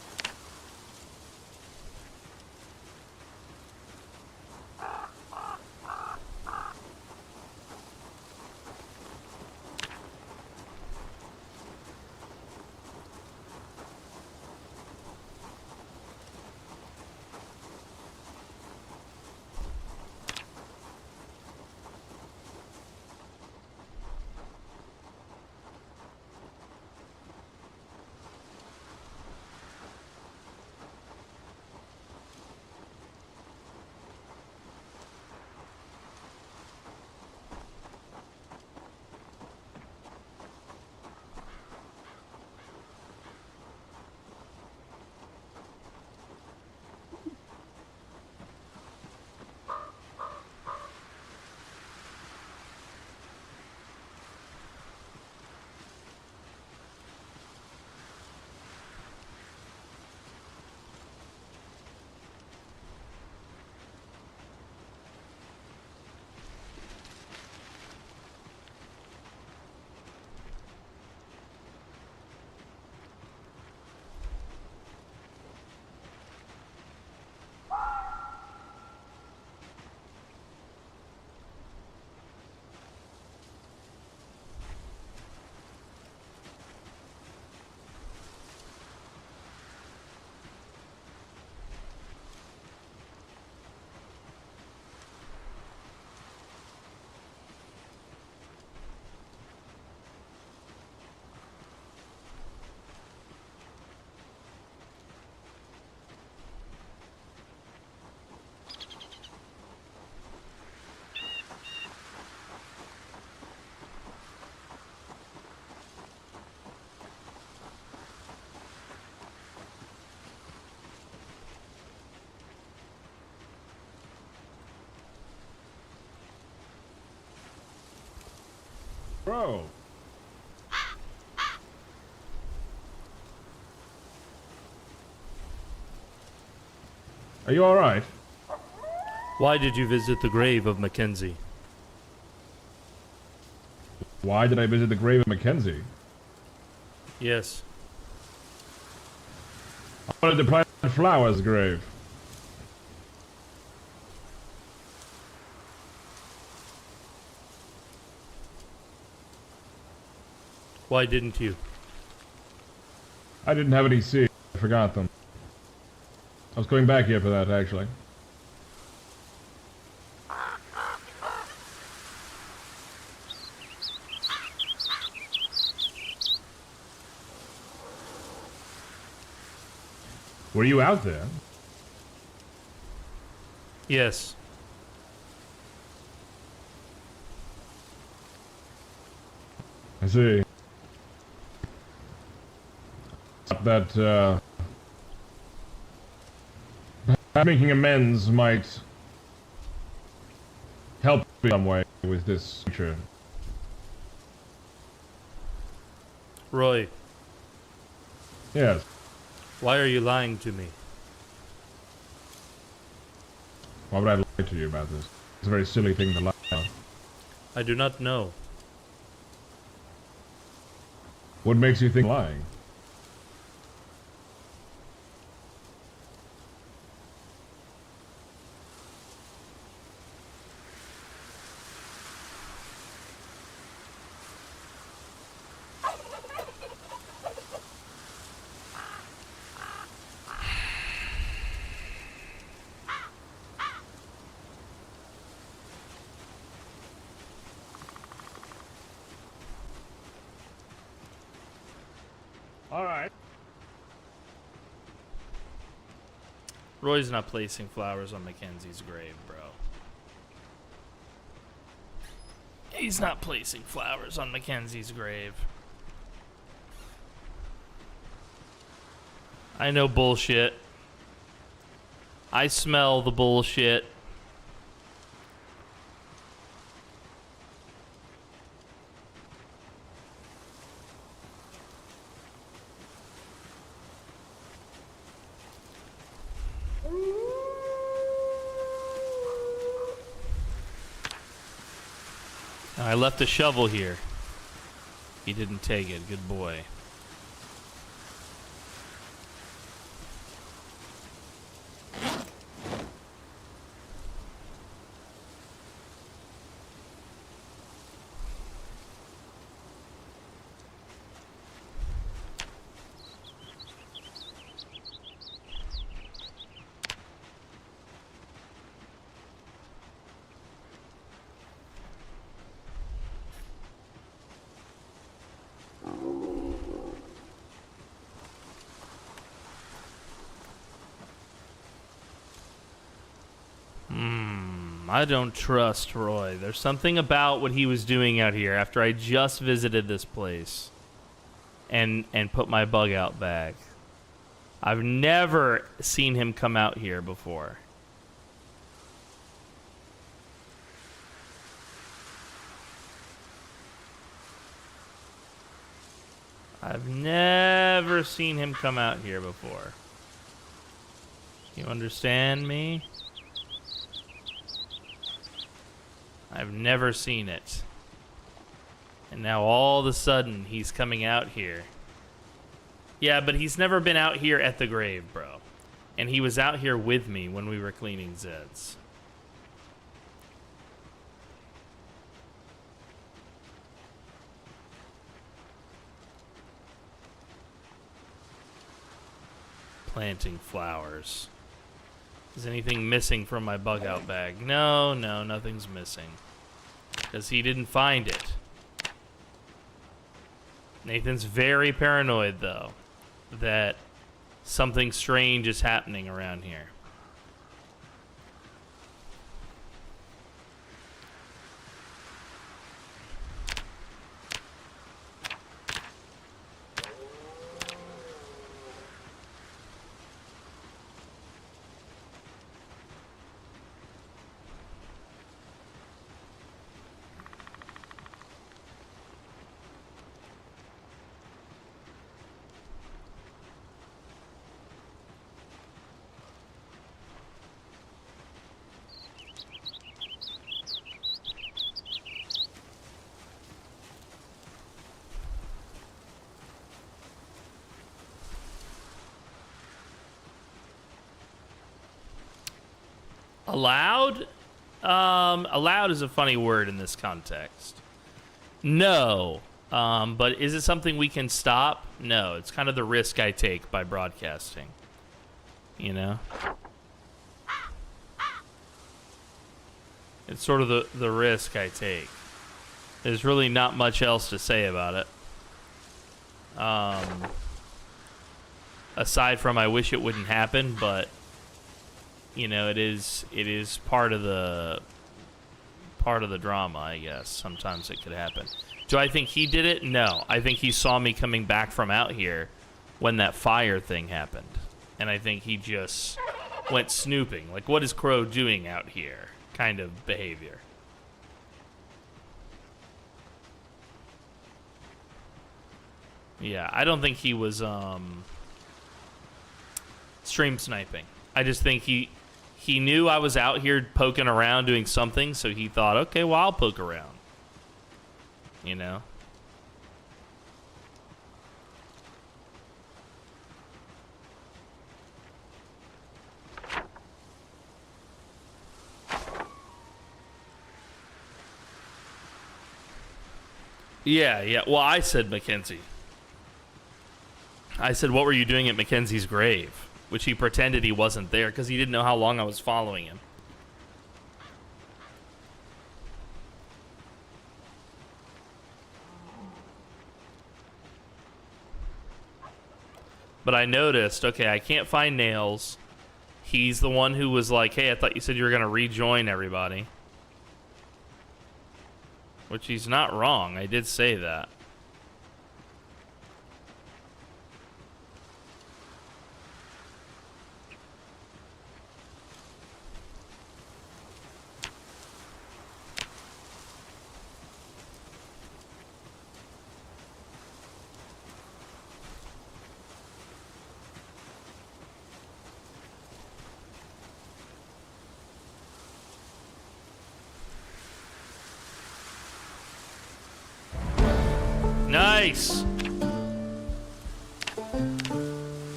Bro. Are you alright? Why did you visit the grave of Mackenzie? Why did I visit the grave of Mackenzie? Yes. I wanted to plant Flower's grave. Why didn't you? I didn't have any seeds. I forgot them. I was going back here for that, actually. Were you out there? Yes. I see. That, making amends might help in some way with this creature. Roy. Yes. Why are you lying to me? Why would I lie to you about this? It's a very silly thing to lie about. I do not know. What makes you think lying? Alright. Roy's not placing flowers on Mackenzie's grave, bro. He's not placing flowers on Mackenzie's grave. I know bullshit. I smell the bullshit. I left a shovel here. He didn't take it. Good boy. I don't trust Roy. There's something about what he was doing out here after I just visited this place and put my bug out bag. I've never seen him come out here before. I've never seen him come out here before. You understand me? I've never seen it. And now all of a sudden he's coming out here. Yeah, but he's never been out here at the grave, bro. And he was out here with me when we were cleaning Zeds. Planting flowers. Is anything missing from my bug out bag? No, nothing's missing. Because he didn't find it. Nathan's very paranoid, though, that something strange is happening around here. Allowed? Allowed is a funny word in this context. No. But is it something we can stop? No. It's kind of the risk I take by broadcasting. You know? It's sort of the risk I take. There's really not much else to say about it. Aside from I wish it wouldn't happen, but you know, it is part of the drama, I guess. Sometimes it could happen. Do I think he did it? No. I think he saw me coming back from out here when that fire thing happened. And I think he just went snooping. Like, what is Crow doing out here? Kind of behavior. Yeah, I don't think he was stream sniping. I just think he knew I was out here poking around doing something, so he thought, okay, well, I'll poke around. You know? Yeah. Well, I said Mackenzie. I said, what were you doing at Mackenzie's grave? Which he pretended he wasn't there because he didn't know how long I was following him. But I noticed, okay, I can't find Nails. He's the one who was like, hey, I thought you said you were going to rejoin everybody. Which he's not wrong. I did say that. Nice!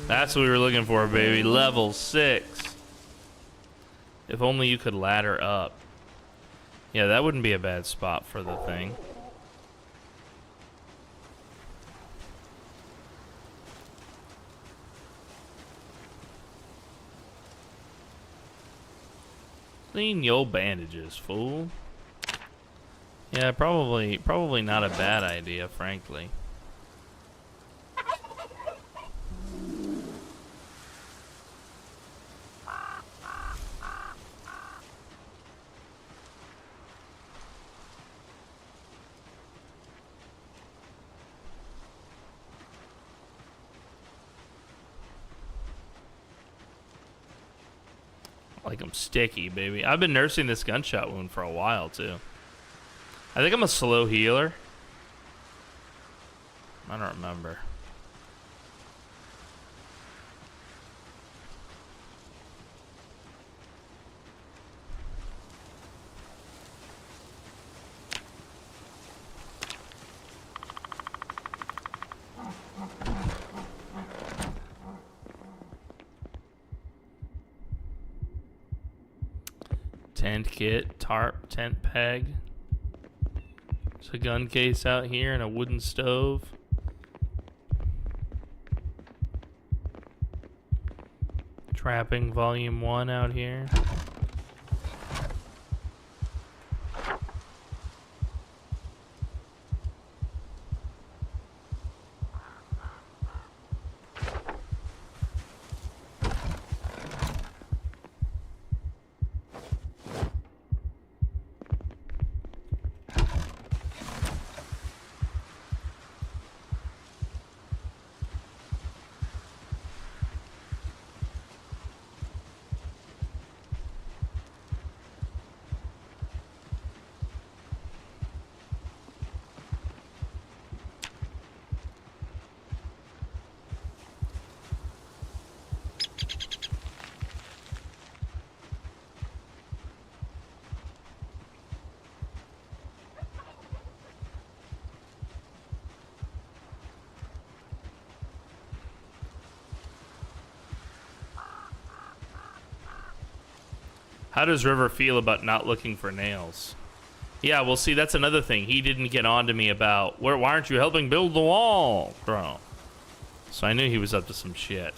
That's what we were looking for, baby. Level 6. If only you could ladder up. Yeah, that wouldn't be a bad spot for the thing. Clean your bandages, fool. Yeah, probably not a bad idea, frankly. Like I'm sticky, baby. I've been nursing this gunshot wound for a while, too. I think I'm a slow healer. I don't remember. Tent kit, tarp, tent peg. There's a gun case out here and a wooden stove. Trapping volume 1 out here. How does River feel about not looking for nails? Yeah, well, see, that's another thing. He didn't get on to me about, why aren't you helping build the wall, bro? So I knew he was up to some shit.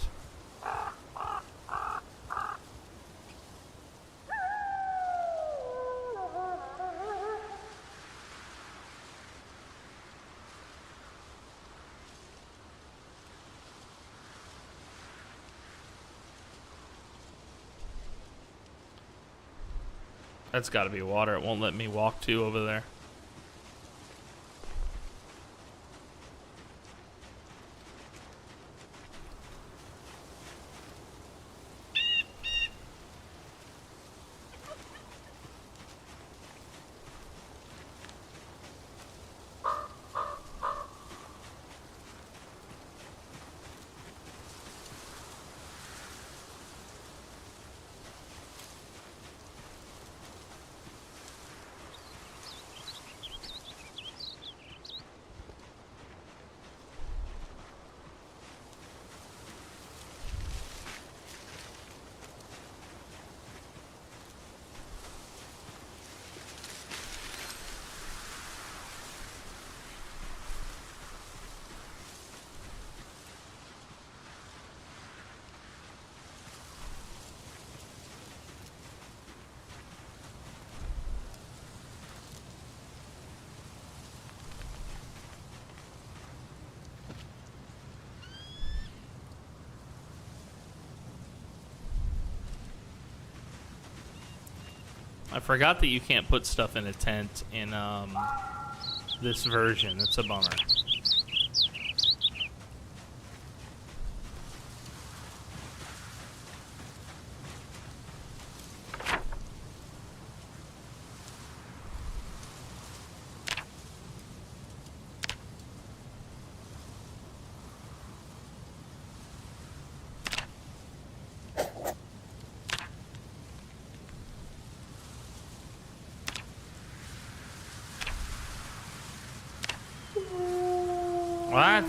That's gotta be water. It won't let me walk to over there. I forgot that you can't put stuff in a tent in this version. It's a bummer. What?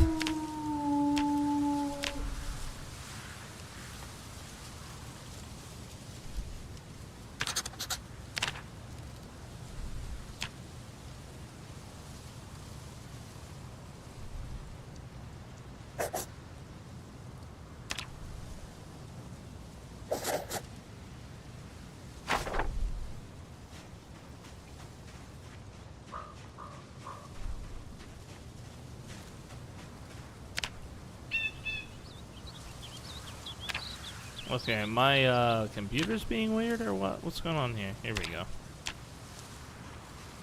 Okay, my computer's being weird or what? What's going on here? Here we go.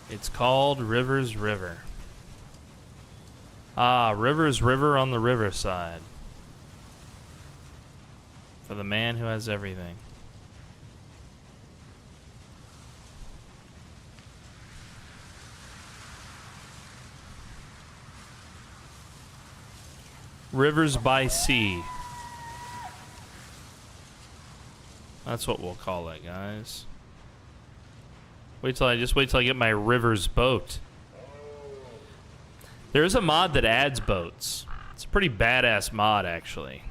It's called River's River. Ah, River's River on the riverside. For the man who has everything. Rivers by Sea. That's what we'll call it, guys. Wait till I get my Rivers boat. There's a mod that adds boats. It's a pretty badass mod, actually.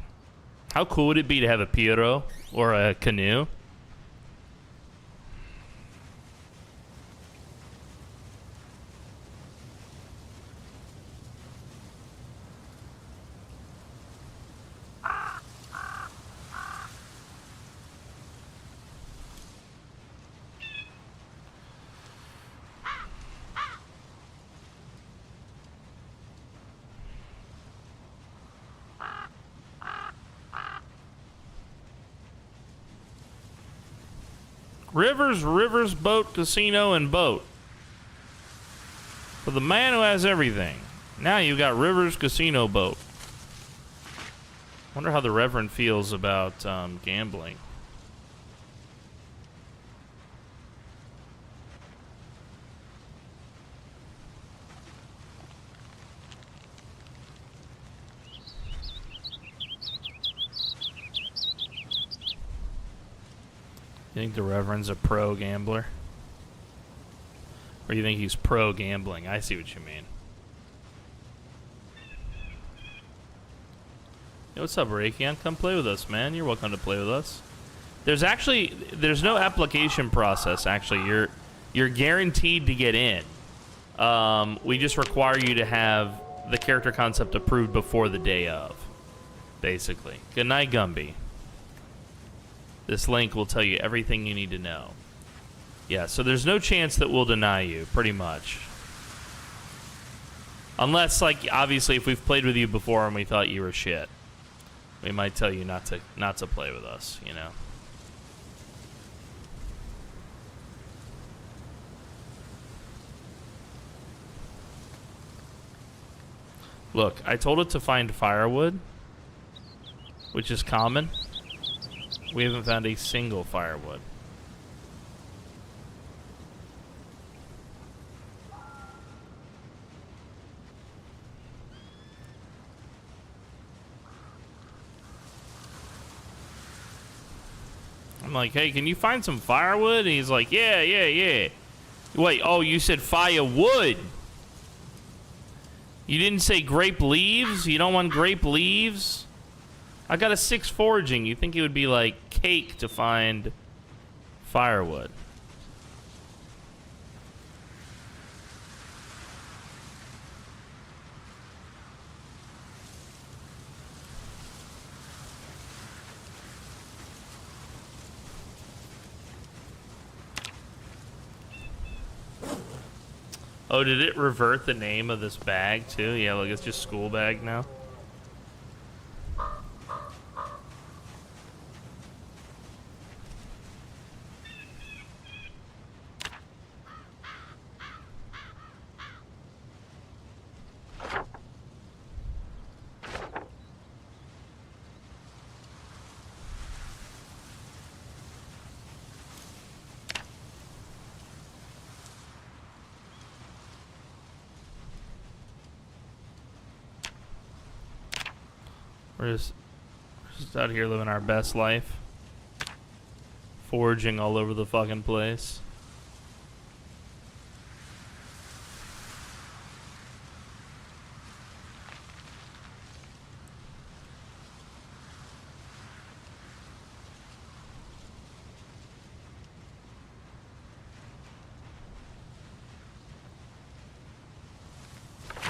How cool would it be to have a pirogue or a canoe? Rivers, boat, casino, and boat. For the man who has everything. Now you got Rivers, casino, boat. Wonder how the Reverend feels about gambling. You think the Reverend's a pro gambler? Or you think he's pro gambling? I see what you mean. Yo, what's up, Raytheon? Come play with us, man. You're welcome to play with us. There's no application process. Actually, you're guaranteed to get in. We just require you to have the character concept approved before the day of, basically. Good night, Gumby. This link will tell you everything you need to know. Yeah, so there's no chance that we'll deny you, pretty much. Unless, like, obviously, if we've played with you before and we thought you were shit, we might tell you not to play with us, you know. Look, I told it to find firewood, which is common. We haven't found a single firewood. I'm like, hey, can you find some firewood? And he's like, yeah. Wait, oh, you said firewood. You didn't say grape leaves? You don't want grape leaves? I got a 6 foraging. You think it would be like cake to find firewood? Oh, did it revert the name of this bag too? Yeah, look, it's just school bag now. We're just out here living our best life. Foraging all over the fucking place.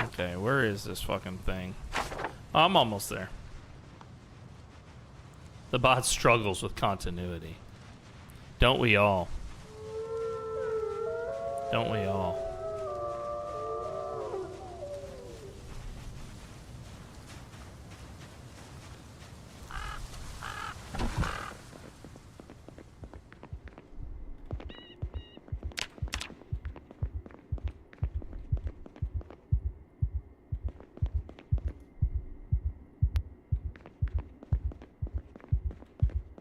Okay, where is this fucking thing? Oh, I'm almost there. The bot struggles with continuity. Don't we all? Don't we all?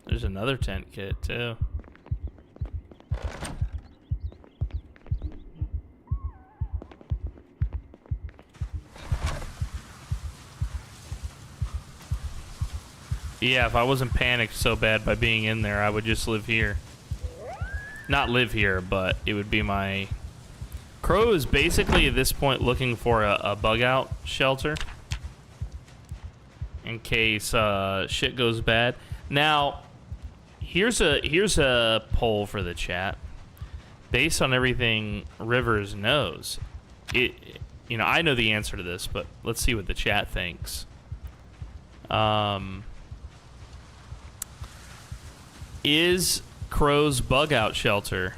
There's another tent kit too. Yeah, if I wasn't panicked so bad by being in there, I would just live here. Not live here, but it would be my... Crow is basically at this point looking for a bug out shelter in case shit goes bad. Now, here's a poll for the chat. Based on everything Rivers knows, you know, I know the answer to this, but let's see what the chat thinks. Is Crow's bug out shelter,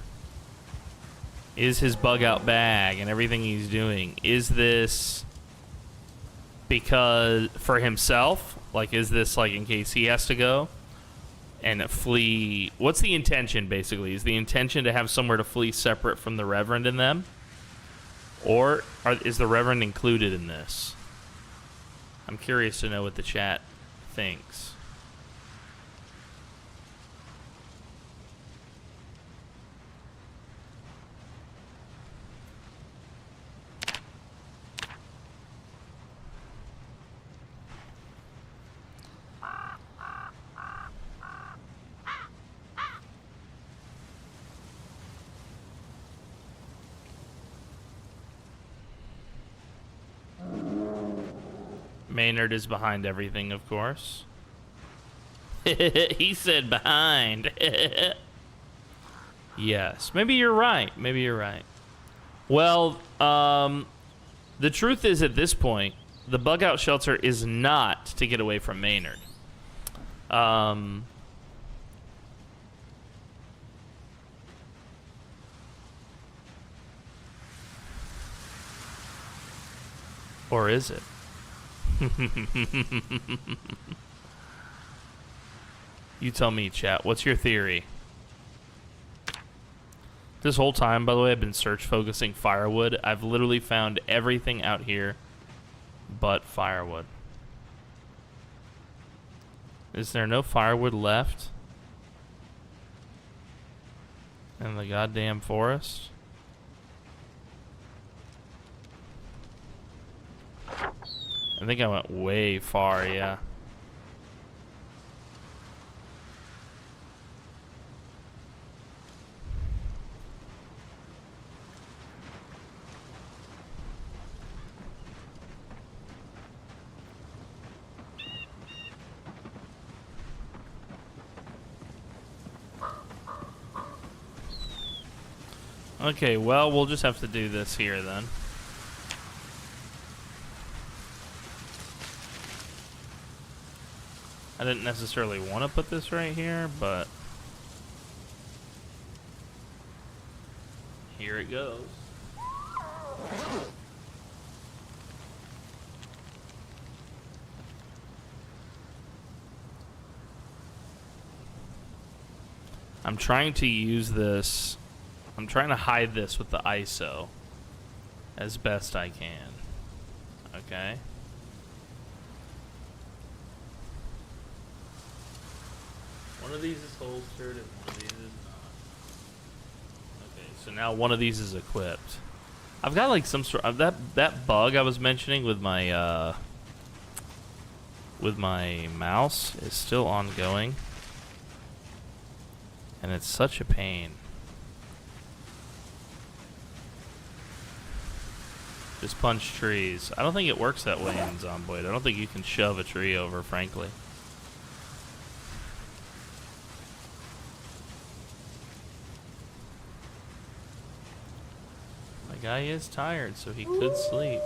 is his bug out bag and everything he's doing, is this because for himself? Like, is this like in case he has to go and flee? What's the intention, basically? Is the intention to have somewhere to flee separate from the Reverend and them? Or is the Reverend included in this? I'm curious to know what the chat thinks. Maynard is behind everything, of course. He said behind. Yes, maybe you're right. Maybe you're right. Well, the truth is, at this point, the bug out shelter is not to get away from Maynard. Or is it? You tell me, chat. What's your theory? This whole time, by the way, I've been search focusing firewood. I've literally found everything out here but firewood. Is there no firewood left in the goddamn forest? I think I went way far, yeah. Okay, well, we'll just have to do this here then. I didn't necessarily want to put this right here, but here it goes. I'm trying to use this. I'm trying to hide this with the ISO as best I can. Okay. One of these is holstered and one of these is not. Okay, so now one of these is equipped. I've got like some sort of that bug I was mentioning with my mouse is still ongoing. And it's such a pain. Just punch trees. I don't think it works that way in Zomboid. I don't think you can shove a tree over, frankly. My guy is tired, so he could sleep.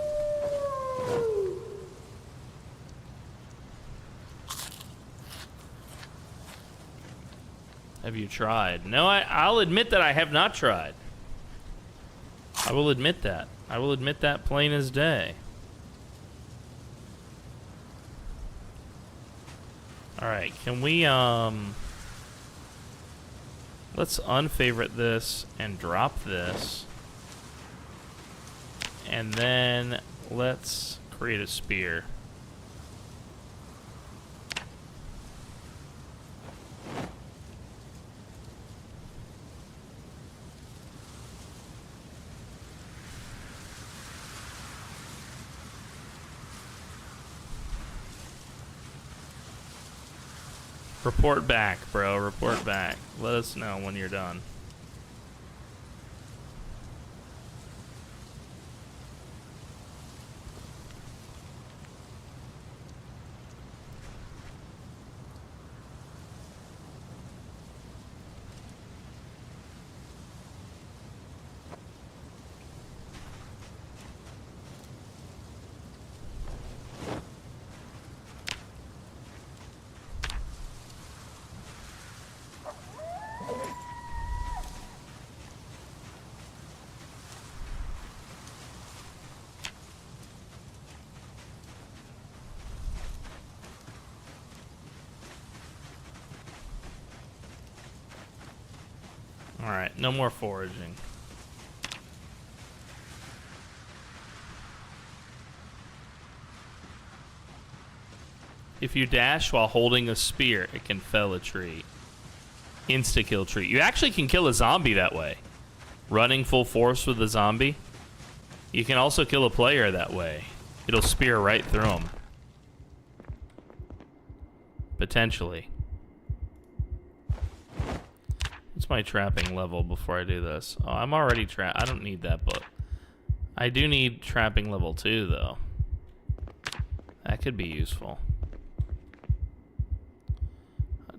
Have you tried? No, I'll admit that I have not tried. I will admit that. I will admit that plain as day. Alright, can we, let's unfavorite this and drop this. And then let's create a spear. Report back, bro. Report back. Let us know when you're done. Alright, no more foraging. If you dash while holding a spear, it can fell a tree. Insta-kill tree. You actually can kill a zombie that way. Running full force with a zombie. You can also kill a player that way. It'll spear right through them. Potentially. What's my trapping level before I do this? Oh, I'm already trapped. I don't need that book. I do need trapping level 2, though. That could be useful.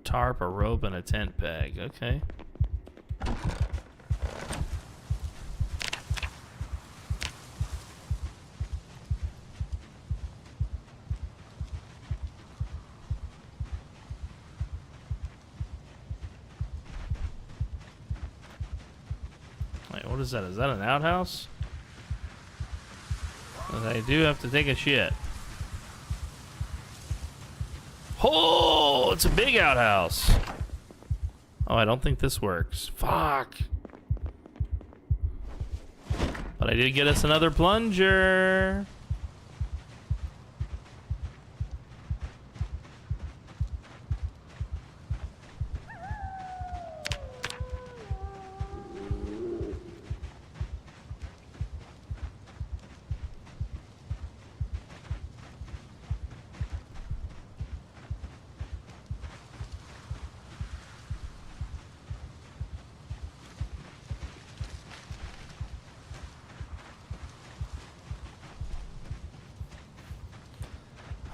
tarp, a rope, and a tent peg. Okay. Wait, what is that? Is that an outhouse? I do have to take a shit. Oh, it's a big outhouse. Oh, I don't think this works. Fuck. But I did get us another plunger.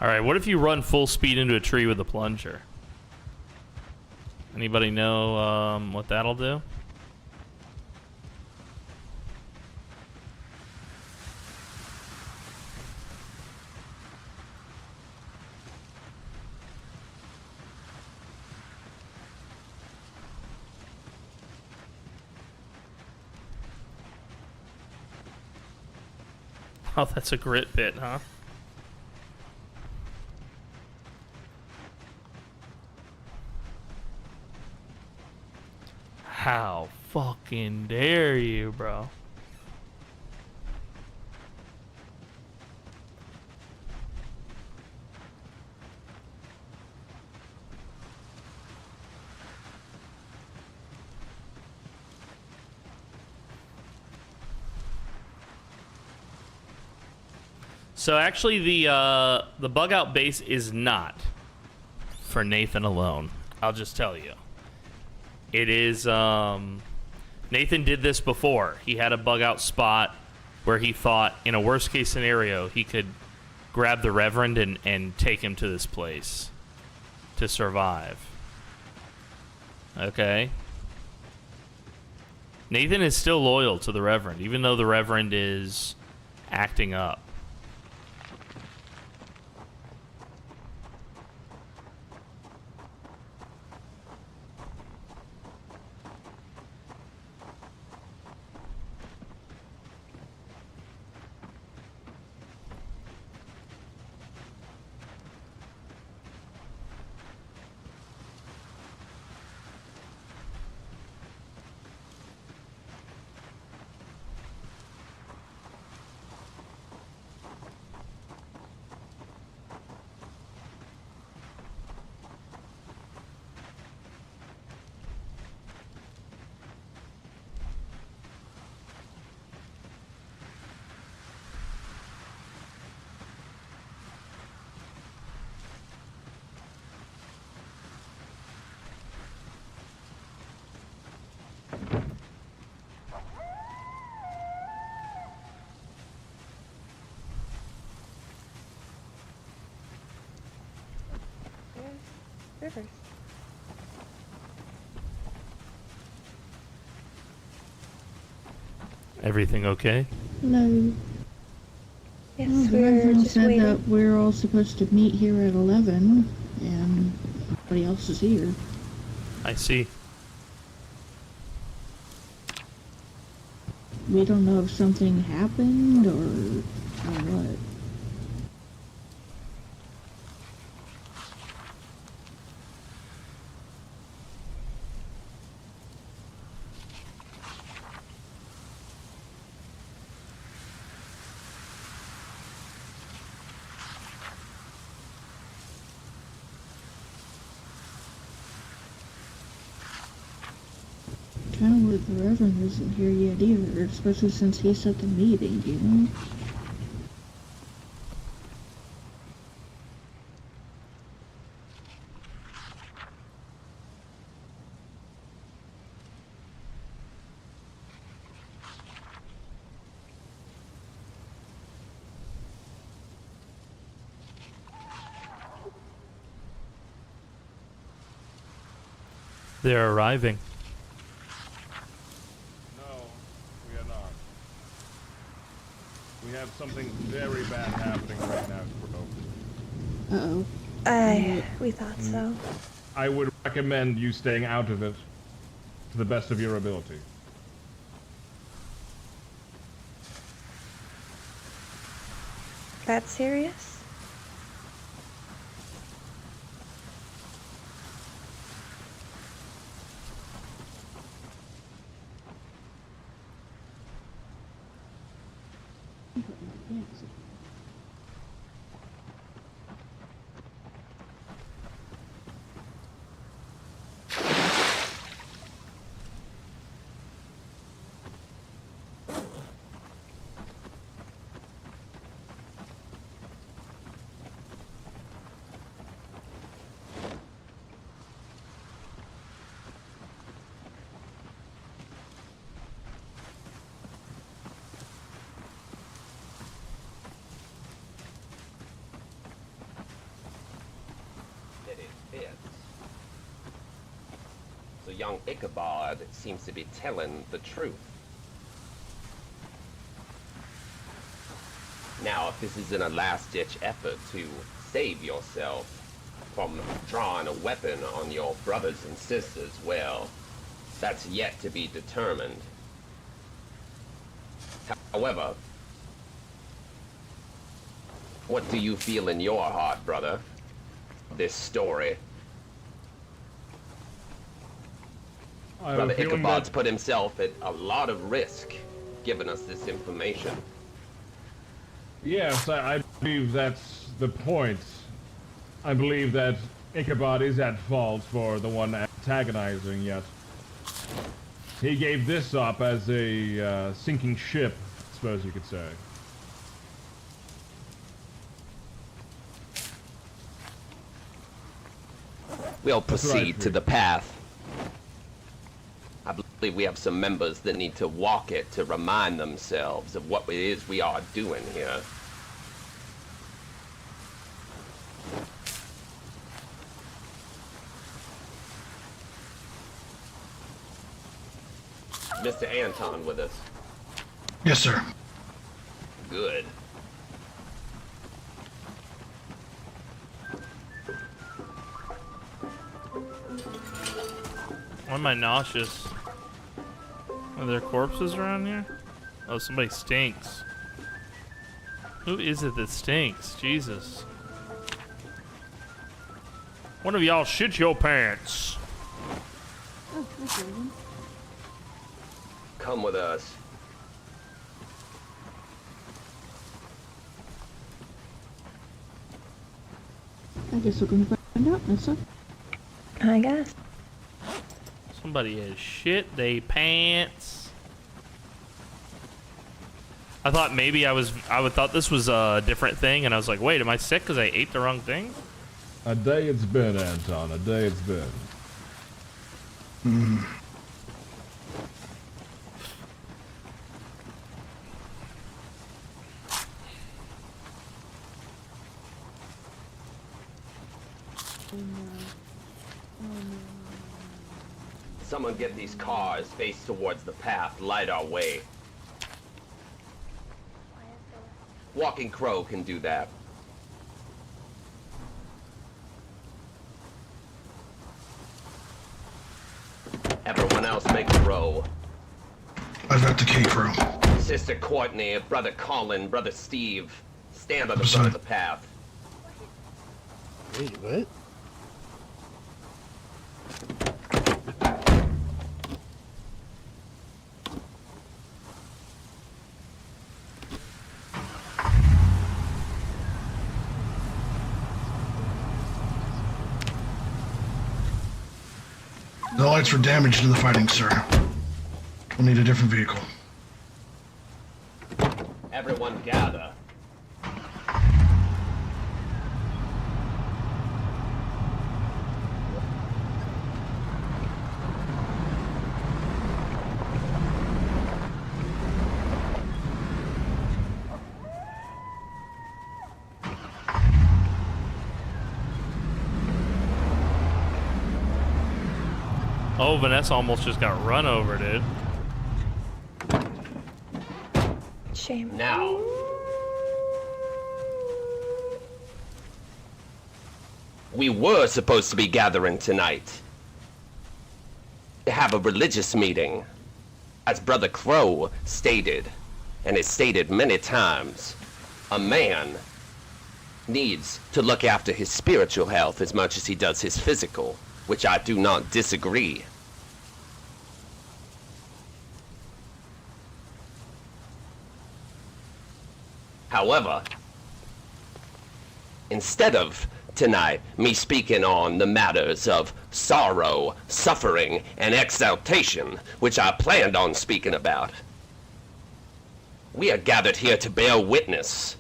Alright, what if you run full speed into a tree with a plunger? Anybody know what that'll do? Oh, that's a grit pit, huh? How fucking dare you, bro? So actually the bug out base is not for Nathan alone. I'll just tell you. It is, Nathan did this before. He had a bug out spot where he thought, in a worst case scenario, he could grab the Reverend and take him to this place to survive. Okay? Nathan is still loyal to the Reverend, even though the Reverend is acting up. Rivers. Everything okay? Hello. Yes, Well, the we're Reverend just said waiting. that we're all supposed to meet here at 11, and nobody else is here. I see. We don't know if something happened or what. Kind of weird the Reverend isn't here yet either, especially since he set the meeting, you know? They're arriving. No, we are not. We have something very bad happening right now, Crow. Uh-oh. We thought so. I would recommend you staying out of it to the best of your ability. That serious? So young Ichabod seems to be telling the truth. Now, if this isn't a last-ditch effort to save yourself from drawing a weapon on your brothers and sisters, well, that's yet to be determined. However, what do you feel in your heart, brother? This story. Brother Ichabod's put himself at a lot of risk giving us this information. Yes, I believe that's the point. I believe that Ichabod is at fault for the one antagonizing, yet he gave this up as a sinking ship, I suppose you could say. We'll proceed to the path. I believe we have some members that need to walk it to remind themselves of what it is we are doing here. Mr. Anton with us. Yes, sir. Good. Why am I nauseous? Are there corpses around here? Oh, somebody stinks. Who is it that stinks? Jesus. One of y'all shit your pants. Oh, that's one. Come with us. I guess we're gonna find out, Nessa. I guess. Somebody has shit they pants. I thought maybe I would thought this was a different thing, and I was like, wait, am I sick because I ate the wrong thing? A day it's been, Anton. A day it's been. Hmm. Someone get these cars face towards the path, light our way. Walking Crow can do that. Everyone else make a row. I've got the key, Crow. Sister Courtney, Brother Colin, Brother Steve, stand on the front of the path. Wait, what? The lights were damaged in the fighting, sir. We'll need a different vehicle. Everyone gather. Oh, Vanessa almost just got run over, dude. Shame. Now, we were supposed to be gathering tonight to have a religious meeting. As Brother Crow stated, and has stated many times, a man needs to look after his spiritual health as much as he does his physical, which I do not disagree. However, instead of tonight me speaking on the matters of sorrow, suffering, and exaltation, which I planned on speaking about, we are gathered here to bear witness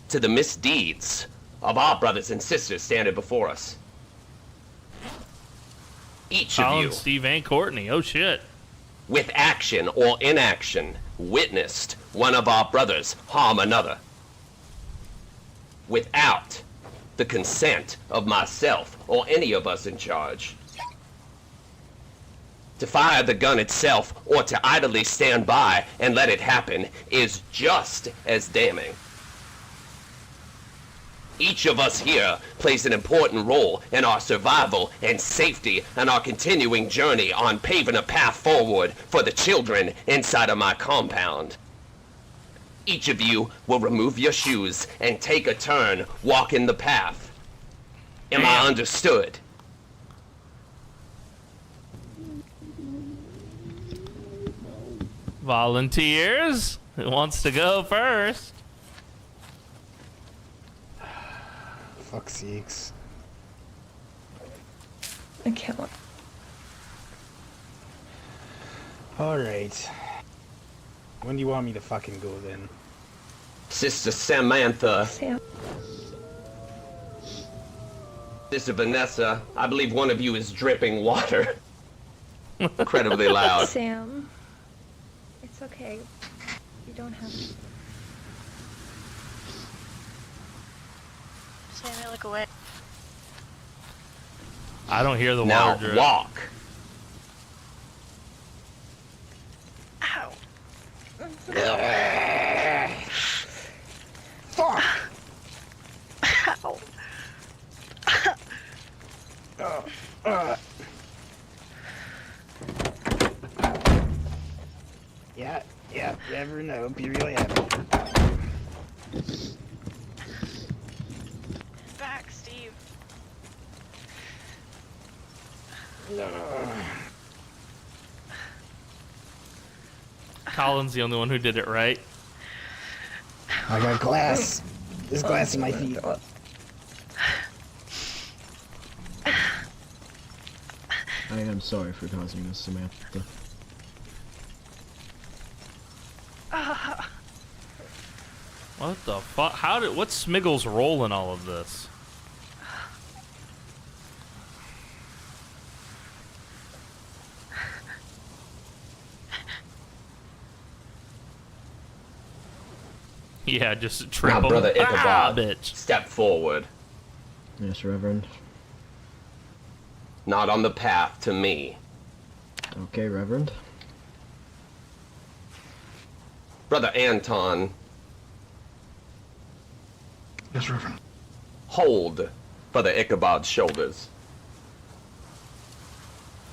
to the misdeeds of our brothers and sisters standing before us. Each of you, Steve and Courtney. Oh shit. with action or inaction, witnessed one of our brothers harm another without the consent of myself or any of us in charge. To fire the gun itself or to idly stand by and let it happen is just as damning. Each of us here plays an important role in our survival and safety and our continuing journey on paving a path forward for the children inside of my compound. Each of you will remove your shoes and take a turn walking the path. Am I understood? Volunteers? Who wants to go first? Fuck sakes. I can't. Alright. When do you want me to fucking go then? Sister Samantha. Sam. Sister Vanessa, I believe one of you is dripping water. Incredibly loud. Sam. It's okay. You don't have to. Sammy, look away. I don't hear the Now water drip. walk. Ow. Fuck! Ow. Yeah, Reverend, I hope you're really happy. Back, Steve. Colin's the only one who did it right. I got glass. There's glass in my feet. I am sorry for causing this, Samantha. What the fuck? What's Smiggle's role in all of this? Yeah, just trip Now, him. Brother Ah, Ichabod, bitch. step forward. Yes, Reverend. Not on the path to me. Okay, Reverend. Brother Anton. Yes, Reverend. Hold Brother Ichabod's shoulders.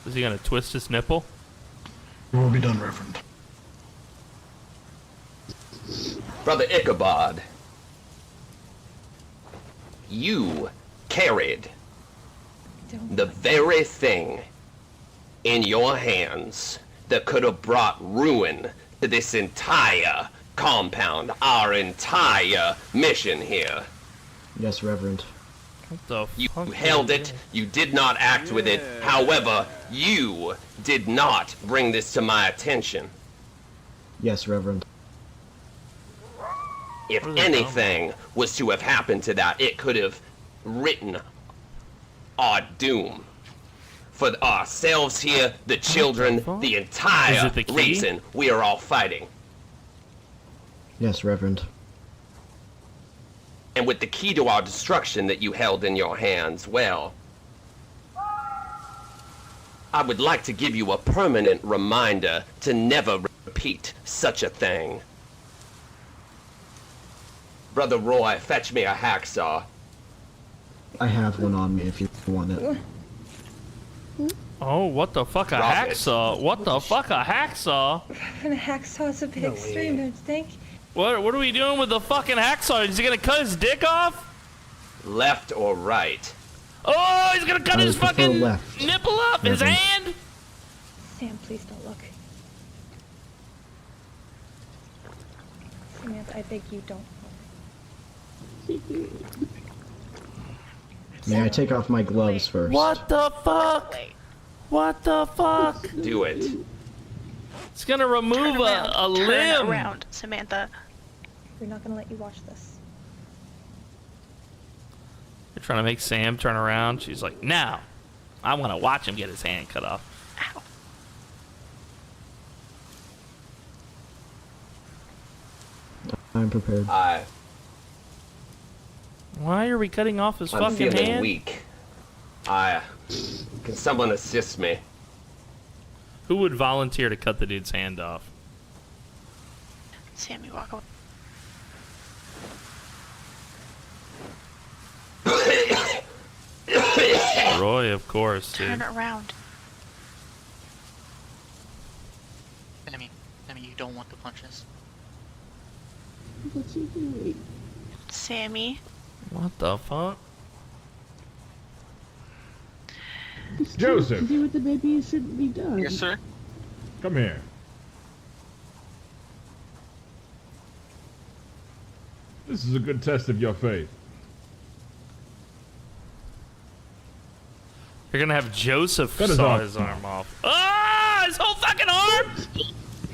Is he gonna twist his nipple? It will be done, Reverend. Brother Ichabod, you carried the very thing in your hands that could have brought ruin to this entire compound, our entire mission here. Yes, Reverend. What the You fuck? held it, you did not act with it, however, you did not bring this to my attention. Yes, Reverend. If anything was to have happened to that, it could have written our doom. For ourselves here, the children, the Is entire it the key? reason we are all fighting. Yes, Reverend. And with the key to our destruction that you held in your hands, well, I would like to give you a permanent reminder to never repeat such a thing. Brother Roy, fetch me a hacksaw. I have one on me if you want it. Oh, what the fuck, a hacksaw? What the fuck, a hacksaw? And a hacksaw's a bit extreme, don't you think? What are we doing with the fucking hacksaw? Is he gonna cut his dick off? Left or right? Oh, he's gonna cut his fucking nipple up, his hand? Sam, please don't look. Samantha, I beg you, don't look. May I take off my gloves first? What the fuck? What the fuck? Do it. It's gonna remove a limb. Turn around, Samantha. We're not gonna let you watch this. They're trying to make Sam turn around. She's like, now, I want to watch him get his hand cut off. Ow. I'm prepared. Why are we cutting off his I'm fucking feeling hand? weak. Can someone assist me? Who would volunteer to cut the dude's hand off? Sammy, walk away. Roy, of course, dude. Turn around. Sammy, you don't want the punches. What's he doing? Sammy. What the fuck? Joseph! To do with the baby, it shouldn't be done. Yes, sir. Come here. This is a good test of your faith. You're gonna have Joseph Cut his saw arm. his arm off. Ah! His whole fucking arm!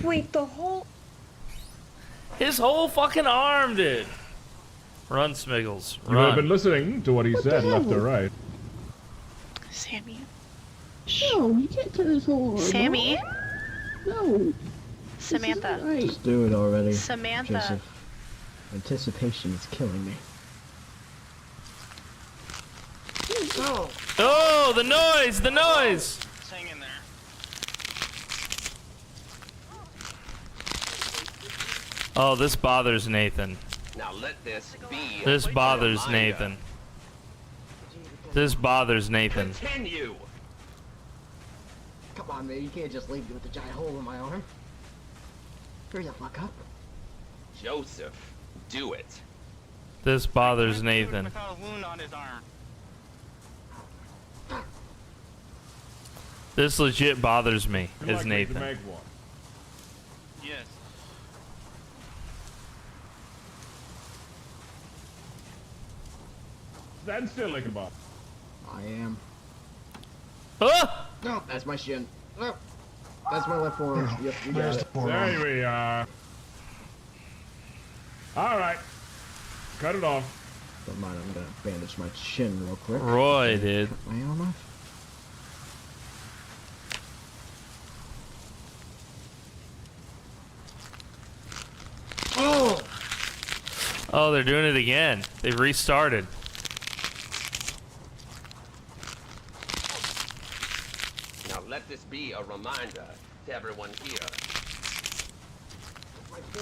Wait, the whole... His whole fucking arm, dude. Run, Smiggles. You would have Run. been listening to what he said, left or right. Sammy. No, you can't cut his whole arm. Sammy. off. No. Samantha. Right. Just do it already. Samantha. Joseph. Anticipation is killing me. Oh, the noise! The noise! Hang in there. Oh, this bothers Nathan. Now let this be. This a bothers reminder. Nathan. This bothers Nathan. Continue. Come on, man. You can't just leave me with a giant hole in my arm. Hurry the fuck up. Joseph, do it. This bothers Nathan. Without a wound on his arm. This legit bothers me, You'd is like me to Nathan. make one. Yes. Stand still, Ichabod. I am. Ah! No, that's my shin. No. That's my left forearm. Yep, you got it. There we are. Alright. Cut it off. Don't mind, I'm gonna bandage my shin real quick. Roy, dude. My arm off. Oh! Oh, they're doing it again. They've restarted. Now let this be a reminder to everyone here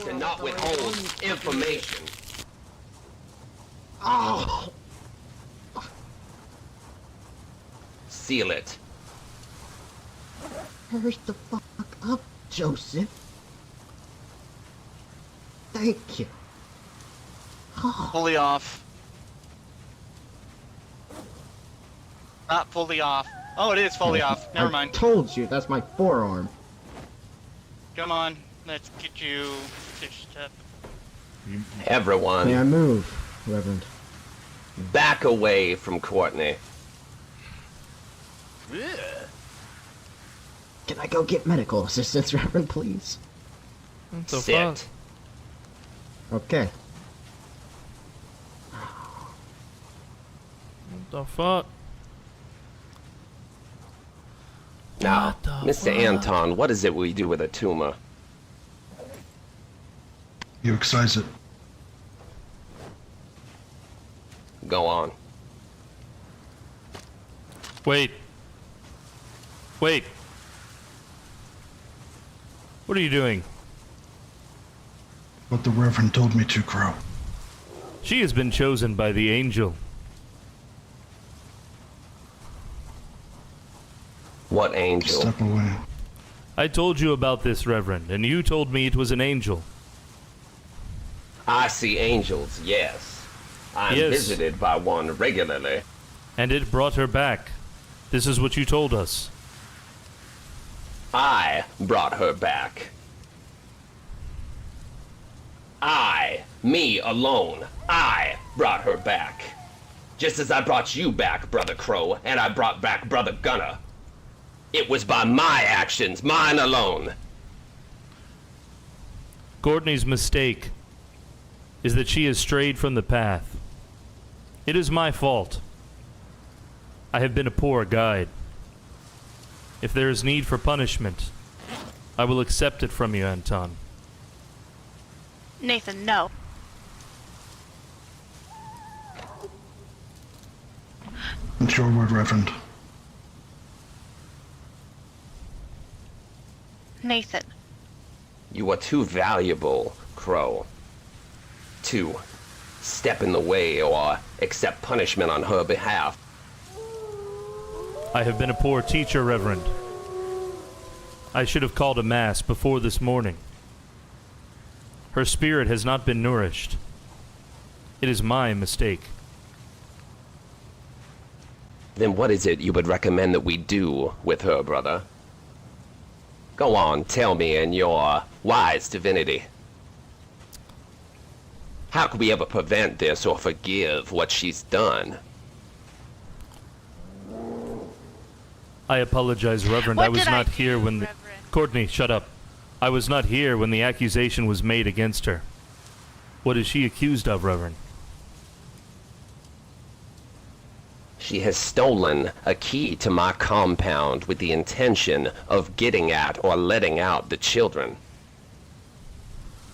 to not withhold information. Oh! Seal it. Hurry the fuck up, Joseph. Thank you. Fully off. Not fully off. Oh, it is fully off. Never mind. I told you, that's my forearm. Come on, let's get you stitched up. Everyone, May I move, Reverend? back away from Courtney. Can I go get medical assistance, Reverend, please? What the Sit. fuck? Okay. What the fuck? Now, What the Mr. fuck? Anton, what is it we do with a tumor? You excise it. Go on. Wait. Wait. What are you doing? What the Reverend told me to, Crow. She has been chosen by the angel. What angel? Step away. I told you about this, Reverend, and you told me it was an angel. I see angels, yes. I'm Yes. visited by one regularly. And it brought her back. This is what you told us. I brought her back. Me alone, I brought her back. Just as I brought you back, Brother Crow, and I brought back Brother Gunner. It was by my actions, mine alone. Courtney's mistake is that she has strayed from the path. It is my fault. I have been a poor guide. If there is need for punishment, I will accept it from you, Anton. Nathan, no. It's your word, Reverend. Nathan. You are too valuable, Crow, to step in the way or accept punishment on her behalf. I have been a poor teacher, Reverend. I should have called a mass before this morning. Her spirit has not been nourished. It is my mistake. Then what is it you would recommend that we do with her, brother? Go on, tell me in your wise divinity. How could we ever prevent this or forgive what she's done? I apologize, Reverend. I was not here when the... Courtney, shut up. I was not here when the accusation was made against her. What is she accused of, Reverend? She has stolen a key to my compound with the intention of getting at or letting out the children.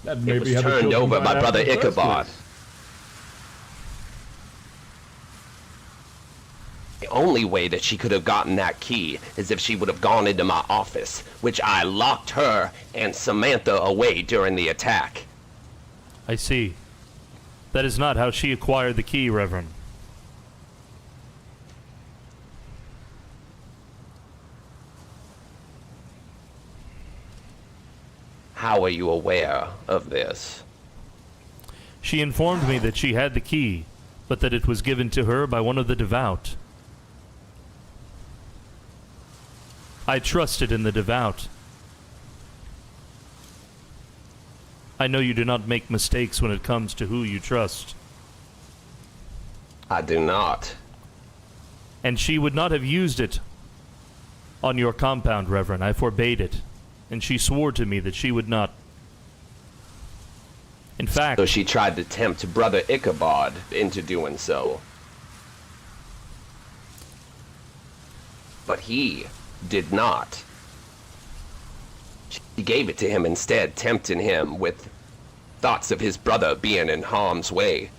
It was turned over by Brother Ichabod. The only way that she could have gotten that key is if she would have gone into my office, which I locked her and Samantha away during the attack. I see. That is not how she acquired the key, Reverend. How are you aware of this? She informed me that she had the key, but that it was given to her by one of the devout. I trusted in the devout. I know you do not make mistakes when it comes to who you trust. I do not. And she would not have used it on your compound, Reverend. I forbade it. And she swore to me that she would not. In fact... So she tried to tempt Brother Ichabod into doing so. But he did not. She gave it to him instead, tempting him with thoughts of his brother being in harm's way.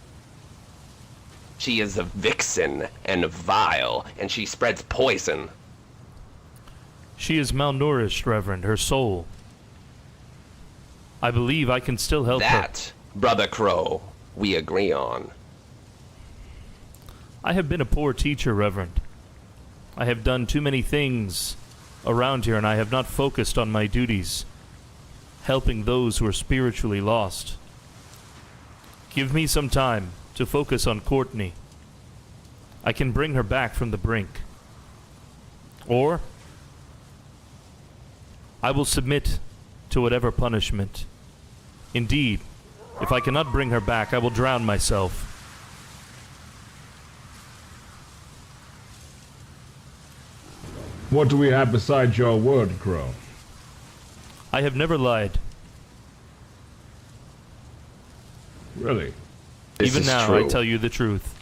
She is a vixen and vile, and she spreads poison. She is malnourished, Reverend, her soul. I believe I can still help her. That, Brother Crow, we agree on. I have been a poor teacher, Reverend. I have done too many things around here, and I have not focused on my duties, helping those who are spiritually lost. Give me some time to focus on Courtney. I can bring her back from the brink. Or I will submit to whatever punishment. Indeed, if I cannot bring her back, I will drown myself. What do we have besides your word, Crow? I have never lied. Really? Even now, I tell you the truth.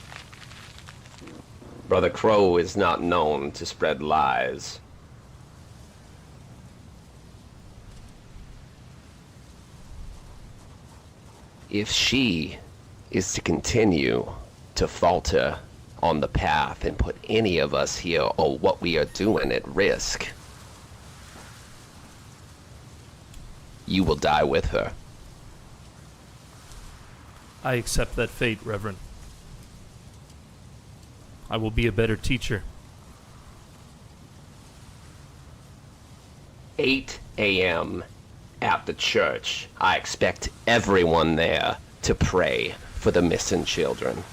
Brother Crow is not known to spread lies. If she is to continue to falter on the path and put any of us here or what we are doing at risk, you will die with her. I accept that fate, Reverend. I will be a better teacher. 8 a.m. at the church. I expect everyone there to pray for the missing children.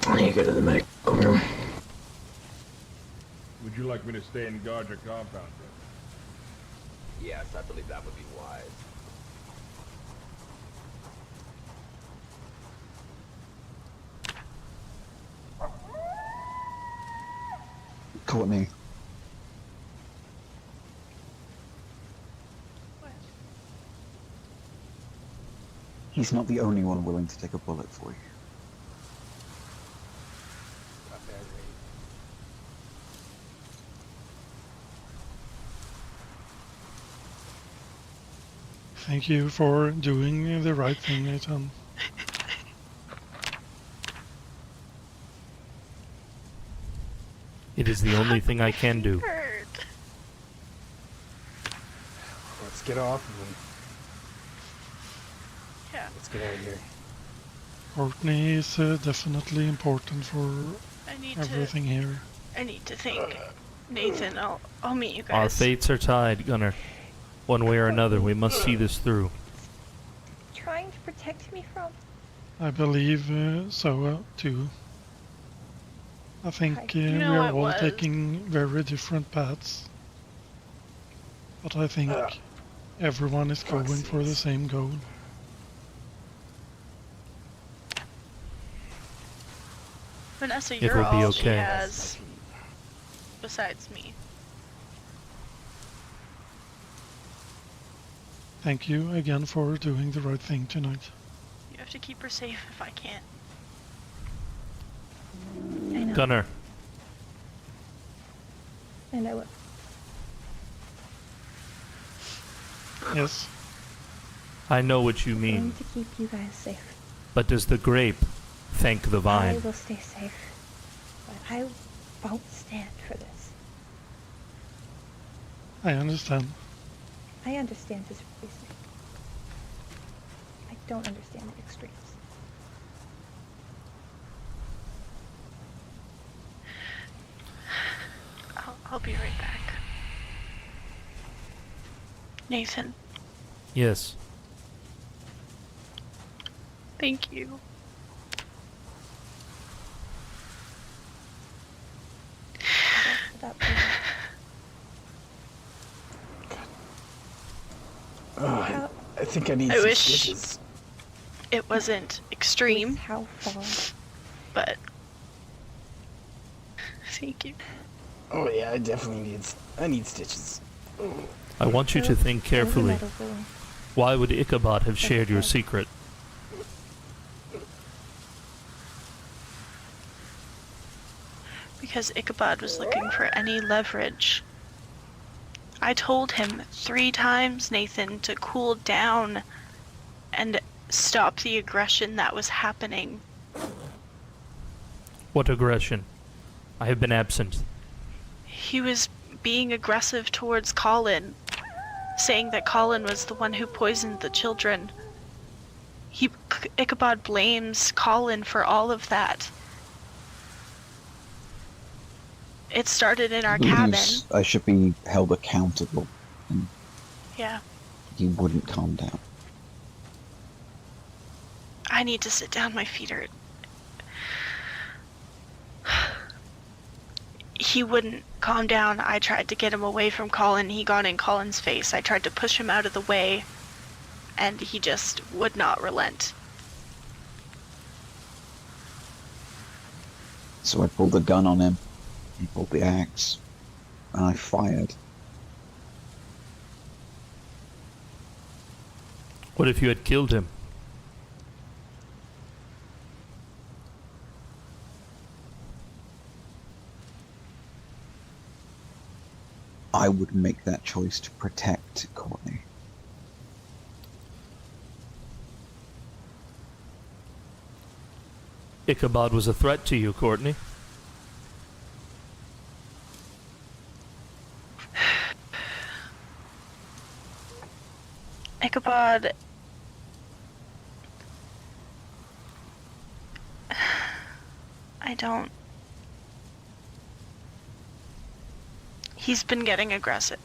I need to go to the medical room. Would you like me to stay and guard your compound? Yes, I believe that would be wise. Courtney. He's not the only one willing to take a bullet for you. Thank you for doing the right thing, Nathan. It is the only thing I can do. Let's get off of him. Yeah. Let's get out of here. Courtney is definitely important for I need everything here. I need to think. Nathan, I'll meet you guys. Our fates are tied, Gunnar. One way or another, we must see this through. Trying to protect me from? I believe so too. I think we are all taking very different paths. But I think everyone is going for the same goal. Vanessa, It you're will be all she okay. has besides me. Thank you again for doing the right thing tonight. You have to keep her safe if I can't. I know. Gunnar, And I will. Yes. I know what you I'm mean, going to keep you guys safe. but does the grape thank the I vine? will stay safe. But I won't stand for this. I understand. I understand his reasoning. I don't understand the extremes. I'll be right back. Nathan, Yes. thank you. That I think I need I some wish stitches. it wasn't extreme. How far? But thank you. Oh yeah, I definitely need stitches. I want you to think carefully. Why would Ichabod have shared your secret? Because Ichabod was looking for any leverage. I told him 3 times, Nathan, to cool down and stop the aggression that was happening. What aggression? I have been absent. He was being aggressive towards Colin, saying that Colin was the one who poisoned the children. Ichabod blames Colin for all of that. It started in our cabin. Believes I should be held accountable, and Yeah. you wouldn't calm down. I need to sit down, my feet hurt. He wouldn't calm down. I tried to get him away from Colin. He got in Colin's face. I tried to push him out of the way, and he just would not relent. So I pulled the gun on him, he pulled the axe, and I fired. What if you had killed him? I would make that choice to protect Courtney. Ichabod was a threat to you, Courtney. Ichabod... I don't... He's been getting aggressive.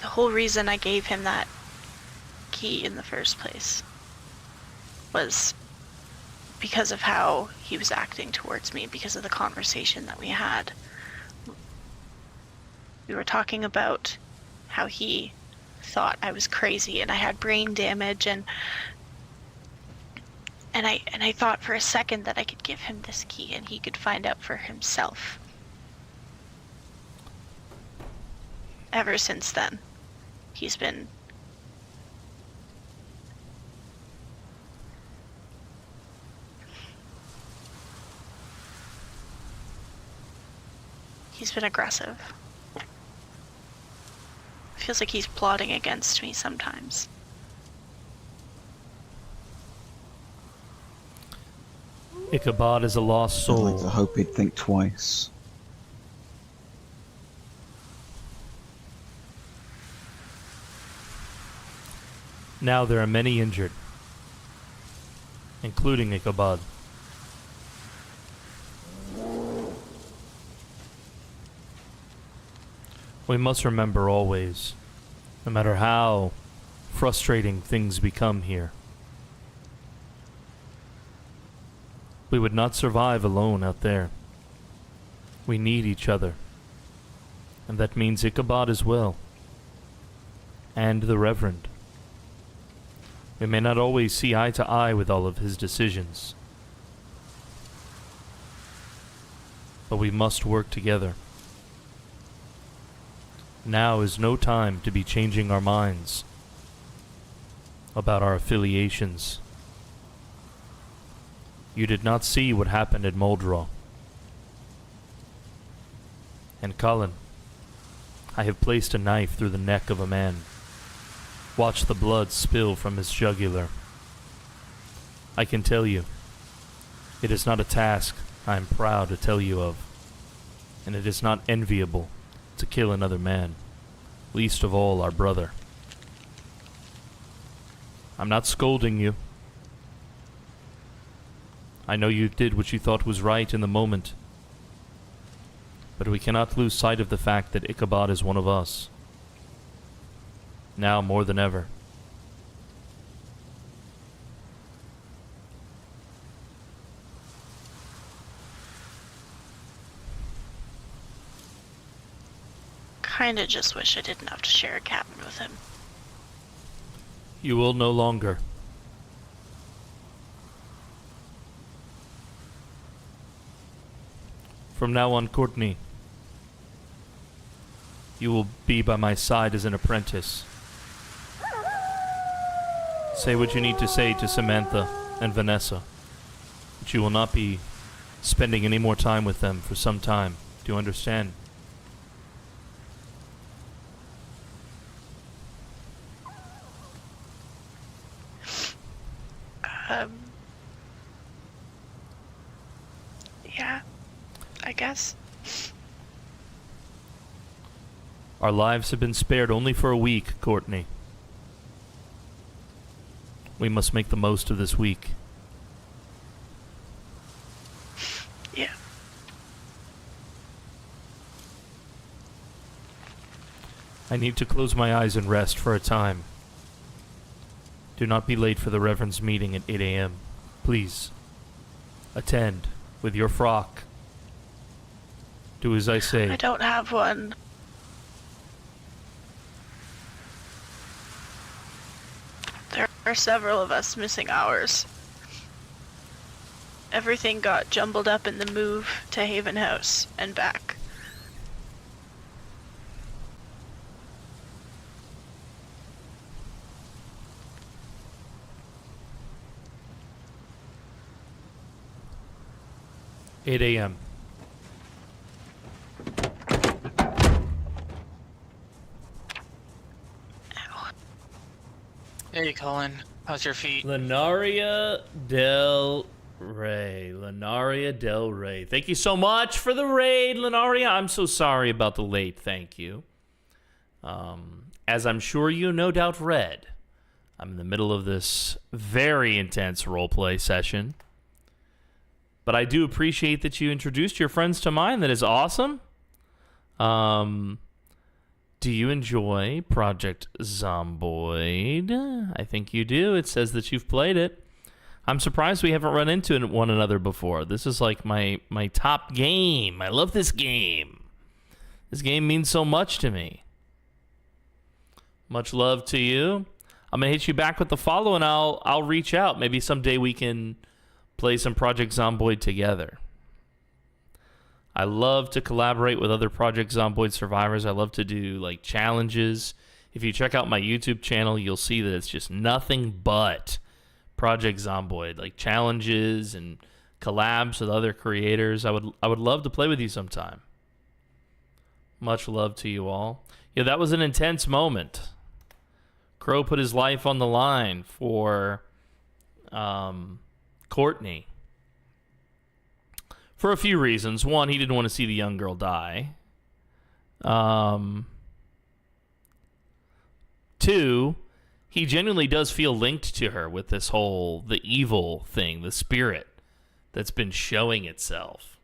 The whole reason I gave him that key in the first place was because of how he was acting towards me, because of the conversation that we had. We were talking about how he thought I was crazy and I had brain damage, and I thought for a second that I could give him this key and he could find out for himself. Ever since then, he's been aggressive. Feels like he's plotting against me sometimes. Ichabod is a lost soul. I'd like to hope he'd think twice. Now there are many injured, including Ichabod. We must remember always, no matter how frustrating things become here, we would not survive alone out there. We need each other. And that means Ichabod as well. And the Reverend. We may not always see eye to eye with all of his decisions, but we must work together. Now is no time to be changing our minds about our affiliations. You did not see what happened at Muldraugh. And Colin, I have placed a knife through the neck of a man. Watch the blood spill from his jugular. I can tell you, it is not a task I am proud to tell you of, and it is not enviable to kill another man, least of all our brother. I'm not scolding you. I know you did what you thought was right in the moment, but we cannot lose sight of the fact that Ichabod is one of us. Now more than ever. Kinda just wish I didn't have to share a cabin with him. You will no longer. From now on, Courtney, you will be by my side as an apprentice. Say what you need to say to Samantha and Vanessa, but you will not be spending any more time with them for some time. Do you understand? Yeah, I guess. Our lives have been spared only for a week, Courtney. We must make the most of this week. Yeah. I need to close my eyes and rest for a time. Do not be late for the Reverend's meeting at 8 a.m. Please, attend with your frock. Do as I say. I don't have one. There are several of us missing ours. Everything got jumbled up in the move to Haven House and back. "8 a.m. Hey, Colin. How's your feet? Lenaria Del Rey. Lenaria Del Rey. Thank you so much for the raid, Lenaria. I'm so sorry about the late thank you. As I'm sure you no doubt read, I'm in the middle of this very intense roleplay session. But I do appreciate that you introduced your friends to mine. That is awesome. Do you enjoy Project Zomboid? I think you do. It says that you've played it. I'm surprised we haven't run into one another before. This is like my top game. I love this game. This game means so much to me. Much love to you. I'm gonna hit you back with the follow, and I'll reach out. Maybe someday we can play some Project Zomboid together. I love to collaborate with other Project Zomboid survivors. I love to do like challenges. If you check out my YouTube channel, you'll see that it's just nothing but Project Zomboid, like challenges and collabs with other creators. I would love to play with you sometime. Much love to you all. Yeah, that was an intense moment. Crow put his life on the line for Courtney. For a few reasons. One, he didn't want to see the young girl die. Two, he genuinely does feel linked to her with this whole, the evil thing, the spirit that's been showing itself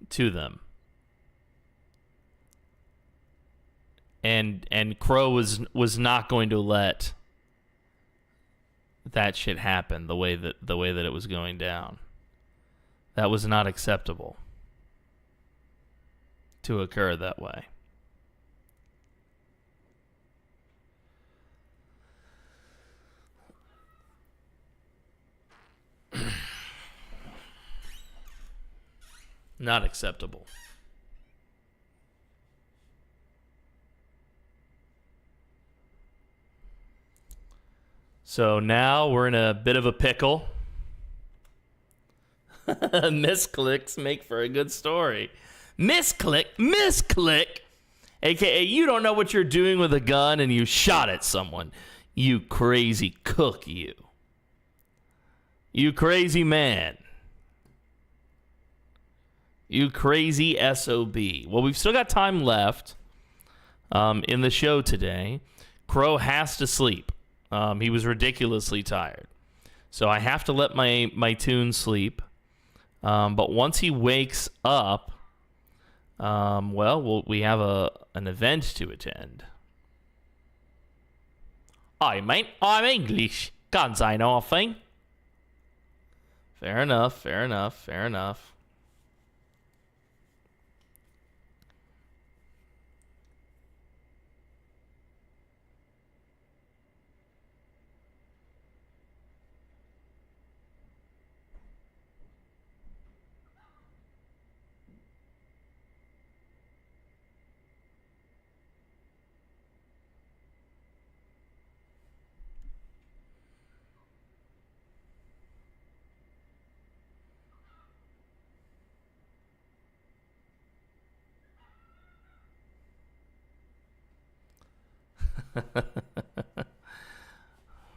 to them. And Crow was not going to let that shit happen the way that it was going down. That was not acceptable to occur that way. Not acceptable. So now we're in a bit of a pickle. Misclicks make for a good story. Misclick. AKA, you don't know what you're doing with a gun and you shot at someone. You crazy cook, you. You crazy man. You crazy SOB. Well, we've still got time left in the show today. Crow has to sleep. He was ridiculously tired. So I have to let my tune sleep. But once he wakes up, we have an event to attend. Hi, mate. I'm English. Can't say nothing. Fair enough.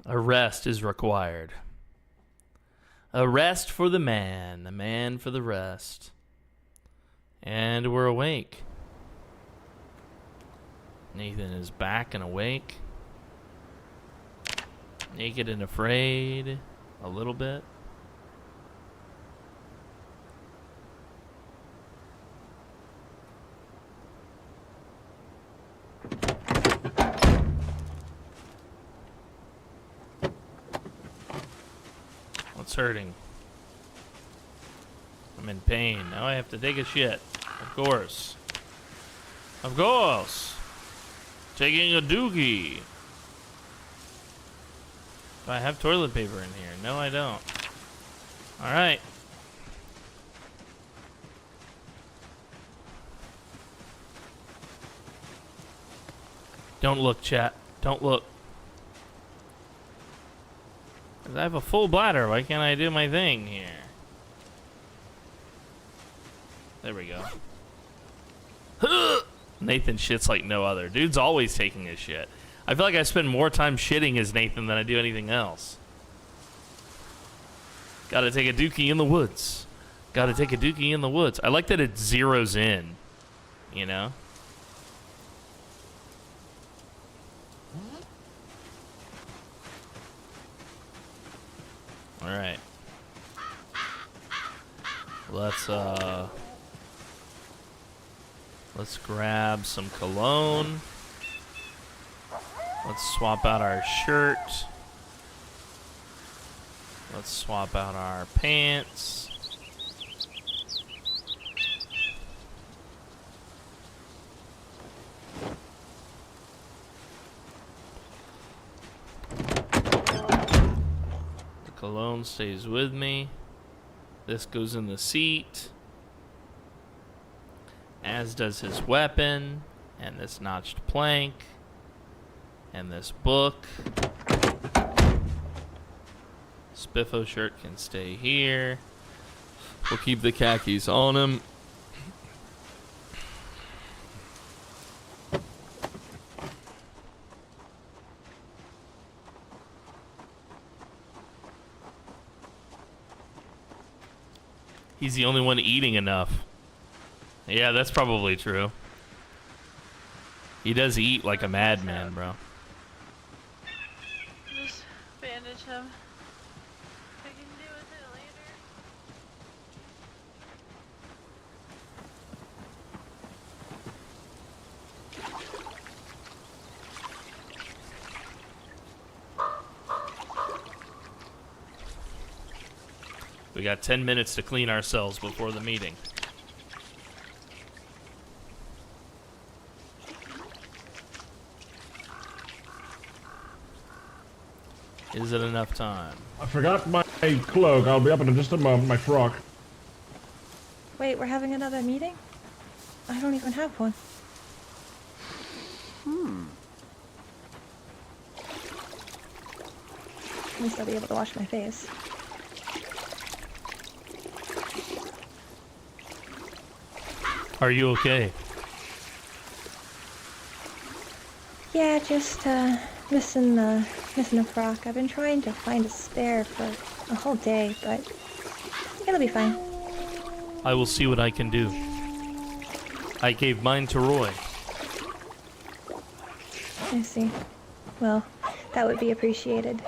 A rest is required. A rest for the man, a man for the rest. And we're awake. Nathan is back and awake. Naked and afraid a little bit. What's hurting? I'm in pain. Now I have to take a shit. Of course. Of course. Taking a dookie. Do I have toilet paper in here? No, I don't. Alright. Don't look, chat. Don't look. I have a full bladder. Why can't I do my thing here? There we go. Nathan shits like no other. Dude's always taking his shit. I feel like I spend more time shitting as Nathan than I do anything else. Gotta take a dookie in the woods. Gotta take a dookie in the woods. I like that it zeroes in. You know? All right. Let's grab some cologne. Let's swap out our shirt. Let's swap out our pants. The cologne stays with me. This goes in the seat. As does his weapon, and this notched plank, and this book. Spiffo shirt can stay here. We'll keep the khakis on him. He's the only one eating enough. Yeah, that's probably true. He does eat like a madman, bro. Just bandage him. I can do with it later. We got 10 minutes to clean ourselves before the meeting. Is it enough time? I forgot my cloak. I'll be up in just a moment. My frock. Wait, we're having another meeting? I don't even have one. At least I'll be able to wash my face. Are you okay? Yeah, just missing a frock. I've been trying to find a spare for a whole day, but it'll be fine. I will see what I can do. I gave mine to Roy. I see. Well, that would be appreciated.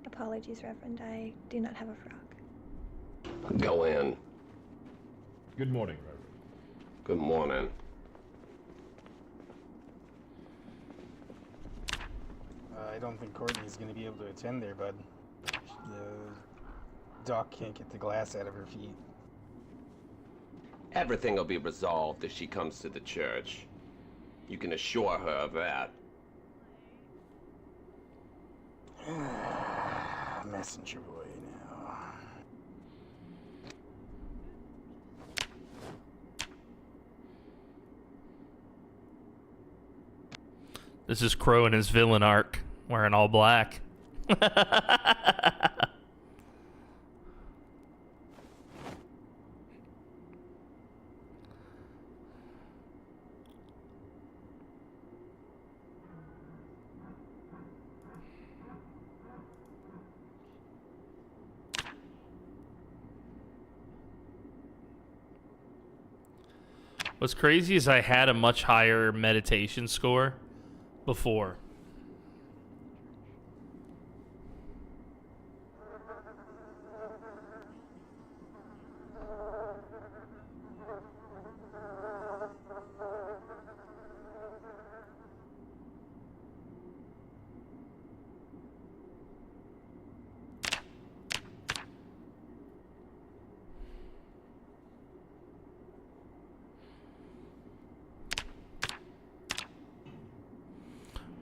Apologies, Reverend. I do not have a frock. Go in. Good morning, Reverend. Good morning. I don't think Courtney's gonna be able to attend there, bud. Doc can't get the glass out of her feet. Everything will be resolved if she comes to the church. You can assure her of that. Messenger boy now. This is Crow in his villain arc, wearing all black. What's crazy is I had a much higher meditation score before.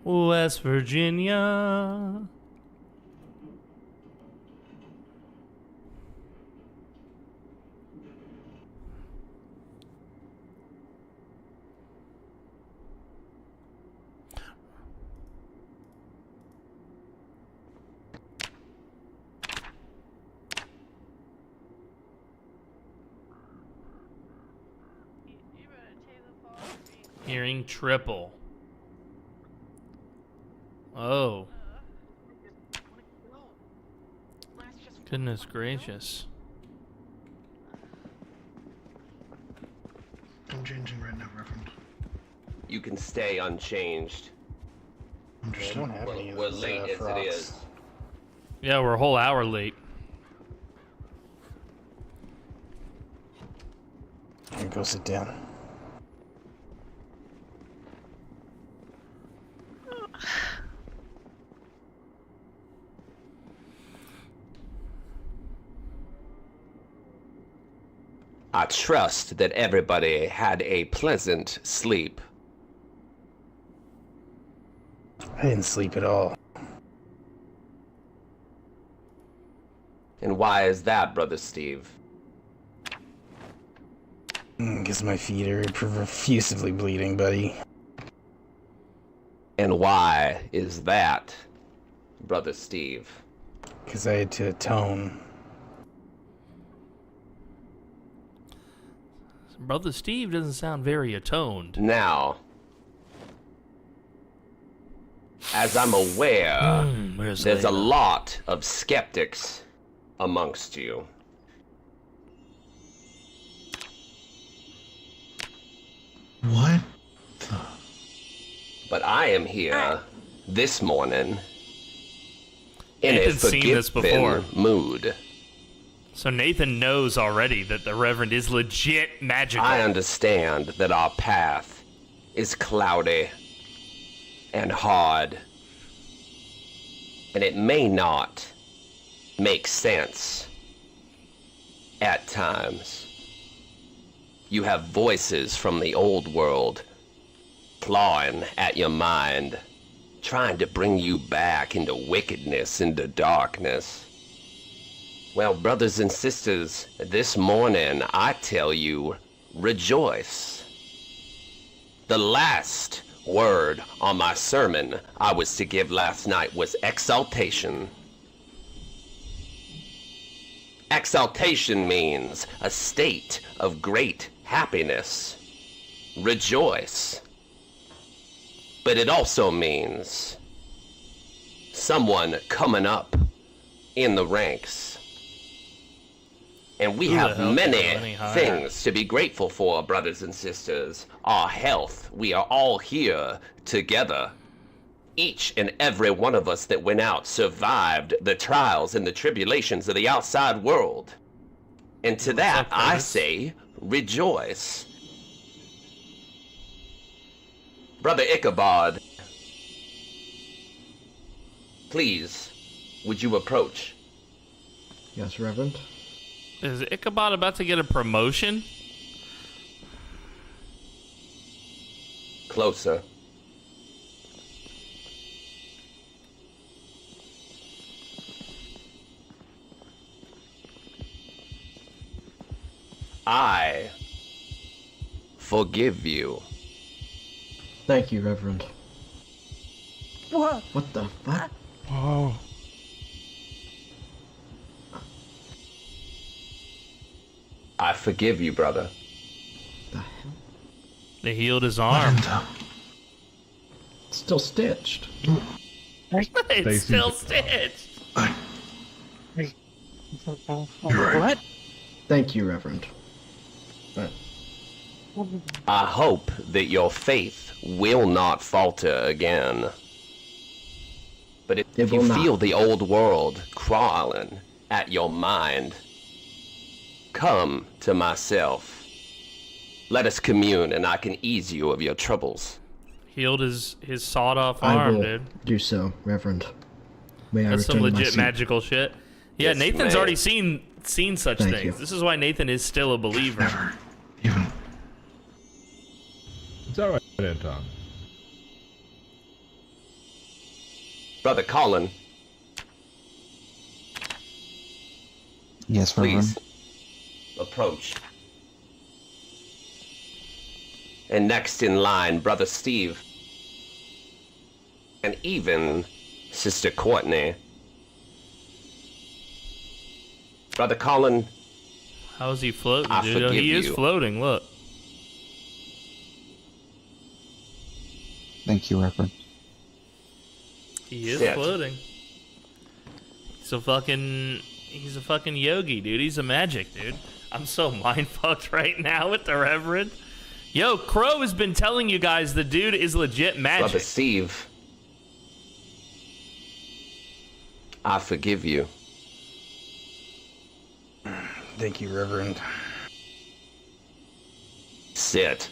West Virginia. Hearing triple. Oh. Goodness gracious. I'm changing right now, Reverend. You can stay unchanged. I don't have any of We're those, late as it frogs. is. Yeah, we're a whole hour late. Here, go sit down. I trust that everybody had a pleasant sleep. I didn't sleep at all. And why is that, Brother Steve? Because my feet are profusely bleeding, buddy. And why is that, Brother Steve? Because I had to atone. Brother Steve doesn't sound very atoned. Now, as I'm aware, there's a lot of skeptics amongst you. What? But I am here this morning in a Nathan's seen this before. forgiving mood. So Nathan knows already that the Reverend is legit magical. I understand that our path is cloudy and hard, and it may not make sense at times. You have voices from the old world clawing at your mind, trying to bring you back into wickedness, into darkness. Well, brothers and sisters, this morning I tell you, rejoice. The last word on my sermon I was to give last night was exaltation. Exaltation means a state of great happiness. Rejoice. But it also means someone coming up in the ranks. And we Who the have hell can many go any higher? things to be grateful for, brothers and sisters. Our health, we are all here together. Each and every one of us that went out survived the trials and the tribulations of the outside world. And to that, I say, rejoice. Brother Ichabod, please, would you approach? Yes, Reverend. Is Ichabod about to get a promotion? Closer. I forgive you. Thank you, Reverend. Whoa. What the fuck? Whoa. I forgive you, brother. They healed his arm. It's still stitched. It's still stitched. What? Thank you, Reverend. I hope that your faith will not falter again. But if It you will not. feel the old world crawling at your mind, come to myself. Let us commune and I can ease you of your troubles. Healed his sawed-off I arm, will dude. do so, Reverend. May I That's some return to my legit seat? magical shit. Yeah, Yes, Nathan's man. already seen such Thank things. you. This is why Nathan is still a believer. It's alright, Anton. Brother Colin, Yes, please Reverend. approach. And next in line, Brother Steve. And even Sister Courtney. Brother Colin, How is he floating, I dude? Oh, forgive he is you. floating, look. Thank you, Reverend. He is Sit. floating. He's a fucking yogi, dude. He's a magic, dude. I'm so mind fucked right now with the Reverend. Yo, Crow has been telling you guys the dude is legit magic. Brother Steve, I forgive you. Thank you, Reverend. Sit.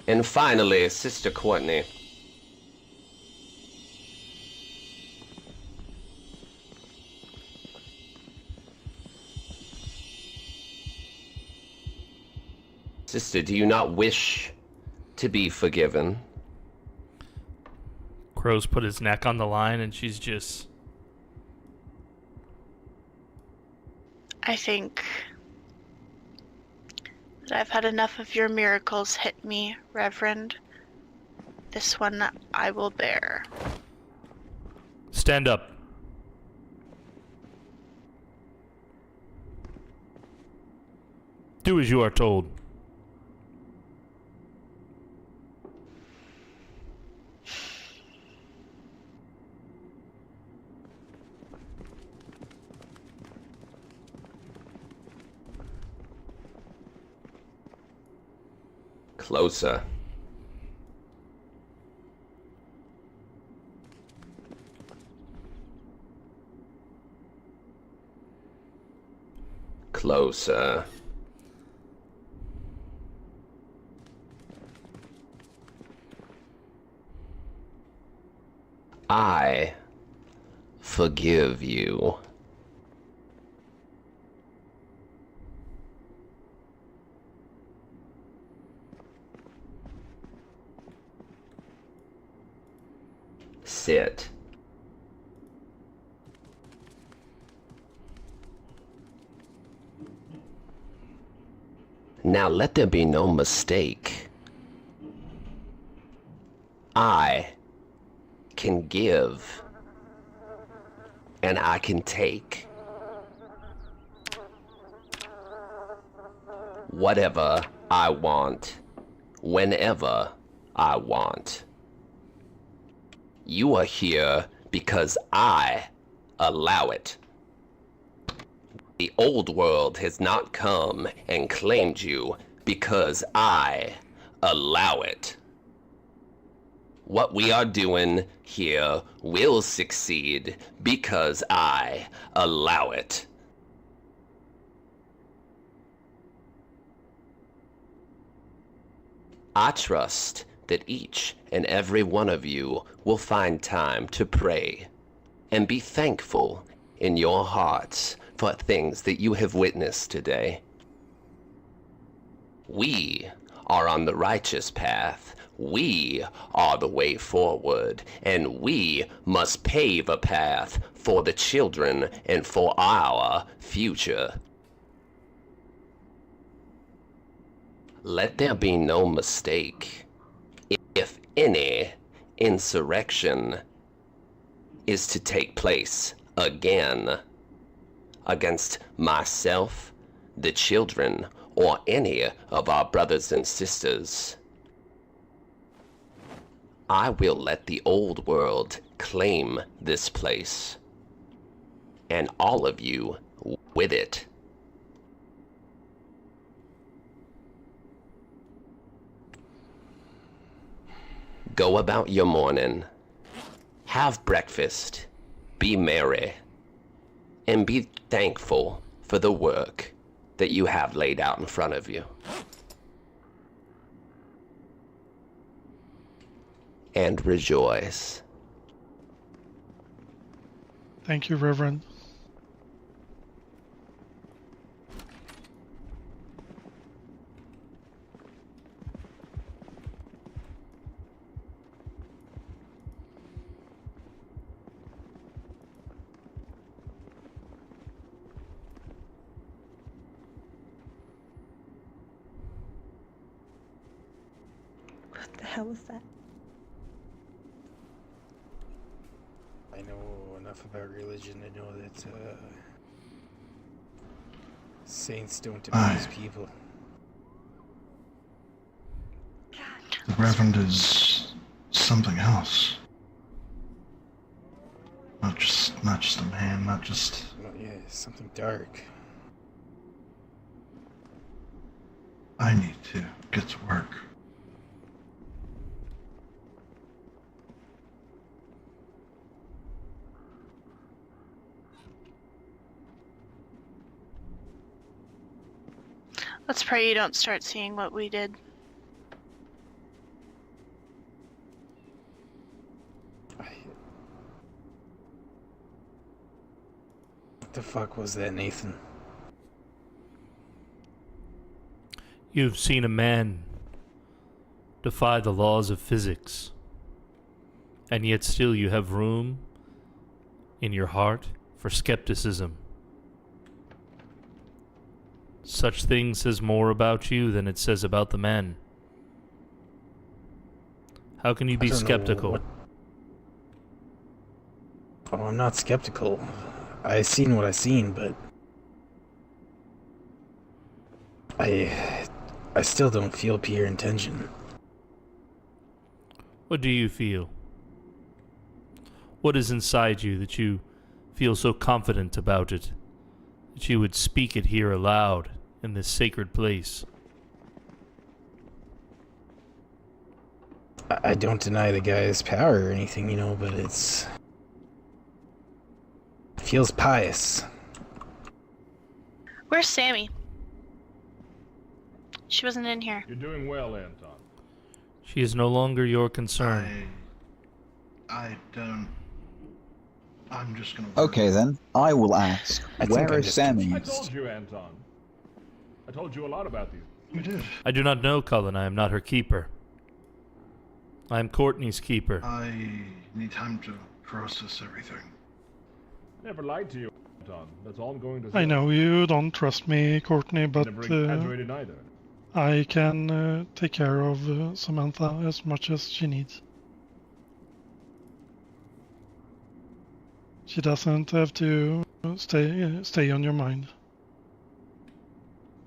And finally, Sister Courtney. Sister, do you not wish to be forgiven? Crow's put his neck on the line and she's just... I think that I've had enough of your miracles hit me, Reverend. This one I will bear. Stand up. Do as you are told. Closer. Closer. I forgive you. Sit. Now let there be no mistake. I can give and I can take. Whatever I want, whenever I want. You are here because I allow it. The old world has not come and claimed you because I allow it. What we are doing here will succeed because I allow it. I trust that each and every one of you will find time to pray and be thankful in your hearts for things that you have witnessed today. We are on the righteous path. We are the way forward, and we must pave a path for the children and for our future. Let there be no mistake. If any insurrection is to take place again against myself, the children, or any of our brothers and sisters, I will let the old world claim this place, and all of you with it. Go about your morning, have breakfast, be merry, and be thankful for the work that you have laid out in front of you. And rejoice. Thank you, Reverend. What the hell was that? I know enough about religion to know that saints don't abuse people. The Reverend is something else. Not just a man, not just... Well, yeah, something dark. I need to get to work. Let's pray you don't start seeing what we did. What the fuck was that, Nathan? You've seen a man defy the laws of physics, and yet still you have room in your heart for skepticism. Such thing says more about you than it says about the man. How can you be skeptical? Oh, I'm not skeptical. I seen what I seen, but I still don't feel pure intention. What do you feel? What is inside you that you feel so confident about it, that you would speak it here aloud in this sacred place? I don't deny the guy's power or anything, you know, but it feels pious. Where's Sammy? She wasn't in here. You're doing well, Anton. She is no longer your concern. I don't... I'm just gonna... Okay then, I will ask, where is Sammy? I told you, Anton. I told you a lot about these. You did. I do not know, Cullen. I am not her keeper. I am Courtney's keeper. I need time to process everything. Never lied to you, Anton. That's all I'm going to say. I know you don't trust me, Courtney, but Never exaggerated either. I can take care of Samantha as much as she needs. She doesn't have to stay on your mind.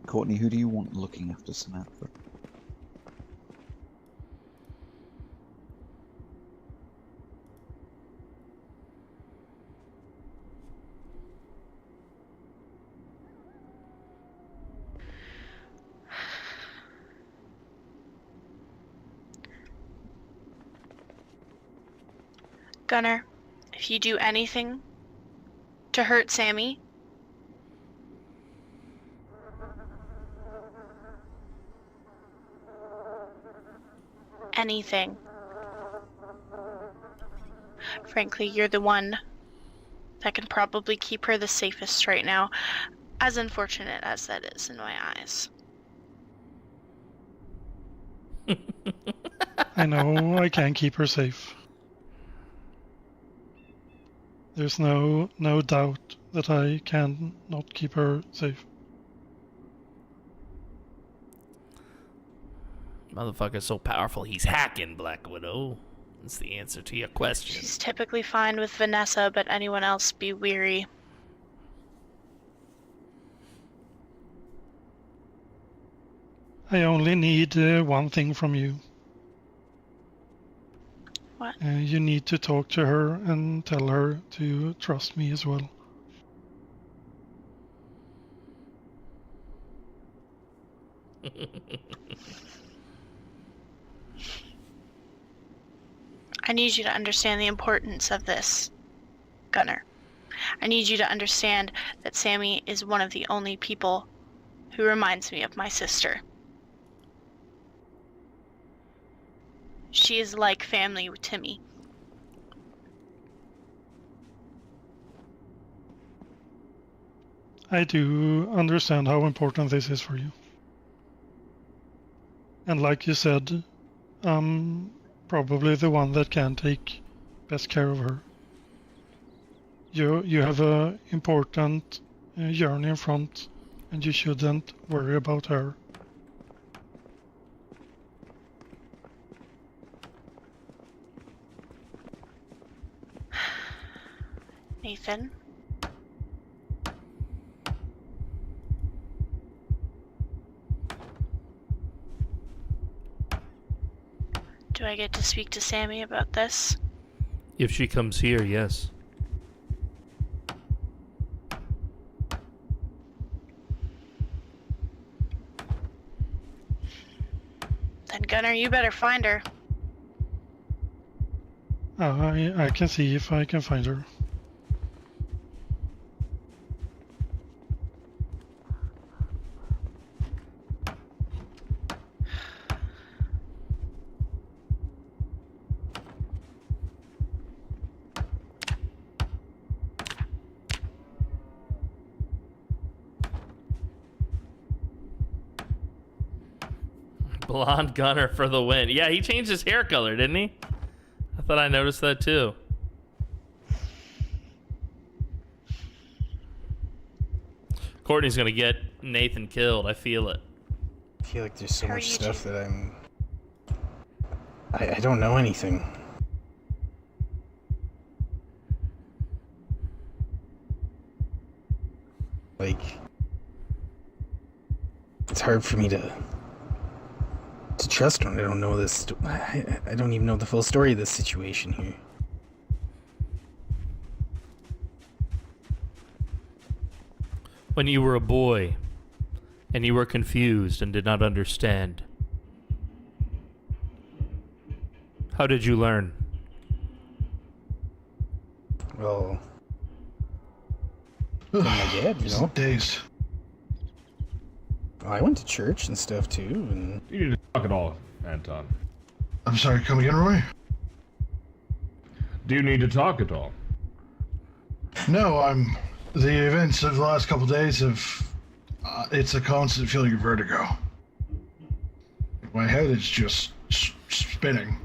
Courtney, who do you want looking after Samantha? Gunner, if you do anything to hurt Sammy, anything, frankly, you're the one that can probably keep her the safest right now, as unfortunate as that is in my eyes. I know I can keep her safe. There's no doubt that I can not keep her safe. Motherfucker's so powerful, he's hacking, Black Widow. That's the answer to your question. She's typically fine with Vanessa, but anyone else be weary. I only need one thing from you. What? You need to talk to her and tell her to trust me as well. I need you to understand the importance of this, Gunner. I need you to understand that Sammy is one of the only people who reminds me of my sister. She is like family to me. I do understand how important this is for you. And like you said, I'm probably the one that can take best care of her. You have a important journey in front, and you shouldn't worry about her. Nathan? Do I get to speak to Sammy about this? If she comes here, yes. Then Gunnar, you better find her. I can see if I can find her. Blonde Gunner for the win. Yeah, he changed his hair color, didn't he? I thought I noticed that too. Courtney's gonna get Nathan killed. I feel it. I feel like there's so much stuff that I don't know anything. Like, it's hard for me to trust one. I don't know this. I don't even know the full story of this situation here. When you were a boy and you were confused and did not understand, how did you learn? Well, from my dad, you know. Days. I went to church and stuff too, and You need to talk at all, Anton. I'm sorry, come again, Roy? Do you need to talk at all? No, the events of the last couple days have... it's a constant feeling of vertigo. My head is just spinning.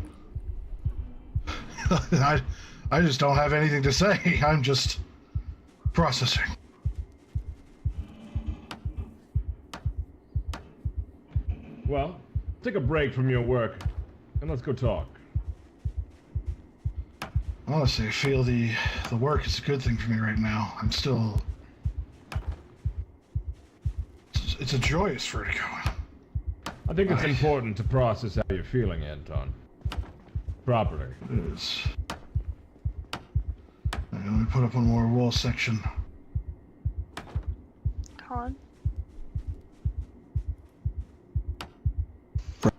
I just don't have anything to say. I'm just processing. Well, take a break from your work, and let's go talk. Honestly, I feel the work is a good thing for me right now. I'm still... It's a joyous vertigo. I think it's important to process how you're feeling, Anton. Properly. It is. Let me put up one more wall section. Colin?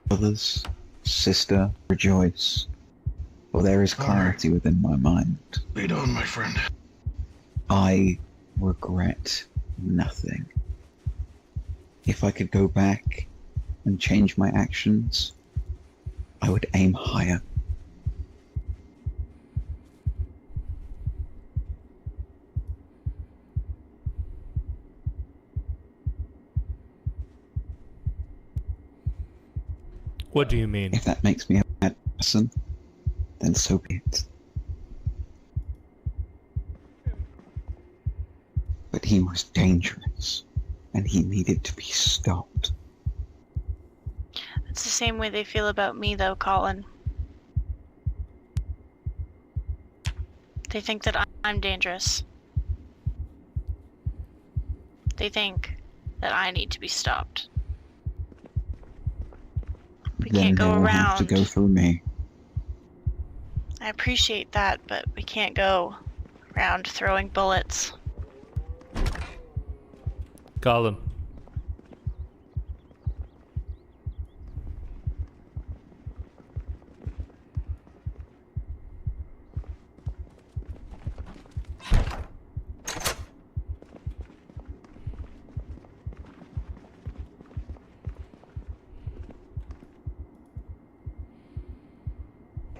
Brothers, sister, rejoice, for there is clarity within my mind. Lead on, my friend. I regret nothing. If I could go back and change my actions, I would aim higher. What do you mean? If that makes me a bad person, then so be it. But he was dangerous, and he needed to be stopped. It's the same way they feel about me, though, Colin. They think that I'm dangerous. They think that I need to be stopped. We Then can't they go will around. have to go through me. I appreciate that, but we can't go around throwing bullets. Colin.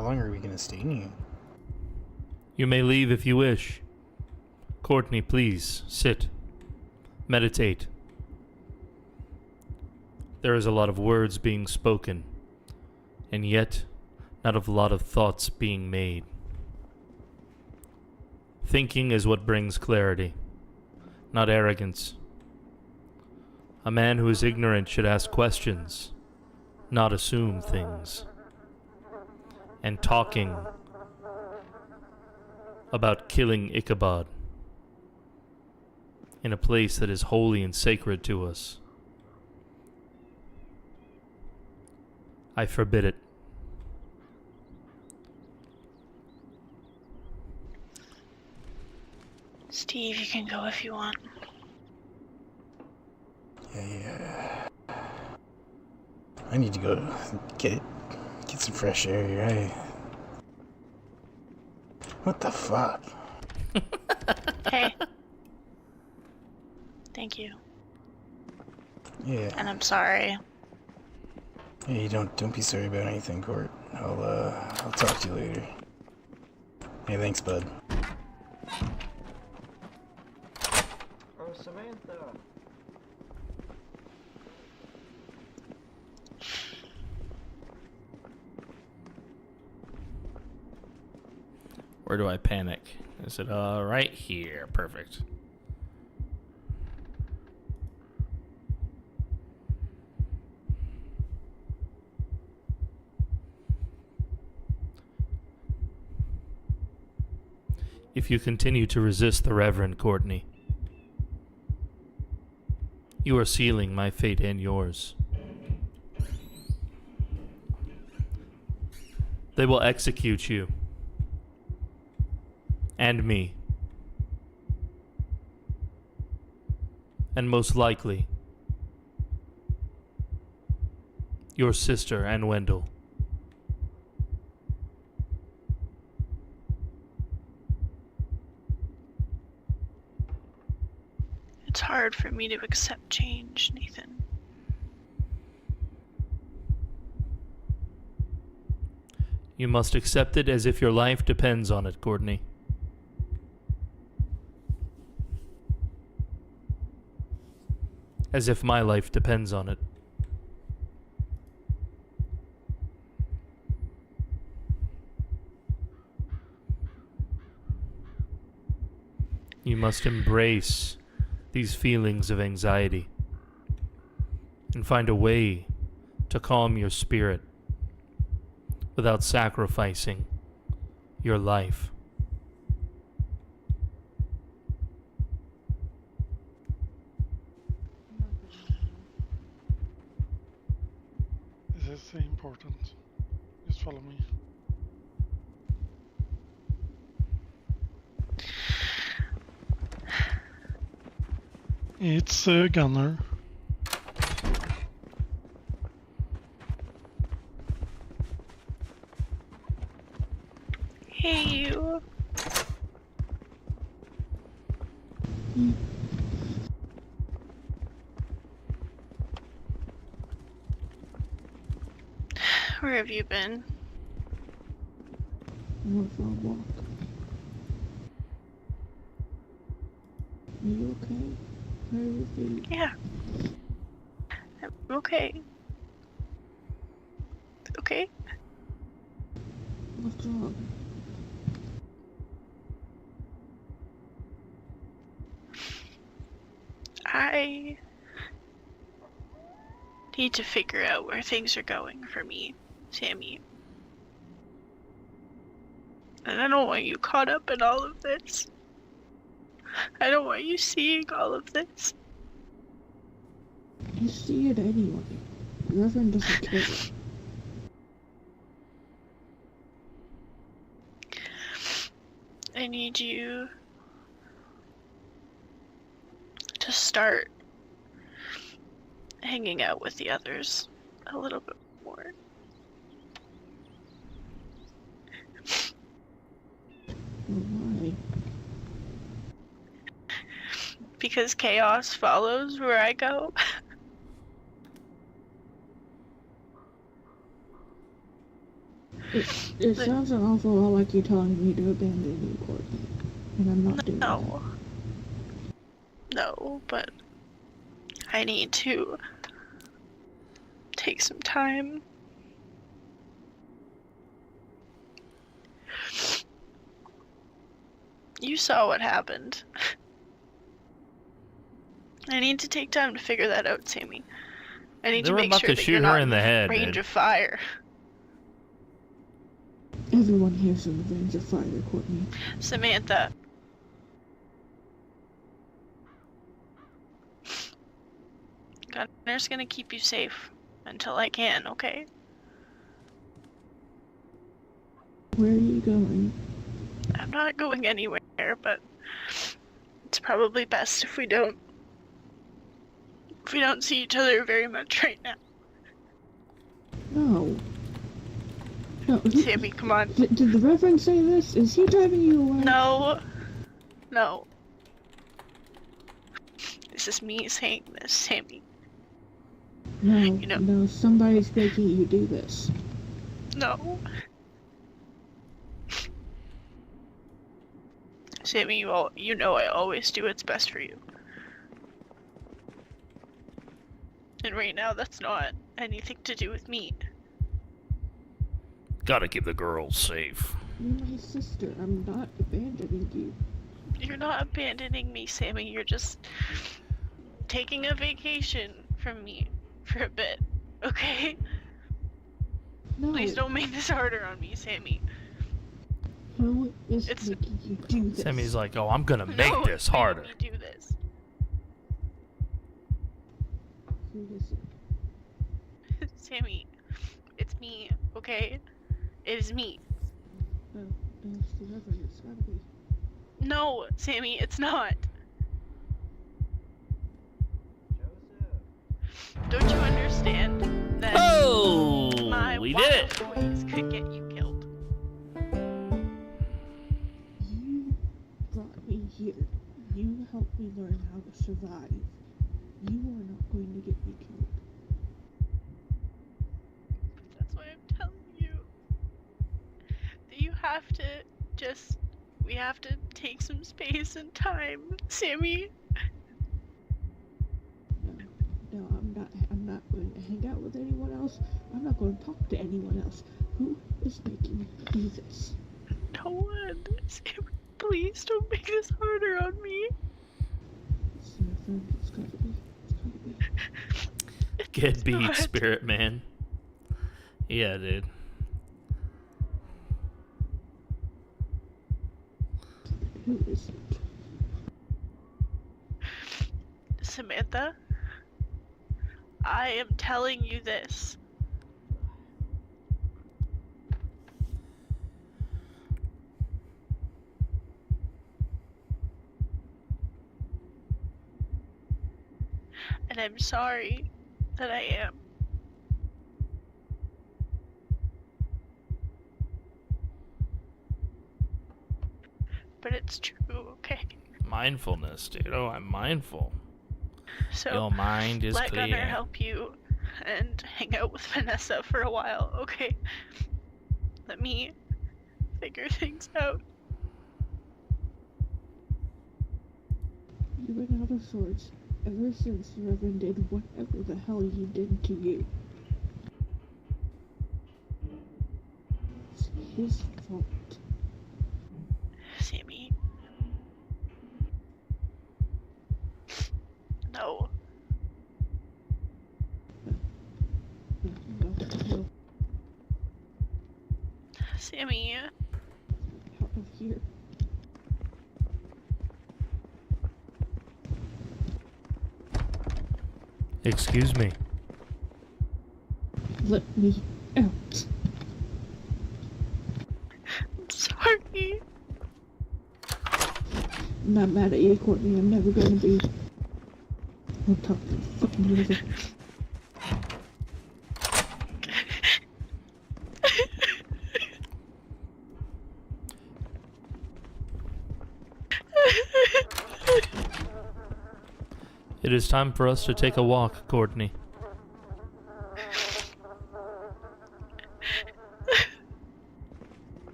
how long are we gonna stay in here? You may leave if you wish. Courtney, please, sit. Meditate. There is a lot of words being spoken, and yet not a lot of thoughts being made. Thinking is what brings clarity, not arrogance. A man who is ignorant should ask questions, not assume things. And talking about killing Ichabod in a place that is holy and sacred to us, I forbid it. Steve, you can go if you want. Yeah. I need to go get some fresh air here. What the fuck? Hey. Thank you. Yeah. And I'm sorry. Hey, don't be sorry about anything, Court. I'll talk to you later. Hey, thanks, bud. Oh, Samantha. Where do I panic? Is it right here? Perfect. If you continue to resist the Reverend Courtney, you are sealing my fate and yours. They will execute you. And me. And most likely, your sister and Wendell. It's hard for me to accept change, Nathan. You must accept it as if your life depends on it, Courtney. As if my life depends on it. You must embrace these feelings of anxiety and find a way to calm your spirit without sacrificing your life. This is important. Just follow me. It's Gunner. Hey, you. Where have you been? I went for a walk. Are you okay? How are you feeling? Yeah. I'm okay. Okay. What's wrong? I need to figure out where things are going for me, Sammy. And I don't want you caught up in all of this. I don't want you seeing all of this. You see it anyway. The Reverend doesn't care. I need you to start hanging out with the others a little bit more. Why? Because chaos follows where I go. It sounds an awful lot like you're telling me to abandon you, Courtney. And I'm not doing that. No, but I need to take some time. You saw what happened. I need to take time to figure that out, Sammy. I need They to were make about sure to that shoot you're her not in the head, range dude. of fire. Everyone here's in the range of fire, Courtney. Samantha. Gunner's gonna keep you safe until I can, okay? Where are you going? I'm not going anywhere, but It's probably best if we don't see each other very much right now. No. No. Sammy, come on. Did the Reverend say this? Is he driving you away? No. No. This is me saying this, Sammy. No, You know- no, somebody's making you do this. No. Sammy, you know I always do what's best for you. And right now, that's not anything to do with me. Gotta keep the girls safe. You're my sister. I'm not abandoning you. You're not abandoning me, Sammy. You're just taking a vacation from me for a bit, okay? No. Please don't make this harder on me, Sammy. Who is making you do this? Sammy's like, oh, I'm gonna make No, this harder. Make me do this. Who is it? Sammy, it's me, okay? It is me. No, it's the Reverend. It's gotta be. No, Sammy, it's not. Don't you understand that my we did it. wild ways could get you killed? You brought me here. You helped me learn how to survive. You are not going to get me killed. That's why I'm telling you that you have to we have to take some space and time, Sammy. No, I'm not going to hang out with anyone else. I'm not going to talk to anyone else. Who is making me do this? No one. Sammy, please don't make this harder on me. It's the Reverend. It's gotta be. It's gotta be. Get beat, not. Spirit Man. Yeah, dude. Who is it? Samantha, I am telling you this. And I'm sorry that I am. But it's true, okay? Mindfulness, dude. Oh, I'm mindful. So Your mind is let clear. Gunner help you and hang out with Vanessa for a while, okay? Let me figure things out. You ran out of swords ever since the Reverend did whatever the hell he did to you. It's his fault. Sammy. No. No. Sammy. Out of here. Excuse me. Let me out. I'm sorry. I'm not mad at you, Courtney. I'm never gonna be. I'll talk to the fucking river. It is time for us to take a walk, Courtney.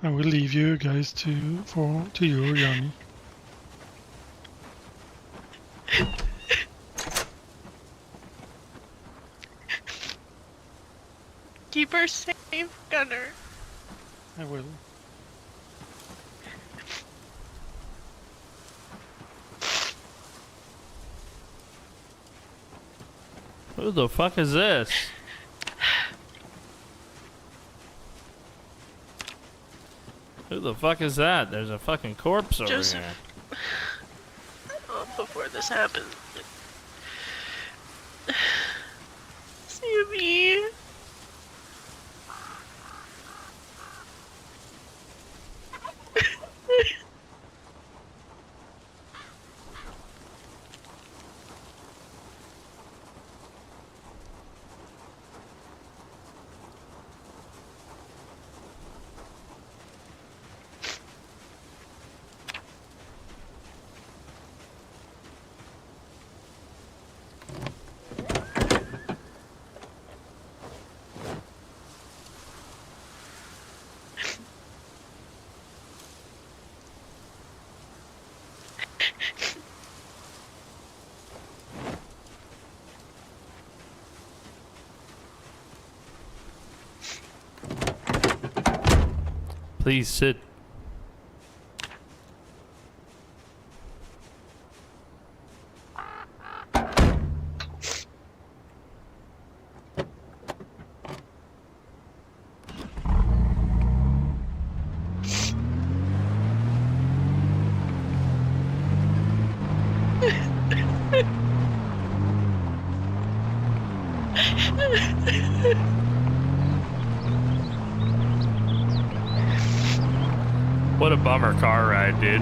I will leave you guys to your journey. Keep her safe, Gunner. I will. Who the fuck is this? Who the fuck is that? There's a fucking corpse over Joseph. here. Oh, before this happened. Sammy. Please sit. What a bummer car ride, dude.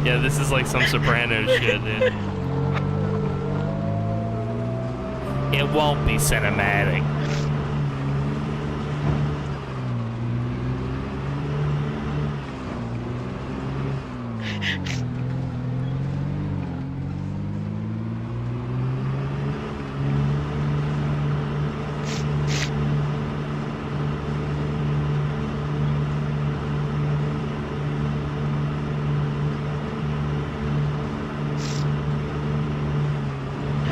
Yeah, this is like some Sopranos shit, dude. It won't be cinematic.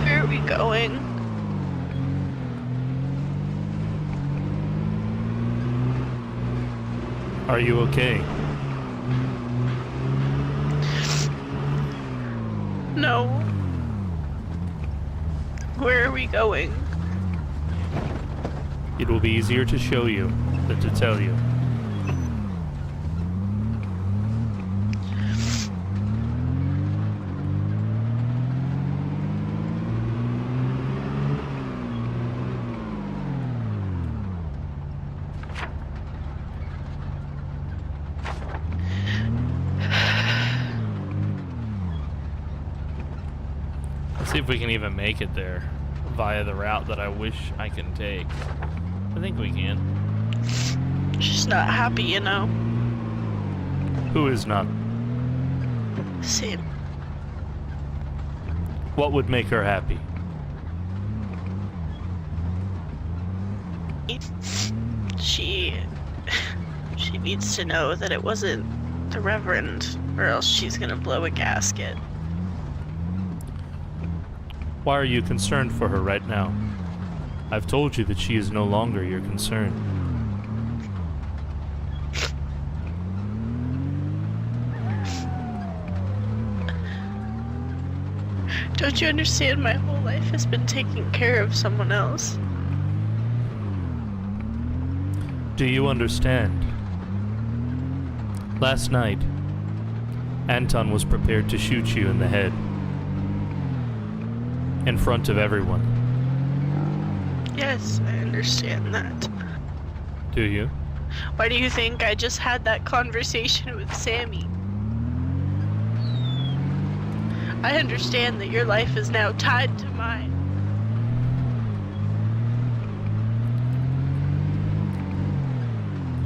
Where are we going? Are you okay? No. Where are we going? It will be easier to show you than to tell you. Let's see if we can even make it there via the route that I wish I can take. I think we can. She's not happy, you know. Who is not? Same. What would make her happy? She needs to know that it wasn't the Reverend, or else she's gonna blow a gasket. Why are you concerned for her right now? I've told you that she is no longer your concern. Don't you understand? My whole life has been taking care of someone else. Do you understand? Last night, Anton was prepared to shoot you in the head. In front of everyone. Yes, I understand that. Do you? Why do you think I just had that conversation with Sammy? I understand that your life is now tied to mine.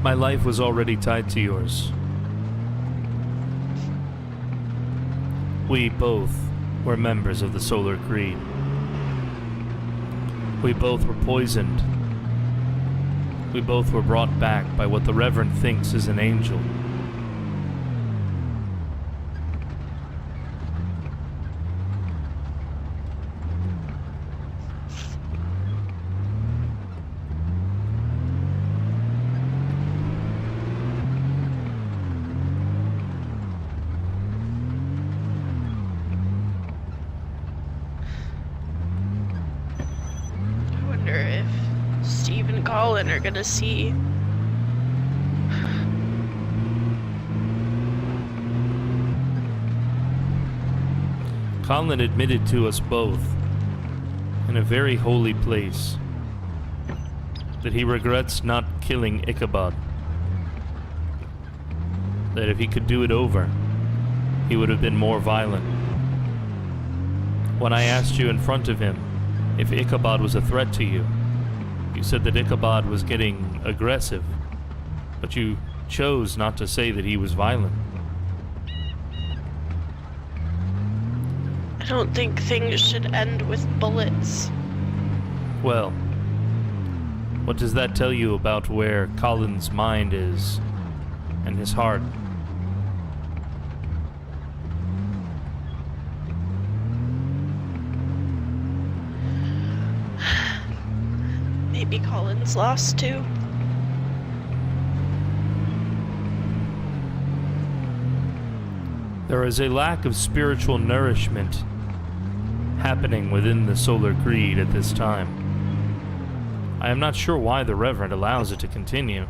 My life was already tied to yours. We both were members of the Solar Creed. We both were poisoned. We both were brought back by what the Reverend thinks is an angel. Colin are gonna see. Colin admitted to us both, in a very holy place, that he regrets not killing Ichabod. That if he could do it over, he would have been more violent. When I asked you in front of him if Ichabod was a threat to you, you said that Ichabod was getting aggressive, but you chose not to say that he was violent. I don't think things should end with bullets. Well, What does that tell you about where Colin's mind is and his heart? Maybe Colin's lost too. There is a lack of spiritual nourishment happening within the Solar Creed at this time. I am not sure why the Reverend allows it to continue.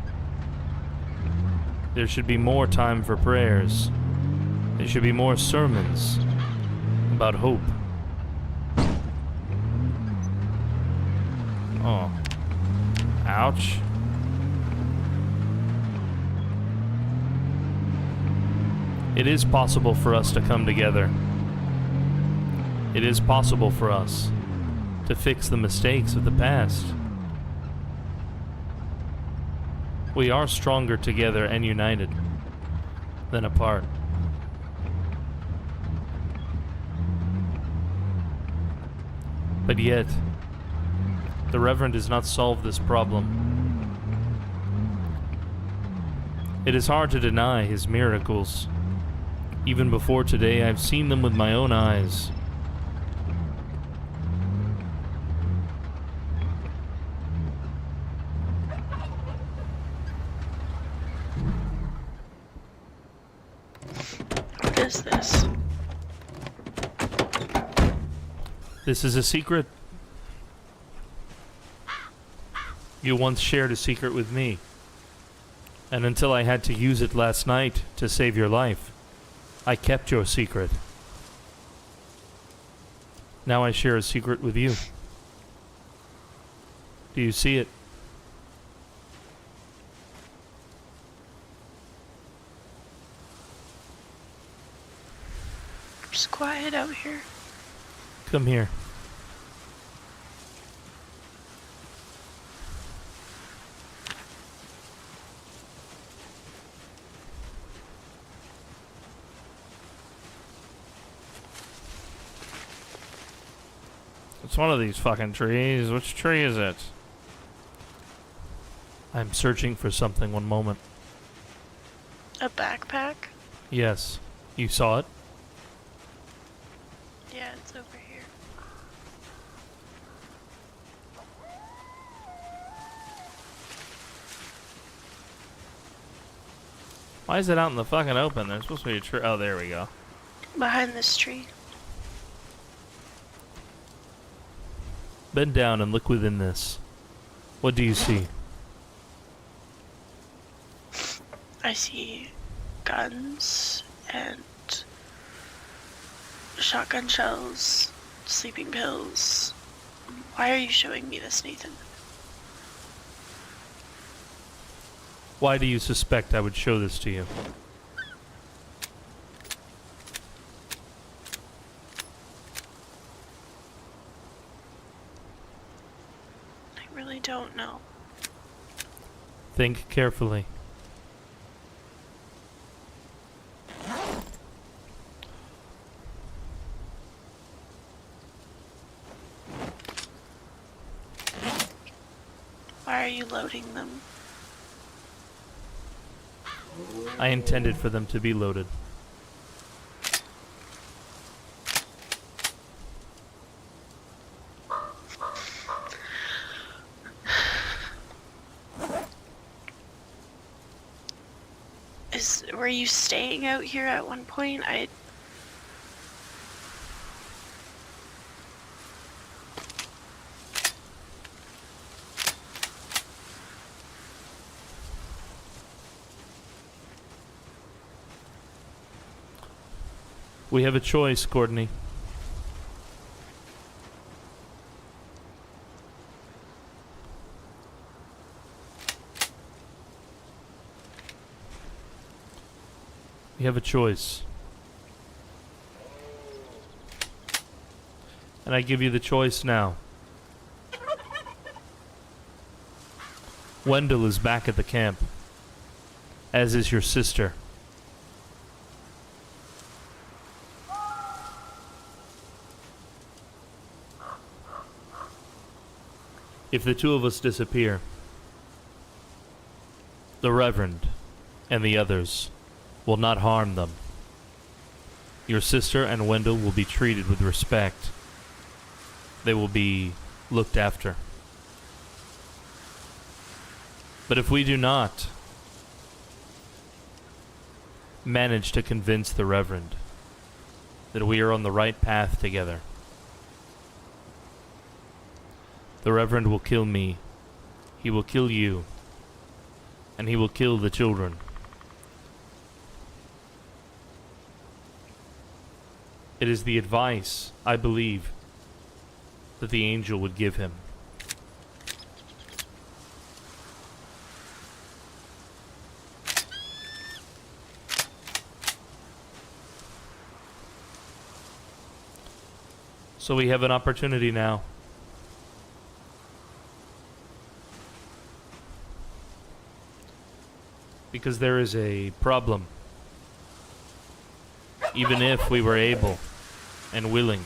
There should be more time for prayers. There should be more sermons about hope. Oh. Ouch. It is possible for us to come together. It is possible for us to fix the mistakes of the past. We are stronger together and united than apart. But yet, the Reverend has not solved this problem. It is hard to deny his miracles. Even before today, I've seen them with my own eyes. What is this? This is a secret. You once shared a secret with me. And until I had to use it last night to save your life, I kept your secret. Now I share a secret with you. Do you see it? It's quiet out here. Come here. It's one of these fucking trees. Which tree is it? I'm searching for something. One moment. A backpack? Yes. You saw it? Yeah, it's over here. Why is it out in the fucking open? There's supposed to be a tree. Oh, there we go. Behind this tree. Bend down and look within this. What do you see? I see guns and shotgun shells, sleeping pills. Why are you showing me this, Nathan? Why do you suspect I would show this to you? I really don't know. Think carefully. Why are you loading them? I intended for them to be loaded. Were you staying out here at one point? We have a choice, Courtney. We have a choice. And I give you the choice now. Wendell is back at the camp, as is your sister. If the two of us disappear, The Reverend and the others will not harm them. Your sister and Wendell will be treated with respect. They will be looked after. But if we do not manage to convince the Reverend that we are on the right path together, the Reverend will kill me, he will kill you, and he will kill the children. It is the advice, I believe, that the angel would give him. So we have an opportunity now. Because there is a problem. Even if we were able and willing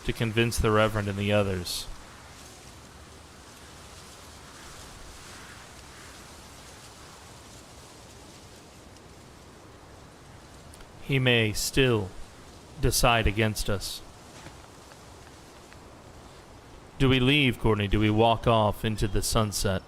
to convince the Reverend and the others, he may still decide against us. Do we leave, Courtney? Do we walk off into the sunset?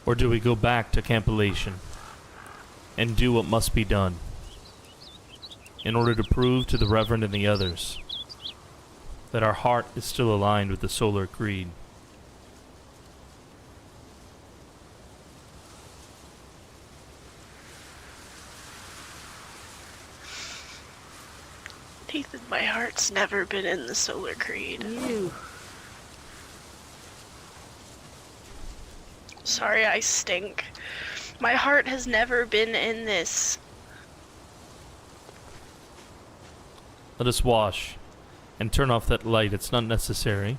Or do we go back to Campilation and do what must be done in order to prove to the Reverend and the others that our heart is still aligned with the Solar Creed? Nathan, my heart's never been in the Solar Creed. Sorry, I stink. My heart has never been in this. Let us wash and turn off that light. It's not necessary.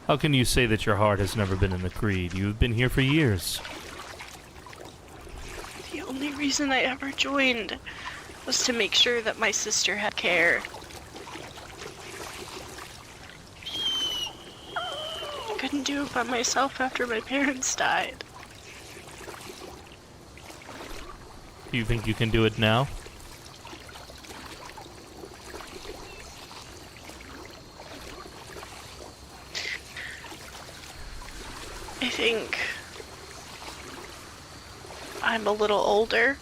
How can you say that your heart has never been in the Creed? You have been here for years. The only reason I ever joined was to make sure that my sister had care. I couldn't do it by myself after my parents died. Do you think you can do it now? I think I'm a little older.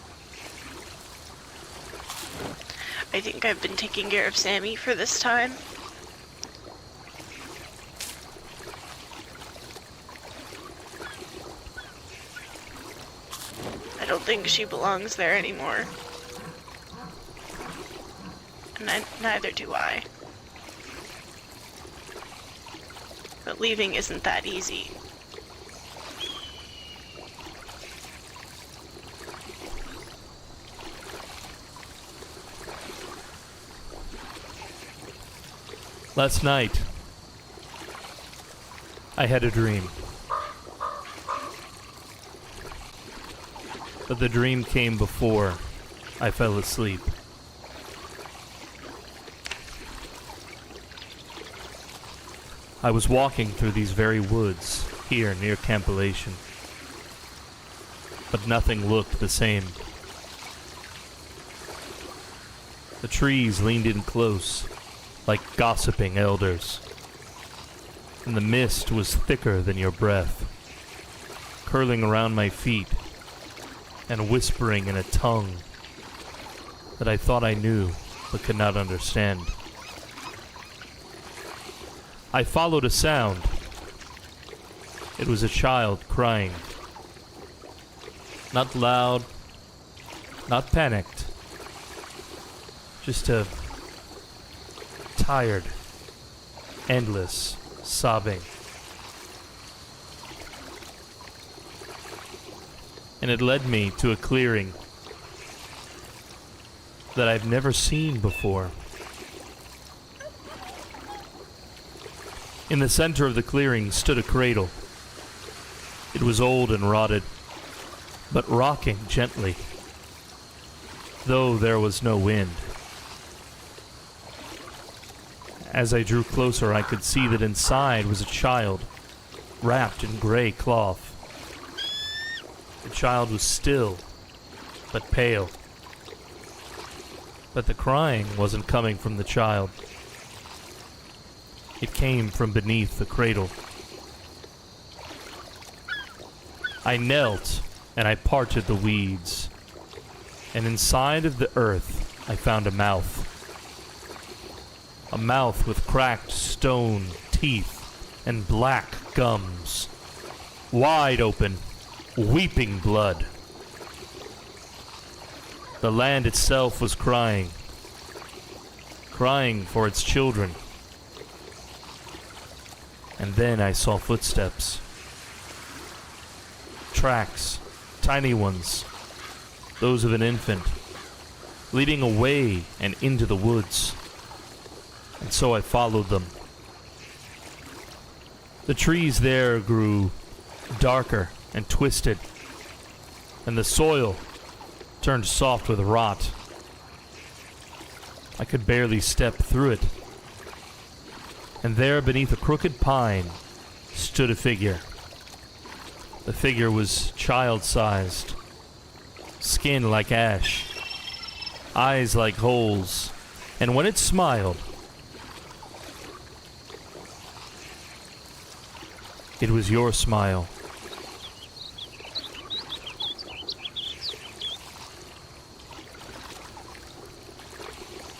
I think I've been taking care of Sammy for this time. I don't think she belongs there anymore. And neither do I. But leaving isn't that easy. Last night, I had a dream. But the dream came before I fell asleep. I was walking through these very woods here near Campilation, but nothing looked the same. The trees leaned in close, like gossiping elders, and the mist was thicker than your breath, curling around my feet and whispering in a tongue that I thought I knew but could not understand. I followed a sound. It was a child crying. Not loud, not panicked, just a tired, endless sobbing. And it led me to a clearing that I've never seen before. In the center of the clearing stood a cradle. It was old and rotted, but rocking gently, though there was no wind. As I drew closer, I could see that inside was a child, wrapped in gray cloth. The child was still, but pale. But the crying wasn't coming from the child. It came from beneath the cradle. I knelt and I parted the weeds, and inside of the earth I found a mouth. A mouth with cracked stone teeth and black gums, wide open, weeping blood. The land itself was crying for its children. And then I saw footsteps. Tracks, tiny ones, those of an infant, leading away and into the woods. And so I followed them. The trees there grew darker and twisted, and the soil turned soft with rot. I could barely step through it. And there, beneath a crooked pine, stood a figure. The figure was child-sized, skin like ash, eyes like holes, and when it smiled, it was your smile.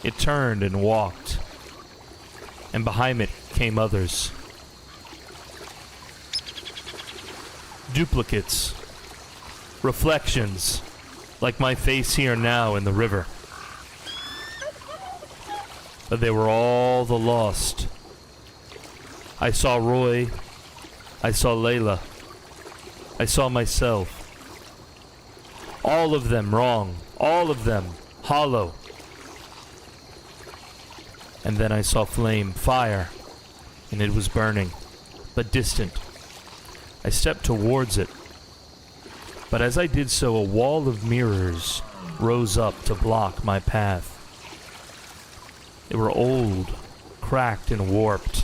It turned and walked, and behind it came others. Duplicates, reflections, like my face here now in the river. But they were all the lost. I saw Roy, I saw Layla, I saw myself. All of them wrong, all of them hollow. And then I saw flame, fire, and it was burning, but distant. I stepped towards it, but as I did so, a wall of mirrors rose up to block my path. They were old, cracked, and warped,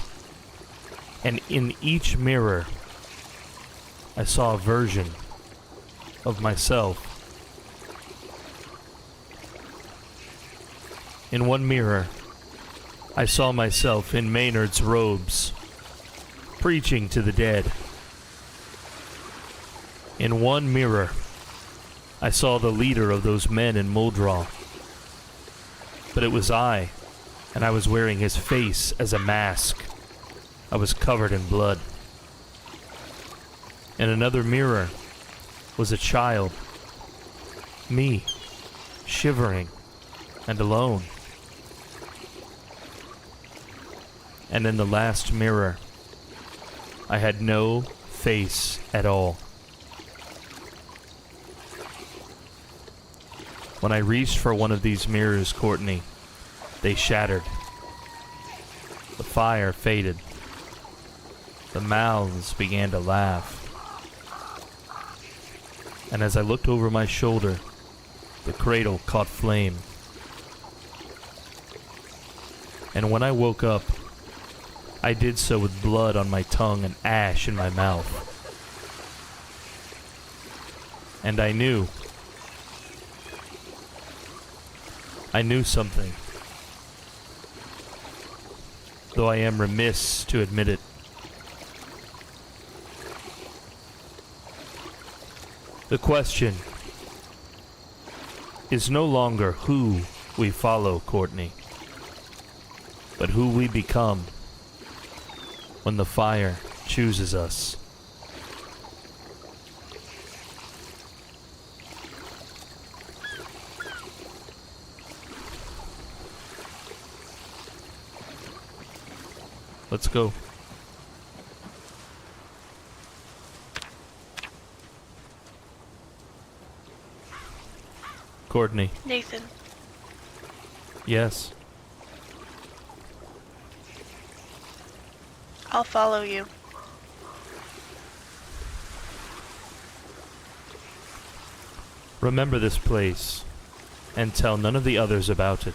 and in each mirror, I saw a version of myself. In one mirror, I saw myself in Maynard's robes, preaching to the dead. In one mirror, I saw the leader of those men in Muldra. But it was I, and I was wearing his face as a mask. I was covered in blood. In another mirror was a child, me, shivering and alone. And in the last mirror, I had no face at all. When I reached for one of these mirrors, Courtney, they shattered. The fire faded. The mouths began to laugh. And as I looked over my shoulder, the cradle caught flame. And when I woke up, I did so with blood on my tongue and ash in my mouth. And I knew something, though I am remiss to admit it. The question is no longer who we follow, Courtney, but who we become when the fire chooses us. Let's go. Courtney. Nathan. Yes. I'll follow you. Remember this place, and tell none of the others about it.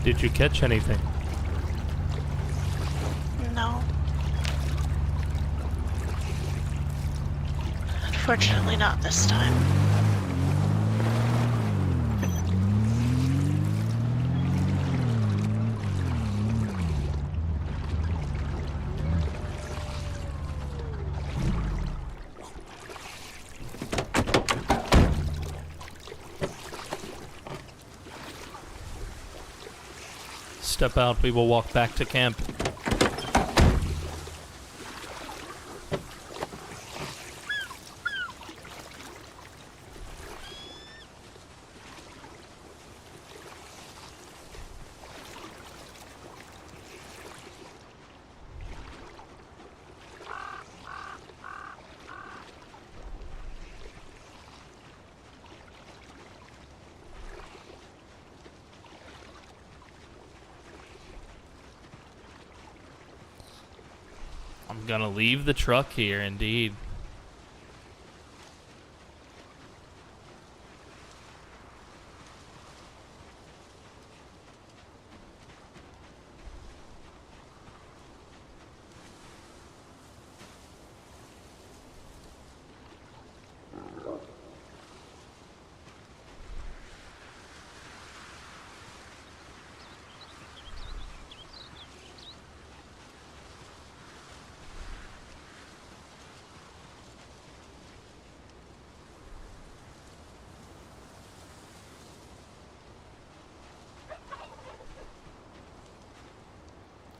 Did you catch anything? No. Unfortunately not this time. Step out, we will walk back to camp. I'm gonna leave the truck here, indeed.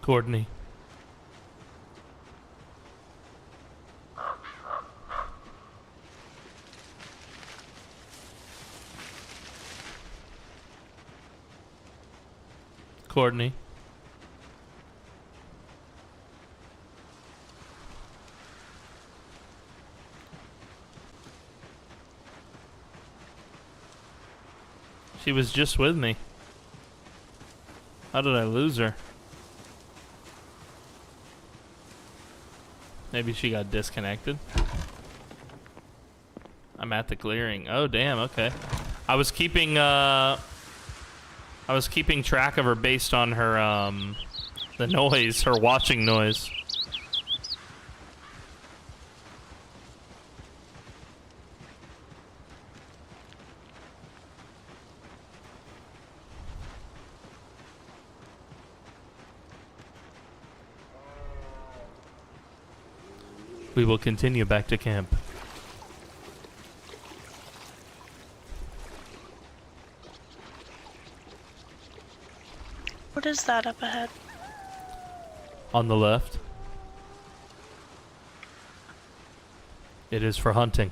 Courtney. Courtney. She was just with me. How did I lose her? Maybe she got disconnected. I'm at the clearing. Oh damn, okay. I was keeping track of her based on her the noise, her watching noise. We will continue back to camp. What is that up ahead? On the left. It is for hunting.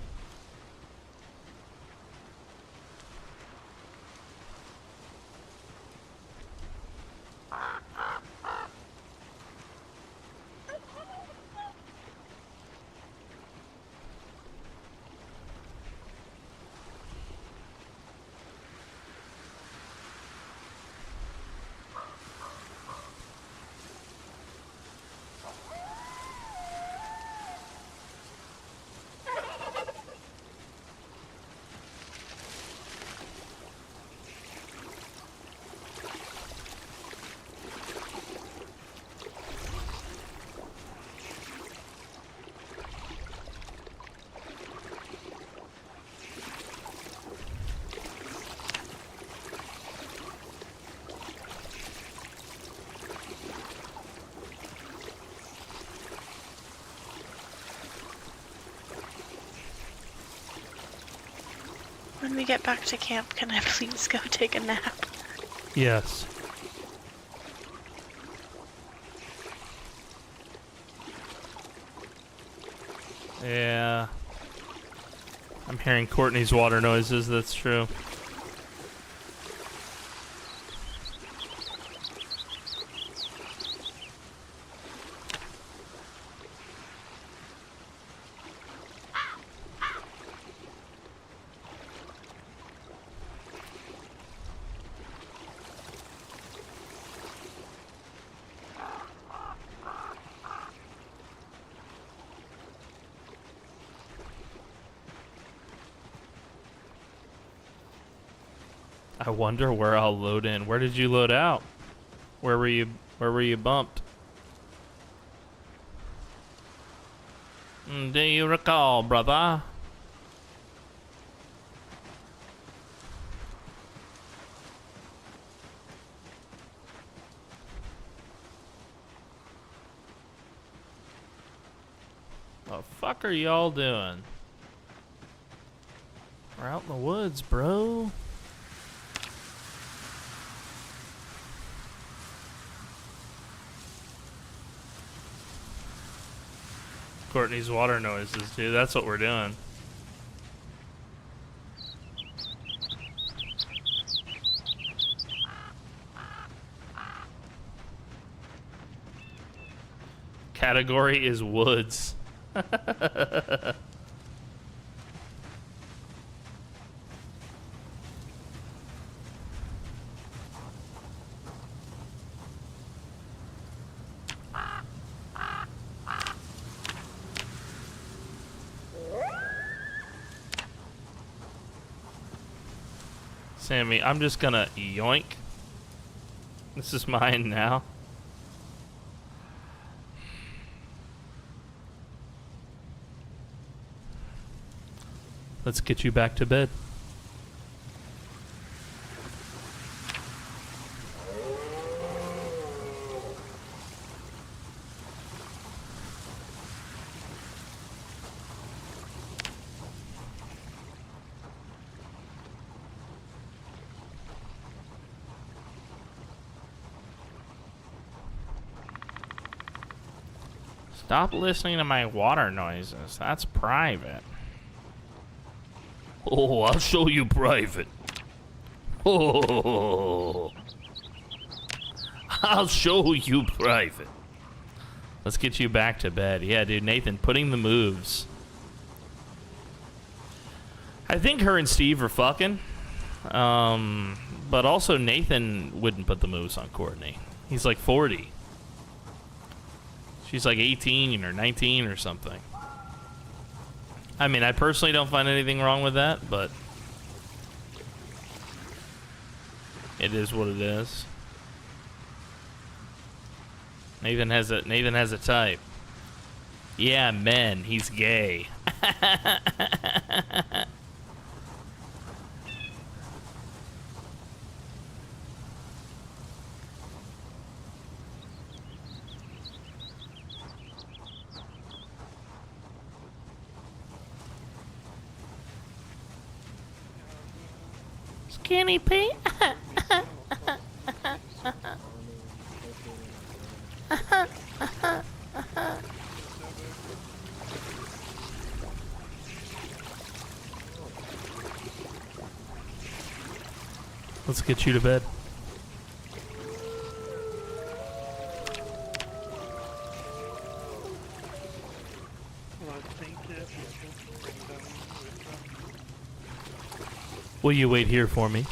When we get back to camp, can I please go take a nap? Yes. Yeah. I'm hearing Courtney's water noises, that's true. I wonder where I'll load in. Where did you load out? Where were you bumped? Do you recall, brother? What the fuck are y'all doing? We're out in the woods, bro. Courtney's water noises, dude. That's what we're doing. Category is woods. Sammy, I'm just gonna yoink. This is mine now. Let's get you back to bed. Stop listening to my water noises. That's private. Oh, I'll show you private. Oh, I'll show you private. Let's get you back to bed. Yeah, dude, Nathan, putting the moves. I think her and Steve are fucking. But also Nathan wouldn't put the moves on Courtney. He's like 40. She's like 18 or 19 or something. I mean, I personally don't find anything wrong with that, but it is what it is. Nathan has a type. Yeah, men. He's gay. Skinny Pete. Let's get you to bed. Will you wait here for me?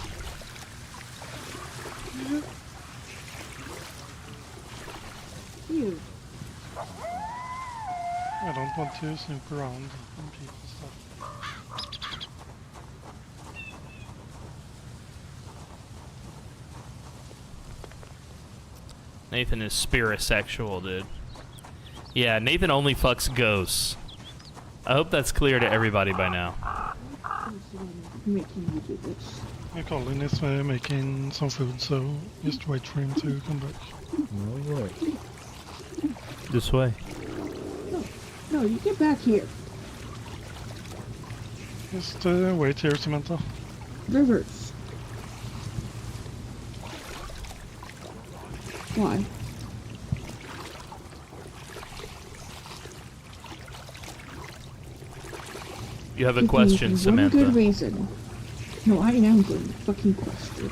You. I don't want to snoop around and people stuff. Nathan is spirit-sexual, dude. Yeah, Nathan only fucks ghosts. I hope that's clear to everybody by now. Making you do this. Colin is making some food, so just wait for him to come back. No way. This way. No, you get back here. Just wait here, Samantha. Rivers. Why? You have a question, Samantha. One good reason. No, I am going to fucking question.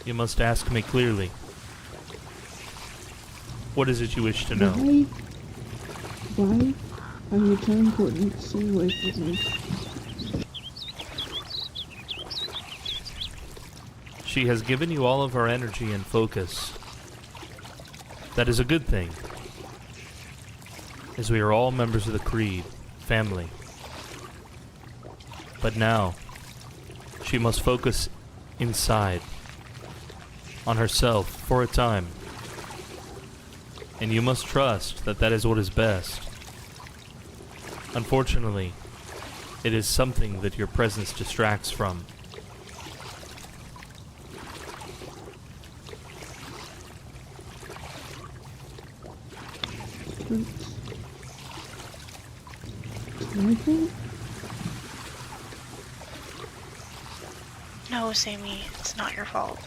You must ask me clearly. What is it you wish to know? Why are you telling Courtney to stay away from me? She has given you all of her energy and focus. That is a good thing, as we are all members of the Creed family. But now, she must focus inside, on herself for a time. And you must trust that that is what is best. Unfortunately, it is something that your presence distracts from. Anything? No, Sammy, it's not your fault.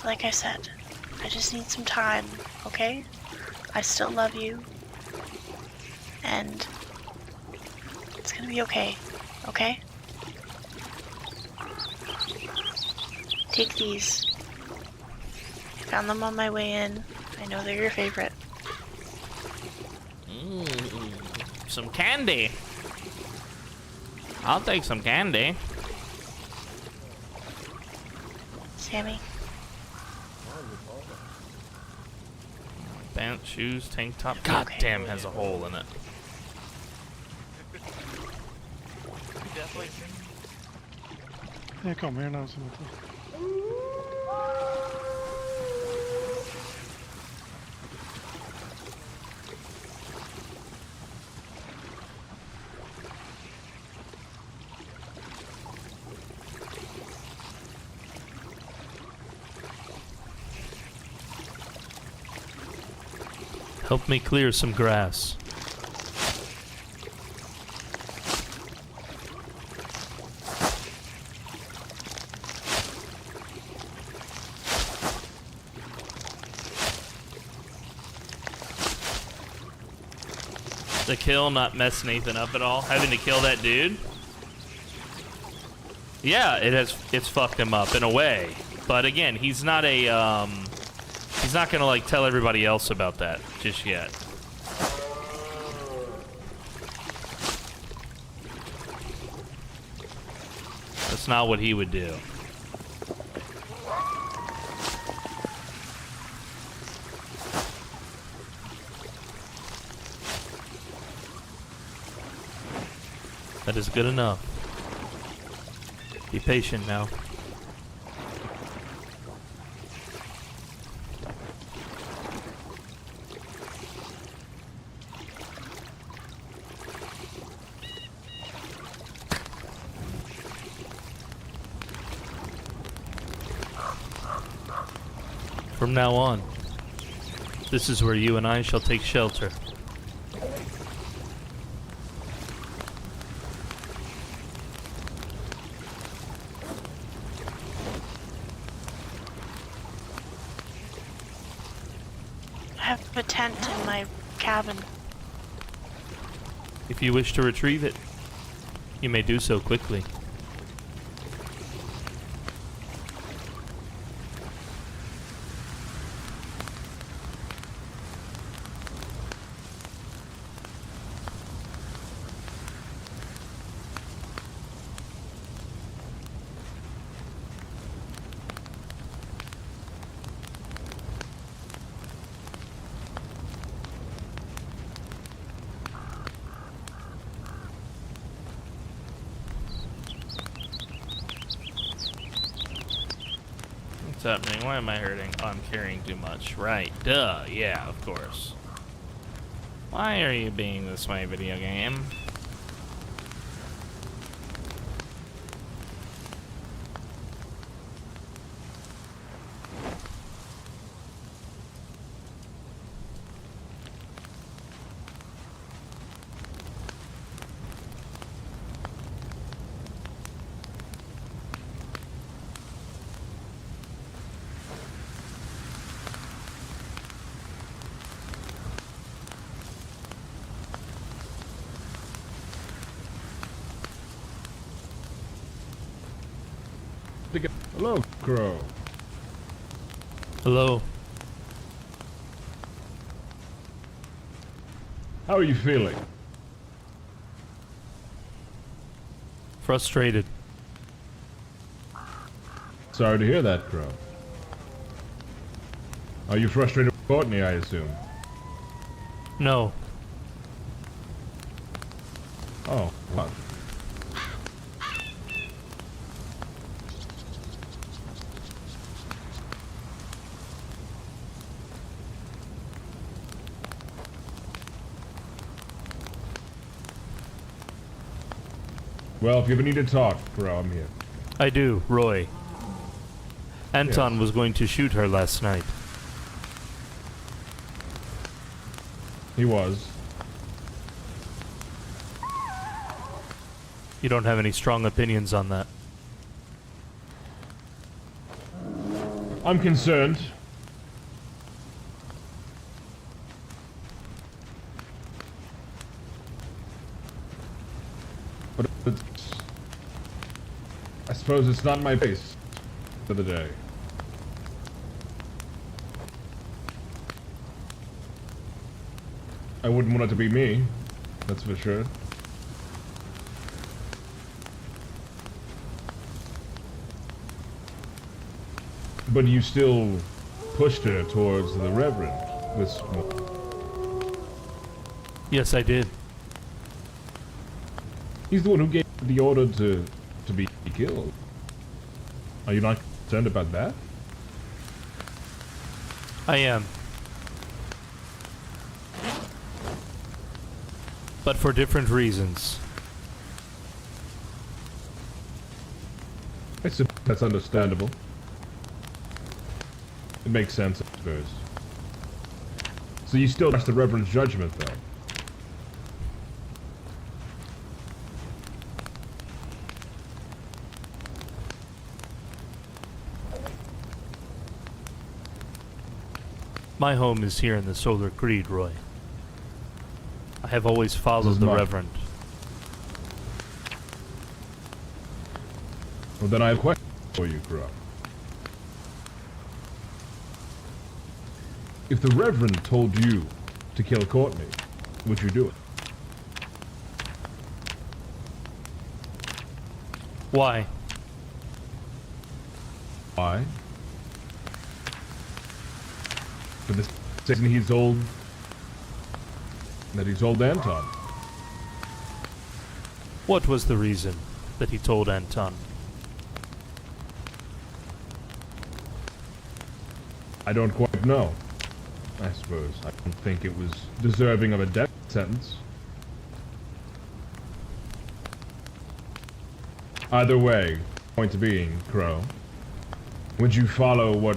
Like I said, I just need some time, okay? I still love you. And it's gonna be okay, okay? Take these. I found them on my way in. I know they're your favorite. Some candy. I'll take some candy. Sammy? Pants, shoes, tank top. God damn, has a hole in it. Definitely. Yeah, kom here now, Samantha. Help me clear some grass. The kill not mess Nathan up at all? Having to kill that dude? Yeah, it's fucked him up in a way. But again, he's not a he's not gonna like tell everybody else about that just yet. That's not what he would do. That is good enough. Be patient now. From now on, this is where you and I shall take shelter. I have a tent in my cabin. If you wish to retrieve it, you may do so quickly. What's happening? Why am I hurting? Oh, I'm carrying too much. Right. Duh. Yeah, of course. Why are you being this way, video game? Hello, Crow. Hello. How are you feeling? Frustrated. Sorry to hear that, Crow. Are you frustrated with Courtney, I assume? No. Oh, what? Well, if you ever need to talk, Crow, I'm here. I do, Roy. Anton was going to shoot her last night. He was. You don't have any strong opinions on that. I'm concerned. But I suppose it's not my base for the day. I wouldn't want it to be me, that's for sure. But you still pushed her towards the Reverend this morning. Yes, I did. He's the one who gave the order to be killed. Are you not concerned about that? I am. But for different reasons. I suppose that's understandable. It makes sense, I suppose. So you still trust the Reverend's judgment, though? My home is here in the Solar Creed, Roy. I have always followed the Reverend. Well, then I have a question for you, Crow. If the Reverend told you to kill Courtney, would you do it? Why? Why? For the reason he's old... that he's told Anton. What was the reason that he told Anton? I don't quite know. I suppose. I don't think it was deserving of a death sentence. Either way, point being, Crow, would you follow what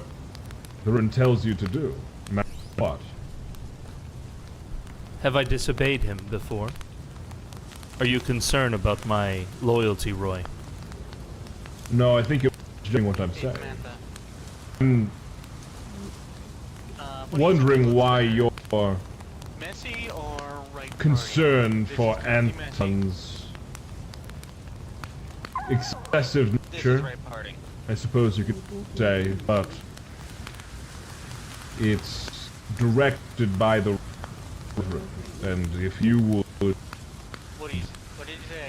the Reverend tells you to do, no matter what? Have I disobeyed him before? Are you concerned about my loyalty, Roy? No, I think you're doing what I'm saying. I'm wondering why you're Messy or right concerned for Anton's excessive nature, I suppose you could say, but it's directed by the Reverend, and if you would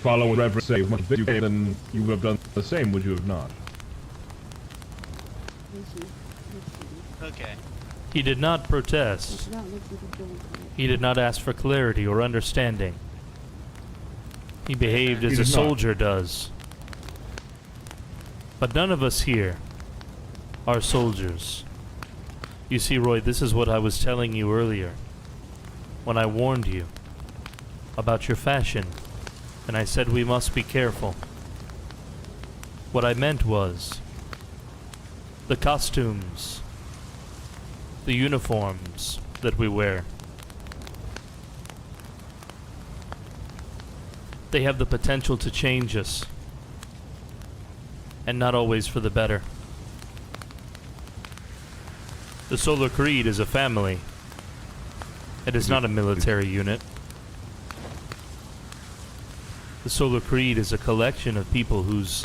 follow what Reverend say, then you would have done the same, would you have not? Okay. He did not protest. He did not ask for clarity or understanding. He behaved as a soldier does. But none of us here are soldiers. You see, Roy, this is what I was telling you earlier, when I warned you about your fashion, and I said we must be careful. What I meant was the costumes, the uniforms that we wear. They have the potential to change us, and not always for the better. The Solar Creed is a family. It is not a military unit. The Solar Creed is a collection of people whose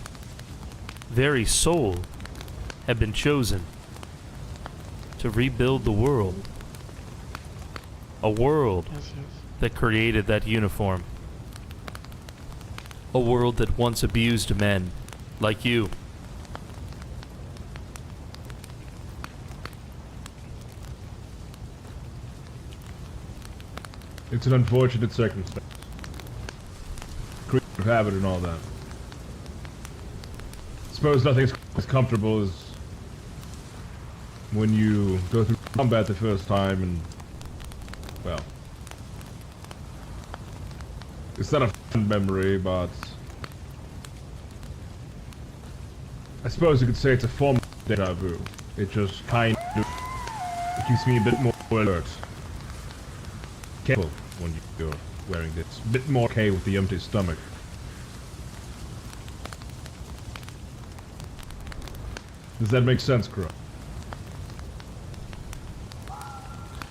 very soul have been chosen to rebuild the world. A world that created that uniform. A world that once abused men like you. It's an unfortunate circumstance. Creature of habit and all that. Suppose nothing's as comfortable as when you go through combat the first time and, well, it's not a fun memory, but I suppose you could say it's a form of deja vu. It just kind of keeps me a bit more alert. Careful when you're wearing this. A bit more okay with the empty stomach. Does that make sense, Crow?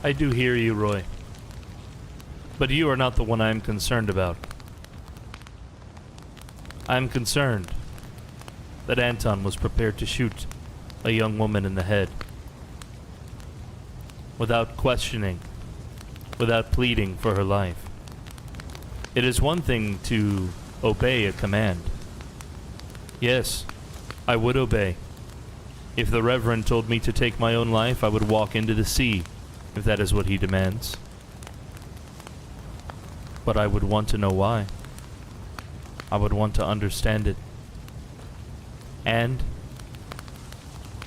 I do hear you, Roy. But you are not the one I am concerned about. I am concerned that Anton was prepared to shoot a young woman in the head. Without questioning, without pleading for her life. It is one thing to obey a command. Yes, I would obey. If the Reverend told me to take my own life, I would walk into the sea, if that is what he demands. But I would want to know why. I would want to understand it. And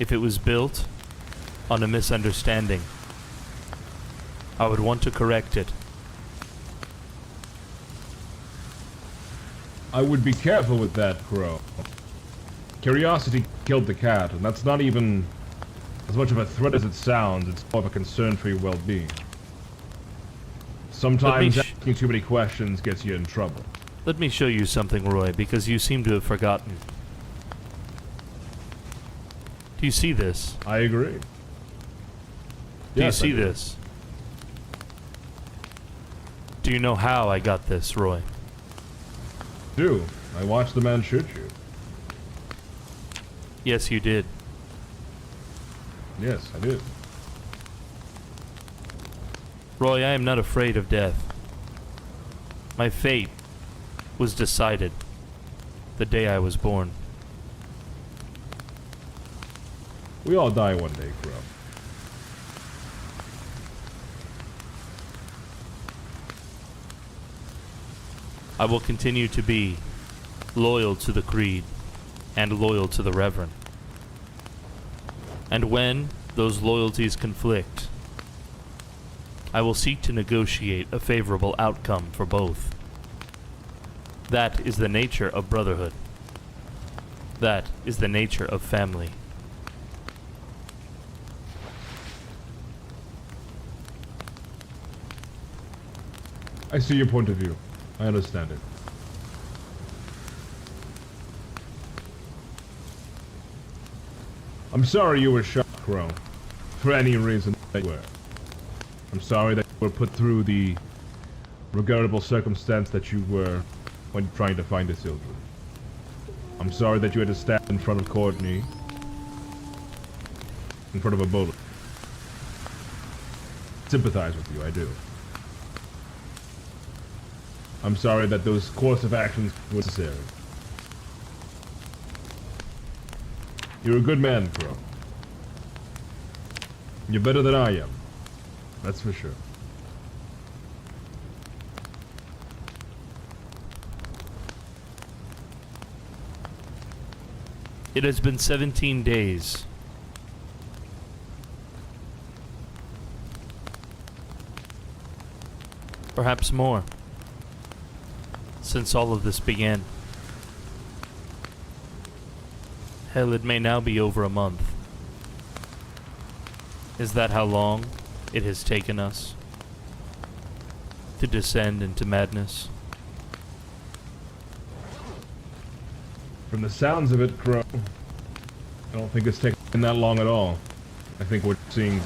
if it was built on a misunderstanding, I would want to correct it. I would be careful with that, Crow. Curiosity killed the cat, and that's not even as much of a threat as it sounds. It's more of a concern for your well-being. Sometimes asking too many questions gets you in trouble. Let me show you something, Roy, because you seem to have forgotten. Do you see this? I agree. Do you Yes, see I do. this? Do you know how I got this, Roy? Do. I watched the man shoot you. Yes, you did. Yes, I did. Roy, I am not afraid of death. My fate was decided the day I was born. We all die one day, Crow. I will continue to be loyal to the Creed and loyal to the Reverend. And when those loyalties conflict, I will seek to negotiate a favorable outcome for both. That is the nature of brotherhood. That is the nature of family. I see your point of view. I understand it. I'm sorry you were shot, Crow. For any reason that you were. I'm sorry that you were put through the regrettable circumstance that you were when trying to find the children. I'm sorry that you had to stand in front of Courtney. In front of a bullet. Sympathize with you, I do. I'm sorry that those course of actions were necessary. You're a good man, Crow. You're better than I am. That's for sure. It has been 17 days. Perhaps more. Since all of this began. Hell, it may now be over a month. Is that how long it has taken us to descend into madness? From the sounds of it, Crow, I don't think it's taken that long at all. I think we're seeing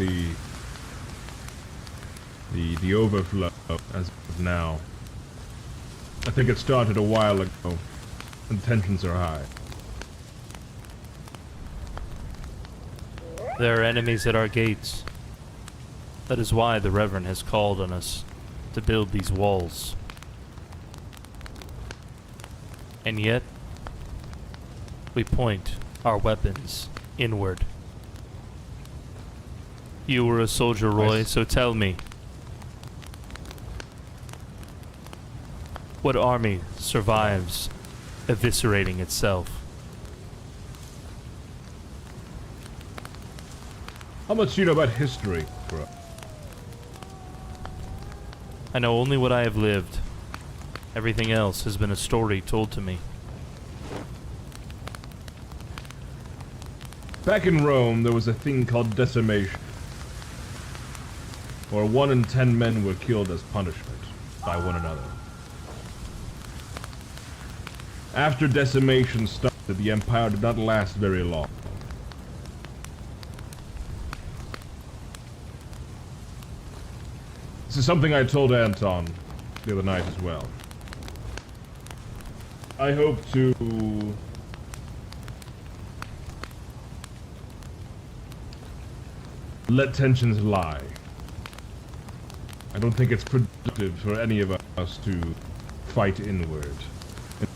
the overflow as of now. I think it started a while ago, and tensions are high. There are enemies at our gates. That is why the Reverend has called on us to build these walls. And yet, we point our weapons inward. You were a soldier, Roy, so tell me, what army survives eviscerating itself? How much do you know about history, bro? I know only what I have lived. Everything else has been a story told to me. Back in Rome, there was a thing called decimation, where 1 in 10 men were killed as punishment by one another. After decimation started, the empire did not last very long. This is something I told Anton the other night as well. I hope to let tensions lie. I don't think it's productive for any of us to fight inward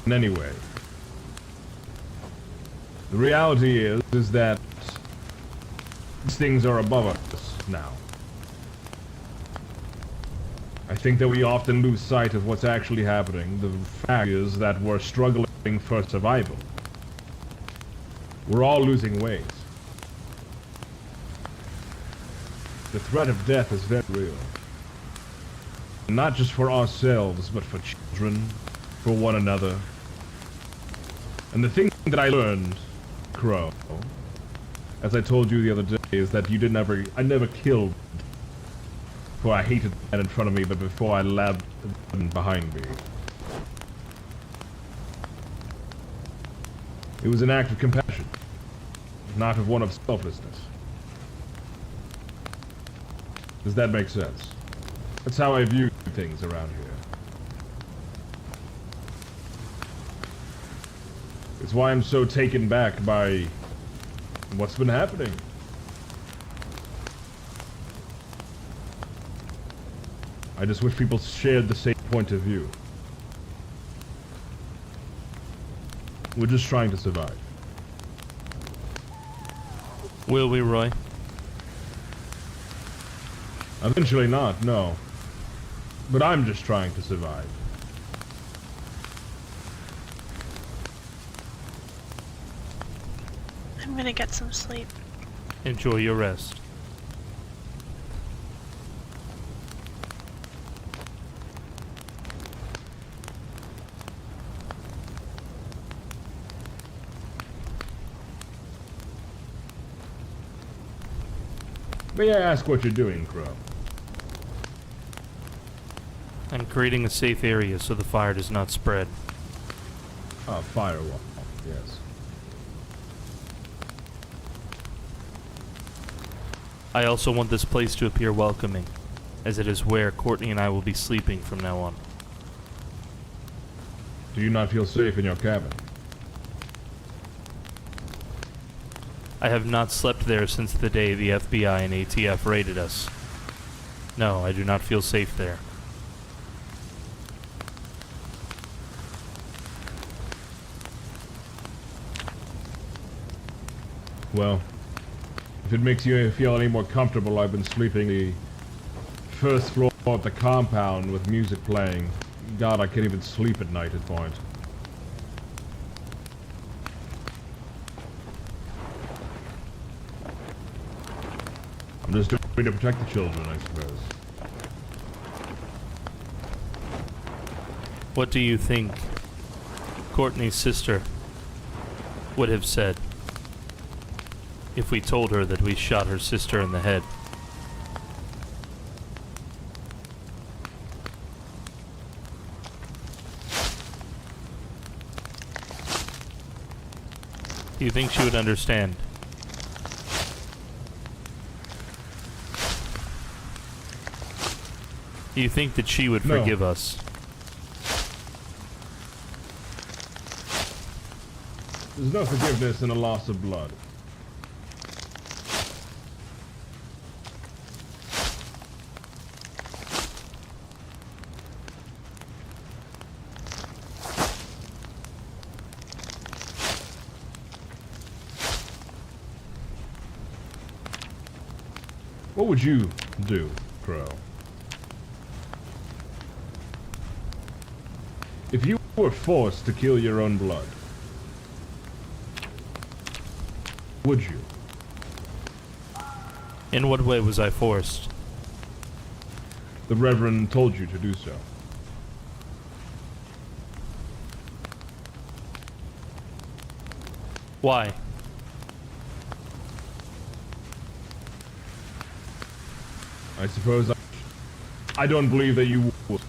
in any way. The reality is that these things are above us now. I think that we often lose sight of what's actually happening. The fact is that we're struggling for survival. We're all losing ways. The threat of death is very real. Not just for ourselves, but for children, for one another. And the thing that I learned, Crow, as I told you the other day, is that I never killed. For I hated the man in front of me, but before I labbed the one behind me. It was an act of compassion, not of one of selflessness. Does that make sense? That's how I view things around here. It's why I'm so taken back by what's been happening. I just wish people shared the same point of view. We're just trying to survive. Will we, Roy? Eventually not, no. But I'm just trying to survive. I'm gonna get some sleep. Enjoy your rest. May I ask what you're doing, Crow? I'm creating a safe area so the fire does not spread. Ah, firewall, yes. I also want this place to appear welcoming, as it is where Courtney and I will be sleeping from now on. Do you not feel safe in your cabin? I have not slept there since the day the FBI and ATF raided us. No, I do not feel safe there. Well, if it makes you feel any more comfortable, I've been sleeping the first floor of the compound with music playing. God, I can't even sleep at night at points. I'm just doing to protect the children, I suppose. What do you think Courtney's sister would have said if we told her that we shot her sister in the head? Do you think she would understand? Do you think that she would forgive us? There's no forgiveness in a loss of blood. What would you do, Crow? If you were forced to kill your own blood, would you? In what way was I forced? The Reverend told you to do so. Why? I suppose I don't believe that you would.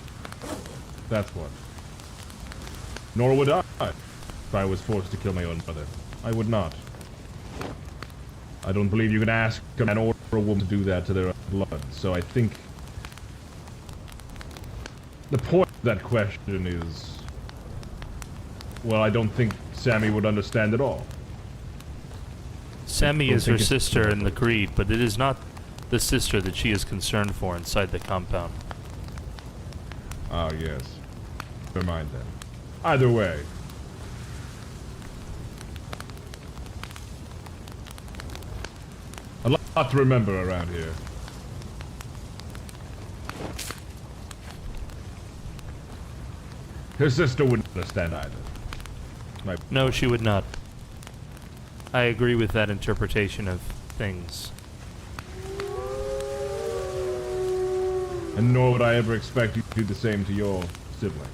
That's what. Nor would I, if I was forced to kill my own brother. I would not. I don't believe you can ask a man or a woman to do that to their own blood, so I think the point of that question is, well, I don't think Sammy would understand at all. Sammy is her sister in the creed, but it is not the sister that she is concerned for inside the compound. Ah, yes. Never mind then. Either way. A lot to remember around here. Her sister wouldn't understand either. No, she would not. I agree with that interpretation of things. And nor would I ever expect you to do the same to your sibling.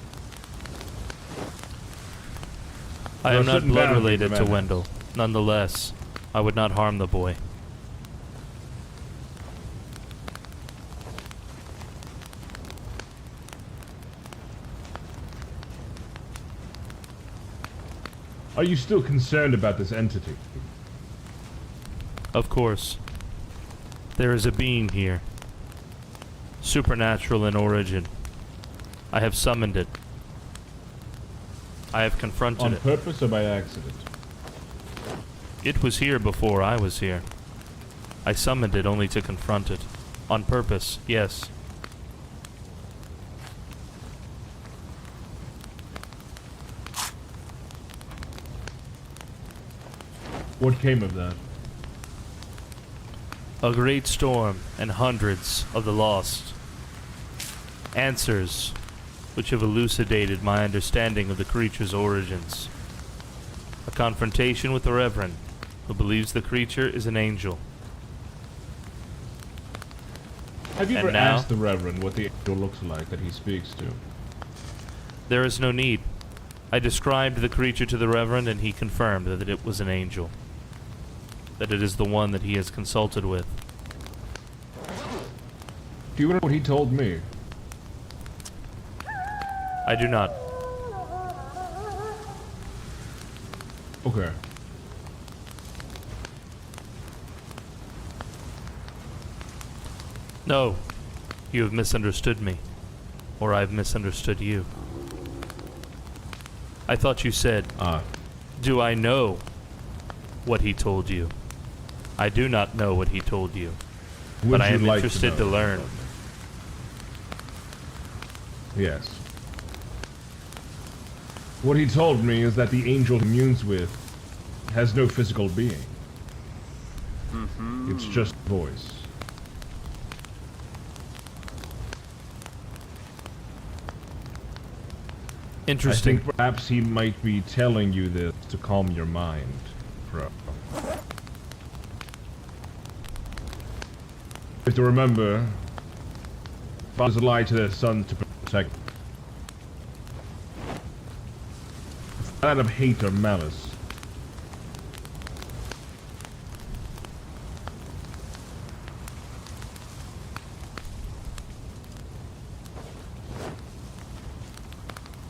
I am not certain blood boundaries related a to man Wendell. Nonetheless, I would not harm the boy. Are you still concerned about this entity? Of course. There is a being here. Supernatural in origin. I have summoned it. I have confronted it. On purpose or by accident? It was here before I was here. I summoned it only to confront it. On purpose, yes. What came of that? A great storm and hundreds of the lost. Answers which have elucidated my understanding of the creature's origins. A confrontation with the Reverend, who believes the creature is an angel. Have you And ever now, asked the Reverend what the angel looks like that he speaks to? there is no need. I described the creature to the Reverend, and he confirmed that it was an angel. That it is the one that he has consulted with. Do you know what he told me? I do not. Okay. No, you have misunderstood me. Or I've misunderstood you. I thought you said, do I know what he told you? I do not know what he told you. But I am interested to learn. Yes. What he told me is that the angel he communes with has no physical being. It's just voice. Interesting. I think perhaps he might be telling you this to calm your mind, bro. You have to remember, fathers lie to their sons to protect them. It's not out of hate or malice.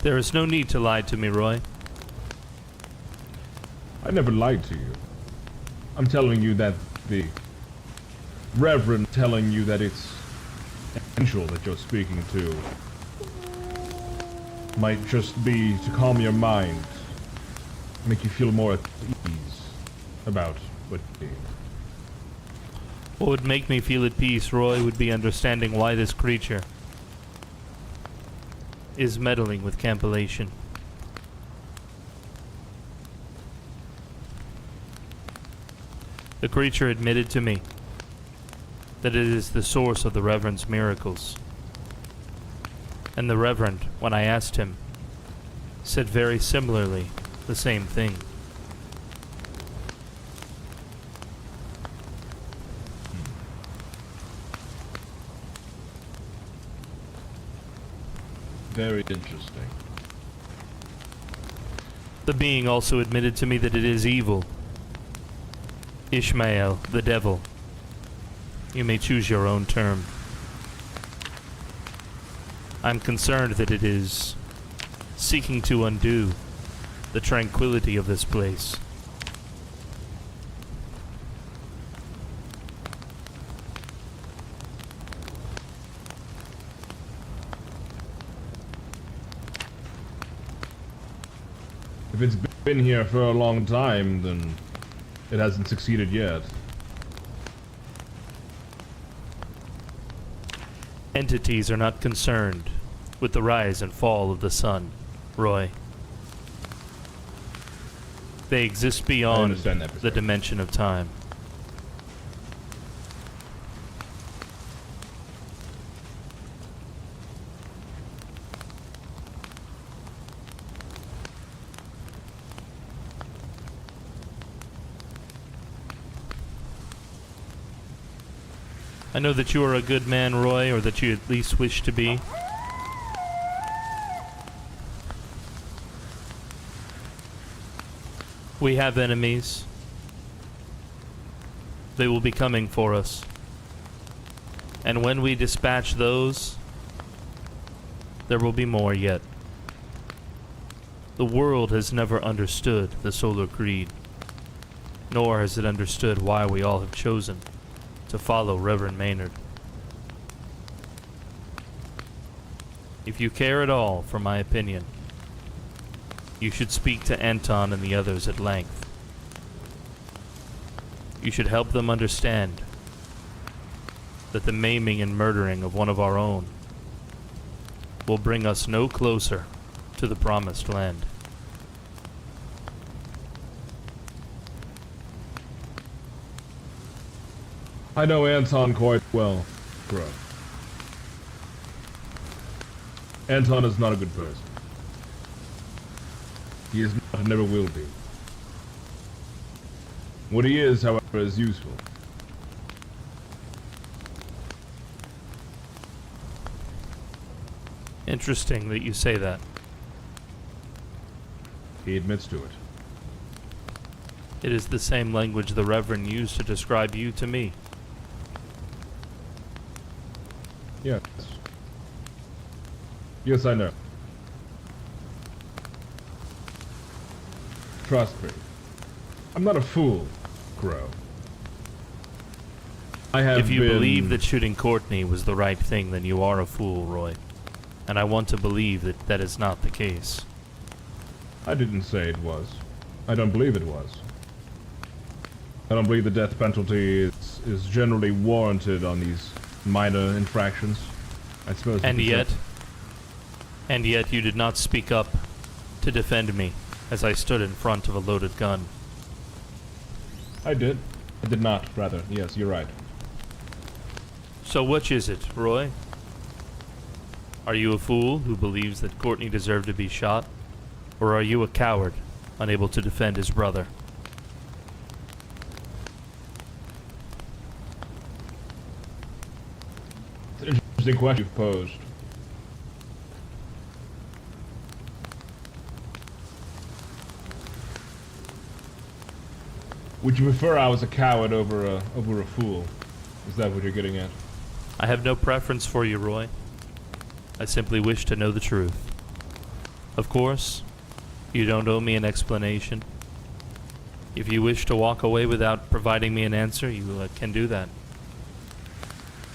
There is no need to lie to me, Roy. I never lied to you. I'm telling you that the Reverend telling you that it's an angel that you're speaking to might just be to calm your mind, make you feel more at ease about what you're doing. What would make me feel at peace, Roy, would be understanding why this creature is meddling with campylation. The creature admitted to me that it is the source of the Reverend's miracles. And the Reverend, when I asked him, said very similarly the same thing. Very interesting. The being also admitted to me that it is evil. Ishmael, the devil. You may choose your own term. I'm concerned that it is seeking to undo the tranquility of this place. If it's been here for a long time, then it hasn't succeeded yet. Entities are not concerned with the rise and fall of the sun, Roy. They exist beyond the dimension of time. I know that you are a good man, Roy, or that you at least wish to be. We have enemies. They will be coming for us. And when we dispatch those, there will be more yet. The world has never understood the Solar Creed, nor has it understood why we all have chosen to follow Reverend Maynard. If you care at all for my opinion, you should speak to Anton and the others at length. You should help them understand that the maiming and murdering of one of our own will bring us no closer to the promised land. I know Anton quite well, bro. Anton is not a good person. He is not and never will be. What he is, however, is useful. Interesting that you say that. He admits to it. It is the same language the Reverend used to describe you to me. Yes. Yes, I know. Trust me. I'm not a fool, Crow. I have If you been... believe that shooting Courtney was the right thing, then you are a fool, Roy. And I want to believe that that is not the case. I didn't say it was. I don't believe it was. I don't believe the death penalty is generally warranted on these minor infractions. I suppose. And yet you did not speak up to defend me as I stood in front of a loaded gun. I did. I did not, rather. Yes, you're right. So which is it, Roy? Are you a fool who believes that Courtney deserved to be shot? Or are you a coward, unable to defend his brother? It's an interesting question you've posed. Would you prefer I was a coward over a fool? Is that what you're getting at? I have no preference for you, Roy. I simply wish to know the truth. Of course, you don't owe me an explanation. If you wish to walk away without providing me an answer, you can do that.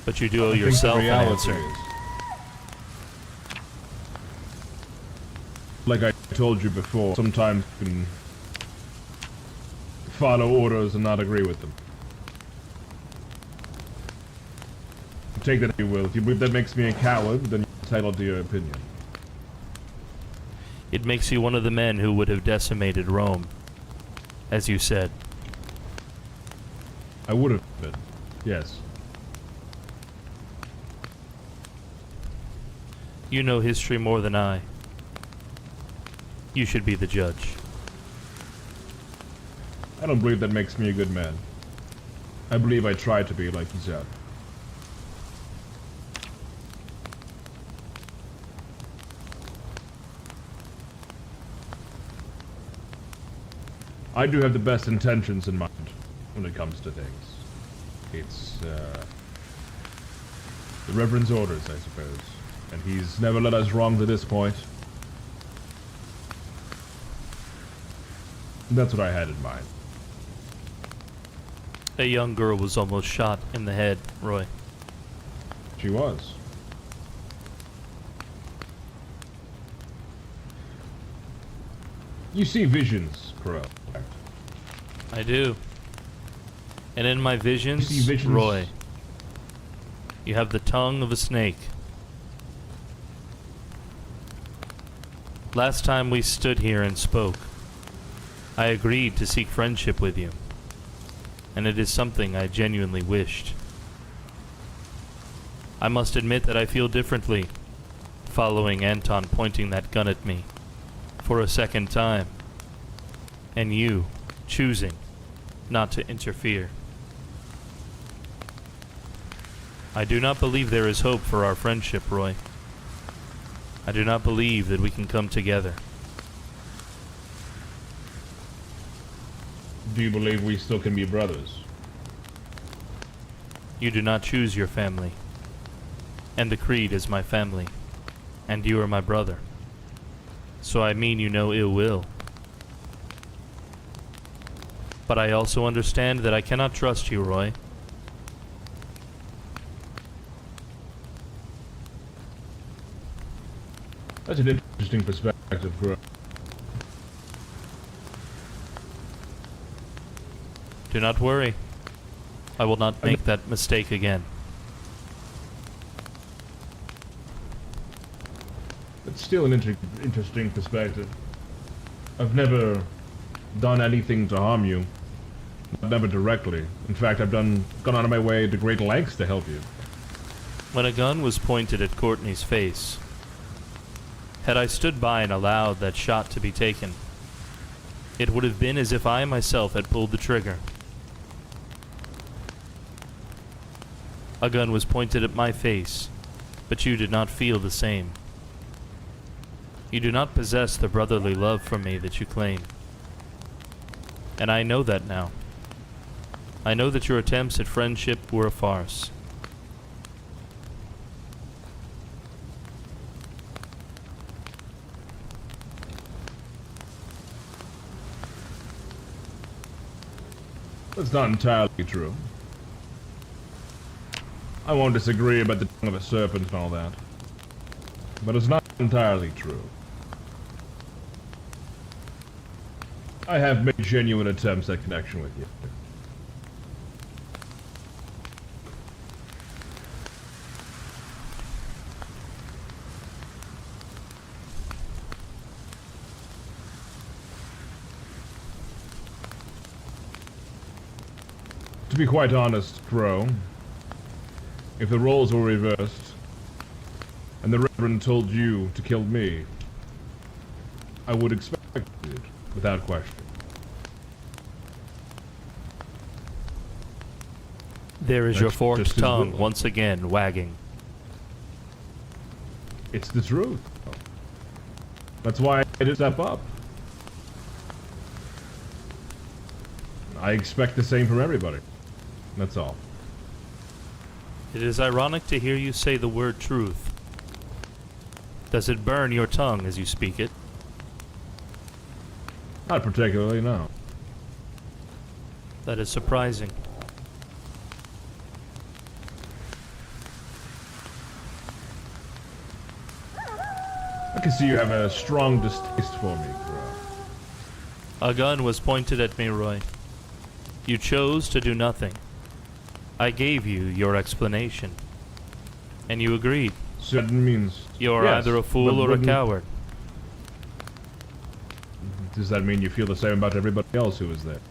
But you do owe yourself an answer. Like I told you before, sometimes you can follow orders and not agree with them. Take that if you will. If you believe that makes me a coward, then you're entitled to your opinion. It makes you one of the men who would have decimated Rome, as you said. I would have been, yes. You know history more than I. You should be the judge. I don't believe that makes me a good man. I believe I try to be, like you said. I do have the best intentions in mind when it comes to things. It's, the Reverend's orders, I suppose. And he's never led us wrong to this point. That's what I had in mind. A young girl was almost shot in the head, Roy. She was. You see visions, Crow. I do. And in my visions, You see visions? Roy, you have the tongue of a snake. Last time we stood here and spoke, I agreed to seek friendship with you. And it is something I genuinely wished. I must admit that I feel differently, following Anton pointing that gun at me for a second time, and you choosing not to interfere. I do not believe there is hope for our friendship, Roy. I do not believe that we can come together. Do you believe we still can be brothers? You do not choose your family. And the Creed is my family. And you are my brother. So I mean you no ill will. But I also understand that I cannot trust you, Roy. That's an interesting perspective, Crow. Do not worry. I will not make that mistake again. It's still an interesting perspective. I've never done anything to harm you. Never directly. In fact, I've gone out of my way to great lengths to help you. When a gun was pointed at Courtney's face, had I stood by and allowed that shot to be taken, it would have been as if I myself had pulled the trigger. A gun was pointed at my face, but you did not feel the same. You do not possess the brotherly love for me that you claim. And I know that now. I know that your attempts at friendship were a farce. That's not entirely true. I won't disagree about the tongue of a serpent and all that. But it's not entirely true. I have made genuine attempts at connection with you. To be quite honest, Crow, if the roles were reversed, and the Reverend told you to kill me, I would expect it, without question. There is your That's forked just his tongue will. once again wagging. It's the truth. That's why I had to step up. I expect the same from everybody. That's all. It is ironic to hear you say the word truth. Does it burn your tongue as you speak it? Not particularly, no. That is surprising. I can see you have a strong distaste for me, Crow. A gun was pointed at me, Roy. You chose to do nothing. I gave you your explanation. And you agreed. So that means... You're yes, either a fool but or a wouldn't- coward. Does that mean you feel the same about everybody else who was there?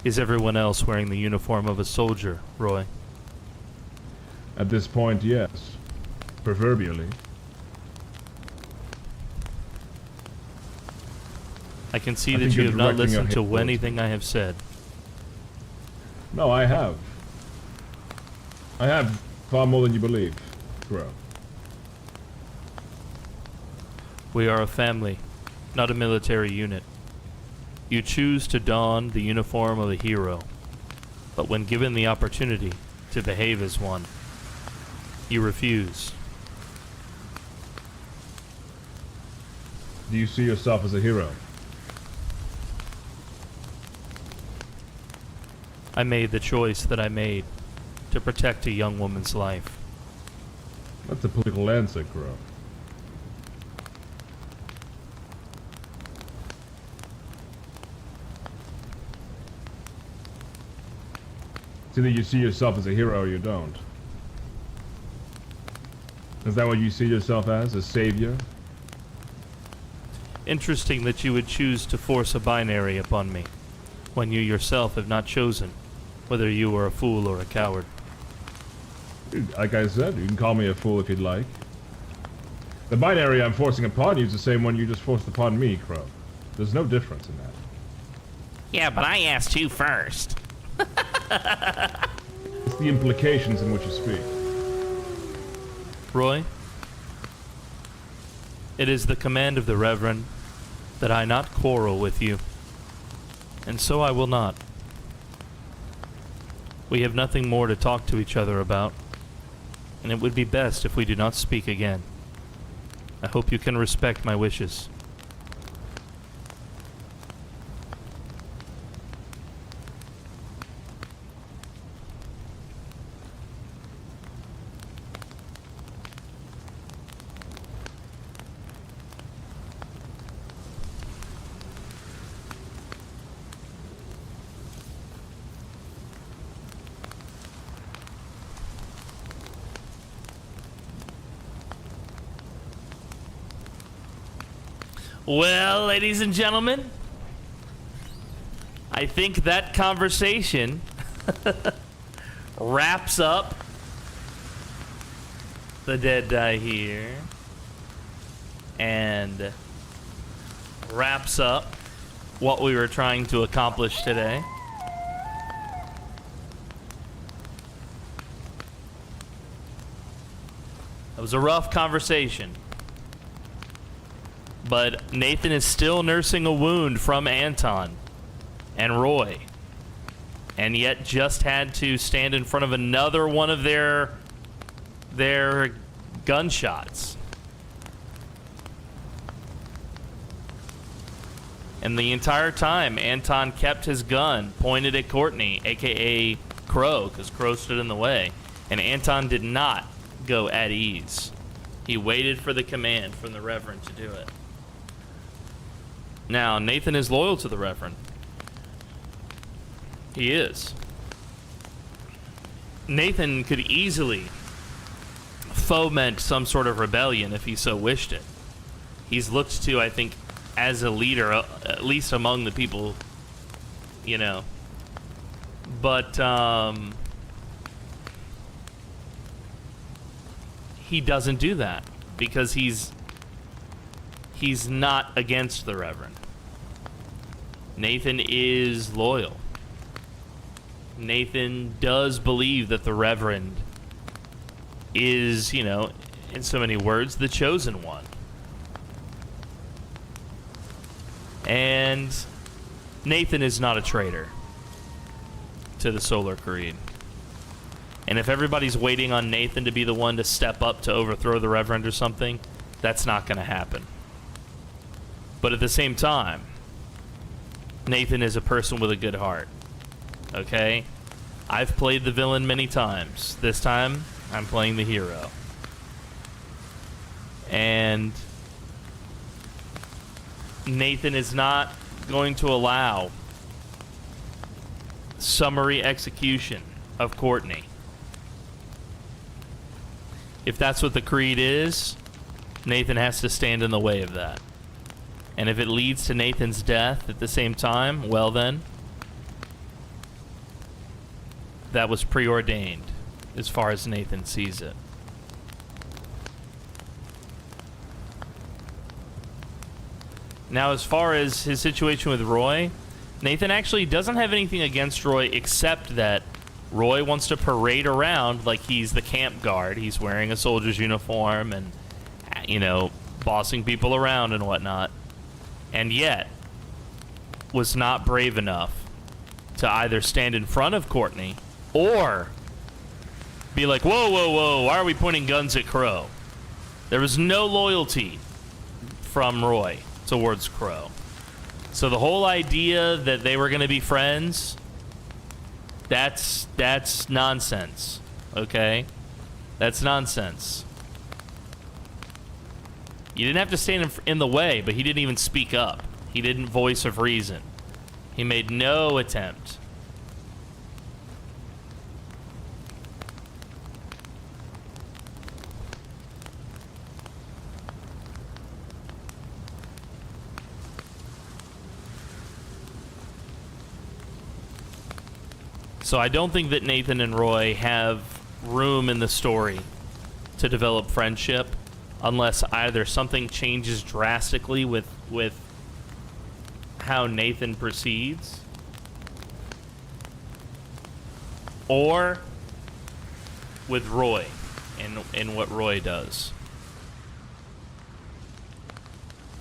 Is everyone else wearing the uniform of a soldier, Roy? At this point, yes. Proverbially. I can see I that think you you're have not directing your listened to hate towards anything I have said. No, I have. I have far more than you believe, Crow. We are a family, not a military unit. You choose to don the uniform of a hero, but when given the opportunity to behave as one, you refuse. Do you see yourself as a hero? I made the choice that I made to protect a young woman's life. That's a political answer, Crow. It's either you see yourself as a hero or you don't. Is that what you see yourself as? A savior? Interesting that you would choose to force a binary upon me, when you yourself have not chosen whether you are a fool or a coward. Like I said, you can call me a fool if you'd like. The binary I'm forcing upon you is the same one you just forced upon me, Crow. There's no difference in that. Yeah, but I asked you first. It's the implications in which you speak. Roy, it is the command of the Reverend that I not quarrel with you, and so I will not. We have nothing more to talk to each other about, and it would be best if we do not speak again. I hope you can respect my wishes. Well, ladies and gentlemen, I think that conversation wraps up the Dead Die Here and wraps up what we were trying to accomplish today. It was a rough conversation. But Nathan is still nursing a wound from Anton and Roy, and yet just had to stand in front of another one of their gunshots. And the entire time, Anton kept his gun pointed at Courtney, aka Crow, because Crow stood in the way. And Anton did not go at ease. He waited for the command from the Reverend to do it. Now, Nathan is loyal to the Reverend. He is. Nathan could easily foment some sort of rebellion if he so wished it. He's looked to, I think, as a leader, at least among the people, you know. But, he doesn't do that because he's not against the Reverend. Nathan is loyal. Nathan does believe that the Reverend is, you know, in so many words, the chosen one. And Nathan is not a traitor to the Solar Creed. And if everybody's waiting on Nathan to be the one to step up to overthrow the Reverend or something, that's not going to happen. But at the same time, Nathan is a person with a good heart. Okay? I've played the villain many times. This time, I'm playing the hero. And Nathan is not going to allow summary execution of Courtney. If that's what the creed is, Nathan has to stand in the way of that. And if it leads to Nathan's death at the same time, well then, that was preordained as far as Nathan sees it. Now, as far as his situation with Roy, Nathan actually doesn't have anything against Roy except that Roy wants to parade around like he's the camp guard. He's wearing a soldier's uniform and, you know, bossing people around and whatnot. And yet, was not brave enough to either stand in front of Courtney or be like, whoa, whoa, whoa, why are we pointing guns at Crow? There was no loyalty from Roy towards Crow. So the whole idea that they were going to be friends, that's nonsense, okay? That's nonsense. You didn't have to stand in the way, but he didn't even speak up. He didn't voice of reason. He made no attempt. So I don't think that Nathan and Roy have room in the story to develop friendship unless either something changes drastically with how Nathan proceeds, or with Roy and what Roy does.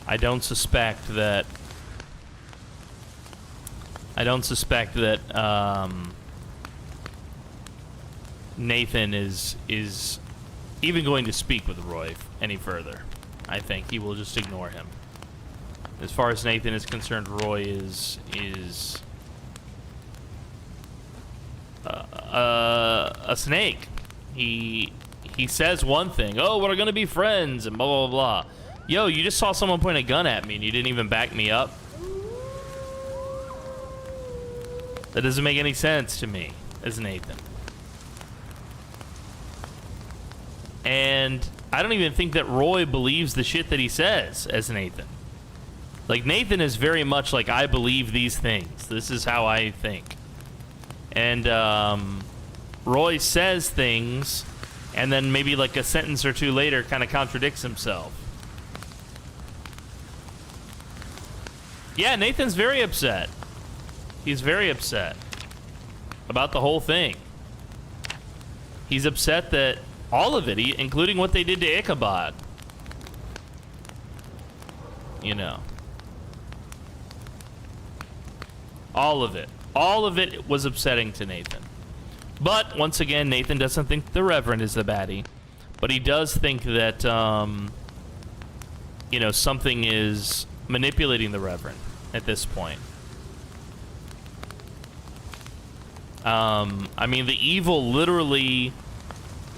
I don't suspect that Nathan is even going to speak with Roy any further. I think he will just ignore him. As far as Nathan is concerned, Roy is a snake. He says one thing, oh, we're gonna be friends, and blah blah blah. Yo, you just saw someone point a gun at me and you didn't even back me up. That doesn't make any sense to me as Nathan. And I don't even think that Roy believes the shit that he says as Nathan. Like, Nathan is very much like, I believe these things. This is how I think. And Roy says things, and then maybe like a sentence or two later kind of contradicts himself. Yeah, Nathan's very upset. He's very upset about the whole thing. He's upset that all of it, including what they did to Ichabod. You know. All of it. All of it was upsetting to Nathan. But, once again, Nathan doesn't think the Reverend is the baddie. But he does think that, you know, something is manipulating the Reverend at this point. I mean, the evil literally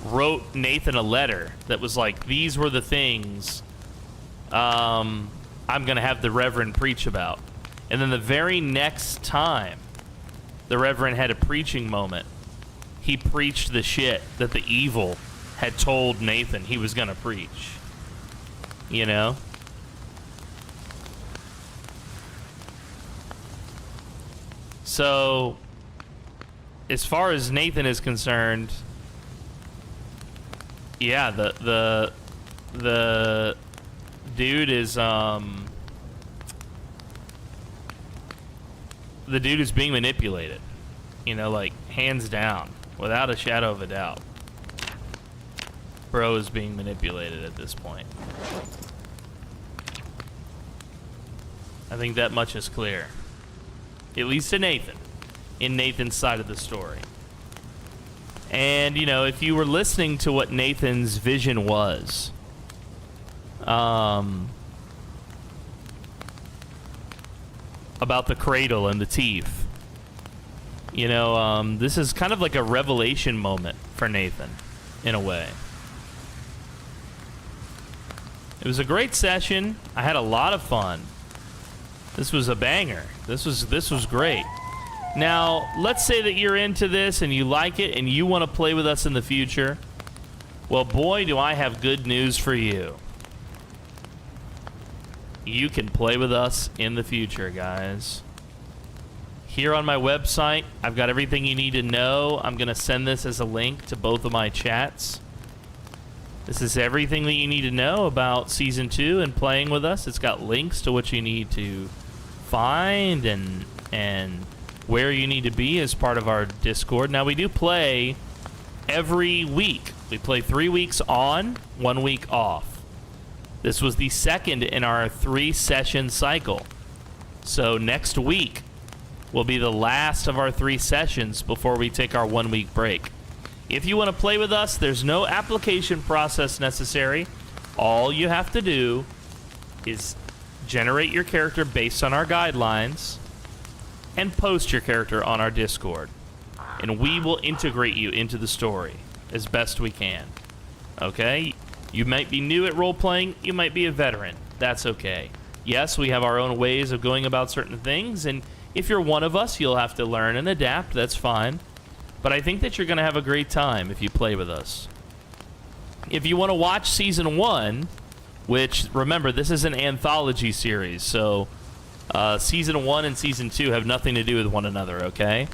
wrote Nathan a letter that was like, these were the things I'm going to have the Reverend preach about. And then the very next time the Reverend had a preaching moment, he preached the shit that the evil had told Nathan he was going to preach. You know? So, as far as Nathan is concerned, yeah, the dude is the dude is being manipulated. You know, like, hands down, without a shadow of a doubt. Bro is being manipulated at this point. I think that much is clear. At least to Nathan. In Nathan's side of the story. And, you know, if you were listening to what Nathan's vision was, about the cradle and the teeth, you know, this is kind of like a revelation moment for Nathan, in a way. It was a great session. I had a lot of fun. This was a banger. This was great. Now, let's say that you're into this and you like it and you want to play with us in the future. Well, boy, do I have good news for you. You can play with us in the future, guys. Here on my website, I've got everything you need to know. I'm going to send this as a link to both of my chats. This is everything that you need to know about Season 2 and playing with us. It's got links to what you need to find and where you need to be as part of our Discord. Now, we do play every week. We play 3 weeks on, 1 week off. This was the second in our 3-session cycle. So next week will be the last of our 3 sessions before we take our 1 week break. If you want to play with us, there's no application process necessary. All you have to do is generate your character based on our guidelines and post your character on our Discord. And we will integrate you into the story as best we can. Okay? You might be new at role-playing, you might be a veteran. That's okay. Yes, we have our own ways of going about certain things, and if you're one of us, you'll have to learn and adapt. That's fine. But I think that you're going to have a great time if you play with us. If you want to watch Season 1, which, remember, this is an anthology series, so Season 1 and Season 2 have nothing to do with one another, okay?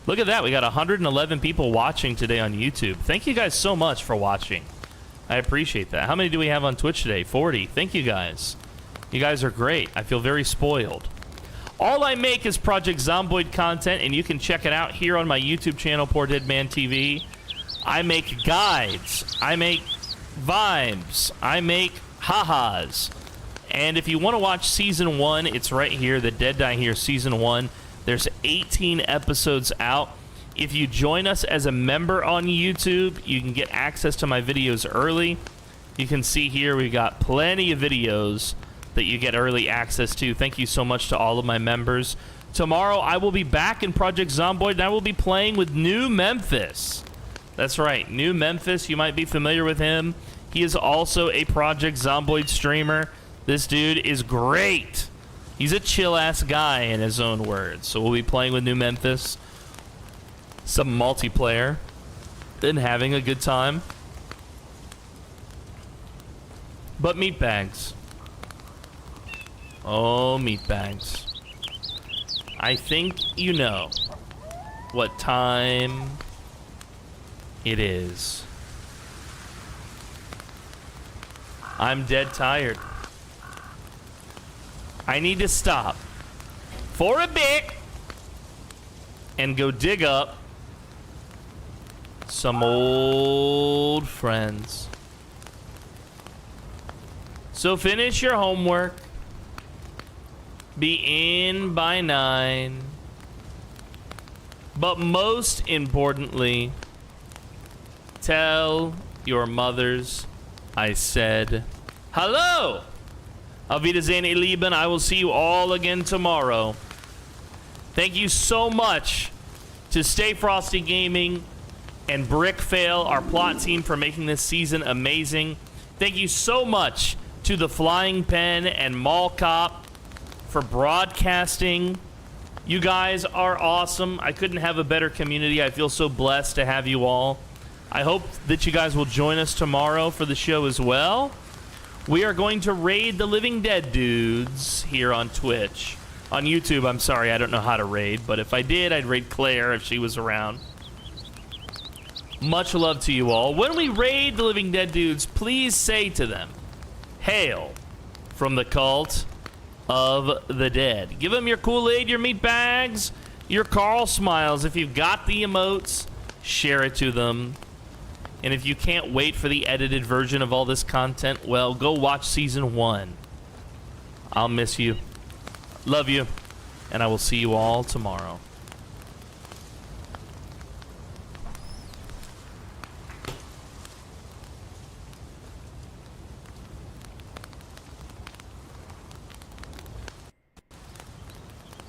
Look at that. We got 111 people watching today on YouTube. Thank you guys so much for watching. I appreciate that. How many do we have on Twitch today? 40. Thank you guys. You guys are great. I feel very spoiled. All I make is Project Zomboid content, and you can check it out here on my YouTube channel, PoorDeadMan TV. I make guides. I make vibes. I make ha-has. And if you want to watch Season 1, it's right here, The Dead Die Here Season 1. There's 18 episodes out. If you join us as a member on YouTube, you can get access to my videos early. You can see here we've got plenty of videos that you get early access to. Thank you so much to all of my members. Tomorrow, I will be back in Project Zomboid, and I will be playing with New Memphis. That's right, New Memphis. You might be familiar with him. He is also a Project Zomboid streamer. This dude is great. He's a chill-ass guy, in his own words. So we'll be playing with New Memphis, some multiplayer, and having a good time. But meatbags. Oh, meatbags. I think you know what time it is. I'm dead tired. I need to stop for a bit and go dig up some old friends. So finish your homework. Be in by 9. But most importantly, tell your mothers I said hello. Auf Wiedersehen, ihr Lieben. I will see you all again tomorrow. Thank you so much to Stay Frosty Gaming and Brickfail, our plot team, for making this season amazing. Thank you so much to the Flying Pen and Mall Cop for broadcasting. You guys are awesome. I couldn't have a better community. I feel so blessed to have you all. I hope that you guys will join us tomorrow for the show as well. We are going to raid the Living Dead dudes here on Twitch. On YouTube, I'm sorry, I don't know how to raid, but if I did, I'd raid Claire if she was around. Much love to you all. When we raid the Living Dead dudes, please say to them, "Hail from the cult of the dead." Give them your Kool-Aid, your meat bags, your Carl Smiles. If you've got the emotes, share it to them. And if you can't wait for the edited version of all this content, well, go watch Season 1. I'll miss you. Love you. And I will see you all tomorrow.